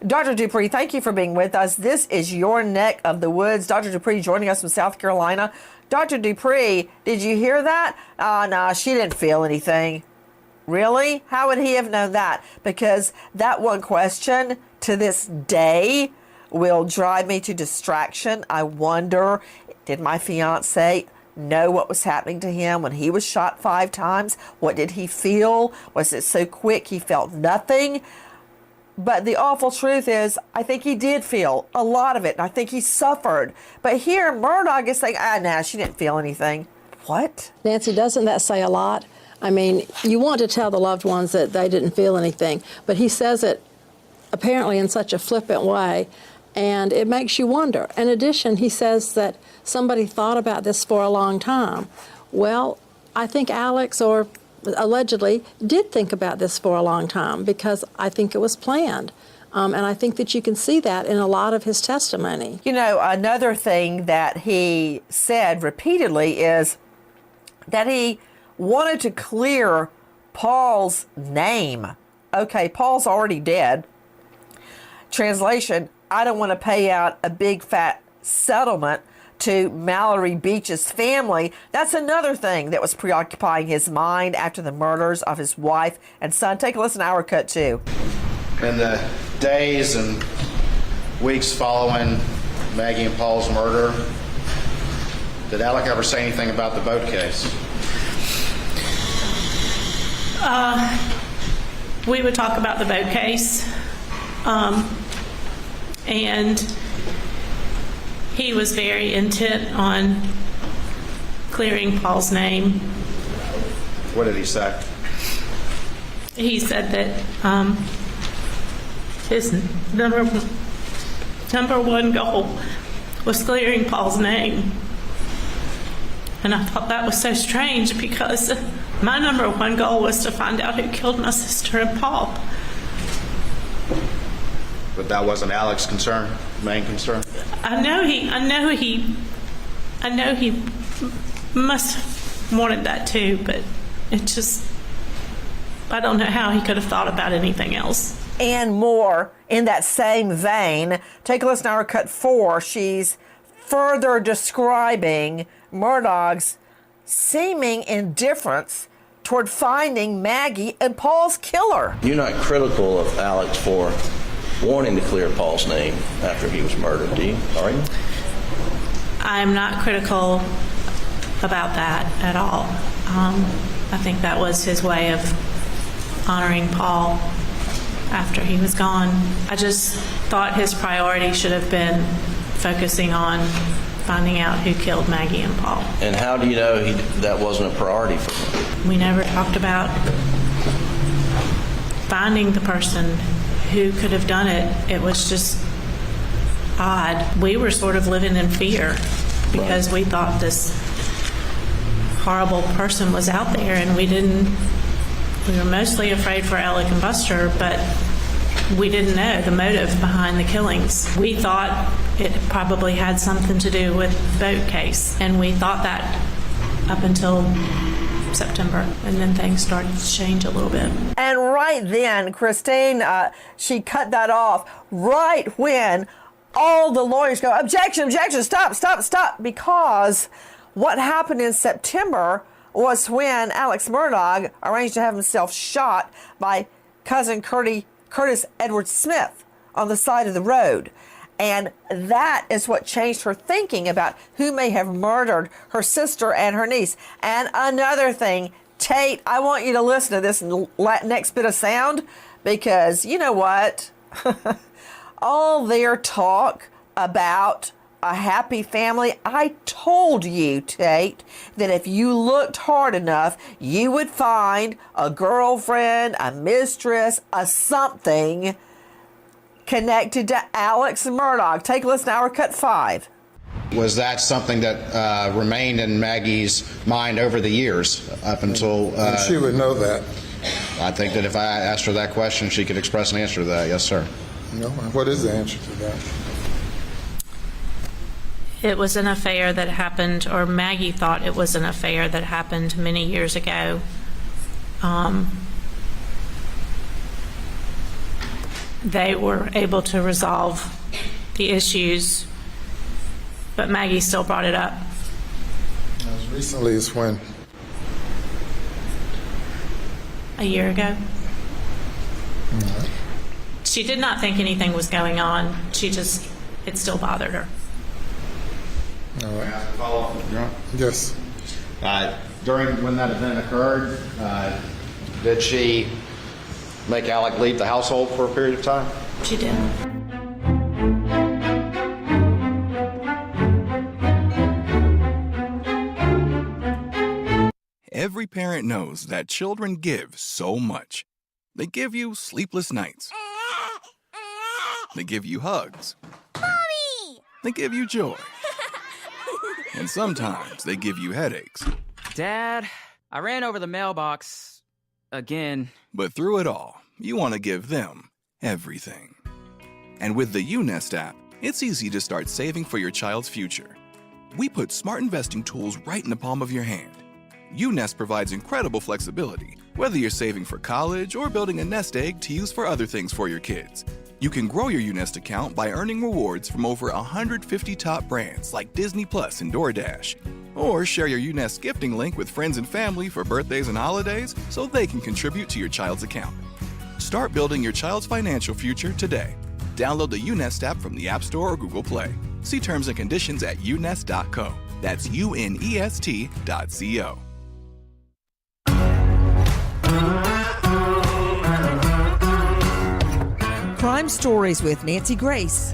Dr. Dupree, thank you for being with us. This is your neck of the woods. Dr. Dupree joining us from South Carolina. Dr. Dupree, did you hear that? No, she didn't feel anything. Really? How would he have known that? Because that one question to this day will drive me to distraction. I wonder, did my fiance know what was happening to him when he was shot 5 times? What did he feel? Was it so quick he felt nothing? But the awful truth is, I think he did feel a lot of it, and I think he suffered. But here, Murdaugh is saying, nah, she didn't feel anything. What? Nancy, doesn't that say a lot? I mean, you want to tell the loved ones that they didn't feel anything, but he says it apparently in such a flippant way, and it makes you wonder. In addition, he says that somebody thought about this for a long time. Well, I think Alex, or allegedly, did think about this for a long time, because I think it was planned. And I think that you can see that in a lot of his testimony. You know, another thing that he said repeatedly is that he wanted to clear Paul's name. Okay, Paul's already dead. Translation, I don't want to pay out a big fat settlement to Mallory Beach's family. That's another thing that was preoccupying his mind after the murders of his wife and son. Take a listen to our cut too. In the days and weeks following Maggie and Paul's murder, did Alec ever say anything about the boat case? We would talk about the boat case, and he was very intent on clearing Paul's name. What did he say? He said that his number one goal was clearing Paul's name. And I thought that was so strange, because my number one goal was to find out who killed my sister and Paul. But that wasn't Alec's concern, main concern? I know he must have wanted that too, but it just, I don't know how he could have thought about anything else. And more in that same vein. Take a listen to our cut 4. She's further describing Murdaugh's seeming indifference toward finding Maggie and Paul's killer. You're not critical of Alex for wanting to clear Paul's name after he was murdered, do you? Are you? I'm not critical about that at all. I think that was his way of honoring Paul after he was gone. I just thought his priority should have been focusing on finding out who killed Maggie and Paul. And how do you know that wasn't a priority for him? We never talked about finding the person who could have done it. It was just odd. We were sort of living in fear because we thought this horrible person was out there, and we were mostly afraid for Alec and Buster, but we didn't know the motive behind the killings. We thought it probably had something to do with the boat case, and we thought that up until September, and then things started to change a little bit. And right then, Christine, she cut that off right when all the lawyers go, objection, objection, stop, stop, stop, because what happened in September was when Alex Murdaugh arranged to have himself shot by cousin Curtis Edward Smith on the side of the road. And that is what changed her thinking about who may have murdered her sister and her niece. And another thing, Tate, I want you to listen to this next bit of sound, because you know what? All their talk about a happy family, I told you, Tate, that if you looked hard enough, you would find a girlfriend, a mistress, a something connected to Alex Murdaugh. Take a listen to our cut 5. Was that something that remained in Maggie's mind over the years up until... And she would know that. I think that if I asked her that question, she could express an answer to that. Yes, sir. No, what is the answer to that? It was an affair that happened, or Maggie thought it was an affair that happened many years ago. They were able to resolve the issues, but Maggie still brought it up. As recently as when? A year ago. She did not think anything was going on. It still bothered her. All right. May I ask a follow-up, Your Honor? Yes. During when that event occurred, did she make Alec leave the household for a period of time? She did. Every parent knows that children give so much. They give you sleepless nights. They give you hugs. Mommy! They give you joy. And sometimes they give you headaches. Dad, I ran over the mailbox again. But through it all, you want to give them everything. And with the UNest app, it's easy to start saving for your child's future. We put smart investing tools right in the palm of your hand. UNest provides incredible flexibility, whether you're saving for college or building a nest egg to use for other things for your kids. You can grow your UNest account by earning rewards from over 150 top brands like Disney Plus and DoorDash. Or share your UNest gifting link with friends and family for birthdays and holidays so they can contribute to your child's account. Start building your child's financial future today. Download the UNest app from the App Store or Google Play. See terms and conditions at unest.co. That's UNEST.co. Crime Stories with Nancy Grace.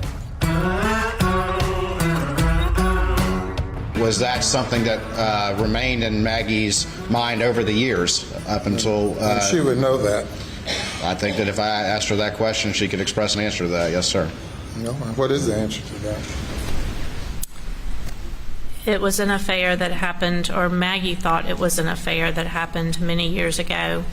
Was that something that remained in Maggie's mind over the years up until... And she would know that. I think that if I asked her that question, she could express an answer to that. Yes, sir. No, what is the answer to that? It was an affair that happened, or Maggie thought it was an affair that happened many years ago.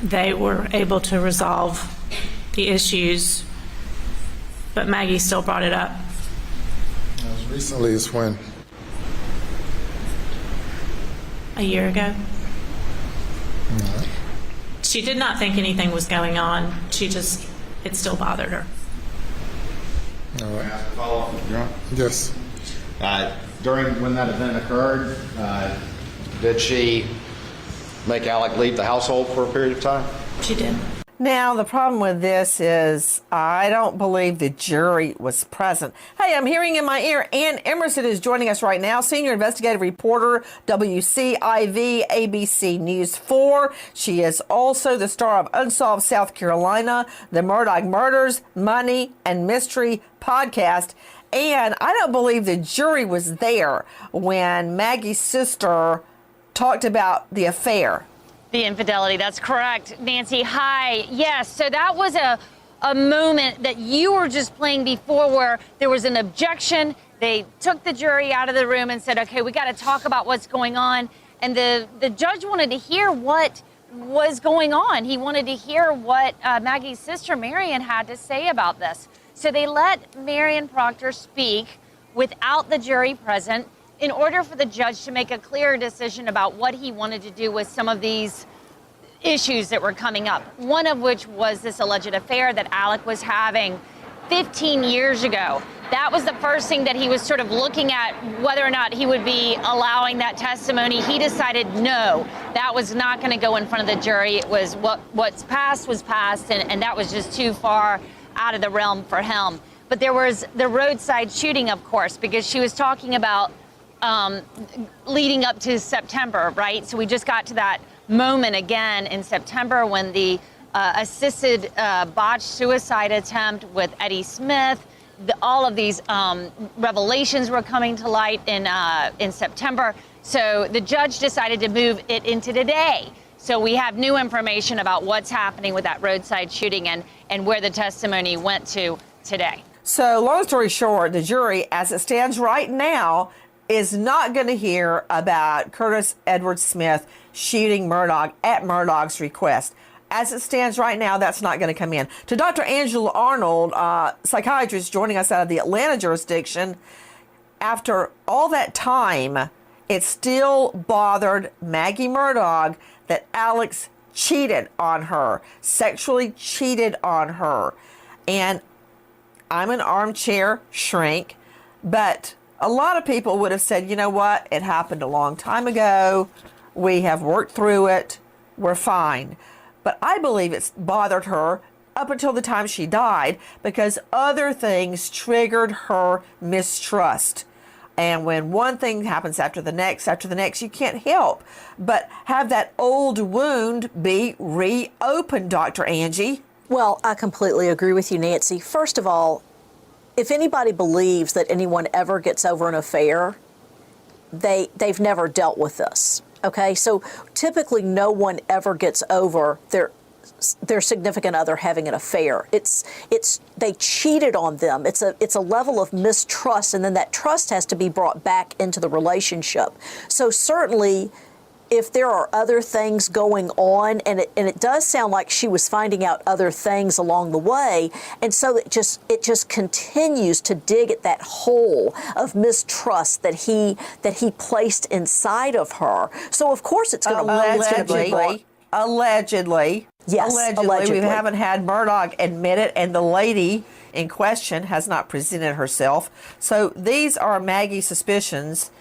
They were able to resolve the issues, but Maggie still brought it up. As recently as when? A year ago. She did not think anything was going on. It still bothered her. All right. May I ask a follow-up, Your Honor? Yes. During when that event occurred, did she make Alec leave the household for a period of time? She did. Now, the problem with this is I don't believe the jury was present. Hey, I'm hearing in my ear, Ann Emerson is joining us right now, senior investigative reporter, WCIV, ABC News 4. She is also the star of Unsolved South Carolina, the Murdaugh Murders, Money, and Mystery podcast. And I don't believe the jury was there when Maggie's sister talked about the affair. The infidelity, that's correct. Nancy, hi. Yes, so that was a moment that you were just playing before where there was an objection. They took the jury out of the room and said, okay, we got to talk about what's going on. And the judge wanted to hear what was going on. He wanted to hear what Maggie's sister, Marion, had to say about this. So they let Marion Proctor speak without the jury present, in order for the judge to make a clear decision about what he wanted to do with some of these issues that were coming up. One of which was this alleged affair that Alec was having 15 years ago. That was the first thing that he was sort of looking at, whether or not he would be allowing that testimony. He decided no, that was not going to go in front of the jury. It was what's passed was passed, and that was just too far out of the realm for him. But there was the roadside shooting, of course, because she was talking about leading up to September, right? So we just got to that moment again in September when the assisted botched suicide attempt with Eddie Smith. All of these revelations were coming to light in September. So the judge decided to move it into today. So we have new information about what's happening with that roadside shooting and where the testimony went to today. So long story short, the jury, as it stands right now, is not going to hear about Curtis Edward Smith shooting Murdaugh at Murdaugh's request. As it stands right now, that's not going to come in. To Dr. Angela Arnold, psychiatrist joining us out of the Atlanta jurisdiction, after all that time, it still bothered Maggie Murdaugh that Alex cheated on her, sexually cheated on her. And I'm an armchair shrink, but a lot of people would have said, you know what, it happened a long time ago. We have worked through it. We're fine. But I believe it's bothered her up until the time she died because other things triggered her mistrust. And when one thing happens after the next, you can't help but have that old wound be reopened, Dr. Angie. Well, I completely agree with you, Nancy. First of all, if anybody believes that anyone ever gets over an affair, they've never dealt with this. Okay, so typically no one ever gets over their significant other having an affair. It's they cheated on them. It's a level of mistrust, and then that trust has to be brought back into the relationship. So certainly, if there are other things going on, and it does sound like she was finding out other things along the way, and so it just continues to dig at that hole of mistrust that he placed inside of her. So of course it's going to allegedly. Yes, allegedly. We haven't had Murdaugh admit it, and the lady in question has not presented herself. So these are Maggie's suspicions.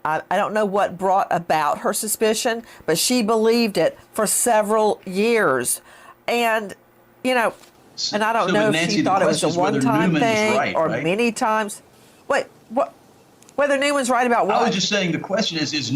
I don't know what brought about her suspicion, but she believed it for several years. And, you know, and I don't know if Nancy, she thought it was a one-time thing right, or right? many times. Wait, what? Whether Newman's right about what? I was just saying the question is did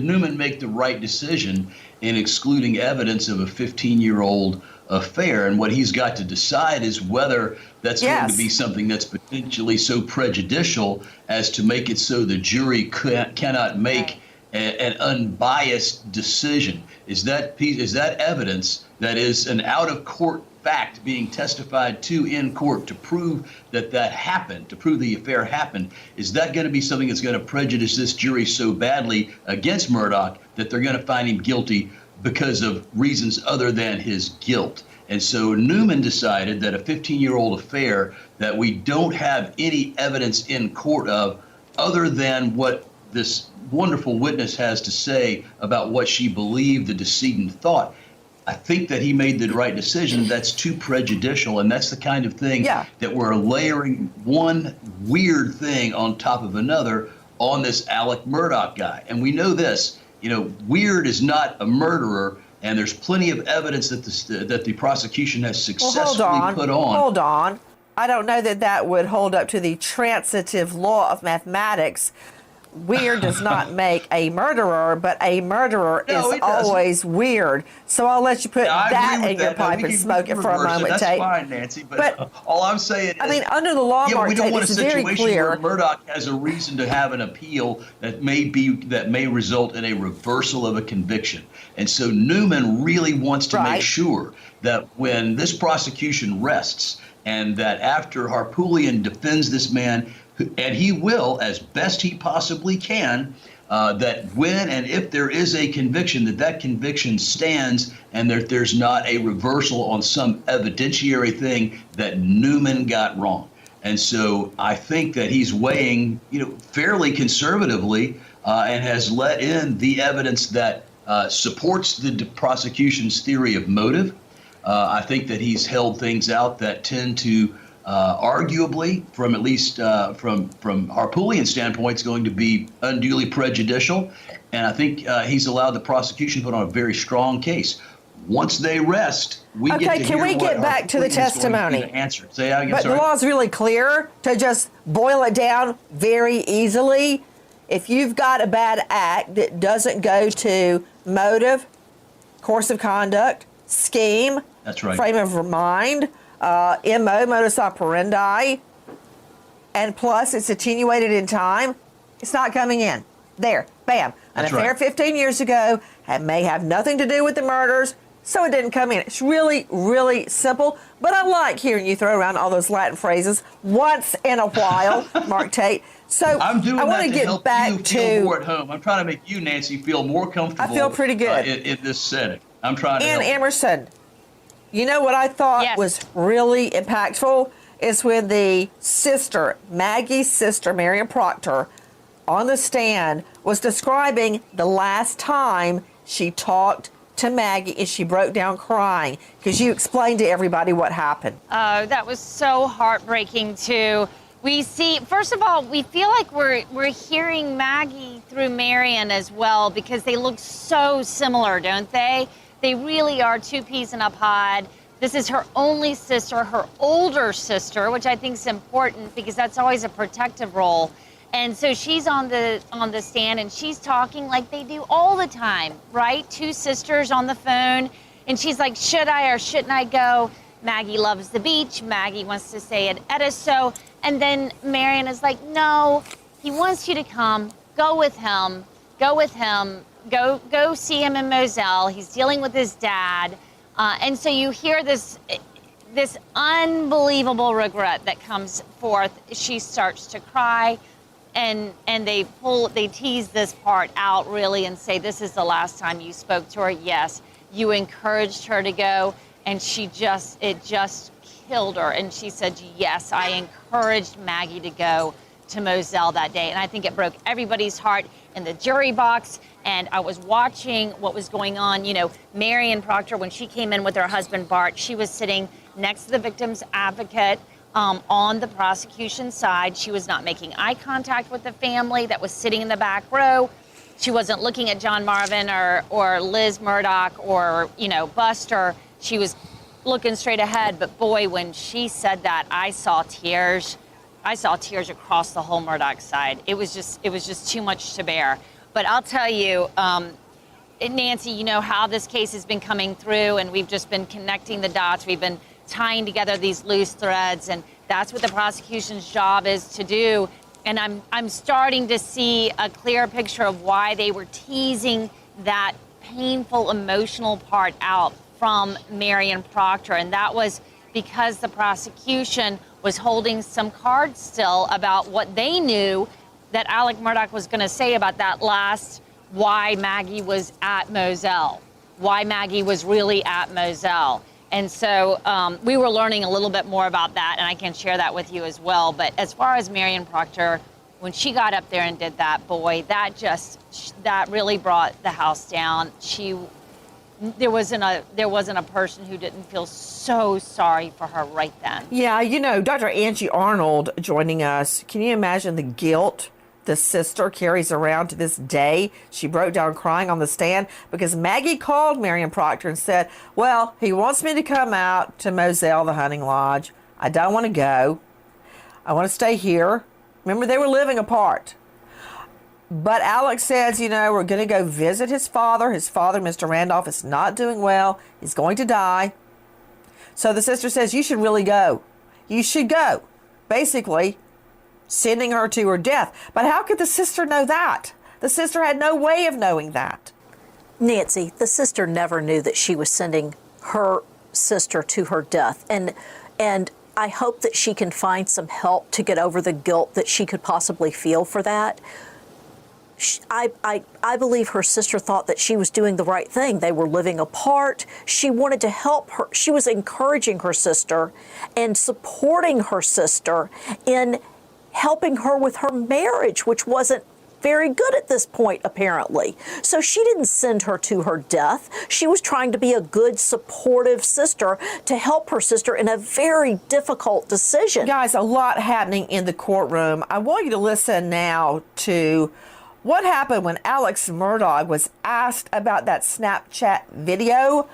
Newman make the right decision in excluding evidence of a 15-year-old affair? And what he's got to decide is whether that's going to be something that's potentially so prejudicial as to make it so the jury cannot make an unbiased decision. Is that evidence that is an out-of-court fact being testified to in court to prove that happened, to prove the affair happened? Is that going to be something that's going to prejudice this jury so badly against Murdaugh that they're going to find him guilty because of reasons other than his guilt? And so Newman decided that a 15-year-old affair that we don't have any evidence in court of other than what this wonderful witness has to say about what she believed the decedent thought. I think that he made the right decision. That's too prejudicial, and that's the kind of thing that we're layering one weird thing on top of another on this Alec Murdaugh guy. And we know this, weird is not a murderer, and there's plenty of evidence that the prosecution has successfully put on. Hold on. I don't know that would hold up to the transitive law of mathematics. Weird does not make a murderer, but a murderer is always weird. So I'll let you put that in your pipe and smoke it for a moment, That's Tate. fine, Nancy. But all I'm saying is, I mean, under the law, Mark, we don't want a it's very situation clear. where Murdaugh has a reason to have an appeal that may result in a reversal of a conviction. And so Newman really wants to make sure that when this prosecution rests, and that after Harpootlian defends this man, and he will, as best he possibly can, that when and if there is a conviction, that conviction stands and that there's not a reversal on some evidentiary thing that Newman got wrong. And so I think that he's weighing, fairly conservatively and has let in the evidence that supports the prosecution's theory of motive. I think that he's held things out that tend to arguably, from at least from Harpootlian's standpoint, is going to be unduly prejudicial. And I think he's allowed the prosecution to put on a very strong case. Once they rest, we get to Okay, can we get back to the testimony? Answer. Say that again, But sorry. the law is really clear to just boil it down very easily. If you've got a bad act that doesn't go to motive, course of conduct, scheme, That's right. frame of mind, MO, modus operandi, and plus it's attenuated in time, it's not coming in. There, bam. That's An affair right. 15 years ago may have nothing to do with the murders, so it didn't come in. It's really, really simple, but I like hearing you throw around all those Latin phrases once in a while, Mark Tate. So I'm doing I want that to get help back you feel to. more at home. I'm trying to make you, Nancy, feel more comfortable. I feel pretty good. In this setting. I'm trying to And help. Emerson, you know what I thought was really impactful is when the sister, Maggie's sister, Marion Proctor, on the stand was describing the last time she talked to Maggie and she broke down crying because you explained to everybody what happened. Oh, that was so heartbreaking too. We see, first of all, we feel like we're hearing Maggie through Marion as well because they look so similar, don't they? They really are two peas in a pod. This is her only sister, her older sister, which I think is important because that's always a protective role. And so she's on the stand and she's talking like they do all the time, right? Two sisters on the phone. And she's like, should I or shouldn't I go? Maggie loves the beach. Maggie wants to stay at Ediso. And then Marion is like, no, he wants you to come. Go with him. Go with him. Go see him in Moselle. He's dealing with his dad. And so you hear this unbelievable regret that comes forth. She starts to cry. And they tease this part out really and say, this is the last time you spoke to her. Yes, you encouraged her to go, and it just killed her. And she said, yes, I encouraged Maggie to go to Moselle that day. And I think it broke everybody's heart in the jury box. And I was watching what was going on. You know, Marion Proctor, when she came in with her husband, Bart, she was sitting next to the victim's advocate. On the prosecution side, she was not making eye contact with the family that was sitting in the back row. She wasn't looking at John Marvin or Liz Murdaugh or, Buster. She was looking straight ahead. But boy, when she said that, I saw tears. I saw tears across the whole Murdaugh side. It was just too much to bear. But I'll tell you, Nancy, you know how this case has been coming through, and we've just been connecting the dots. We've been tying together these loose threads, and that's what the prosecution's job is to do. And I'm starting to see a clear picture of why they were teasing that painful emotional part out from Marion Proctor, and that was because the prosecution was holding some cards still about what they knew that Alec Murdaugh was going to say about that last why Maggie was at Moselle, why Maggie was really at Moselle. And so we were learning a little bit more about that, and I can share that with you as well. But as far as Marion Proctor, when she got up there and did that, boy, that really brought the house down. There wasn't a person who didn't feel so sorry for her right then. Yeah, Dr. Angie Arnold joining us. Can you imagine the guilt the sister carries around to this day? She broke down crying on the stand because Maggie called Marion Proctor and said, well, he wants me to come out to Moselle, the hunting lodge. I don't want to go. I want to stay here. Remember, they were living apart. But Alex says, we're going to go visit his father. His father, Mr. Randolph, is not doing well. He's going to die. So the sister says, you should really go. You should go. Basically, sending her to her death. But how could the sister know that? The sister had no way of knowing that. Nancy, the sister never knew that she was sending her sister to her death. And I hope that she can find some help to get over the guilt that she could possibly feel for that. I believe her sister thought that she was doing the right thing. They were living apart. She wanted to help her. She was encouraging her sister and supporting her sister in helping her with her marriage, which wasn't very good at this point, apparently. So she didn't send her to her death. She was trying to be a good, supportive sister to help her sister in a very difficult decision. Guys, a lot happening in the courtroom. I want you to listen now to what happened when Alex Murdaugh was asked about that Snapchat video.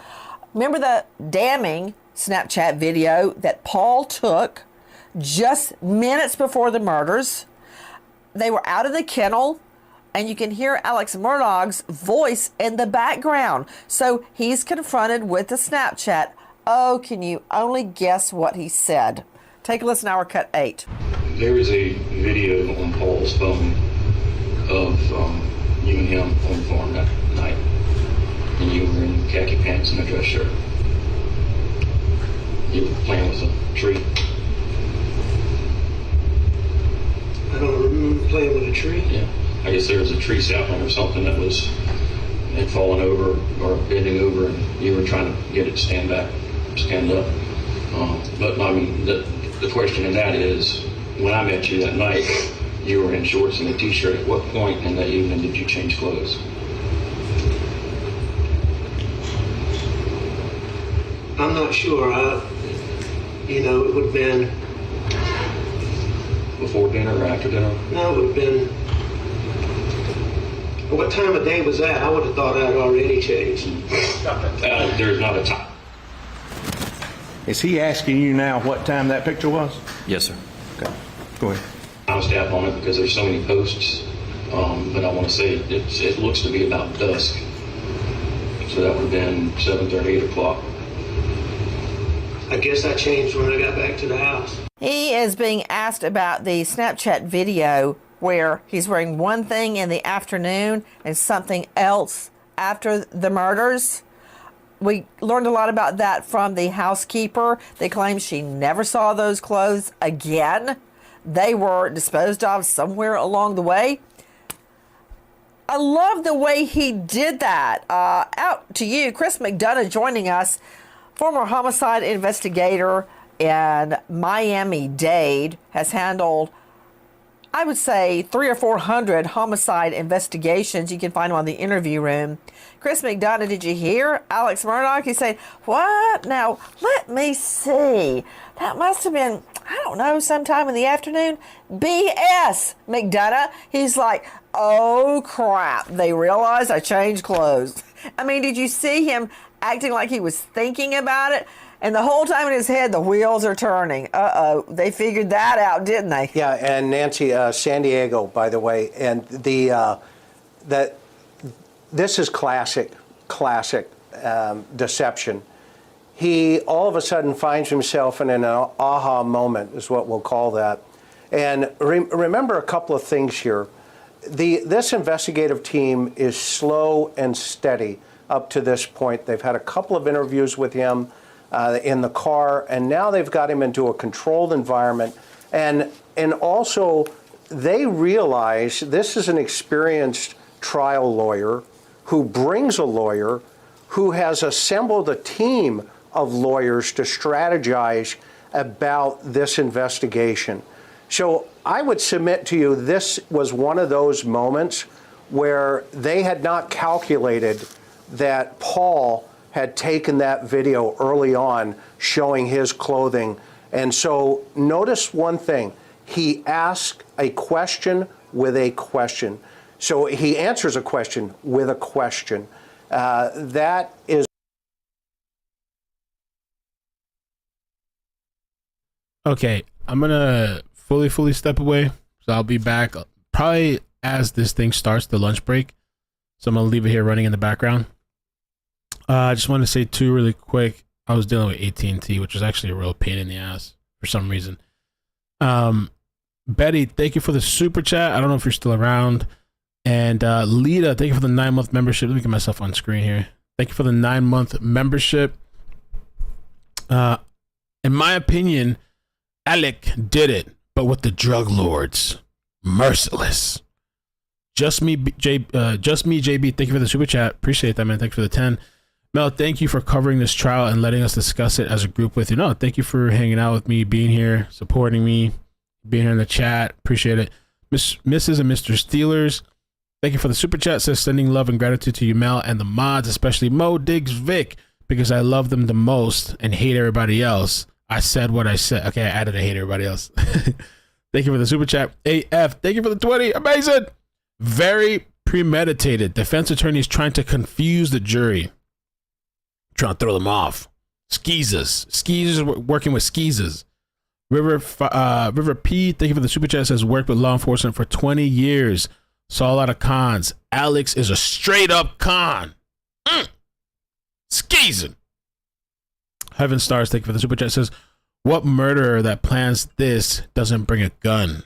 Remember the damning Snapchat video that Paul took just minutes before the murders? They were out in the kennel, and you can hear Alex Murdaugh's voice in the background. So he's confronted with the Snapchat. Oh, can you only guess what he said? Take a listen to our cut 8. There is a video on Paul's phone of you and him on the farm that night, and you were in khaki pants and a dress shirt. You were playing with a tree. I don't remember playing with a tree. Yeah, I guess there was a tree sapling or something that had fallen over or bending over, and you were trying to get it to stand up. But I mean, the question in that is, when I met you that night, you were in shorts and a t-shirt. At what point in that evening did you change clothes? I'm not sure. It would have been before dinner or after dinner? No, it would have been. What time of day was that? I would have thought I'd already changed. There's not a time. Is he asking you now what time that picture was? Yes, sir. Okay, go ahead. I was staff on it because there's so many posts, but I want to say it looks to be about dusk. So that would have been 7:30, 8 o'clock. I guess I changed when I got back to the house. He is being asked about the Snapchat video where he's wearing one thing in the afternoon and something else after the murders. We learned a lot about that from the housekeeper. They claim she never saw those clothes again. They were disposed of somewhere along the way. I love the way he did that. Out to you, Chris McDonough joining us, former homicide investigator in Miami-Dade, has handled, I would say, 300 or 400 homicide investigations. You can find them on the interview room. Chris McDonough, did you hear Alex Murdaugh? He's saying, what? Now, let me see. That must have been, I don't know, sometime in the afternoon. BS, McDonough. He's like, oh, crap. They realized I changed clothes. I mean, did you see him acting like he was thinking about it? And the whole time in his head, the wheels are turning. Uh-oh, they figured that out, didn't they? Yeah, and Nancy, San Diego, by the way, and this is classic deception. He all of a sudden finds himself in an aha moment, is what we'll call that. And remember a couple of things here. This investigative team is slow and steady up to this point. They've had a couple of interviews with him in the car, and now they've got him into a controlled environment. And also, they realize this is an experienced trial lawyer who brings a lawyer who has assembled a team of lawyers to strategize about this investigation. So I would submit to you this was one of those moments where they had not calculated that Paul had taken that video early on showing his clothing. And so notice one thing. He asked a question with a question. So he answers a question with a question. That is. Okay, I'm going to fully step away. So I'll be back probably as this thing starts, the lunch break. So I'm going to leave it here running in the background. I just want to say too really quick, I was dealing with AT&T, which was actually a real pain in the ass for some reason. Betty, thank you for the super chat. I don't know if you're still around. And Lita, thank you for the 9-month membership. Let me get myself on screen here. Thank you for the 9-month membership. In my opinion, Alec did it, but with the drug lords. Merciless. Just me, JB, thank you for the super chat. Appreciate that, man. Thank you for the 10. Mel, thank you for covering this trial and letting us discuss it as a group with you. No, thank you for hanging out with me, being here, supporting me, being here in the chat. Appreciate it. Mrs. and Mr. Steelers, Thank you for the super chat. Says sending love and gratitude to you, Mel, and the mods, especially Mo Diggs Vic, because I love them the most and hate everybody else. I said what I said. Okay, I added I hate everybody else. Thank you for the super chat. AF, thank you for the 20. Amazing. Very premeditated. Defense attorneys trying to confuse the jury. Trying to throw them off. Skeezers. Skeezers working with skeezers. River P, thank you for the super chat. Says worked with law enforcement for 20 years. Saw a lot of cons. Alex is a straight up con. Skeezing. Heaven Stars, thank you for the super chat. Says, what murderer that plans this doesn't bring a gun?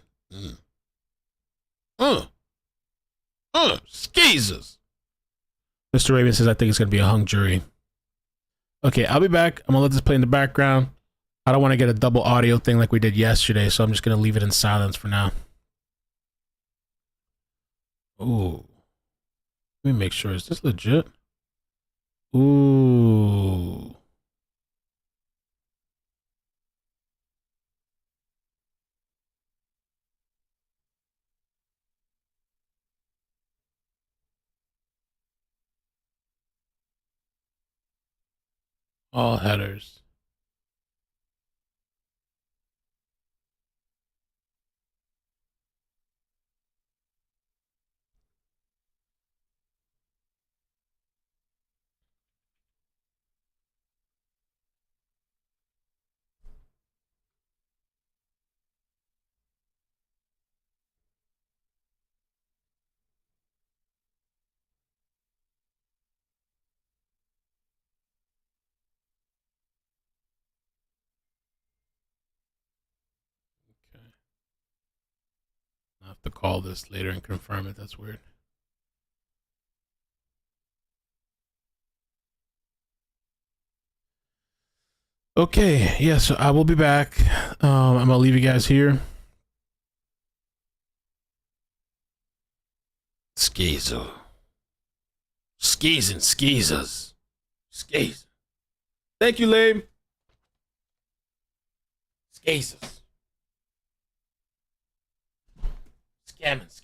Skeezers. Mr. Raven says, I think it's going to be a hung jury. Okay, I'll be back. I'm going to let this play in the background. I don't want to get a double audio thing like we did yesterday, so I'm just going to leave it in silence for now. Ooh. Let me make sure. Is this legit? Ooh. All headers. I have to call this later and confirm it. That's weird. Okay, yeah, so I will be back. I'm gonna leave you guys here. Skeezer. Skeez and skeezers. Skeez. Thank you, lame. Skeezers. Scamming skeezers.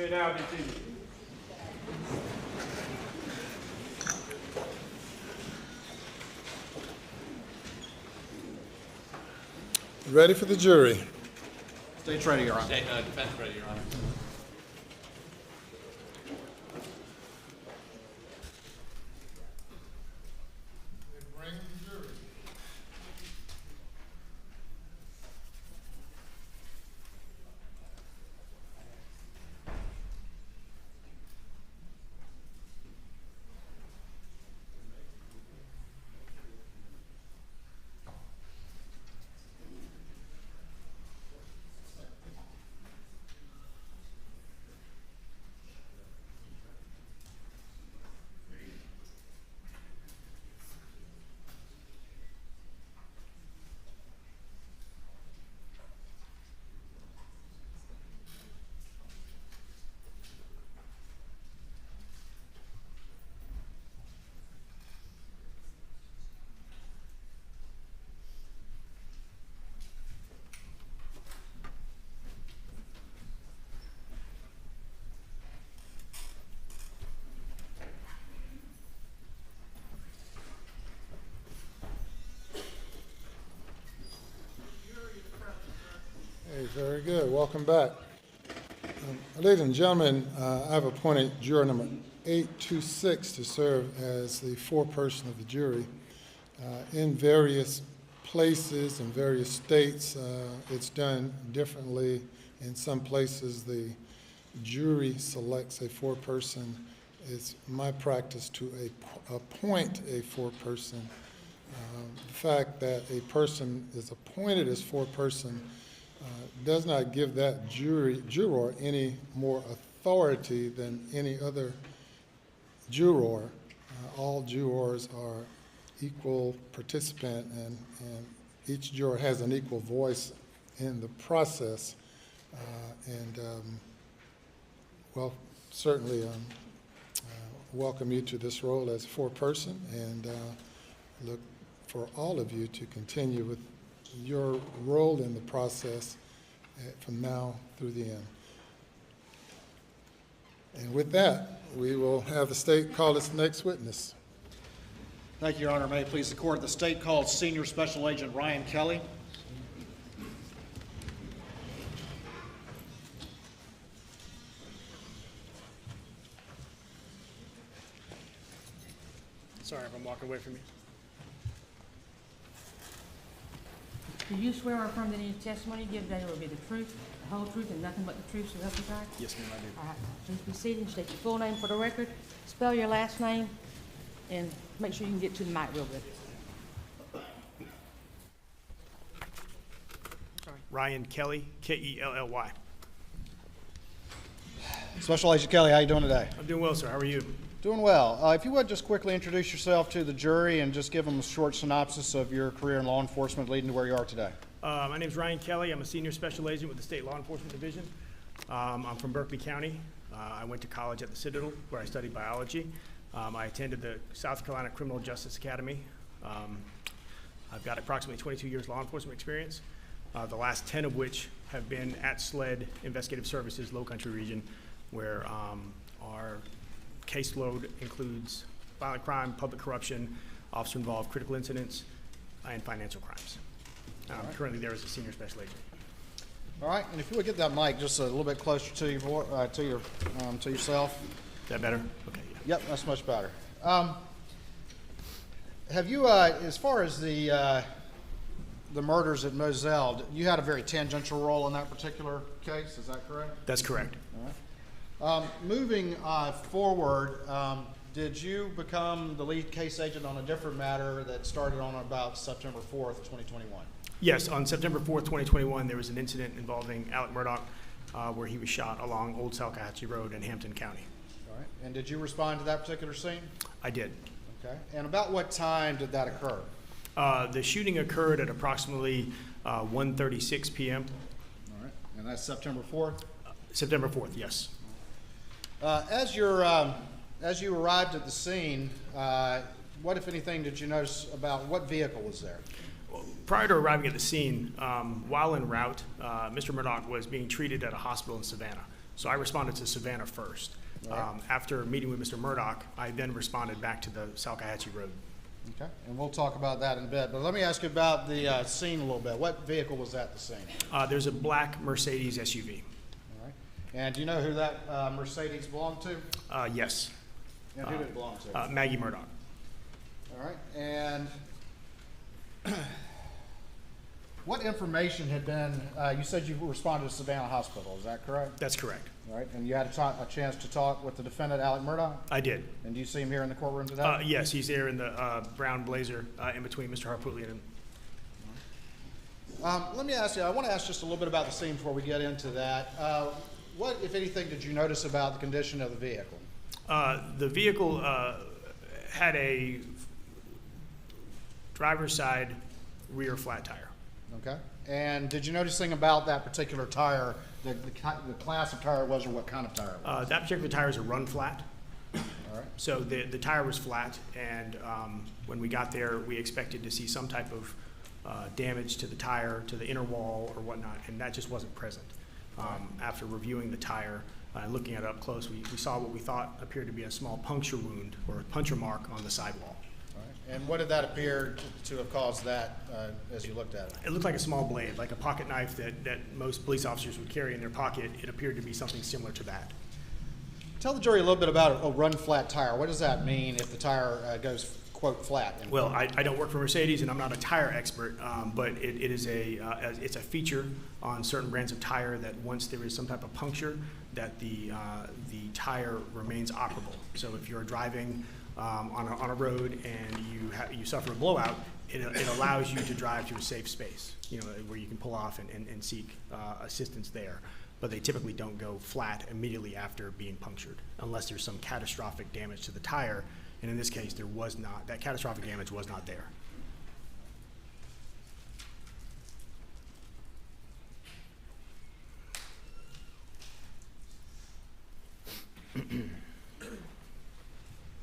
Sit down, DT. Ready for the jury? State's ready, Your Honor. Defense ready, Your Honor. Hey, very good. Welcome back. Ladies and gentlemen, I've appointed juror number 826 to serve as the foreperson of the jury. In various places and various states, it's done differently. In some places, the jury selects a foreperson. It's my practice to appoint a foreperson. The fact that a person is appointed as foreperson does not give that juror any more authority than any other juror. All jurors are equal participant, and each juror has an equal voice in the process. Well, certainly welcome you to this role as foreperson, and look for all of you to continue with your role in the process from now through the end. And with that, we will have the state call its next witness. Thank you, Your Honor. May it please the court, the state calls Senior Special Agent Ryan Kelly. Sorry if I'm walking away from you. Do you swear or affirm that any testimony you give today will be the truth, the whole truth, and nothing but the truth, so help you God? Yes, ma'am, I do. All right, please be seated and state your full name for the record, spell your last name, and make sure you can get to the mic real good. Ryan Kelly, K-E-L-L-Y. Special Agent Kelly, how you doing today? I'm doing well, sir. How are you? Doing well. If you would just quickly introduce yourself to the jury and just give them a short synopsis of your career in law enforcement leading to where you are today. My name is Ryan Kelly. I'm a senior special agent with the State Law Enforcement Division. I'm from Berkeley County. I went to college at the Citadel where I studied biology. I attended the South Carolina Criminal Justice Academy. I've got approximately 22 years law enforcement experience, the last 10 of which have been at SLED Investigative Services Low Country region, where our caseload includes violent crime, public corruption, officer-involved critical incidents, and financial crimes. I'm currently there as a senior special agent. All right, and if you would get that mic just a little bit closer to your to yourself. Is that better? Okay. Yeah. Yep, that's much better. Have you, as far as the murders at Moselle, you had a very tangential role in that particular case? Is that correct? That's correct. All right. Moving forward, did you become the lead case agent on a different matter that started on about September 4th, 2021? Yes, on September 4th, 2021, there was an incident involving Alec Murdaugh where he was shot along Old Salcahatchee Road in Hampton County. All right. And did you respond to that particular scene? I did. Okay. And about what time did that occur? The shooting occurred at approximately 1:36 p.m. All right. And that's September 4th? September 4th, yes. As you arrived at the scene, what, if anything, did you notice about what vehicle was there? Well, prior to arriving at the scene, while en route, Mr. Murdaugh was being treated at a hospital in Savannah. So I responded to Savannah first. Right. After meeting with Mr. Murdaugh, I then responded back to the Salkehatchie Road. Okay, and we'll talk about that in a bit. But let me ask you about the scene a little bit. What vehicle was at the scene? There's a black Mercedes SUV. All right. And do you know who that Mercedes belonged to? Yes. And who did it belong to? Maggie Murdaugh. All right. And what information had been, you said you responded to Savannah Hospital, is that correct? That's correct. All right. And you had a chance to talk with the defendant, Alec Murdaugh? I did. And do you see him here in the courtroom today? Yes, he's there in the brown blazer in between Mr. Harpootlian and Let me ask you, I want to ask just a little bit about the scene before we get into that. What, if anything, did you notice about the condition of the vehicle? The vehicle had a driver's side rear flat tire. Okay. And did you notice anything about that particular tire, the class of tire it was, or what kind of tire it was? That particular tire is a run flat. All right. So the tire was flat, and when we got there, we expected to see some type of damage to the tire, to the inner wall or whatnot, and that just wasn't present. After reviewing the tire and looking at it up close, we saw what we thought appeared to be a small puncture wound or a puncture mark on the sidewall. All right. And what did that appear to have caused that as you looked at it? It looked like a small blade, like a pocket knife that most police officers would carry in their pocket. It appeared to be something similar to that. Tell the jury a little bit about a run flat tire. What does that mean if the tire goes, quote, flat? Well, I don't work for Mercedes, and I'm not a tire expert, but it is it's a feature on certain brands of tire that once there is some type of puncture, that the tire remains operable. So if you're driving on a road and you suffer a blowout, it allows you to drive to a safe space, where you can pull off and seek assistance there. But they typically don't go flat immediately after being punctured, unless there's some catastrophic damage to the tire. And in this case, there was not. That catastrophic damage was not there.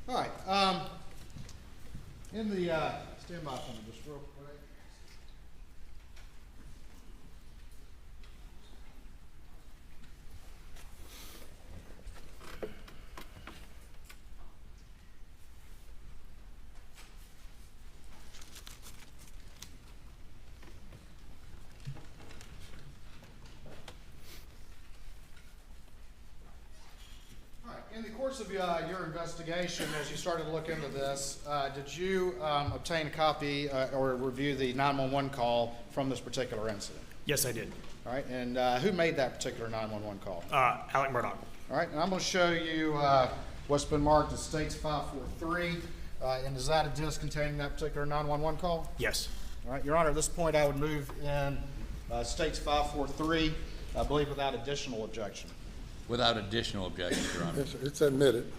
All right. In the stand by for me just real quick. In the course of your investigation, as you started to look into this, did you obtain a copy or review the 911 call from this particular incident? Yes, I did. All right, and who made that particular 911 call? Alec Murdaugh. All right, and I'm going to show you what's been marked as States 543, and is that a disc containing that particular 911 call? Yes. All right, Your Honor, at this point I would move in States 543, I believe without additional objection. Without additional objection, Your Honor. It's admitted.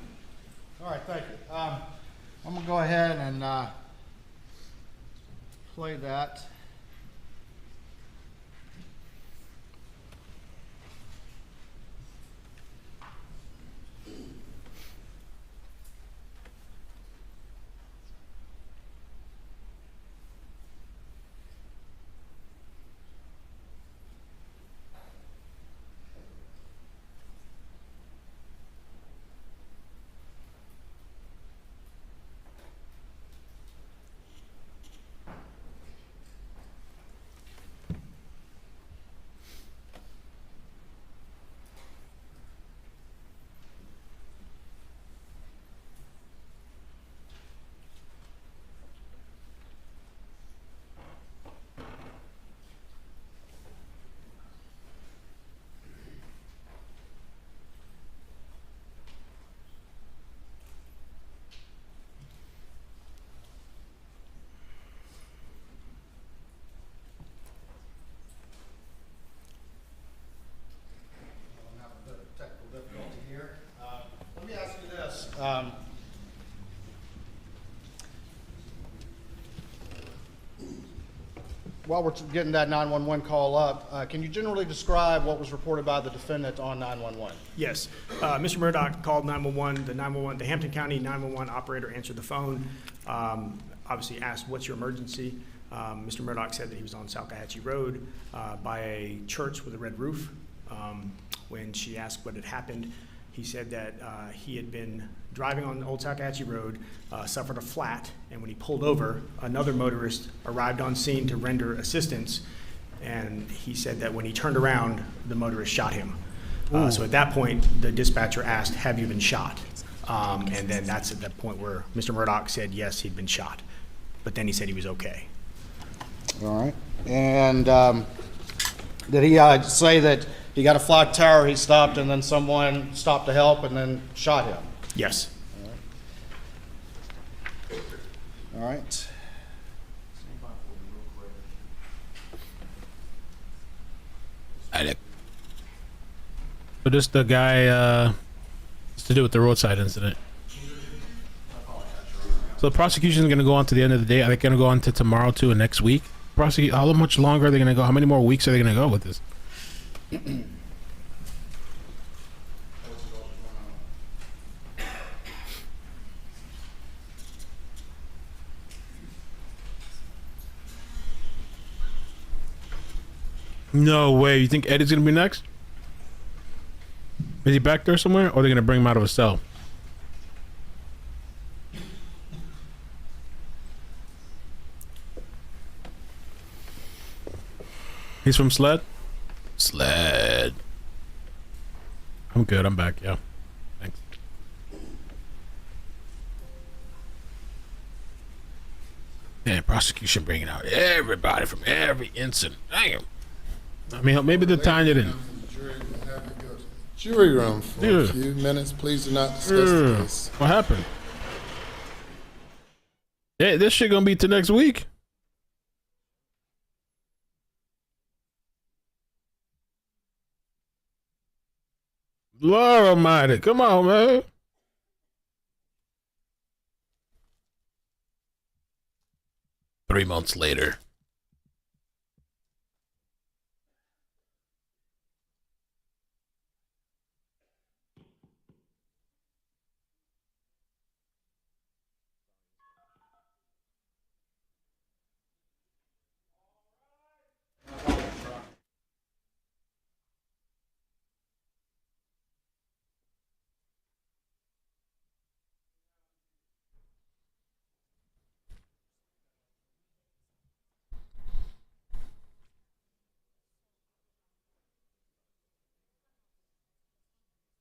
All right, thank you. I'm going to go ahead and play that. Let me ask you this. While we're getting that 911 call up, can you generally describe what was reported by the defendant on 911? Yes. Mr. Murdaugh called 911. The Hampton County 911 operator answered the phone, obviously asked, "What's your emergency?" Mr. Murdaugh said that he was on Salkehatchie Road by a church with a red roof. When she asked what had happened, he said that he had been driving on Old Talkatchee Road, suffered a flat, and when he pulled over, another motorist arrived on scene to render assistance, and he said that when he turned around, the motorist shot him. So at that point, the dispatcher asked, "Have you been shot?" And then that's at that point where Mr. Murdaugh said yes, he'd been shot, but then he said he was okay. All right. And did he say that he got a flat tire, he stopped, and then someone stopped to help and then shot him? Yes. All right. So just the guy, it's to do with the roadside incident. So the prosecution is going to go on to the end of the day. Are they going to go on to tomorrow too and next week? Prosecute. How much longer are they going to go? How many more weeks are they going to go with this? No way. You think Eddie's going to be next? Is he back there somewhere, or are they going to bring him out of a cell? He's from Sled? Sled. I'm good. I'm back. Yeah. Thanks. Yeah, prosecution bringing out everybody from every incident. Damn. I mean, maybe the time you didn't. Jury room for a few minutes. Please do not discuss the case. What happened? Hey, this shit gonna be till next week. Lord Almighty, come on, man. Three months later.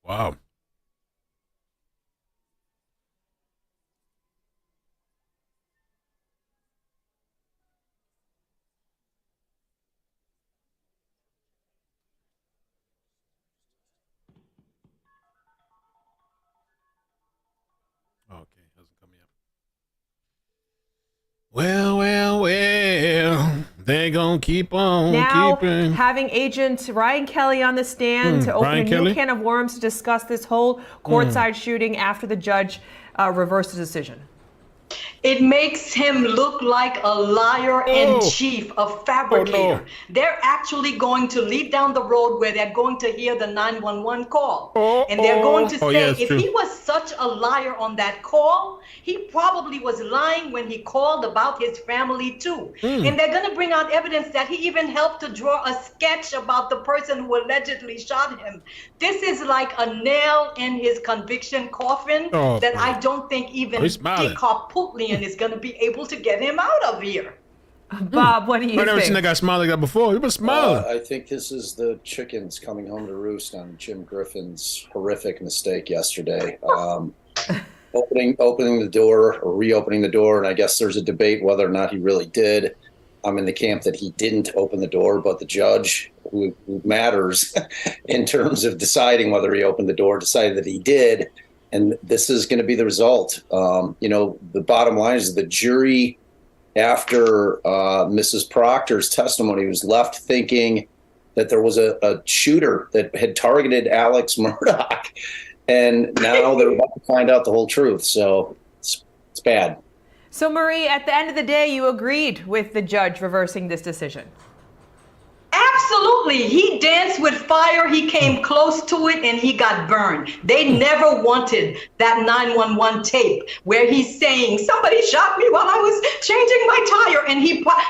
Wow. Okay, hasn't come yet. Well, they gonna keep on Now, keeping. having Agent Ryan Kelly on the stand to open Ryan a new Kelly? can of worms to discuss this whole courtside shooting after the judge reversed the decision. It makes him look like a liar in chief, a fabricator. They're actually going to lead down the road where they're going to hear the 911 call. And they're going to say, if he was such a liar on that call, he probably was lying when he called about his family too. And they're going to bring out evidence that he even helped to draw a sketch about the person who allegedly shot him. This is like a nail in his conviction coffin that I don't think even Dick Harpootlian is going to be able to get him out of here. Bob, what do you think? I've never seen that guy smile like that before. He was smiling. I think this is the chickens coming home to roost on Jim Griffin's horrific mistake yesterday. Opening the door or reopening the door, and I guess there's a debate whether or not he really did. I'm in the camp that he didn't open the door, but the judge, who matters in terms of deciding whether he opened the door, decided that he did. And this is going to be the result. The bottom line is the jury, after Mrs. Proctor's testimony, was left thinking that there was a shooter that had targeted Alex Murdaugh. And now they're about to find out the whole truth. So it's bad. So, Marie, at the end of the day, you agreed with the judge reversing this decision. Absolutely. He danced with fire. He came close to it and he got burned. They never wanted that 911 tape where he's saying, somebody shot me while I was changing my tire.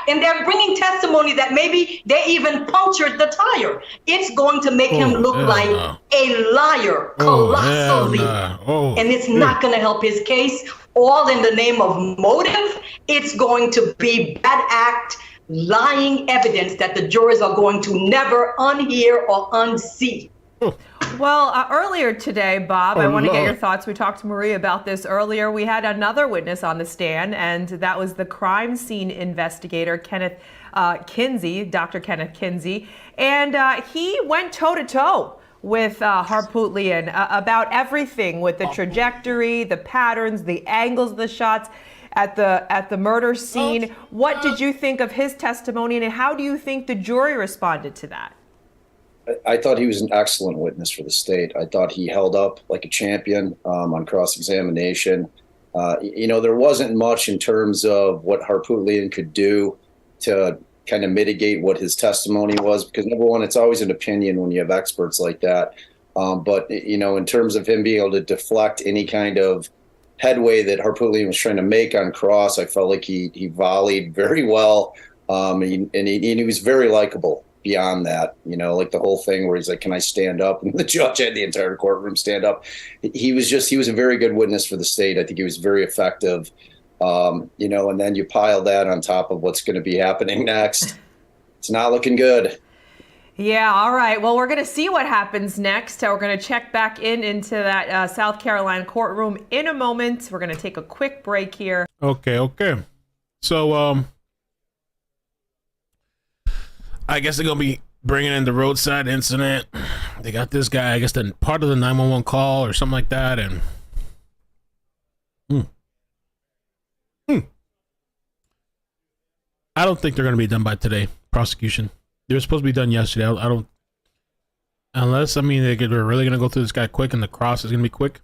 And they're bringing testimony that maybe they even punctured the tire. It's going to make him look like a liar colossally. And it's not going to help his case. All in the name of motive. It's going to be bad act, lying evidence that the jurors are going to never unhear or unsee. Well, earlier today, Bob, I want to get your thoughts. We talked to Marie about this earlier. We had another witness on the stand, and that was the crime scene investigator, Kenneth Kinsey, Dr. Kenneth Kinsey. And he went toe-to-toe with Harpootlian about everything, with the trajectory, the patterns, the angles of the shots at the murder scene. What did you think of his testimony, and how do you think the jury responded to that? I thought he was an excellent witness for the state. I thought he held up like a champion on cross-examination. There wasn't much in terms of what Harpootlian could do to kind of mitigate what his testimony was, because number one, it's always an opinion when you have experts like that. But in terms of him being able to deflect any kind of headway that Harpootlian was trying to make on cross, I felt like he volleyed very well. And he was very likable beyond that, like the whole thing where he's like, can I stand up? And the judge had the entire courtroom stand up. He was a very good witness for the state. I think he was very effective. And then you pile that on top of what's going to be happening next. It's not looking good. Yeah, all right. Well, we're going to see what happens next. We're going to check back into that South Carolina courtroom in a moment. We're going to take a quick break here. Okay. So, I guess they're going to be bringing in the roadside incident. They got this guy, I guess, the part of the 911 call or something like that. And I don't think they're going to be done by today, prosecution. They were supposed to be done yesterday. I don't, unless, they're really going to go through this guy quick and the cross is going to be quick.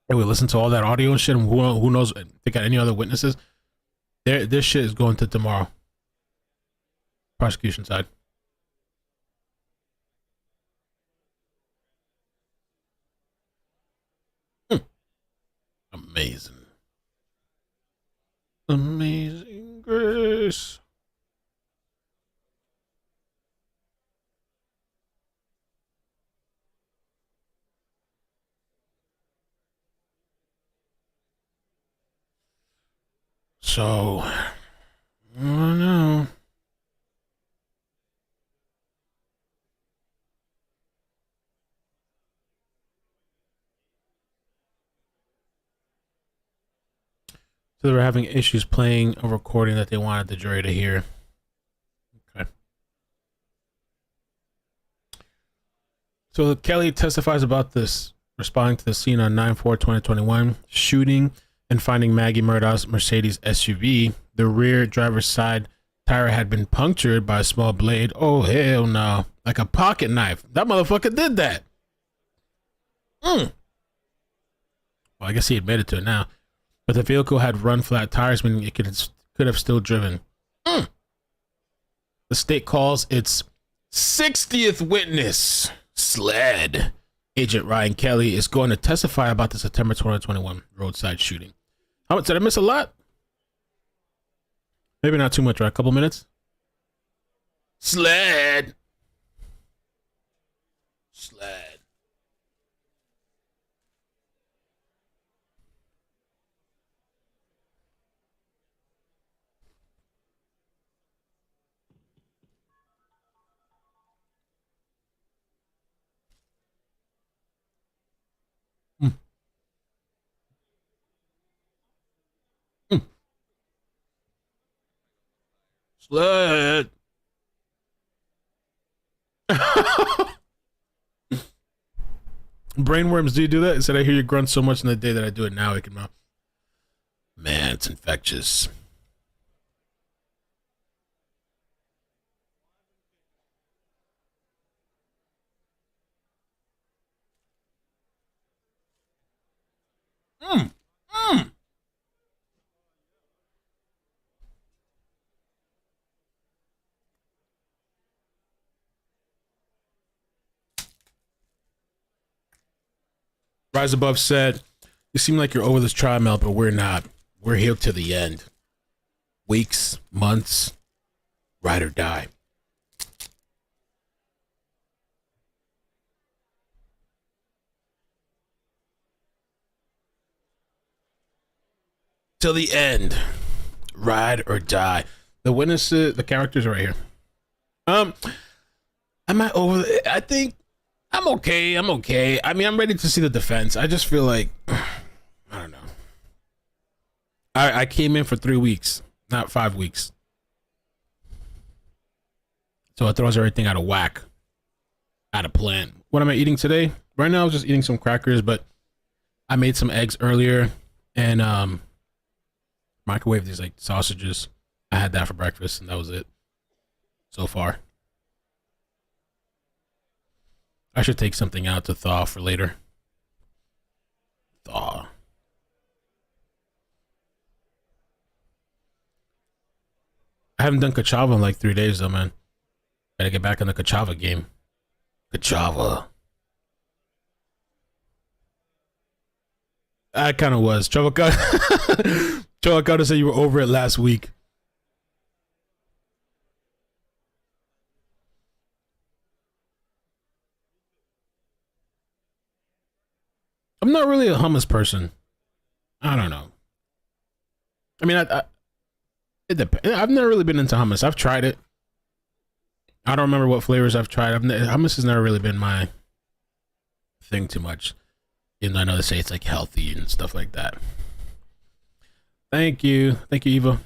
And we listen to all that audio and shit, and who knows if they got any other witnesses. This shit is going to tomorrow. Prosecution side. Amazing. Amazing grace. So, I don't know. So they were having issues playing a recording that they wanted the jury to hear. Okay. So Kelly testifies about this, responding to the scene on 9/4/2021, shooting and finding Maggie Murdaugh's Mercedes SUV. The rear driver's side tire had been punctured by a small blade. Oh, hell no. Like a pocket knife. That motherfucker did that. Well, I guess he admitted to it now. But the vehicle had run flat tires, meaning it could have still driven. The state calls its 60th witness, SLED. Agent Ryan Kelly is going to testify about the September 2021 roadside shooting. How much did I miss? A lot? Maybe not too much, right? A couple minutes? SLED. SLED. Brainworms, do you do that? It said, I hear you grunt so much in the day that I do it now. iCkEdMeL. Man, it's infectious. Rise Above said, "You seem like you're over this trial, Mel, but we're not. We're here to the end. Weeks, months, ride or die." Till the end, ride or die. The witnesses, the characters are right here. Am I over? I think I'm okay. I'm okay. I mean, I'm ready to see the defense. I just feel like, I don't know. I came in for 3 weeks, not 5 weeks. So it throws everything out of whack, out of plan. What am I eating today? Right now, I was just eating some crackers, but I made some eggs earlier and microwaved these like sausages. I had that for breakfast, and that was it so far. I should take something out to thaw for later. Thaw. I haven't done Kachava in like 3 days though, man. Gotta get back in the Kachava game. Kachava. I kind of was. Chavacata said you were over it last week. I'm not really a hummus person. I don't know. I mean, it depends. I've never really been into hummus. I've tried it. I don't remember what flavors I've tried. Hummus has never really been my thing too much. Even though I know they say it's like healthy and stuff like that. Thank you. Thank you, Eva.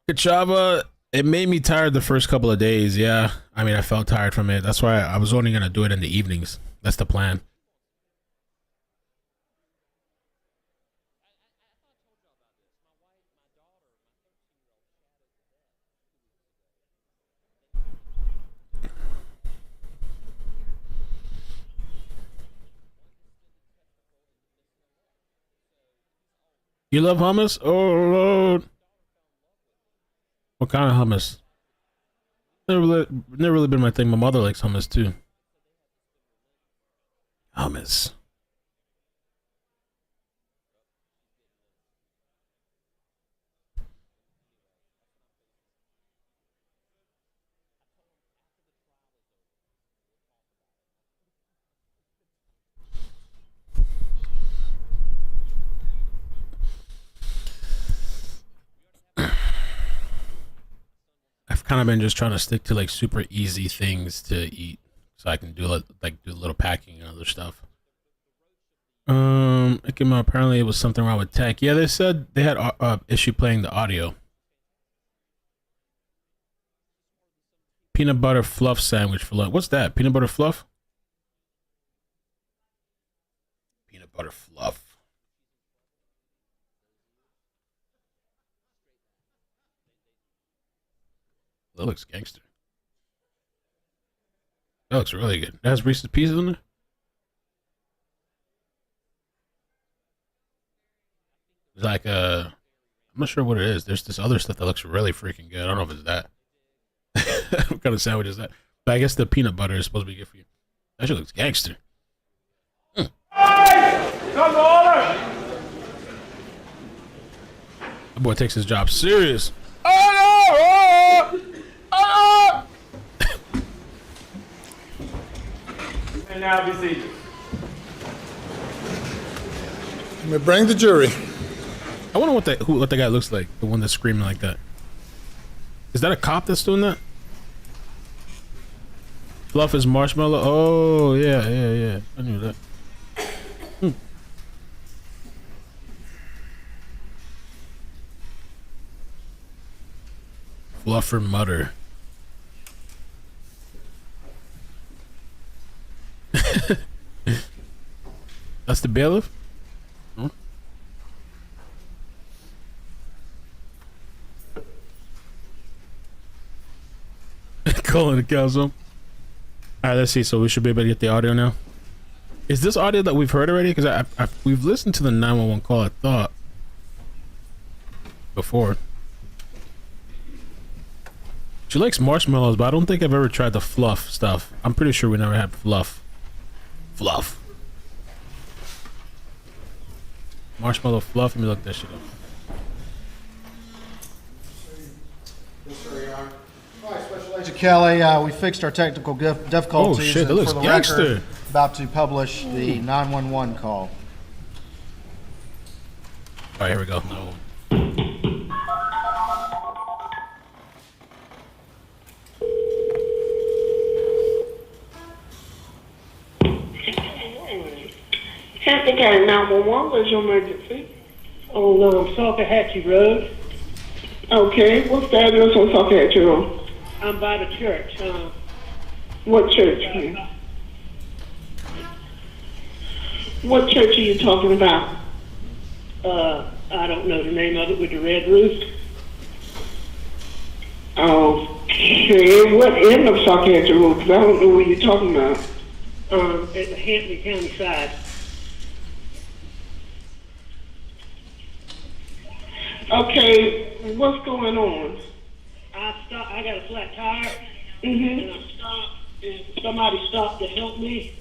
Kachava, it made me tired the first couple of days. Yeah. I mean, I felt tired from it. That's why I was only going to do it in the evenings. That's the plan. You love hummus? Oh, Lord. What kind of hummus? Never really been my thing. My mother likes hummus too. Hummus. I've kind of been just trying to stick to like super easy things to eat, so I can do like do a little packing and other stuff. Apparently it was something wrong with tech. Yeah, they said they had issue playing the audio. Peanut butter fluff sandwich for lunch. What's that? Peanut butter fluff? Peanut butter fluff. That looks gangster. That looks really good. That has Reese's Pieces in there? It's like I'm not sure what it is. There's this other stuff that looks really freaking good. I don't know if it's that. What kind of sandwich is that? But I guess the peanut butter is supposed to be good for you. That shit looks gangster. Mm. That boy takes his job serious. And now be seated. You may bring the jury. I wonder what the guy looks like, the one that's screaming like that. Is that a cop that's doing that? Fluff is marshmallow. Oh yeah. I knew that. Fluffer mutter. That's the bailiff? Huh? Calling the council. Alright, let's see. So we should be able to get the audio now. Is this audio that we've heard already? Because we've listened to the 911 call, I thought, before. She likes marshmallows, but I don't think I've ever tried the fluff stuff. I'm pretty sure we never had fluff. Fluff. Marshmallow fluff. Let me look that shit up. All right, Special Agent Kelly, we fixed our technical difficulties. Oh shit, that and looks for the gangster. record, about to publish the 911 call. All right, here we go. No. Hampton County 911, what's your emergency? On Salkahatchee Road. Okay, what's the address on Salkahatchee Road? I'm by the church. What church? What church are you talking about? I don't know the name of it with the red roof. Okay, what end of Salkahatchee Road? Because I don't know what you're talking about. At the Hampton County side. Okay, what's going on? I got a flat tire, and I stopped, and somebody stopped to help me,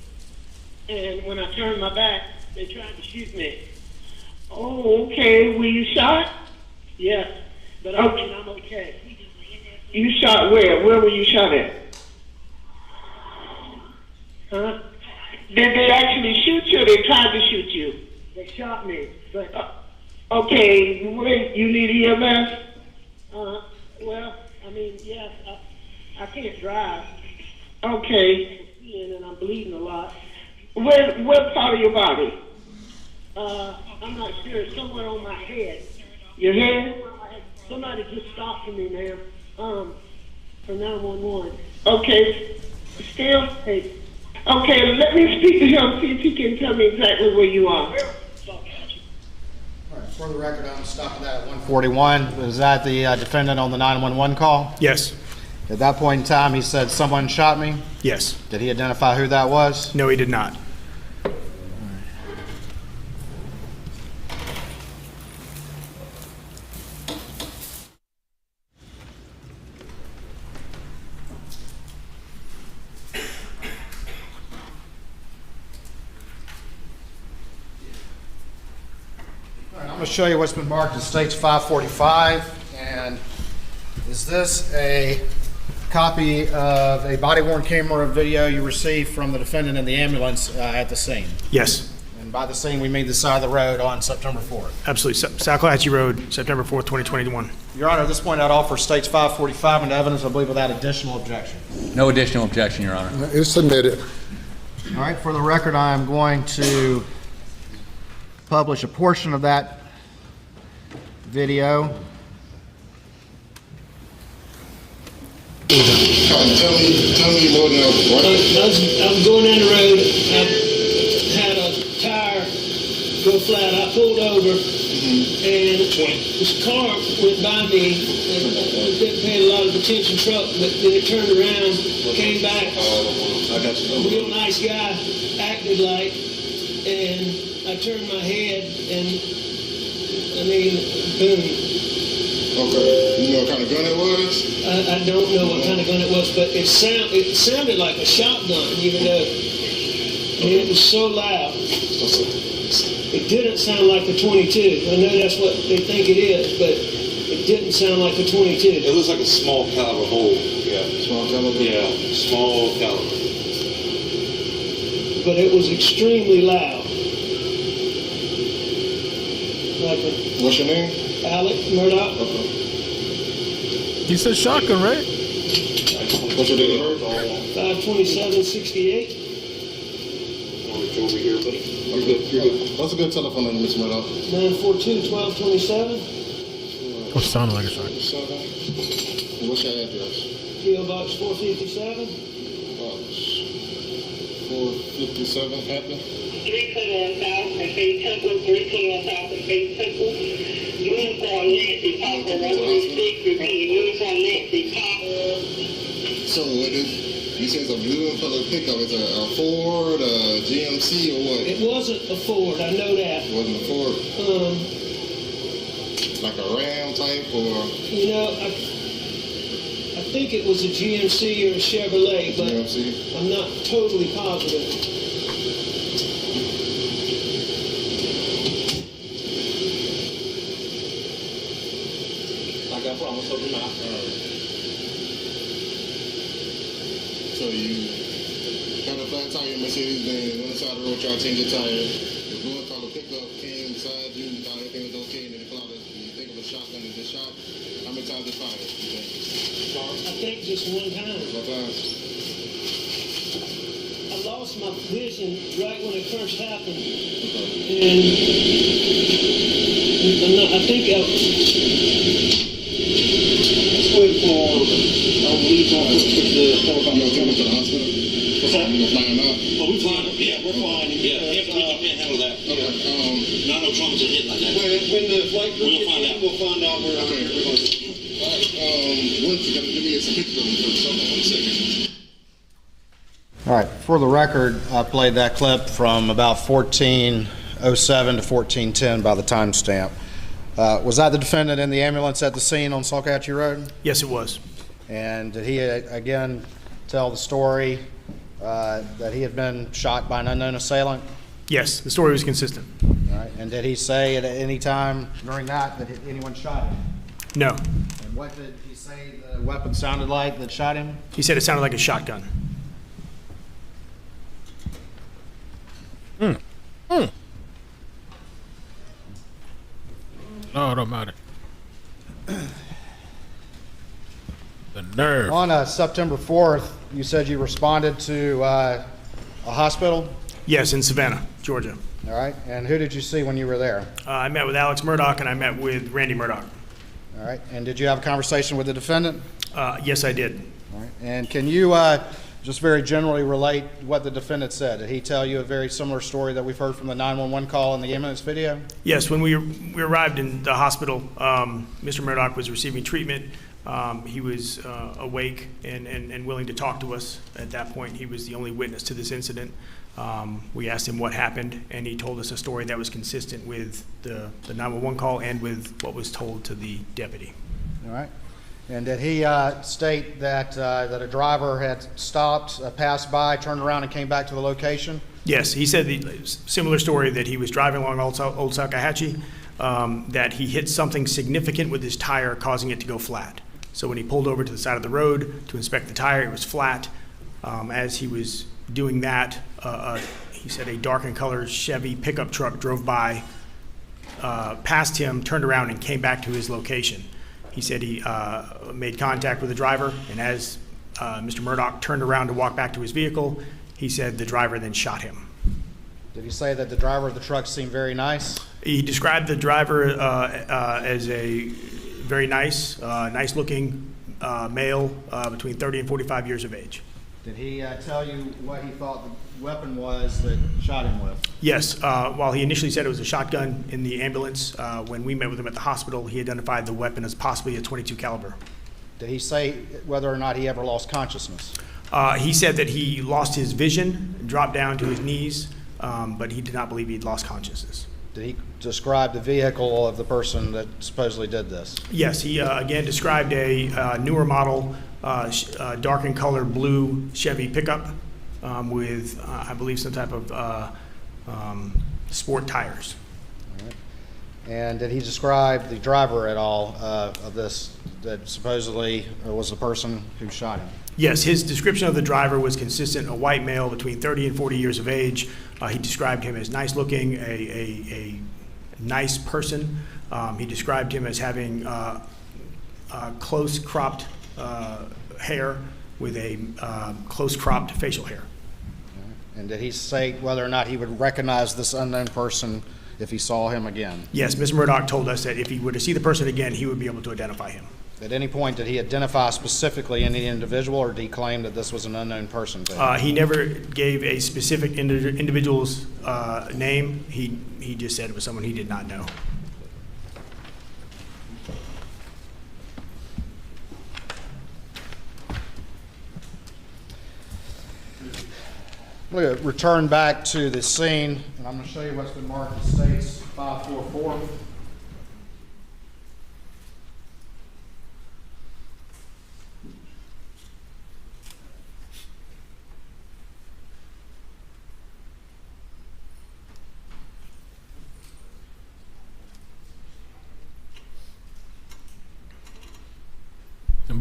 and when I turned my back, they tried to shoot me. Oh, okay, were you shot? Yes, but I'm okay. You shot where? Where were you shot at? Huh? Did they actually shoot you, or they tried to shoot you? They shot me, but... Okay, wait, you need EMS? Well, I mean, yes, I can't drive. Okay, and I'm bleeding a lot. What part of your body? I'm not sure, somewhere on my head. Your head? Somebody just stopped for me, ma'am, for 911. Okay, still? Hey. Okay, let me speak to him, see if he can tell me exactly where you are. For the record, I'm stopping that at 141. Was that the defendant on the 911 call? Yes. At that point in time, he said, someone shot me? Yes. Did he identify who that was? No, he did not. I'm going to show you what's been marked as States 545. And is this a copy of a body-worn camera video you received from the defendant in the ambulance at the scene? Yes. And by the scene, we mean the side of the road on September 4th. Absolutely. Salkahatchee Road, September 4th, 2021. Your Honor, at this point, I'd offer States 545 into evidence, I believe, without additional objection. No additional objection, Your Honor. It's submitted. All right, for the record, I am going to publish a portion of that video. Tell me more now. I'm going down the road. I had a tire go flat. I pulled over, and this car went by me. And I didn't pay a lot of attention. Truck, but then it turned around, came back. A real nice guy, acted like, and I turned my head, and I mean, boom. Okay. You know what kind of gun it was? I don't know what kind of gun it was, but it sounded like a shotgun, even though it was so loud. It didn't sound like a 22. I know that's what they think it is, but it didn't sound like a 22. It looks like a small caliber hole. Yeah. Small caliber? Yeah, small caliber. But it was extremely loud. What's your name? Alec Murdaugh. Okay. He said shotgun, right? What's your date of birth? 5/27/68. Over here, buddy. You're good. You're good. What's a good telephone number, Mr. Murdaugh? 942-1227. What sounded like a shotgun? What's your address? PO Box 457. Box 457, Hampton. 321 South and Faith Temple, 321 South and Faith Temple. Uniform Nancy Popper, 136, repeat, Uniform Nancy Popper. So what is, you say it's a blue and color pickup, it's a Ford, a GMC, or what? It wasn't a Ford, I know that. It wasn't a Ford? Like a Ram type, or? You know, I think it was a GMC or a Chevrolet, but I'm not totally positive. Like I promised, hope you're not. So you got a flat tire in Mercedes Benz, on the side of the road, try to change your tire. The boy called a pickup, came beside you, thought everything was okay, and then the cloud, you think of a shotgun and just shot. How many times did it fire, you think? I think just one time. What time? I lost my vision right when it first happened. Okay. And I think let's wait for our lead on the 4 You coming to the hospital? What's that? You flying out? Oh, we're flying. Yeah, we're flying. Yeah, we can't handle that. Okay. Not no traumas are hit like that. When the flight crew We'll find out. We'll find out where we're going to. All right. Once you gotta give me some pictures of them first. Hold on 1 second. All right, for the record, I played that clip from about 14:07 to 14:10 by the timestamp. Was that the defendant in the ambulance at the scene on Salkatchie Road? Yes, it was. And did he again tell the story that he had been shot by an unknown assailant? Yes, the story was consistent. All right, and did he say at any time during that anyone shot him? No. And what did he say the weapon sounded like that shot him? He said it sounded like a shotgun. Lord almighty. The nerve. On September 4th, you said you responded to a hospital? Yes, in Savannah, Georgia. All right, and who did you see when you were there? I met with Alex Murdaugh and I met with Randy Murdaugh. All right, and did you have a conversation with the defendant? Yes, I did. All right, and can you just very generally relate what the defendant said? Did he tell you a very similar story that we've heard from the 911 call in the ambulance video? Yes, when we arrived in the hospital, Mr. Murdaugh was receiving treatment. He was awake and willing to talk to us. At that point, he was the only witness to this incident. We asked him what happened, and he told us a story that was consistent with the 911 call and with what was told to the deputy. All right. And did he state that a driver had stopped, passed by, turned around, and came back to the location? Yes, he said the similar story that he was driving along Old Salkatchie, that he hit something significant with his tire, causing it to go flat. So when he pulled over to the side of the road to inspect the tire, it was flat. As he was doing that, he said a dark in color Chevy pickup truck drove by, passed him, turned around, and came back to his location. He said he made contact with the driver, and as Mr. Murdaugh turned around to walk back to his vehicle, he said the driver then shot him. Did he say that the driver of the truck seemed very nice? He described the driver as a very nice, nice-looking male between 30 and 45 years of age. Did he tell you what he thought the weapon was that shot him with? Yes. While he initially said it was a shotgun in the ambulance, when we met with him at the hospital, he identified the weapon as possibly a .22 caliber. Did he say whether or not he ever lost consciousness? He said that he lost his vision, dropped down to his knees, but he did not believe he'd lost consciousness. Did he describe the vehicle of the person that supposedly did this? Yes. He again described a newer model, dark in color blue Chevy pickup with, I believe, some type of sport tires. All right. And did he describe the driver at all of this that supposedly was the person who shot him? Yes, his description of the driver was consistent, a white male between 30 and 40 years of age. He described him as nice looking, a nice person. He described him as having close cropped hair with a close cropped facial hair. And did he say whether or not he would recognize this unknown person if he saw him again? Yes, Mr. Murdaugh told us that if he were to see the person again, he would be able to identify him. At any point, did he identify specifically any individual, or did he claim that this was an unknown person? He never gave a specific individual's name. He just said it was someone he did not know. I'm going to return back to the scene, and I'm going to show you what's been marked as States 544.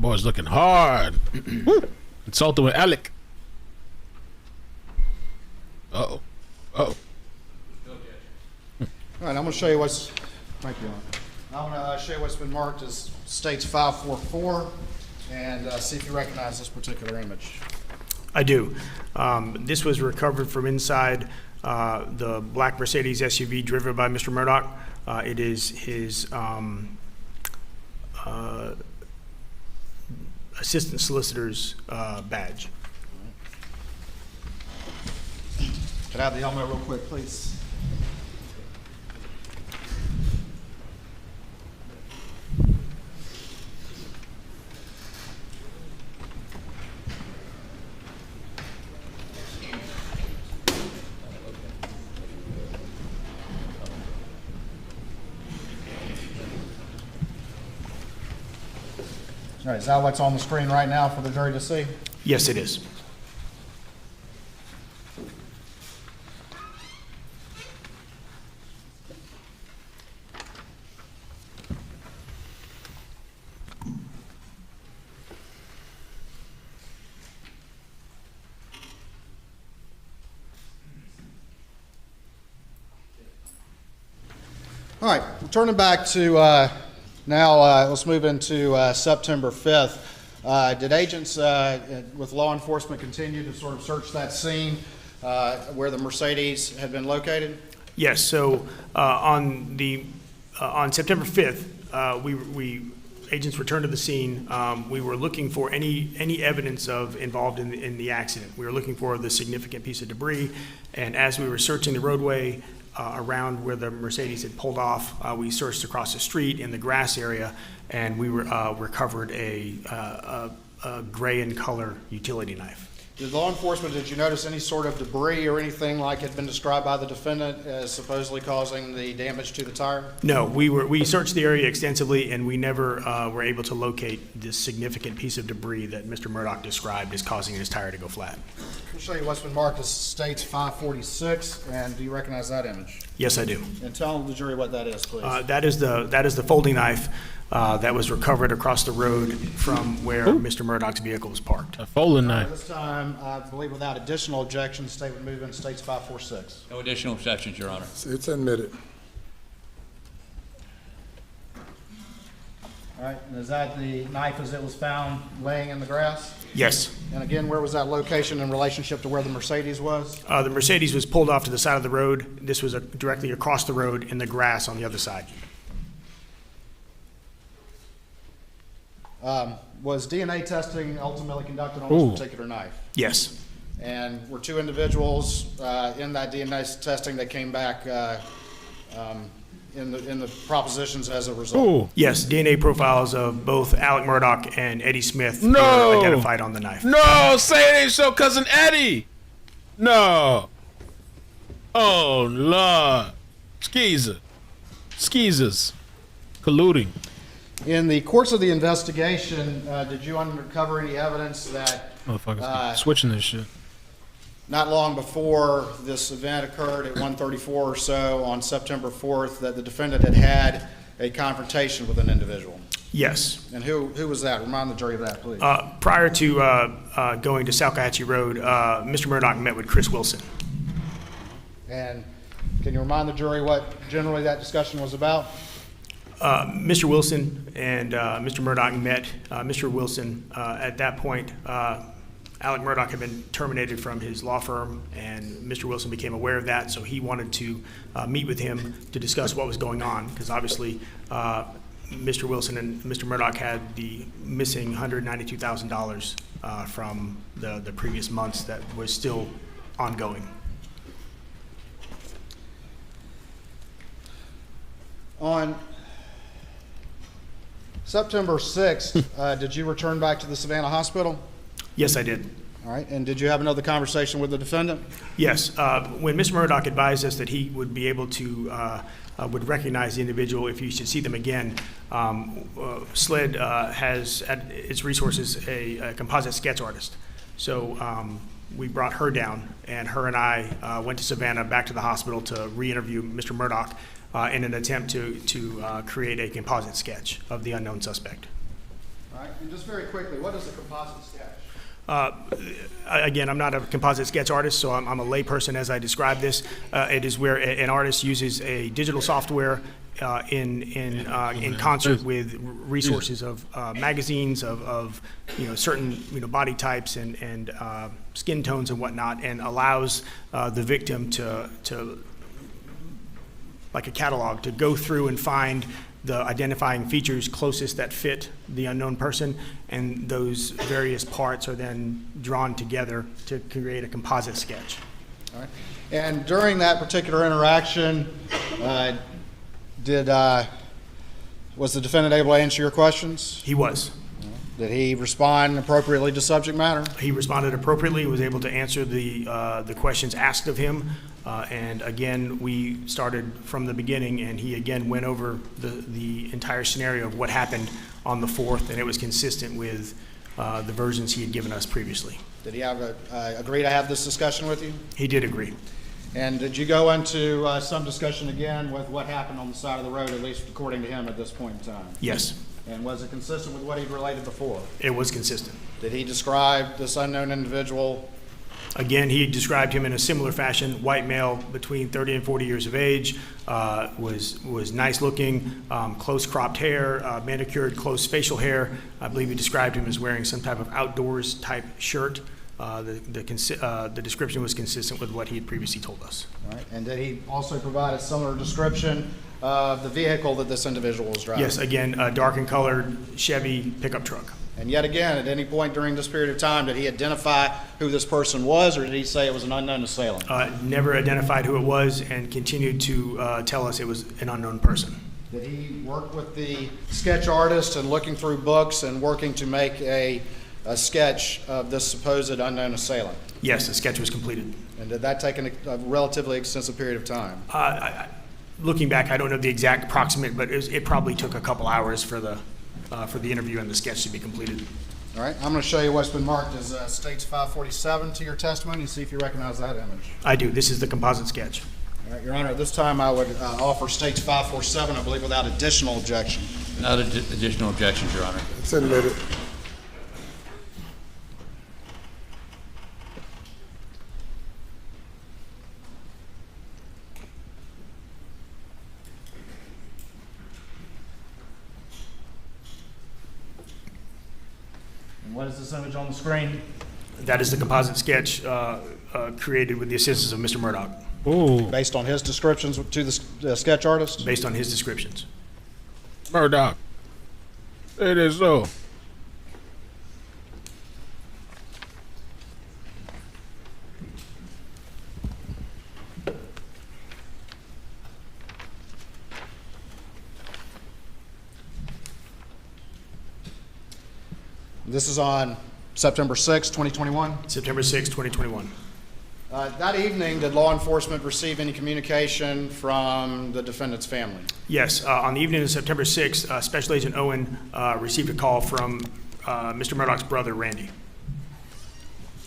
boy's looking hard. Insulting with Alec. Uh-oh. Uh-oh. All right, I'm going to show you what's. Thank you. I'm going to show you what's been marked as States 544, and see if you recognize this particular image. I do. This was recovered from inside the black Mercedes SUV driven by Mr. Murdaugh. It is his assistant solicitor's badge. Could I have the helmet real quick, please? All right, is that what's on the screen right now for the jury to see? Yes, it is. All right, turning back to now, let's move into September 5th. Did agents with law enforcement continue to sort of search that scene where the Mercedes had been located? Yes. So on September 5th, we agents returned to the scene. We were looking for any evidence of involved in the accident. We were looking for the significant piece of debris, and as we were searching the roadway around where the Mercedes had pulled off, we searched across the street in the grass area, and we recovered a gray in color utility knife. Did law enforcement, did you notice any sort of debris or anything like had been described by the defendant as supposedly causing the damage to the tire? No, we searched the area extensively, and we never were able to locate this significant piece of debris that Mr. Murdaugh described as causing his tire to go flat. I'll show you what's been marked as States 546, and do you recognize that image? Yes, I do. And tell the jury what that is, please. That is the folding knife that was recovered across the road from where Mr. Murdaugh's vehicle was parked. A folding knife. This time, I believe without additional objection, the state would move into States 546. No additional objections, Your Honor. It's admitted. All right, and is that the knife as it was found laying in the grass? Yes. And again, where was that location in relationship to where the Mercedes was? The Mercedes was pulled off to the side of the road. This was directly across the road in the grass on the other side. Was DNA testing ultimately conducted on this particular knife? Yes. And were two individuals in that DNA testing that came back in the propositions as a result? Yes, DNA profiles of both Alec Murdaugh and Eddie Smith were identified on the knife. No, say it ain't so, cousin Eddie. No. Oh, Lord. Skeezers. Colluding. In the course of the investigation, did you uncover any evidence that motherfuckers switching this shit? Not long before this event occurred at 1:34 or so on September 4th, that the defendant had a confrontation with an individual? Yes. And who was that? Remind the jury of that, please. Prior to going to Salcahatchee Road, Mr. Murdaugh met with Chris Wilson. And can you remind the jury what generally that discussion was about? Mr. Wilson and Mr. Murdaugh met. Mr. Wilson, at that point, Alec Murdaugh had been terminated from his law firm, and Mr. Wilson became aware of that, so he wanted to meet with him to discuss what was going on, because obviously Mr. Wilson and Mr. Murdaugh had the missing $192,000 from the previous months that was still ongoing. On September 6th, did you return back to the Savannah Hospital? Yes, I did. All right, and did you have another conversation with the defendant? Yes. When Mr. Murdaugh advised us that he would be able to, would recognize the individual if you should see them again, SLED has at its resources a composite sketch artist. So we brought her down, and her and I went to Savannah back to the hospital to re-interview Mr. Murdaugh in an attempt to create a composite sketch of the unknown suspect. All right, and just very quickly, what is a composite sketch? Again, I'm not a composite sketch artist, so I'm a layperson as I describe this. It is where an artist uses a digital software in concert with resources of magazines, of certain body types and skin tones and whatnot, and allows the victim to like a catalog, to go through and find the identifying features closest that fit the unknown person, and those various parts are then drawn together to create a composite sketch. All right. And during that particular interaction, was the defendant able to answer your questions? He was. Did he respond appropriately to subject matter? He responded appropriately, was able to answer the questions asked of him. And again, we started from the beginning, and he again went over the entire scenario of what happened on the 4th, and it was consistent with the versions he had given us previously. Did he agree to have this discussion with you? He did agree. And did you go into some discussion again with what happened on the side of the road, at least according to him at this point in time? Yes. And was it consistent with what he'd related before? It was consistent. Did he describe this unknown individual? Again, he described him in a similar fashion: white male, between 30 and 40 years of age, was nice looking, close cropped hair, manicured close facial hair. I believe he described him as wearing some type of outdoors type shirt. The description was consistent with what he had previously told us. All right. And did he also provide a similar description of the vehicle that this individual was driving? Yes, again, a dark and colored Chevy pickup truck. And yet again, at any point during this period of time, did he identify who this person was, or did he say it was an unknown assailant? Never identified who it was, and continued to tell us it was an unknown person. Did he work with the sketch artist and looking through books and working to make a sketch of this supposed unknown assailant? Yes, the sketch was completed. And did that take a relatively extensive period of time? Looking back, I don't know the exact approximate, but it probably took a couple hours for the interview and the sketch to be completed. All right, I'm going to show you what's been marked as States 547 to your testimony and see if you recognize that image. I do. This is the composite sketch. All right, Your Honor, at this time I would offer States 547, I believe, without additional objection. Without additional objections, Your Honor. It's admitted. What is this image on the screen? That is the composite sketch created with the assistance of Mr. Murdaugh. Ooh. Based on his descriptions to the sketch artist? Based on his descriptions. Murdaugh. It is so. This is on September 6, 2021? September 6, 2021. That evening, did law enforcement receive any communication from the defendant's family? Yes. On the evening of September 6, Special Agent Owen received a call from Mr. Murdaugh's brother, Randy.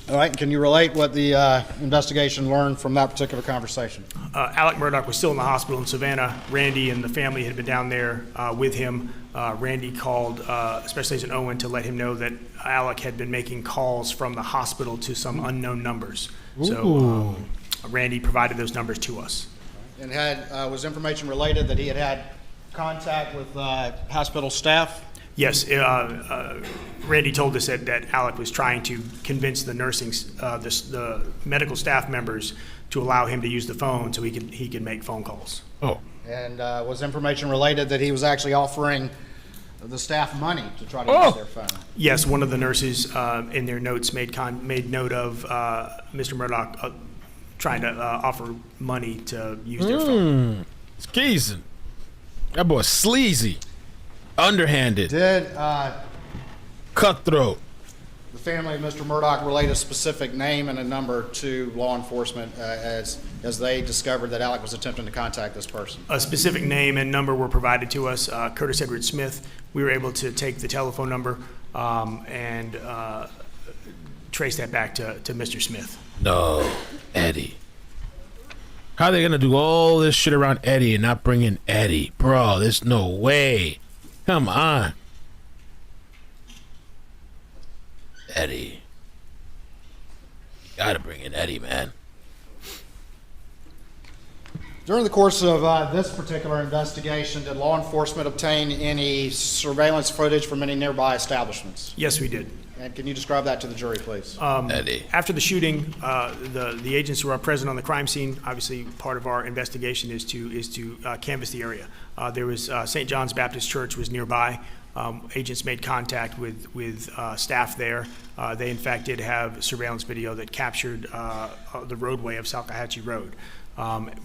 All right. Can you relate what the investigation learned from that particular conversation? Alec Murdaugh was still in the hospital in Savannah. Randy and the family had been down there with him. Randy called Special Agent Owen to let him know that Alec had been making calls from the hospital to some unknown numbers. Ooh. So Randy provided those numbers to us. And was information related that he had had contact with hospital staff? Yes, Randy told us that Alec was trying to convince the the medical staff members to allow him to use the phone so he could make phone calls. Oh. And was information related that he was actually offering the staff money to try to use their phone? Yes, one of the nurses in their notes made note of Mr. Murdaugh trying to offer money to use their phone. It's Keeson. That boy's sleazy. Underhanded. Did cutthroat. The family of Mr. Murdaugh relate a specific name and a number to law enforcement as they discovered that Alec was attempting to contact this person? A specific name and number were provided to us. Curtis Edward Smith. We were able to take the telephone number and trace that back to Mr. Smith. No, Eddie. How are they gonna do all this shit around Eddie and not bring in Eddie? Bro, there's no way. Come on. Eddie. You gotta bring in Eddie, man. During the course of this particular investigation, did law enforcement obtain any surveillance footage from any nearby establishments? Yes, we did. And can you describe that to the jury, please? Eddie. After the shooting, the agents who are present on the crime scene, obviously part of our investigation is to canvass the area. There was St. John's Baptist Church was nearby. Agents made contact with staff there. They in fact did have surveillance video that captured the roadway of Salcahatchee Road.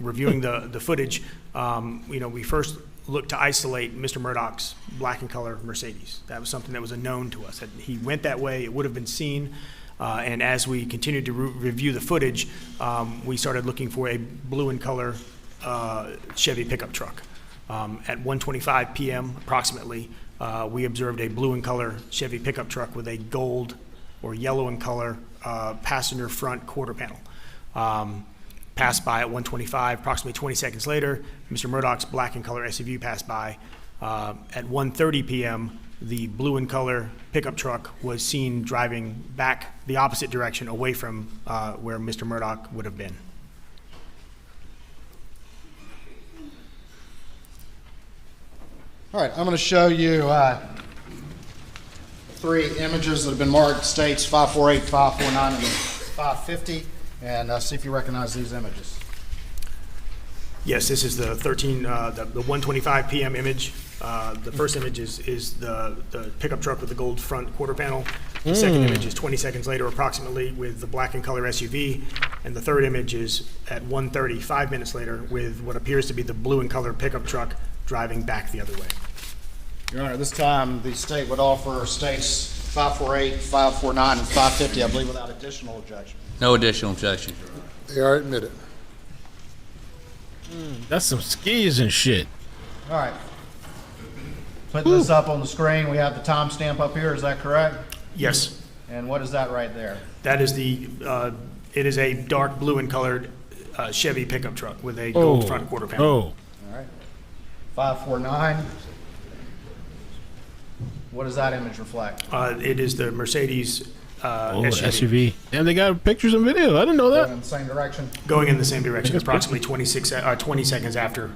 Reviewing the footage, we first looked to isolate Mr. Murdaugh's black and color Mercedes. That was something that was a known to us. That he went that way, it would have been seen. And as we continued to review the footage, we started looking for a blue and color Chevy pickup truck. At 1:25 p.m. approximately, we observed a blue and color Chevy pickup truck with a gold or yellow in color passenger front quarter panel. Passed by at 1:25, approximately 20 seconds later, Mr. Murdaugh's black and color SUV passed by. At 1:30 p.m., the blue and color pickup truck was seen driving back the opposite direction away from where Mr. Murdaugh would have been. All right, I'm going to show you 3 images that have been marked states 548, 549, and 550, and see if you recognize these images. Yes, this is the 1:25 p.m. image. The first image is the pickup truck with the gold front quarter panel. The second image is 20 seconds later approximately with the black and color SUV. And the third image is at 1:30, 5 minutes later, with what appears to be the blue and color pickup truck driving back the other way. Your Honor, this time the state would offer states 548, 549, and 550, I believe, without additional objection. No additional objection. They are admitted. That's some skis and shit. All right. Putting this up on the screen, we have the timestamp up here, is that correct? Yes. And what is that right there? That is it is a dark blue and colored Chevy pickup truck with a gold front quarter panel. All right. 549. What does that image reflect? It is the Mercedes SUV. And they got pictures and video. I didn't know that. Going in the same direction? Going in the same direction, approximately 20 seconds after.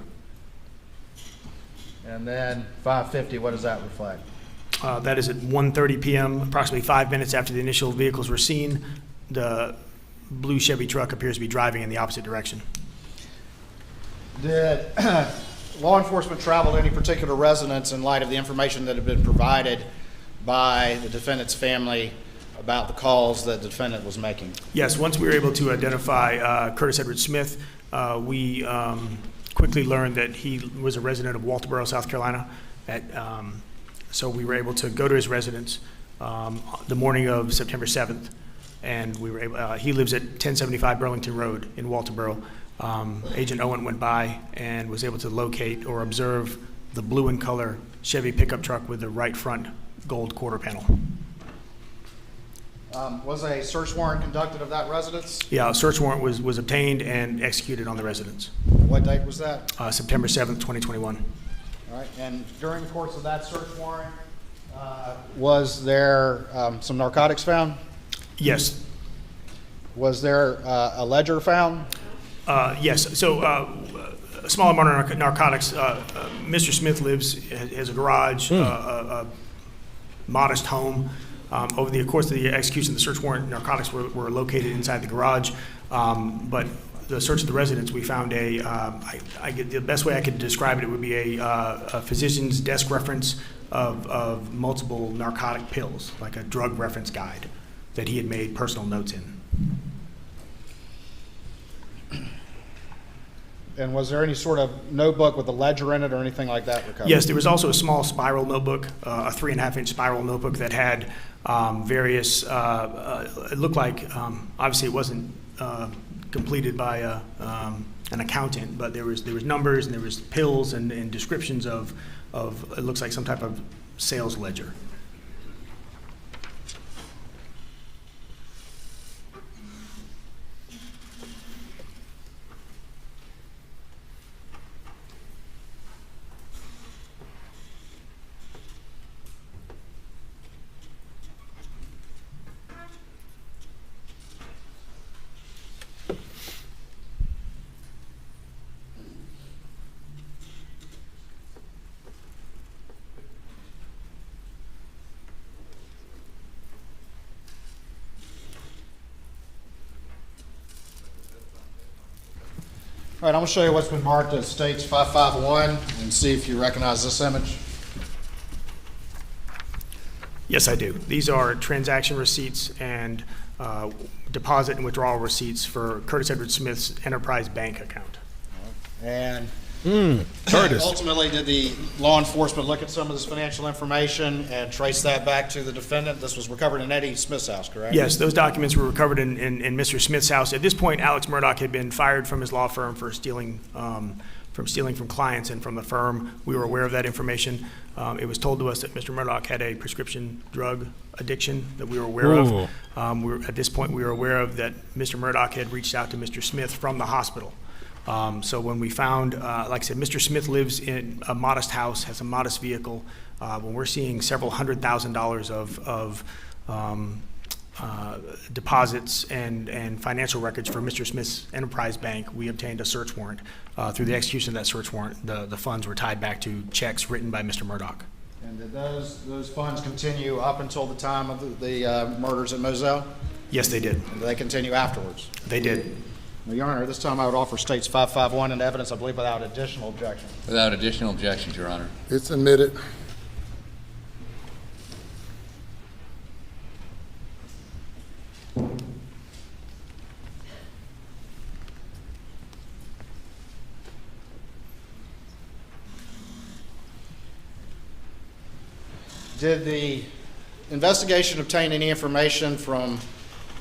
And then 550, what does that reflect? That is at 1:30 p.m., approximately 5 minutes after the initial vehicles were seen. The blue Chevy truck appears to be driving in the opposite direction. Did law enforcement travel to any particular residence in light of the information that had been provided by the defendant's family about the calls that the defendant was making? Yes, once we were able to identify Curtis Edward Smith, we quickly learned that he was a resident of Walterboro, South Carolina. So we were able to go to his residence the morning of September 7th, and we were able, he lives at 1075 Burlington Road in Walterboro. Agent Owen went by and was able to locate or observe the blue and color Chevy pickup truck with the right front gold quarter panel. Was a search warrant conducted of that residence? Yeah, a search warrant was obtained and executed on the residence. What date was that? September 7th, 2021. All right, and during the course of that search warrant, was there some narcotics found? Yes. Was there a ledger found? Yes, so a small amount of narcotics. Mr. Smith has a garage, a modest home. Over the course of the execution of the search warrant, narcotics were located inside the garage, but the search of the residence, we found the best way I could describe it would be a physician's desk reference of multiple narcotic pills, like a drug reference guide that he had made personal notes in. And was there any sort of notebook with a ledger in it or anything like that recovered? Yes, there was also a small spiral notebook, a 3.5-inch spiral notebook that had various, it looked like, obviously it wasn't completed by an accountant, but there was numbers and there was pills and descriptions of it looks like some type of sales ledger. All right, I'm going to show you what's been marked as States 551 and see if you recognize this image. Yes, I do. These are transaction receipts and deposit and withdrawal receipts for Curtis Edward Smith's Enterprise Bank account. And Curtis. ultimately, did the law enforcement look at some of this financial information and trace that back to the defendant? This was recovered in Eddie Smith's house, correct? Yes, those documents were recovered in Mr. Smith's house. At this point, Alex Murdaugh had been fired from his law firm for stealing from clients and from the firm. We were aware of that information. It was told to us that Mr. Murdaugh had a prescription drug addiction that we were aware of. At this point, we were aware of that Mr. Murdaugh had reached out to Mr. Smith from the hospital. So when we found, like I said, Mr. Smith lives in a modest house, has a modest vehicle. When we're seeing several $100,000 of deposits and financial records for Mr. Smith's Enterprise Bank, we obtained a search warrant. Through the execution of that search warrant, the funds were tied back to checks written by Mr. Murdaugh. And did those funds continue up until the time of the murders at Moselle? Yes, they did. And did they continue afterwards? They did. Well, Your Honor, this time I would offer States 551 into evidence, I believe, without additional objection. Without additional objections, Your Honor. It's admitted. Did the investigation obtain any information from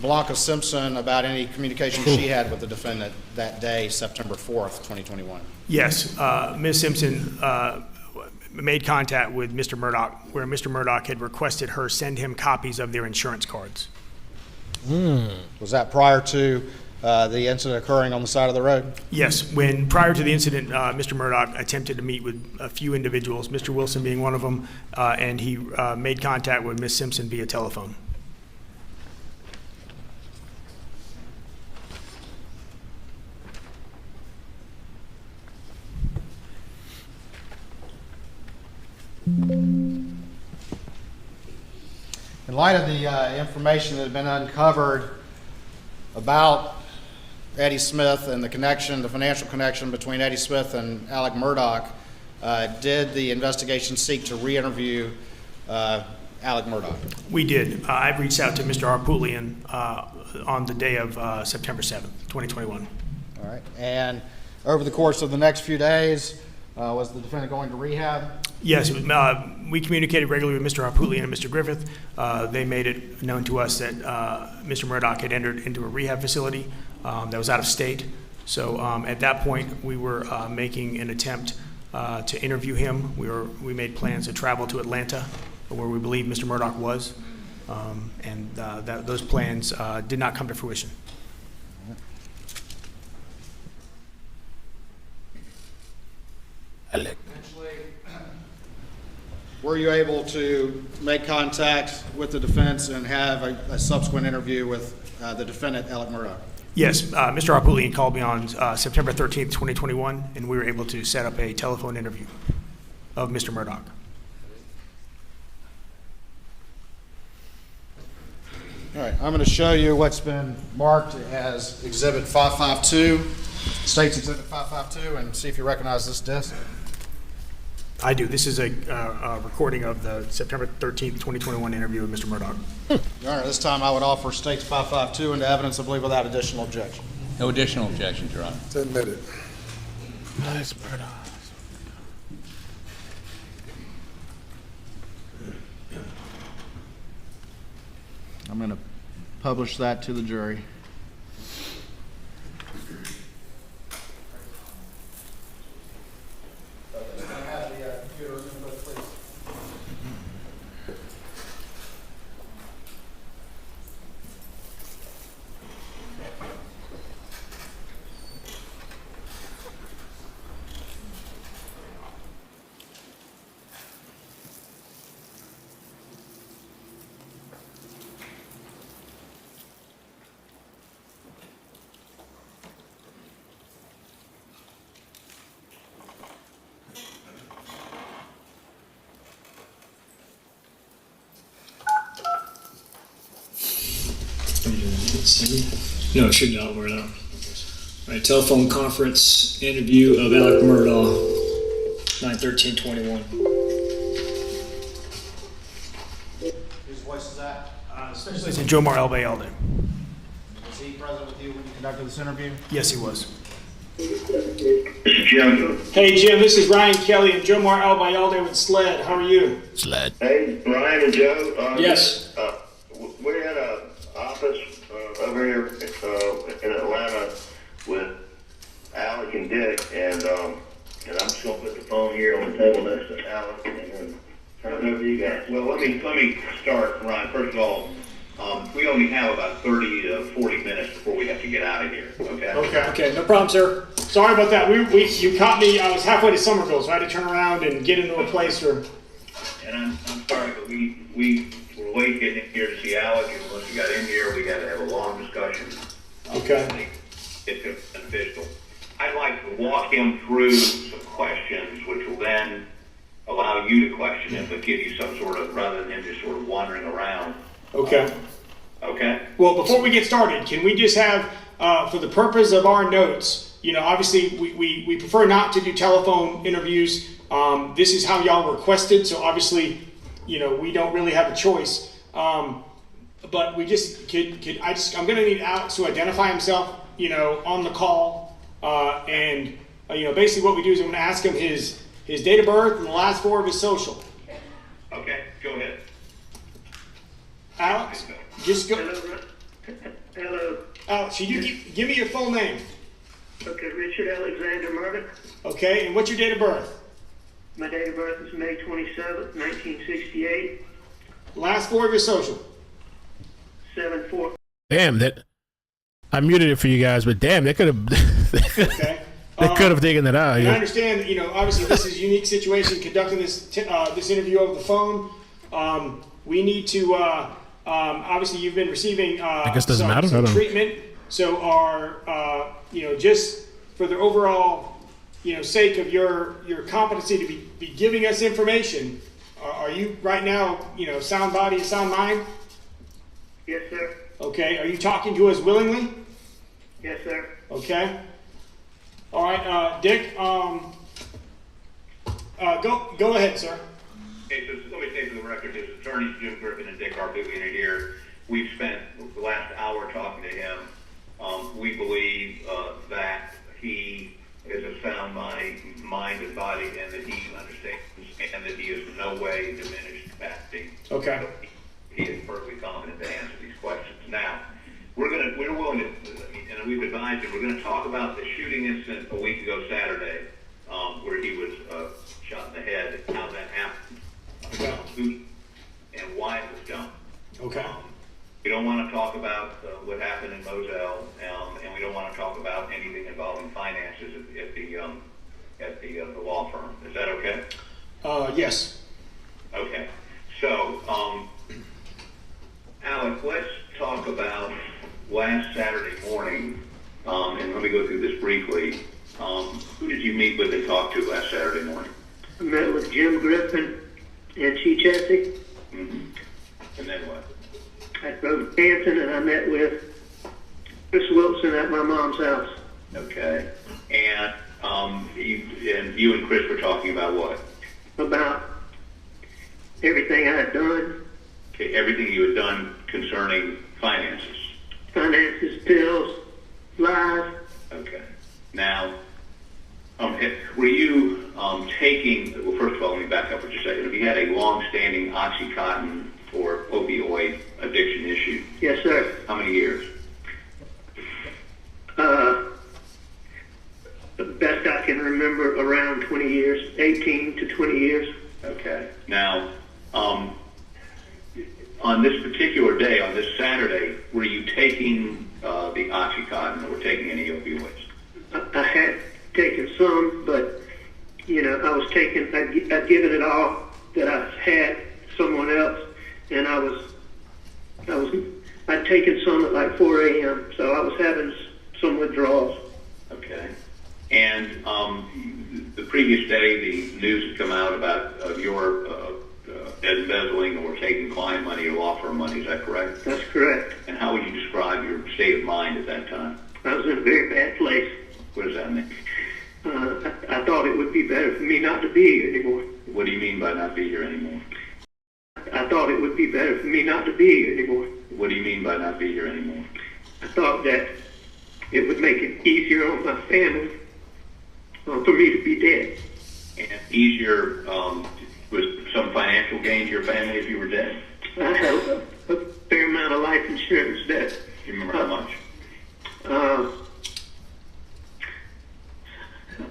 Blanca Simpson about any communication she had with the defendant that day, September 4th, 2021? Yes, Ms. Simpson made contact with Mr. Murdaugh, where Mr. Murdaugh had requested her send him copies of their insurance cards. Was that prior to the incident occurring on the side of the road? Yes, prior to the incident, Mr. Murdaugh attempted to meet with a few individuals, Mr. Wilson being one of them, and he made contact with Ms. Simpson via telephone. In light of the information that had been uncovered about Eddie Smith and the financial connection between Eddie Smith and Alec Murdaugh, did the investigation seek to re-interview Alec Murdaugh? We did. I've reached out to Mr. Arpulian on the day of September 7th, 2021. All right. And over the course of the next few days, was the defendant going to rehab? Yes, we communicated regularly with Mr. Arpulian and Mr. Griffith. They made it known to us that Mr. Murdaugh had entered into a rehab facility that was out of state. So at that point, we were making an attempt to interview him. We made plans to travel to Atlanta, where we believe Mr. Murdaugh was, and those plans did not come to fruition. Were you able to make contact with the defense and have a subsequent interview with the defendant, Alec Murdaugh? Yes, Mr. Arpulian called me on September 13th, 2021, and we were able to set up a telephone interview of Mr. Murdaugh. All right, I'm going to show you what's been marked as Exhibit 552, State's Exhibit 552, and see if you recognize this disc. I do. This is a recording of the September 13th, 2021 interview with Mr. Murdaugh. Your Honor, this time I would offer State's 552 into evidence, I believe, without additional objection. No additional objections, Your Honor. It's admitted. Nice, Murdaugh. I'm going to publish that to the jury. No, it should not. We're not. All right, telephone conference interview of Alec Murdaugh, 9/13/21. Whose voice is that? Special Agent Jomar El-Bayalde. Was he present with you when you conducted this interview? Yes, he was. Jim. Hey, Jim, this is Ryan Kelly and Jomar El-Bayalde with SLED. How are you? SLED. Hey, Ryan and Joe. Yes. We're in an office over here in Atlanta with Alec and Dick, and I'm just gonna put the phone here on the table next to Alec, and then turn it over to you guys. Well, let me start, Ryan. First of all, we only have about 30 to 40 minutes before we have to get out of here. Okay. Okay, no problem, sir. Sorry about that. You caught me. I was halfway to Somerville, so I had to turn around and get into a place where. And I'm sorry, but we were late getting in here to see Alec, and once we got in here, we had to have a long discussion. Okay. It's beneficial. I'd like to walk him through some questions, which will then allow you to question him, but give you some sort of, rather than him just sort of wandering around. Okay. Okay. Well, before we get started, can we just have, for the purpose of our notes, obviously we prefer not to do telephone interviews. This is how y'all requested, so obviously, we don't really have a choice. But we just I'm gonna need Alex to identify himself, on the call, and basically what we do is I'm gonna ask him his date of birth and the last four of his social. Okay, go ahead. Alex, just go. Hello. Alex, should you give me your full name? Okay, Richard Alexander Murdaugh. Okay, and what's your date of birth? My date of birth is May 27th, 1968. Last four of your social. 74. Damn, I muted it for you guys, but damn, they could have. Okay. They could have taken that out. And Yeah. I understand, obviously this is a unique situation conducting this interview over the phone. We need to, obviously you've been receiving I guess it doesn't matter. I some don't know. treatment. So just for the overall, sake of your competency to be giving us information, are you right now, sound body and sound mind? Yes, sir. Okay. Are you talking to us willingly? Yes, sir. Okay. All right, Dick. Go ahead, sir. Okay, so let me say for the record, his attorneys, Jim Griffin and Dick Arbuglian, are here. We've spent the last hour talking to him. We believe that he is a sound mind and body, and that he understands, and that he is in no way diminished capacity. Okay. So he is perfectly competent to answer these questions. Now, we're willing to, and we've advised him, we're going to talk about the shooting incident a week ago Saturday, where he was shot in the head, how that happened, who and why it was done. Okay. We don't want to talk about what happened in Moselle, and we don't want to talk about anything involving finances at the law firm. Is that okay? Yes. Okay. So, Alec, let's talk about last Saturday morning, and let me go through this briefly. Who did you meet with and talk to last Saturday morning? I met with Jim Griffin and Chief Chessie. Mm-hmm. And then what? I drove to Canton and I met with Chris Wilson at my mom's house. Okay. And you and Chris were talking about what? About everything I had done. Okay, everything you had done concerning finances. Finances, pills, lies. Okay. Now, were you taking, well, first of all, let me back up for just a second. Have you had a long-standing Oxycontin or opioid addiction issue? Yes, sir. How many years? The best I can remember, around 20 years, 18 to 20 years. Okay. Now, on this particular day, on this Saturday, were you taking the Oxycontin or taking any opioids? I had taken some, but, I was taking, I'd given it all that I had someone else, and I'd taken some at like 4 a.m., so I was having some withdrawals. Okay. And the previous day, the news had come out about your embezzling or taking client money or law firm money. Is that correct? That's correct. And how would you describe your state of mind at that time? I was was in a very bad place. What does that mean? I thought it would be better for me not to be here anymore. What do you mean by not be here anymore? I thought it would be better for me not to be here anymore. What do you mean by not be here anymore? I thought that it would make it easier on my family for me to be dead. And easier, with some financial gain to your family if you were dead? I have a fair amount of life insurance debt. Do you remember how much?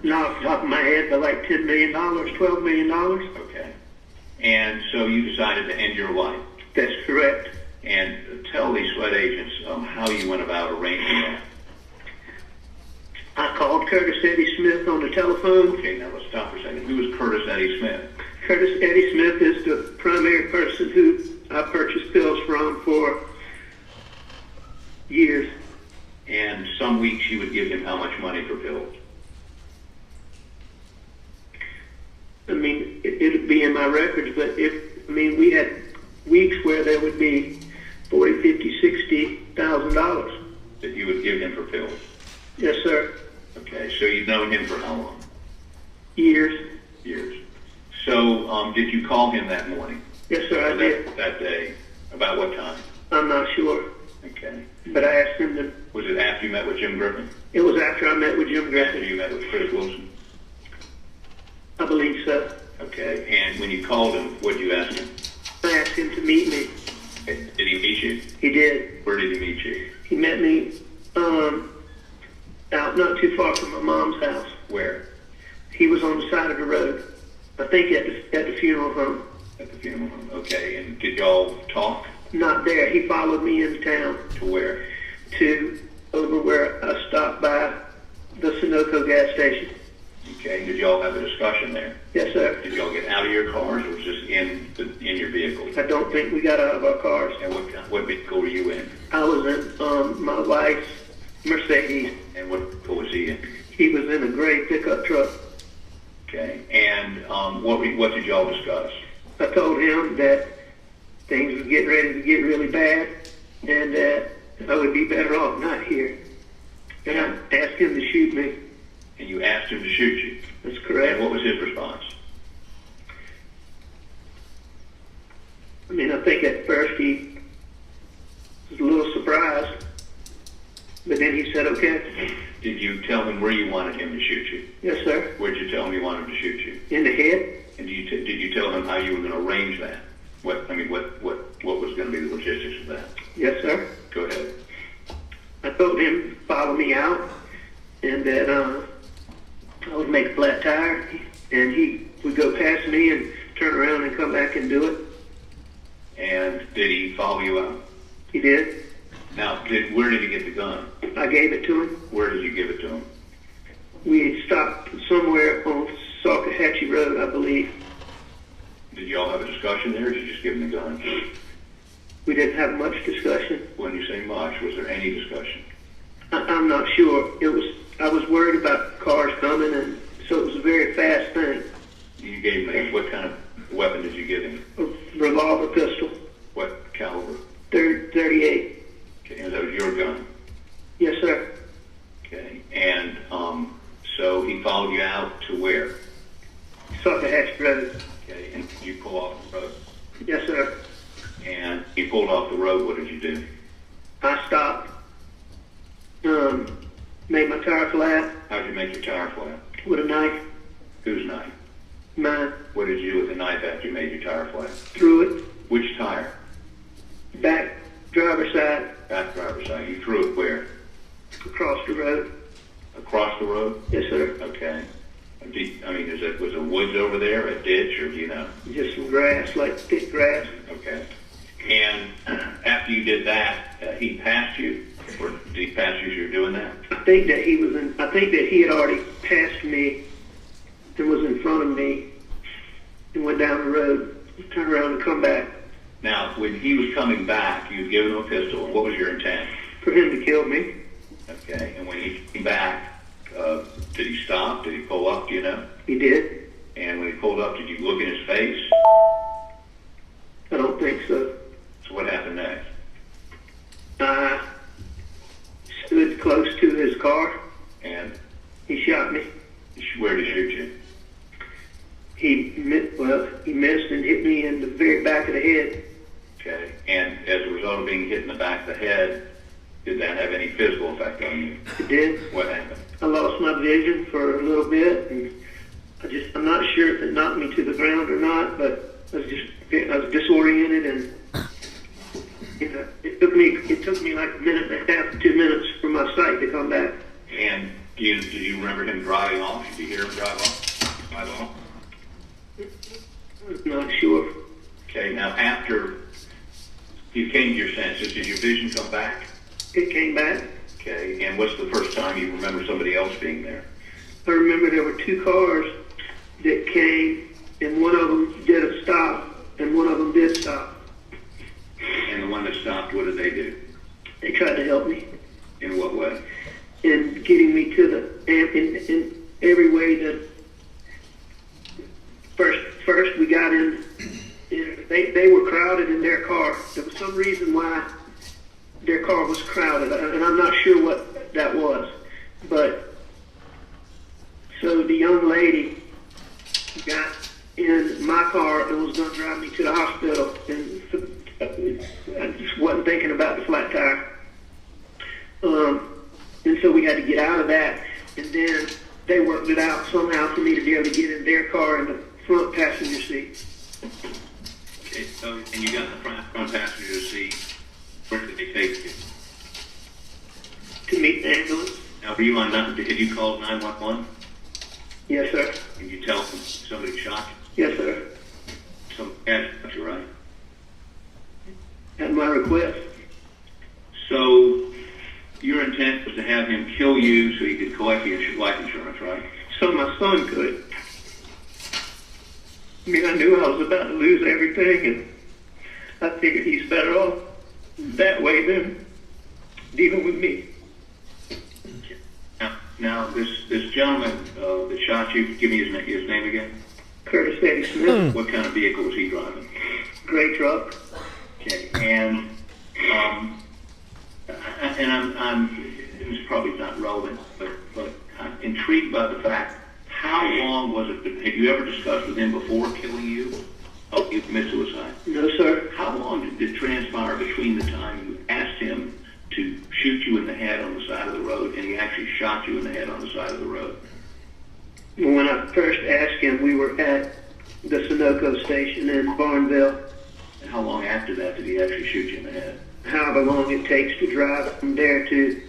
Not off the top of my head, but like $10 million, $12 million. Okay. And so you decided to end your life? That's correct. And tell these sweat agents how you went about arranging that. I called Curtis Eddie Smith on the telephone. Okay, now let's stop for a second. Who is Curtis Eddie Smith? Curtis Eddie Smith is the primary person who I purchased pills from for years. And some weeks you would give him how much money for pills? I mean, it'd be in my records, but we had weeks where there would be $40,000, $50,000, $60,000 that you would give him for pills? Yes, sir. Okay, so you've known him for how long? Years. Years. So, did you call him that morning? Yes, sir, I did. That day? About what time? I'm not sure. Okay. But I asked him to... Was it after you met with Jim Griffin? It was after I met with Jim Griffin. After you met with Chris Wilson? I believe so. Okay, and when you called him, what did you ask him? I asked him to meet me. Okay. Did he meet you? He did. Where did he meet you? He met me out not too far from my mom's house. Where? He was on the side of the road. I think at the funeral home. At the funeral home. Okay, and did y'all talk? Not there. He followed me into town. To where? To over where I stopped by the Sunoco gas station. Okay, did y'all have a discussion there? Yes, sir. Did y'all get out of your cars or was just in your vehicle? I don't think we got out of our cars. And what vehicle were you in? I was in my wife's Mercedes. And what vehicle was he in? He was in a gray pickup truck. Okay, and what did y'all discuss? I told him that things were getting ready to get really bad and that I would be better off not here. And I asked him to shoot me. And you asked him to shoot you? That's correct. And what was his response? I mean, I think at first he was a little surprised, but then he said, okay. Did you tell him where you wanted him to shoot you? Yes, sir. Where'd you tell him you wanted him to shoot you? In the head. And did you tell him how you were going to arrange that? What was going to be the logistics of that? Yes, sir. Go ahead. I told him to follow me out and that I would make a flat tire and he would go past me and turn around and come back and do it. And did he follow you out? He did. Now, where did he get the gun? I gave it to him. Where did you give it to him? We had stopped somewhere on Salcahatchee Road, I believe. Did y'all have a discussion there, or did you just give him the gun? We didn't have much discussion. When you say much, was there any discussion? I'm not sure. I was worried about cars coming, and so it was a very fast thing. You gave him what kind of weapon did you give him? A revolver pistol. What caliber? 38. Okay, and that was your gun? Yes, sir. Okay, and so he followed you out to where? Salcahatchee Road. Okay, and you pull off the road? Yes, sir. And you pulled off the road, what did you do? I stopped, made my tire flat. How'd you make your tire flat? With a knife. Whose knife? Mine. What did you do with the knife after you made your tire flat? Threw it. Which tire? Back driver's side. Back driver's side. You threw it where? Across the road. Across the road? Yes, sir. Okay. Was it woods over there, a ditch, or do you know? Just some grass, like thick grass. Okay. And after you did that, he passed you, or did he pass you as you were doing that? I think that he had already passed me and was in front of me and went down the road, turned around and come back. Now, when he was coming back, you had given him a pistol. What was your intent? For him to kill me. Okay. And when he came back, did he stop? Did he pull up? Do you know? He did. And when he pulled up, did you look in his face? I don't think so. So what happened next? I stood close to his car. And He shot me. where did he shoot you? He missed and hit me in the very back of the head. Okay. And as a result of being hit in the back of the head, did that have any physical effect on you? It did. What happened? I lost my vision for a little bit, and I'm not sure if it knocked me to the ground or not, but I was disoriented, and it took me like a minute and a half, 2 minutes for my sight to come back. And did you remember him driving off? Did you hear him drive off? I'm not sure. Okay, now after you came to your senses, did your vision come back? It came back. Okay, and what's the first time you remember somebody else being there? I remember there were 2 cars that came, and one of them did a stop, and one of them did stop. And the one that stopped, what did they do? They tried to help me. In what way? In getting me to in every way that first we got in. They were crowded in their car. There was some reason why their car was crowded, and I'm not sure what that was. But so the young lady got in my car and was going to drive me to the hospital, and I just wasn't thinking about the flat tire. And so we had to get out of that, and then they worked it out somehow for me to be able to get in their car in the front passenger seat. Okay, so, and you got in the front passenger seat. Where did they take you? To meet the ambulance. Now, were you on that? Did you call 911? Yes, sir. Did you tell them somebody shot you? Yes, sir. Some cat shot you, right? At my request. So, your intent was to have him kill you so he could collect your life insurance, right? So my son could. I mean, I knew I was about to lose everything, and I figured he's better off that way than dealing with me. Now this gentleman that shot you, give me his name again. Curtis Eddie Smith. What kind of vehicle was he driving? Gray truck. Okay, and this is probably not relevant, but I'm intrigued by the fact, how long was it, had you ever discussed with him before killing you? Oh, you commit suicide? No, sir. How long did it transpire between the time you asked him to shoot you in the head on the side of the road and he actually shot you in the head on the side of the road? When I first asked him, we were at the Sunoco station in Barnville. And how long after that did he actually shoot you in the head? However long it takes to drive from there to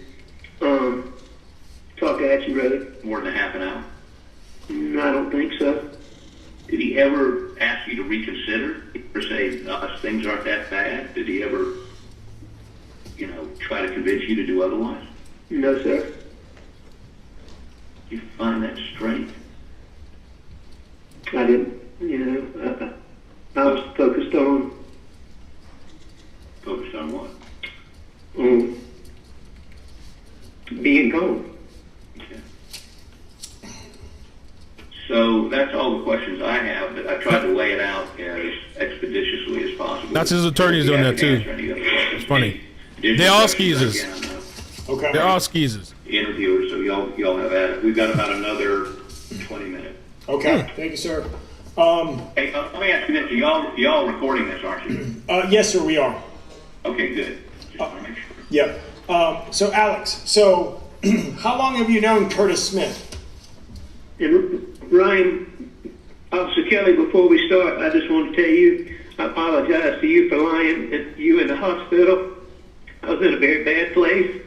Talkatchee Road. More than a half an hour? No, I don't think so. Did he ever ask you to reconsider or say, things aren't that bad? Did he ever, try to convince you to do otherwise? No, sir. You find that strange? I didn't, I was focused on... Focused on what? Being gone. Okay. So that's all the questions I have, but I tried to lay it out as expeditiously as possible. That's his attorneys doing that too. It's funny. They're all skeezers. Okay. They're all skeezers. Interviewers, so y'all have at it. We've got about another 20 minutes. Okay. Thank you, sir. Hey, let me ask you this. Y'all recording this, aren't you? Yes, sir, we are. Okay, good. Just want to make sure. Yeah. So, Alex, how long have you known Curtis Smith? And Ryan, Officer Kelly, before we start, I just want to tell you, I apologize to you for lying at you in the hospital. I was in a very bad place.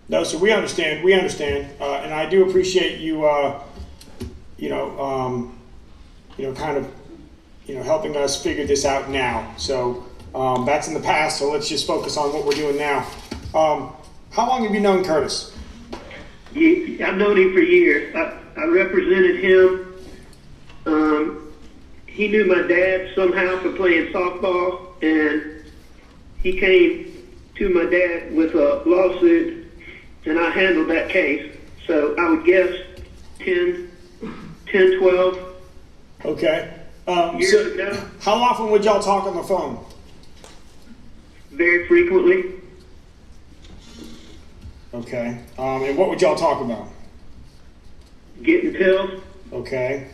No, sir, we understand. We understand. And I do appreciate you, helping us figure this out now. So that's in the past, so let's just focus on what we're doing now. How long have you known Curtis? I've known him for years. I represented him. He knew my dad somehow from playing softball, and he came to my dad with a lawsuit, and I handled that case. So I would guess 10, 12 Okay. years ago. How often would y'all talk on the phone? Very frequently. Okay. And what would y'all talk about? Getting pills. Okay.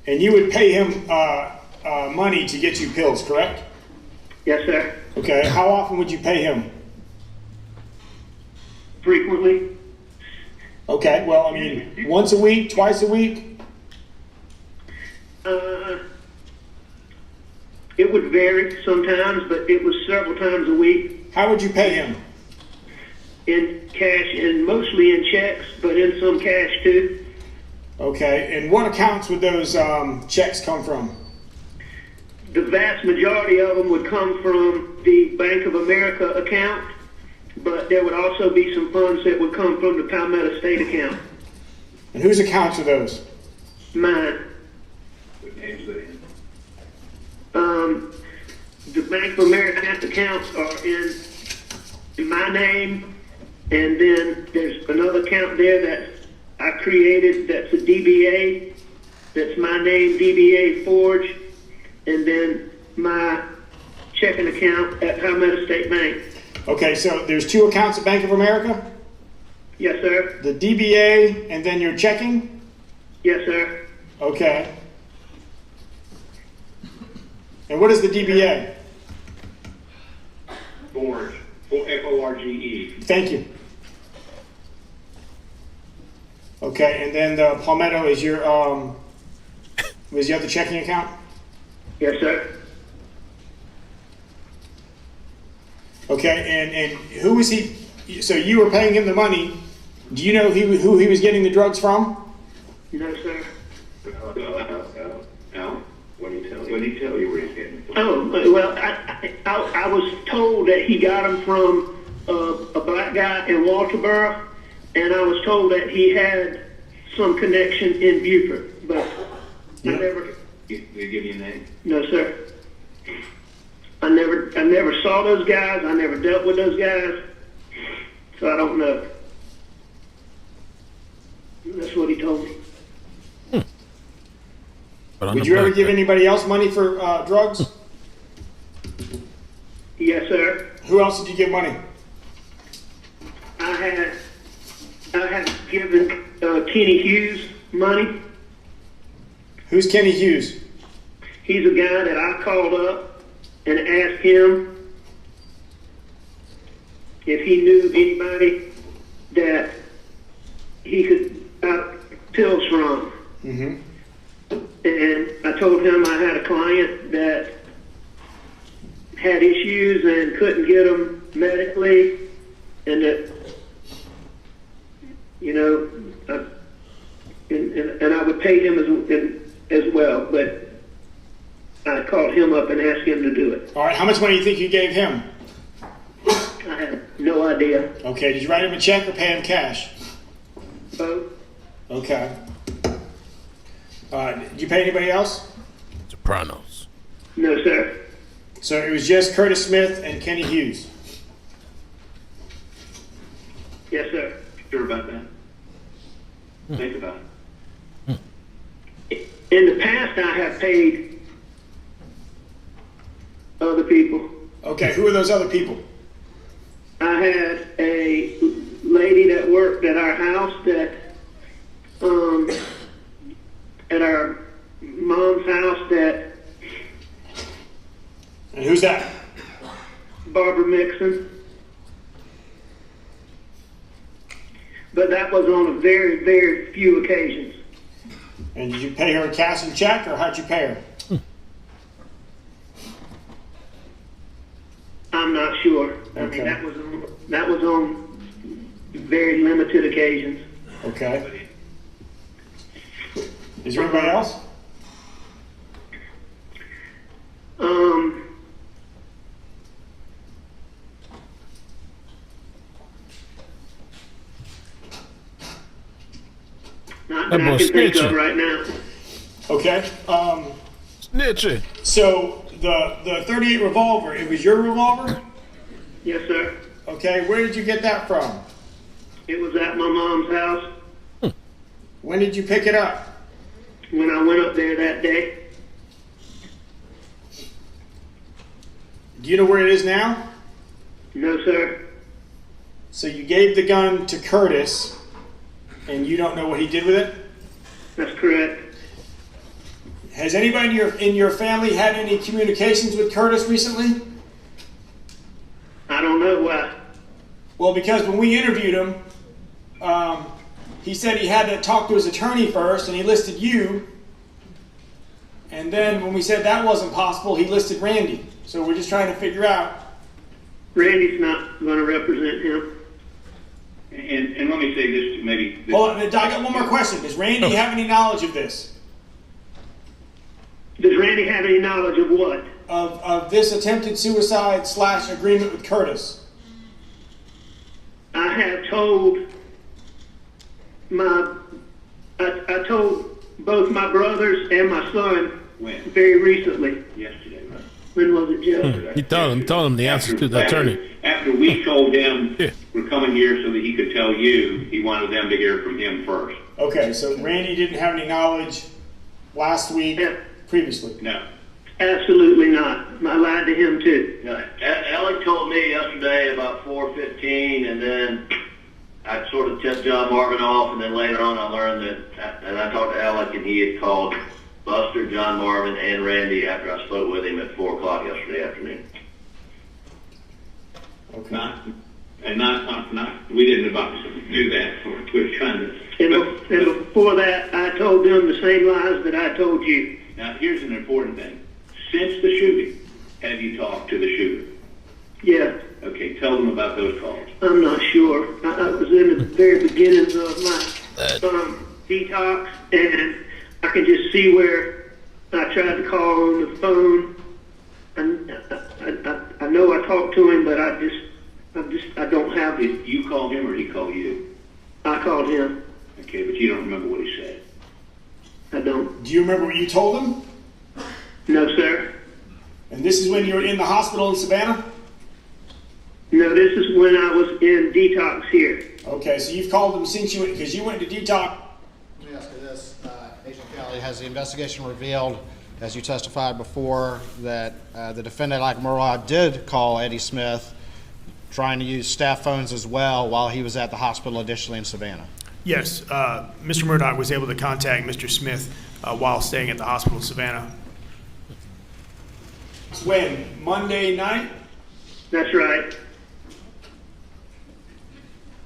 And you would pay him money to get you pills, correct? Yes, sir. Okay. How often would you pay him? Frequently. Okay. Well, I mean, once a week, twice a week? It would vary sometimes, but it was several times a week. How would you pay him? In cash and mostly in checks, but in some cash too. Okay. And what accounts would those checks come from? The vast majority of them would come from the Bank of America account, but there would also be some funds that would come from the Palmetto State account. And whose accounts are those? Mine. The Bank of America accounts are in my name, and then there's another account there that I created that's a DBA, that's my name, DBA Forge, and then my checking account at Palmetto State Bank. Okay, so there's two accounts at Bank of America? Yes, sir. The DBA and then your checking? Yes, sir. Okay. And what is the DBA? Forge. F-O-R-G-E. Thank you. Okay, and then the Palmetto is your, was the other checking account? Yes, sir. Okay, and who was he, so you were paying him the money. Do you know who he was getting the drugs from? No, sir. Al, what did he tell you where he's getting it from? Oh, well, I was told that he got them from a black guy in Walterboro, and I was told that he had some connection in Beaufort, but I never... Did he give you a name? No, sir. I never saw those guys. I never dealt with those guys, so I don't know. That's what he told me. Would you ever give anybody else money for drugs? Yes, sir. Who else did you give money? I had given Kenny Hughes money. Who's Kenny Hughes? He's a guy that I called up and asked him if he knew anybody that he could buy pills from. Mm-hmm. And I told him I had a client that had issues and couldn't get them medically, and that, you know, and I would pay him as well, but I called him up and asked him to do it. All right, how much money do you think you gave him? I have no idea. Okay, did you write him a check or pay him cash? Both. Okay. Did you pay anybody else? Sopranos. No, sir. So it was just Curtis Smith and Kenny Hughes? Yes, sir. Sure about that? Think about it. In the past, I have paid other people. Okay, who are those other people? I had a lady that worked at our house that, at our mom's house that. And who's that? Barbara Mixon. But that was on a very, very few occasions. And did you pay her a cash and check, or how'd you pay her? I'm not sure. Okay. I mean, that was on very limited occasions. Okay. Is there anybody else? Not that I can think of right now. Okay. Snitching. So the .38 revolver, it was your revolver? Yes, sir. Okay. Where did you get that from? It was at my mom's house. When did you pick it up? When I went up there that day. Do you know where it is now? No, sir. So you gave the gun to Curtis, and you don't know what he did with it? That's correct. Has anybody in your family had any communications with Curtis recently? I don't know why. Well, because when we interviewed him, he said he had to talk to his attorney first, and he listed you. And then when we said that wasn't possible, he listed Randy. So we're just trying to figure out. Randy's not going to represent him. And let me say this, maybe. Hold on, I got one more question. Does Randy have any knowledge of this? Does Randy have any knowledge of what? Of this attempted suicide / agreement with Curtis? I have told I told both my brothers and my son very recently. Yesterday, right? When was it, Jeff? You told him the answer to the attorney. After we told him we're coming here so that he could tell you, he wanted them to hear from him first. Okay, so Randy didn't have any knowledge last week, previously? No. Absolutely not. I lied to him too. No. Alec told me yesterday about 4:15, and then I sort of tipped John Marvin off, and then later on I learned that, and I talked to Alec, and he had called Buster, John Marvin, and Randy after I spoke with him at 4 o'clock yesterday afternoon. Okay. We didn't about to do that. We were trying to. And before that, I told them the same lies that I told you. Now, here's an important thing. Since the shooting, have you talked to the shooter? Yeah. Okay, tell them about those calls. I'm not sure. I was in the very beginnings of my detox, and I can just see where I tried to call on the phone. And I know I talked to him, but I don't have it. Did you call him or did he call you? I called him. Okay, but you don't remember what he said. I don't. Do you remember what you told him? No, sir. And this is when you were in the hospital in Savannah? No, this is when I was in detox here. Okay, so you've called him since because you went to detox. Let me ask you this, Agent Kelly, has the investigation revealed, as you testified before, that the defendant, like Murdaugh, did call Eddie Smith, trying to use staff phones as well while he was at the hospital additionally in Savannah? Yes, Mr. Murdaugh was able to contact Mr. Smith while staying at the hospital in Savannah. When? Monday night? That's right.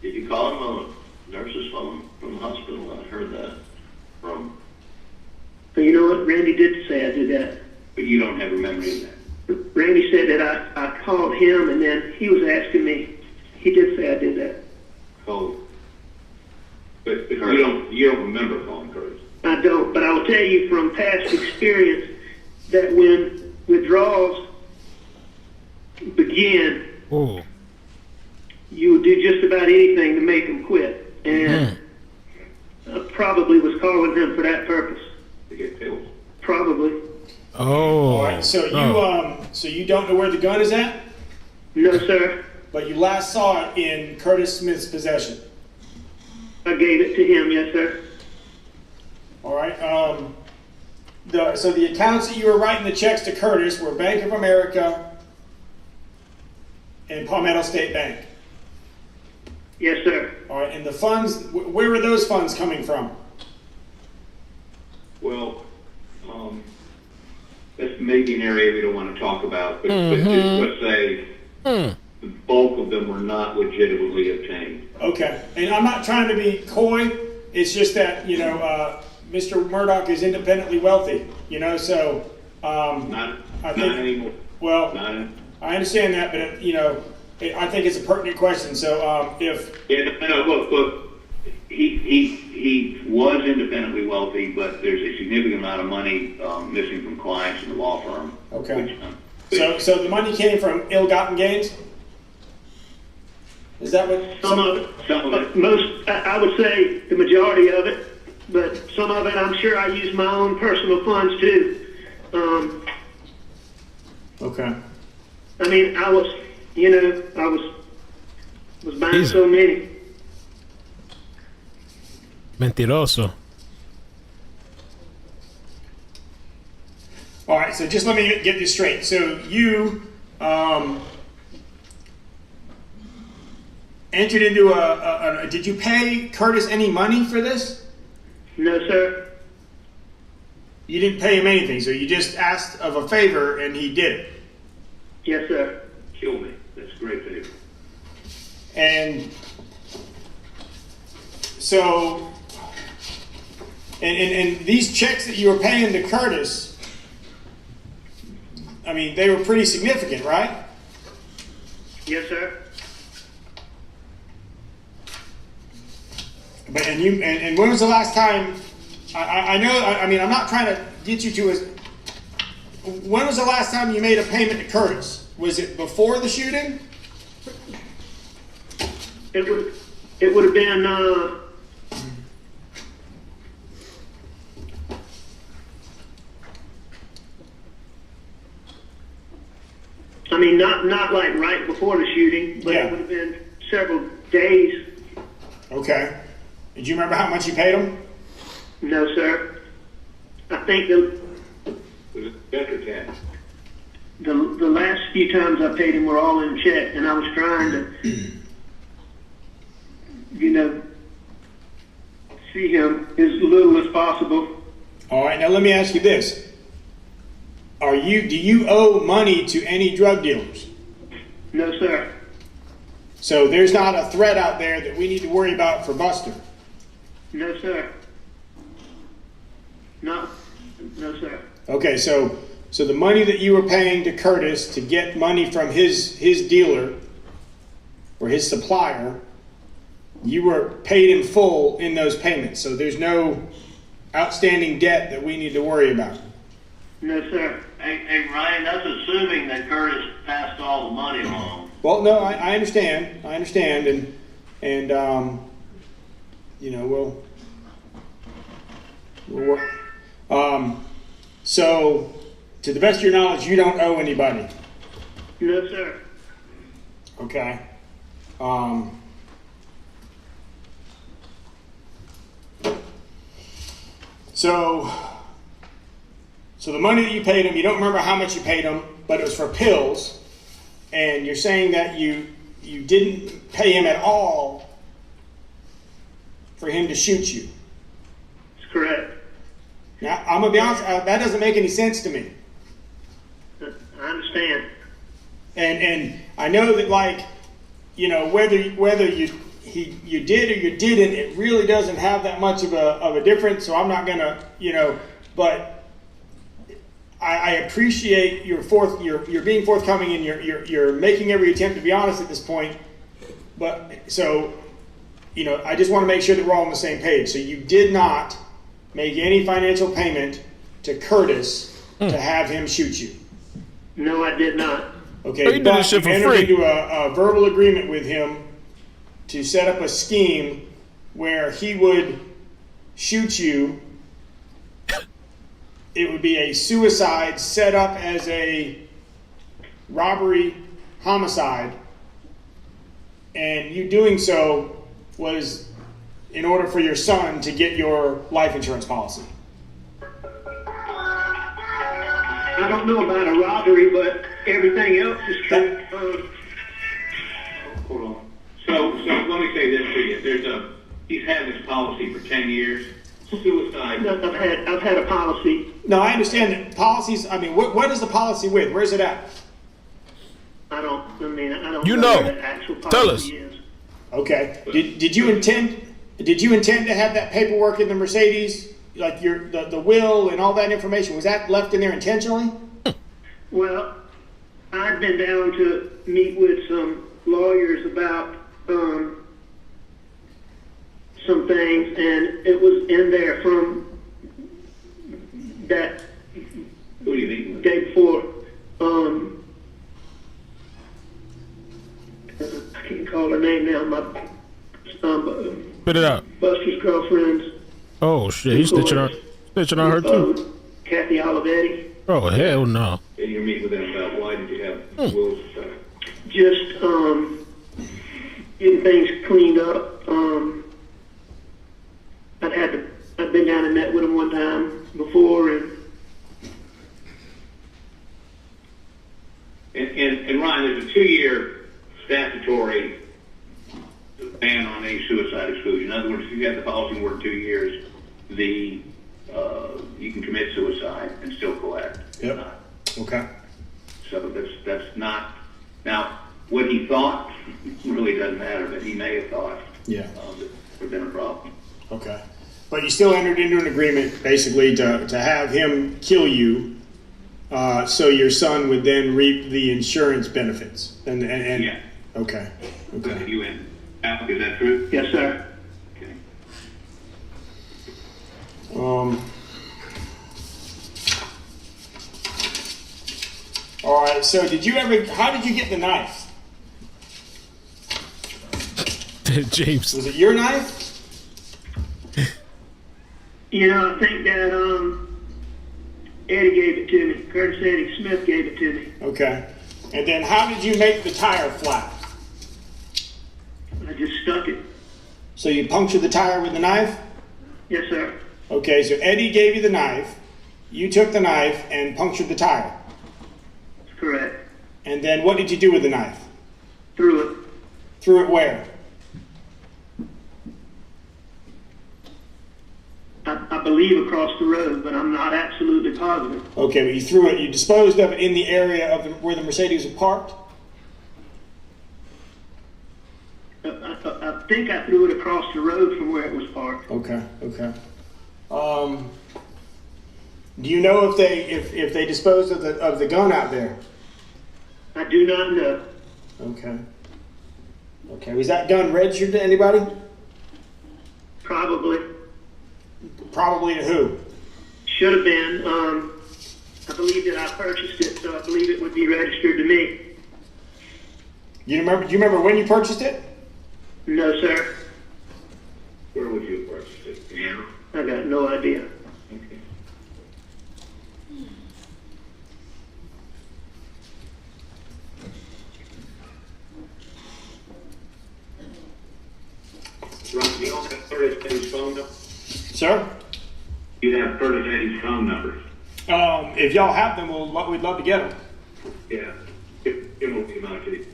Did you call him on a nurse's phone from the hospital? I heard that from. But you know what? Randy did say I did that. But you don't have a memory of that. Randy said that I called him, and then he was asking me. He did say I did that. Oh. But you don't remember calling Curtis. I don't, but I will tell you from past experience that when withdrawals begin, you will do just about anything to make them quit. And I probably was calling him for that purpose. To get pills? Probably. Oh. All right, so you don't know where the gun is at? No, sir. But you last saw it in Curtis Smith's possession? I gave it to him, yes, sir. All right. So the accounts that you were writing the checks to Curtis were Bank of America and Palmetto State Bank. Yes, sir. All right. And the funds, where were those funds coming from? Well, that's maybe an area we don't want to talk about, but just let's say the bulk of them were not legitimately obtained. Okay. And I'm not trying to be coy. It's just that, Mr. Murdaugh is independently wealthy, so not anymore. Well, I understand that, but I think it's a pertinent question. So look, he was independently wealthy, but there's a significant amount of money missing from clients in the law firm. Okay. So the money came from ill-gotten gains? Is that what? Some of it. Most, I would say the majority of it, but some of it I'm sure I use my own personal funds too. Okay. I mean, I was buying so many. Mentiroso. All right, so just let me get this straight. So you entered into did you pay Curtis any money for this? No, sir. You didn't pay him anything, so you just asked of a favor and he did it. Yes, sir. Kill me. That's a great favor. And so, and these checks that you were paying to Curtis, I mean, they were pretty significant, right? Yes, sir. But and when was the last time? I know. I mean, I'm not trying to get you to. When was the last time you made a payment to Curtis? Was it before the shooting? It would have been. I mean, not like right before the shooting, but it would have been several days. Okay. Did you remember how much you paid him? No, sir. I think the last few times I paid him were all in check, and I was trying to, see him as little as possible. All right. Now let me ask you this: do you owe money to any drug dealers? No, sir. So there's not a threat out there that we need to worry about for Buster? No, sir. No, sir. Okay, so the money that you were paying to Curtis to get money from his dealer or his supplier, you were paid in full in those payments. So there's no outstanding debt that we need to worry about. No, sir. Hey, Ryan, that's assuming that Curtis passed all the money along. Well, no, I understand. I understand, and we'll work. So, to the best of your knowledge, you don't owe anybody. No, sir. Okay. So the money that you paid him, you don't remember how much you paid him, but it was for pills, and you're saying that you didn't pay him at all for him to shoot you. That's correct. Now, I'm going to be honest, that doesn't make any sense to me. I understand. And I know that, whether you did or you didn't, it really doesn't have that much of a difference, so I'm not going to, but I appreciate you're being forthcoming and you're making every attempt to be honest at this point. But so, I just want to make sure that we're all on the same page. So you did not make any financial payment to Curtis to have him shoot you. No, I did not. Okay, but you entered into a verbal agreement with him to set up a scheme where he would shoot you. It would be a suicide set up as a robbery homicide, and you doing so was in order for your son to get your life insurance policy. I don't know about a robbery, but everything else is true. Hold on. So let me say this to you. He's had this policy for 10 years. Suicide. I've had a policy. No, I understand that policies. I mean, what is the policy with? Where's it at? I don't know know. where the actual policy Tell us. is. Okay. Did you intend to have that paperwork in the Mercedes, like the will and all that information? Was that left in there intentionally? Well, I've been down to meet with some lawyers about some things, and it was in there from that Who do you mean? day before. I can't call her name now. My Spit it out. Buster's girlfriend's. Oh shit, he's snitching on her too. Kathy Olivetti. Oh hell no. And you're meeting with them about why did you have wills? Just getting things cleaned up. I'd been down and met with him one time before, and And Ryan, there's a 2-year statutory ban on any suicide exclusion. In other words, if you have the policy and work 2 years, you can commit suicide and still collect. Yep. Okay. So that's not, now, what he thought really doesn't matter, but he may have thought Yeah. that there would have been a problem. Okay. But you still entered into an agreement, basically, to have him kill you, so your son would then reap the insurance benefits. And Yeah. Okay. Okay. You in? Is that true? Yes, sir. Okay. All right. So how did you get the knife? James. Was it your knife? You know, I think that Eddie gave it to me. Curtis Eddie Smith gave it to me. Okay. And then how did you make the tire flat? I just stuck it. So you punctured the tire with the knife? Yes, sir. Okay, so Eddie gave you the knife. You took the knife and punctured the tire. That's correct. And then what did you do with the knife? Threw it. Threw it where? I believe across the road, but I'm not absolutely positive. Okay, but you threw it, you disposed of it in the area of where the Mercedes was parked? I think I threw it across the road from where it was parked. Okay, okay. Do you know if they disposed of the gun out there? I do not know. Okay. Okay, was that gun registered to anybody? Probably. Probably to who? Should have been. I believe that I purchased it, so I believe it would be registered to me. Do you remember when you purchased it? No, sir. Where would you have purchased it? Yeah. I got no idea. Okay. Ron, do you don't have Curtis Eddie's phone number? Sir? You have Curtis Eddie's phone number. If y'all have them, we'd love to get them. Yeah. It will come out to you.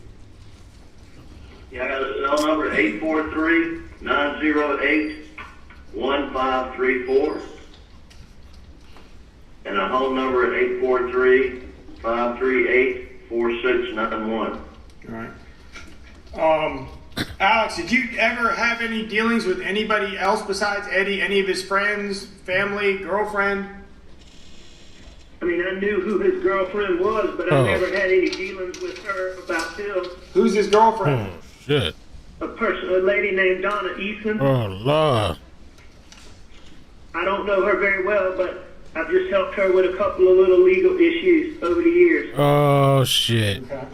Yeah, I got a cell number, 843-908-1534. And a home number at 843-538-4691. All right. Alex, did you ever have any dealings with anybody else besides Eddie? Any of his friends, family, girlfriend? I mean, I knew who his girlfriend was, but I never had any dealings with her about pills. Who's his girlfriend? Oh, shit. A lady named Donna Eason. Oh, Lord. I don't know her very well, but I've just helped her with a couple of little legal issues over the years. Oh, shit. Okay.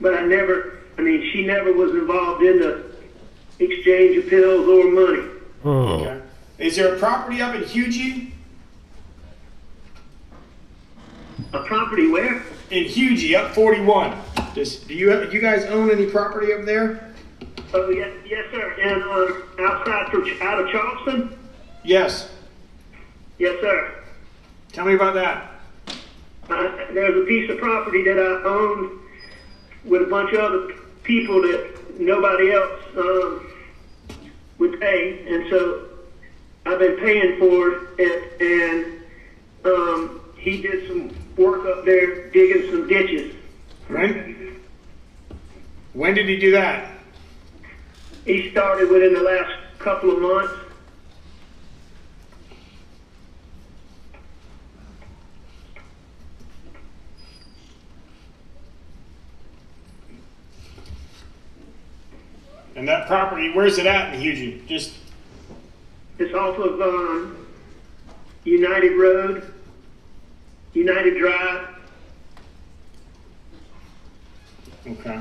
But she never was involved in the exchange of pills or money. Oh. Okay. Is there a property up in Hugie? A property where? In Hugie, up 41. Do you guys own any property up there? Oh, yes, sir. And out of Charleston? Yes. Yes, sir. Tell me about that. There's a piece of property that I owned with a bunch of other people that nobody else would pay, and so I've been paying for it, and he did some work up there digging some ditches. When did he do that? He started within the last couple of months. And that property, where's it at in Hugie? Just It's off of United Road, United Drive. okay.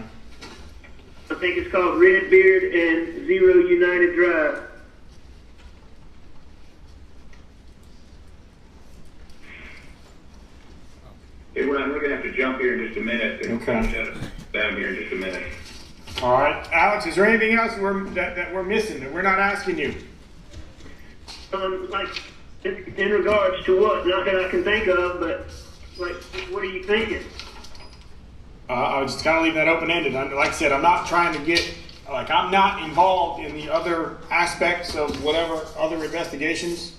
I think it's called Redbeard and 0 United Drive. Hey, Ron, we're going to have to jump here in just a minute. Okay. Shut it down here in just a minute. All right, Alex. Is there anything else that we're missing that we're not asking you? Like in regards to what? Not that I can think of, but like, what are you thinking? I was just kind of leaving that open-ended. Like I said, I'm not trying to get, I'm not involved in the other aspects of whatever other investigations.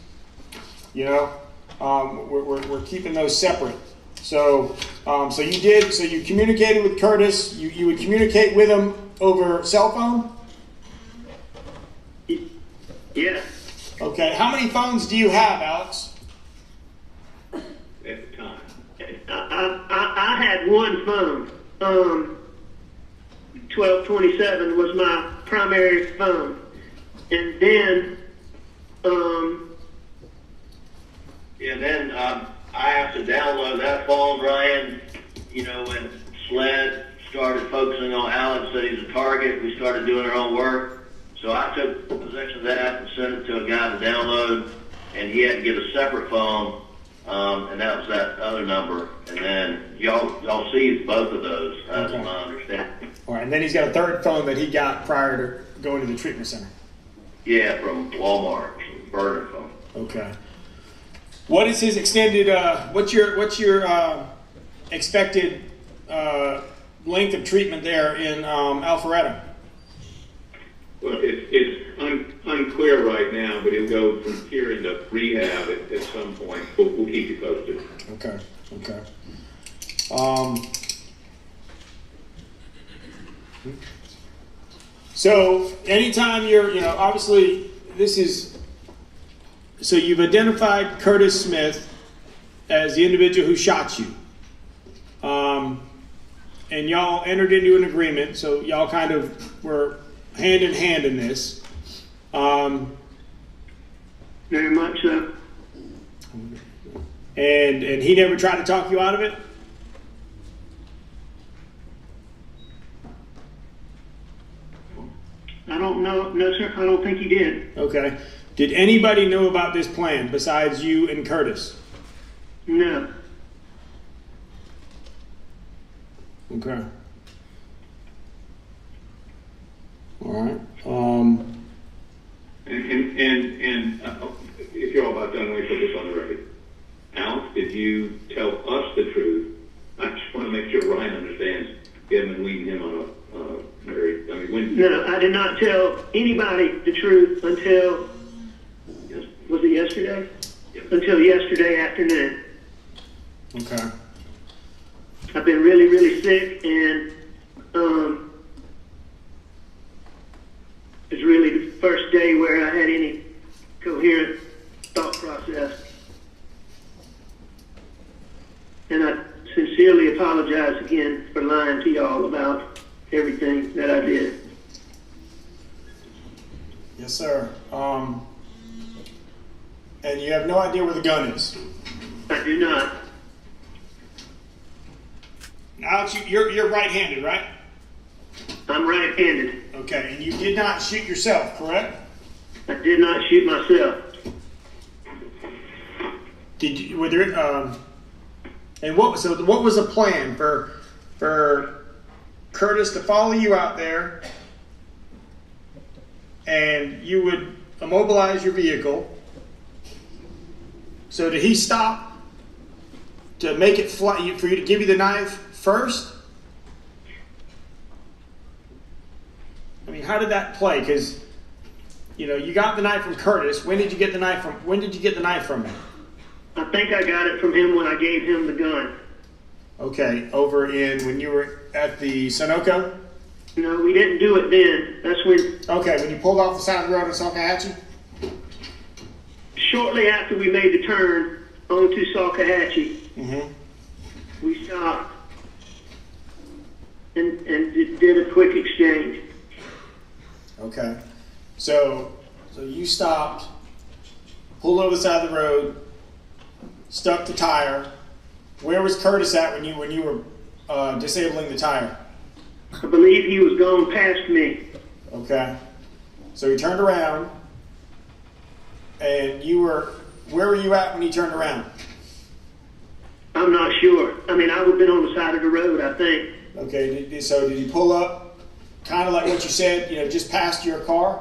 You know, we're keeping those separate. So, so you communicated with Curtis. You would communicate with him over cell phone? Yeah. Okay. How many phones do you have, Alex? At the time. I had one phone. 1227 was my primary phone. And then, I have to download that phone, Ryan. You know, when SLED started focusing on Alex, said he's a target, we started doing our own work. So I took possession of that and sent it to a guy to download, and he had to get a separate phone, and that was that other number. And then y'all seized both of those, as my understanding. All right, and then he's got a third phone that he got prior to going to the treatment center. Yeah, from Walmart, burner phone. Okay. What is his extended? What's your expected length of treatment there in Alpharetta? Well, it's unclear right now, but he'll go from here into rehab at some point. We'll keep you posted. Okay. So anytime obviously this is. So you've identified Curtis Smith as the individual who shot you. And y'all entered into an agreement, so y'all kind of were hand in hand in this. Very much so. And he never tried to talk you out of it? I don't know. No, sir. I don't think he did. Okay. Did anybody know about this plan besides you and Curtis? No. Okay. All right. And if you're all about done, let me put this on the record. Alex, did you tell us the truth? I just want to make sure Ryan understands. You haven't been leading him on a very. No, I did not tell anybody the truth until. Was it yesterday? Yep. Until yesterday afternoon. Okay. I've been really, really sick, and it's really the first day where I had any coherent thought process. And I sincerely apologize again for lying to y'all about everything that I did. Yes, sir. And you have no idea where the gun is? I do not. Alex, you're right-handed, right? I'm right-handed. Okay, and you did not shoot yourself, correct? I did not shoot myself. Did you? Were there? And what was the plan for Curtis to follow you out there, and you would immobilize your vehicle? So did he stop to make it fly for you to give you the knife first? I mean, how did that play? Because you got the knife from Curtis. When did you get the knife from him? I think I got it from him when I gave him the gun. Okay, when you were at the Sunoco? No, we didn't do it then. That's when. Okay, when you pulled off the side of the road in Salkehatchie? Shortly after we made the turn onto Salkehatchie, we stopped and did a quick exchange. Okay, so you stopped, pulled over the side of the road, stuck the tire. Where was Curtis at when you were disabling the tire? I believe he was going past me. Okay, so he turned around. And where were you at when he turned around? I'm not sure. I mean, I would have been on the side of the road, I think. Okay, so did he pull up kind of like what you said, just past your car?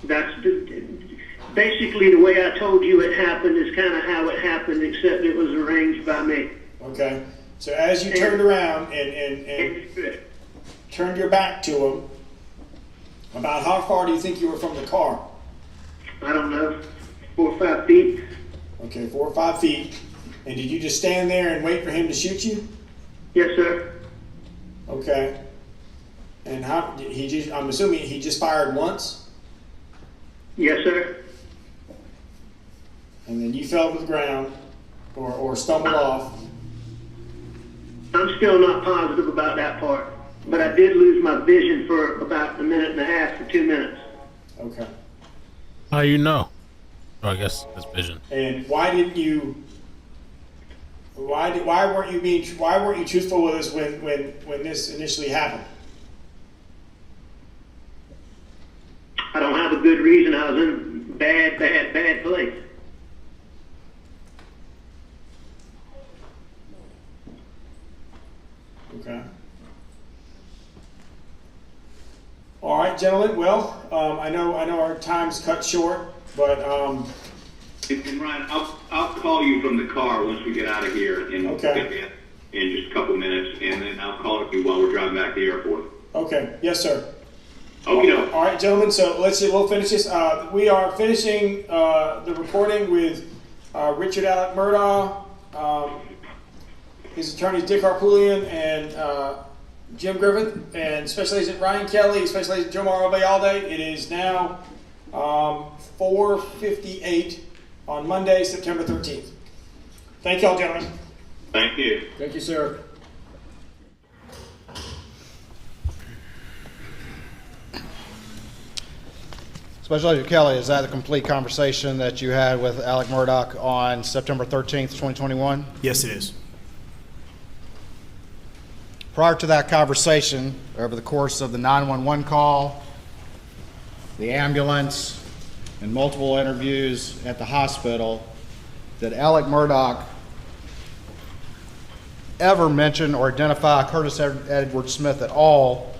That's basically the way I told you it happened is kind of how it happened, except it was arranged by me. Okay. So as you turned around and turned your back to him, about how far do you think you were from the car? I don't know, 4 or 5 feet. Okay, 4 or 5 feet. And did you just stand there and wait for him to shoot you? Yes, sir. Okay. And how I'm assuming he just fired once? Yes, sir. And then you fell to the ground or stumbled off. I'm still not positive about that part, but I did lose my vision for about 1.5 minutes to 2 minutes. Okay. How you know? Oh, I guess that's vision. And why didn't you? Why weren't you truthful with us when this initially happened? I don't have a good reason. I was in bad place. Okay. All right, gentlemen. Well, I know our time's cut short, but And Ryan, I'll call you from the car once we get out of here in just a couple minutes, and then I'll call you while we're driving back to the airport. Okay. Yes, sir. Okay. All right, gentlemen. So let's see. We'll finish this. We are finishing the recording with Richard Alec Murdaugh, his attorneys Dick Harpoolian and Jim Griffin, and Special Agent Ryan Kelly, Special Agent Jomar Obayalde. It is now 4:58 on Monday, September 13th. Thank y'all, gentlemen. Thank you. Thank you, sir. Special Agent Kelly, is that the complete conversation that you had with Alec Murdaugh on September 13th, 2021? Yes, it is. Prior to that conversation, over the course of the 911 call, the ambulance, and multiple interviews at the hospital, did Alec Murdaugh ever mention or identify Curtis Edward Smith at all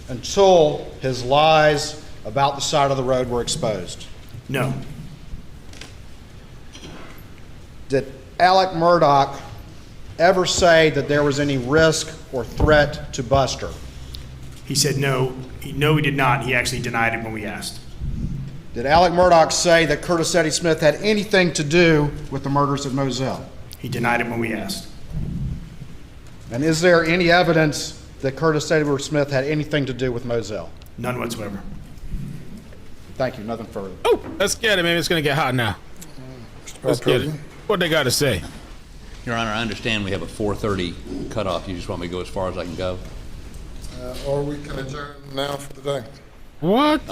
until his lies about the side of the road were exposed? No. Did Alec Murdaugh ever say that there was any risk or threat to Buster? He said no. No, he did not. He actually denied it when we asked. Did Alec Murdaugh say that Curtis Eddie Smith had anything to do with the murders at Moselle? He denied it when we asked. And is there any evidence that Curtis Edward Smith had anything to do with Moselle? None whatsoever. Thank you. Nothing further. Oh, let's get it, man. It's going to get hot now. Let's get it. What they got to say? Your Honor, I understand we have a 4:30 cutoff. You just want me to go as far as I can go? Or we can adjourn now for the day. What?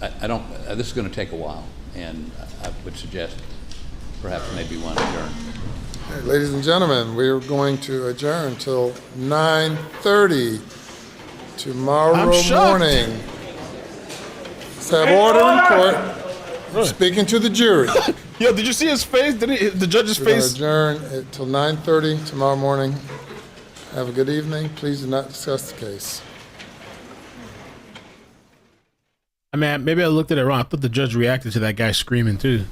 I don't, this is going to take a while, and I would suggest perhaps maybe one adjourn. Hey, ladies and gentlemen, we're going to adjourn till 9:30 tomorrow morning. Let's have order in court. Speaking to the jury. Yo, did you see his face? Did the judge's We're going to face? adjourn until 9:30 tomorrow morning. Have a good evening. Please do not discuss the case. I mean, maybe I looked at it wrong. I thought the judge reacted to that guy screaming too.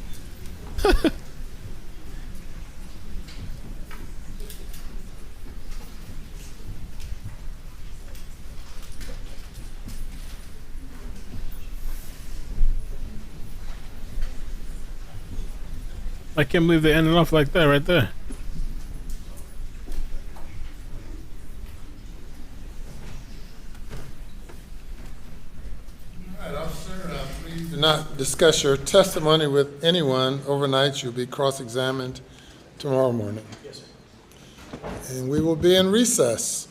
I can't believe they ended off like that right there. All right, officer, please do not discuss your testimony with anyone overnight. You'll be cross-examined tomorrow morning. Yes, sir. And we will be in recess.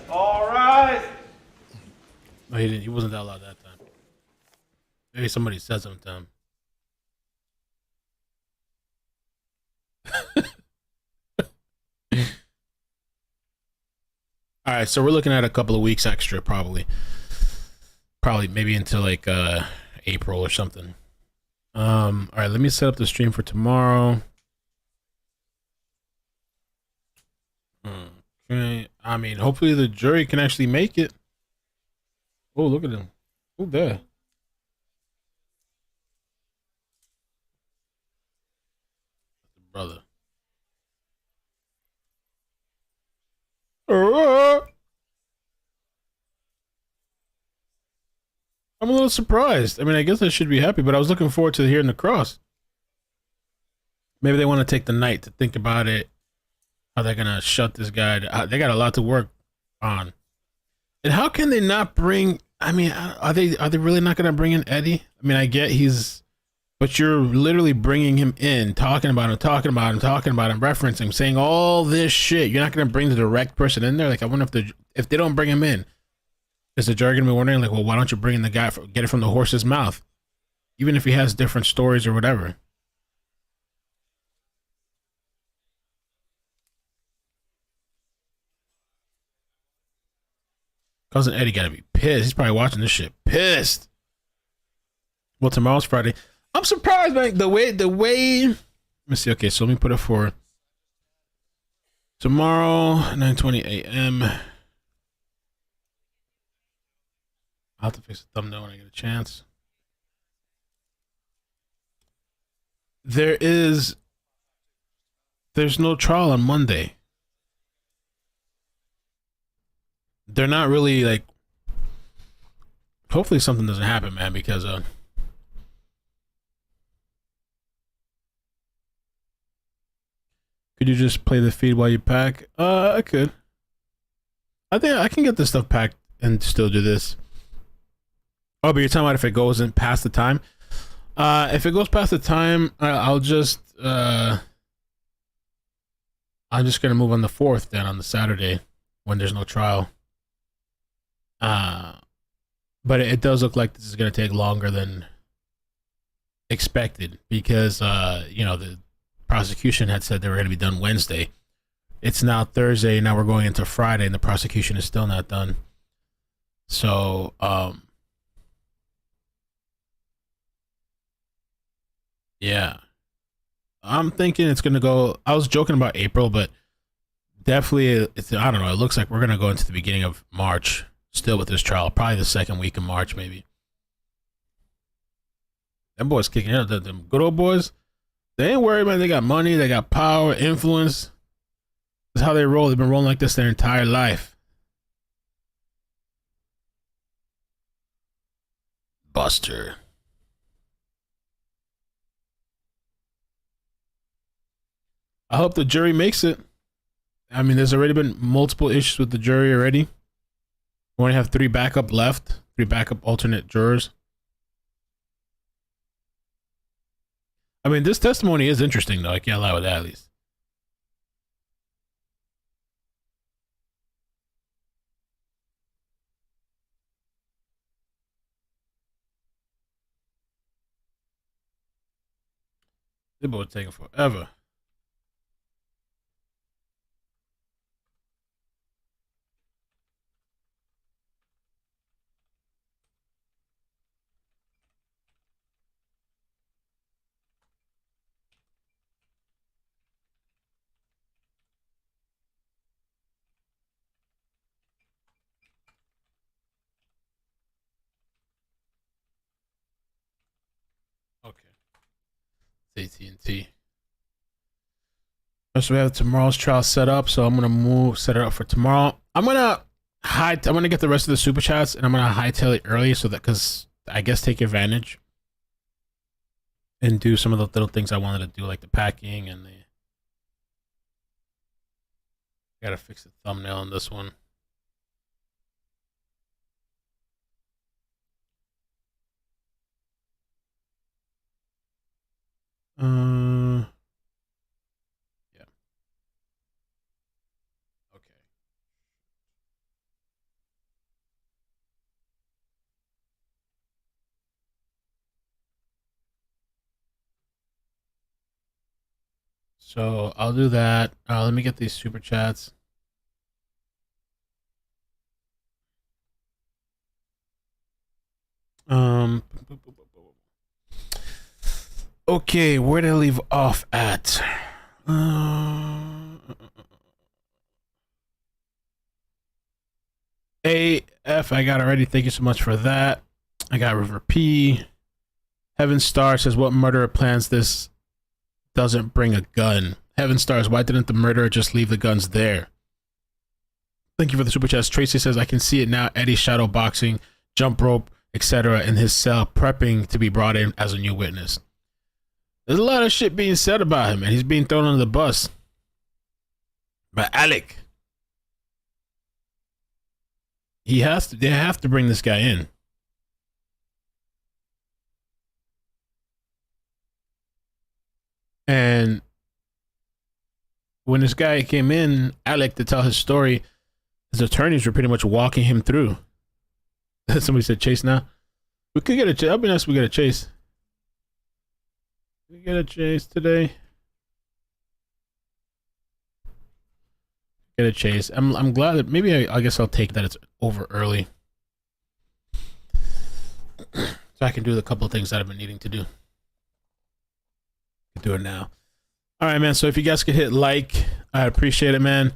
All right. No, he didn't. He wasn't that loud that time. Maybe somebody said something to him. All right, so we're looking at a couple of weeks extra, probably maybe until like April or something. All right, let me set up the stream for tomorrow. Okay, I mean, hopefully the jury can actually make it. Oh, look at him. Oh, there. Brother. I'm a little surprised. I mean, I guess I should be happy, but I was looking forward to hearing the cross. Maybe they want to take the night to think about it. How they're gonna shut this guy down. They got a lot to work on. And how can they not bring? I mean, are they really not gonna bring in Eddie? I mean, I get but you're literally bringing him in, talking about him, referencing, saying all this shit. You're not gonna bring the direct person in there. Like, I wonder if they don't bring him in, is the judge gonna be wondering, like, well, why don't you bring in the guy get it from the horse's mouth, even if he has different stories or whatever. Cousin Eddie gotta be pissed. He's probably watching this shit pissed. Well, tomorrow's Friday. I'm surprised, man. The way. Let me see. Okay, so let me put it for tomorrow, 9:20 a.m. I'll have to fix the thumbnail when I get a chance. There's no trial on Monday. They're not really like. Hopefully something doesn't happen, man, because could you just play the feed while you pack? I could. I think I can get this stuff packed and still do this. Oh, but you're talking about if it goes in past the time? If it goes past the time, I'm just gonna move on the 4th then, on the Saturday when there's no trial. But it does look like this is going to take longer than expected because, the prosecution had said they were going to be done Wednesday. It's now Thursday. Now we're going into Friday and the prosecution is still not done. So, yeah, I'm thinking it's going to go, I was joking about April, but definitely I don't know. It looks like we're going to go into the beginning of March. Still with this trial, probably the second week in March, maybe. Them boys kicking out. Them good old boys, they ain't worried, man. They got money, they got power, influence. That's how they roll. They've been rolling like this their entire life. Buster. I hope the jury makes it. I mean, there's already been multiple issues with the jury already. We only have 3 backup left, 3 backup alternate jurors. I mean, this testimony is interesting, though. I can't lie with that, at least. This boy taking forever. AT&T. So we have tomorrow's trial set up, so I'm gonna set it up for tomorrow. I'm gonna get the rest of the super chats, and I'm gonna hightail it early so that, because I guess take advantage and do some of the little things I wanted to do, like the packing and the. Gotta fix the thumbnail on this one. Yeah. Okay. So I'll do that. Let me get these super chats. Okay, where did I leave off at? AF, I got already. Thank you so much for that. I got River P. Heaven Star says, what murderer plans this doesn't bring a gun? Heaven Stars, why didn't the murderer just leave the guns there? Thank you for the super chats. Tracy says, I can see it now. Eddie shadow boxing, jump rope, etc. in his cell, prepping to be brought in as a new witness. There's a lot of shit being said about him, and he's being thrown under the bus by Alec. They have to bring this guy in. And when this guy came in, Alec, to tell his story, his attorneys were pretty much walking him through. Somebody said chase now. We could get a chase. That'd be nice if we get a chase. We get a chase today. Get a chase. I'm glad that maybe I guess I'll take that it's over early. So I can do the couple of things that I've been needing to do. Do it now. All right, man. So if you guys could hit like, I appreciate it, man.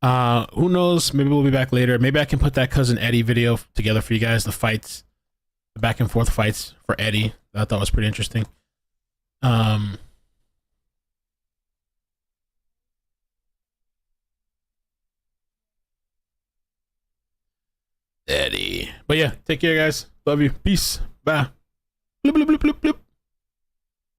Who knows? Maybe we'll be back later. Maybe I can put that Cousin Eddie video together for you guys. The fights, the back and forth fights for Eddie. I thought was pretty interesting. Eddie. But yeah, take care, guys. Love you. Peace. Bye. Bloop, bloop, bloop, bloop, bloop.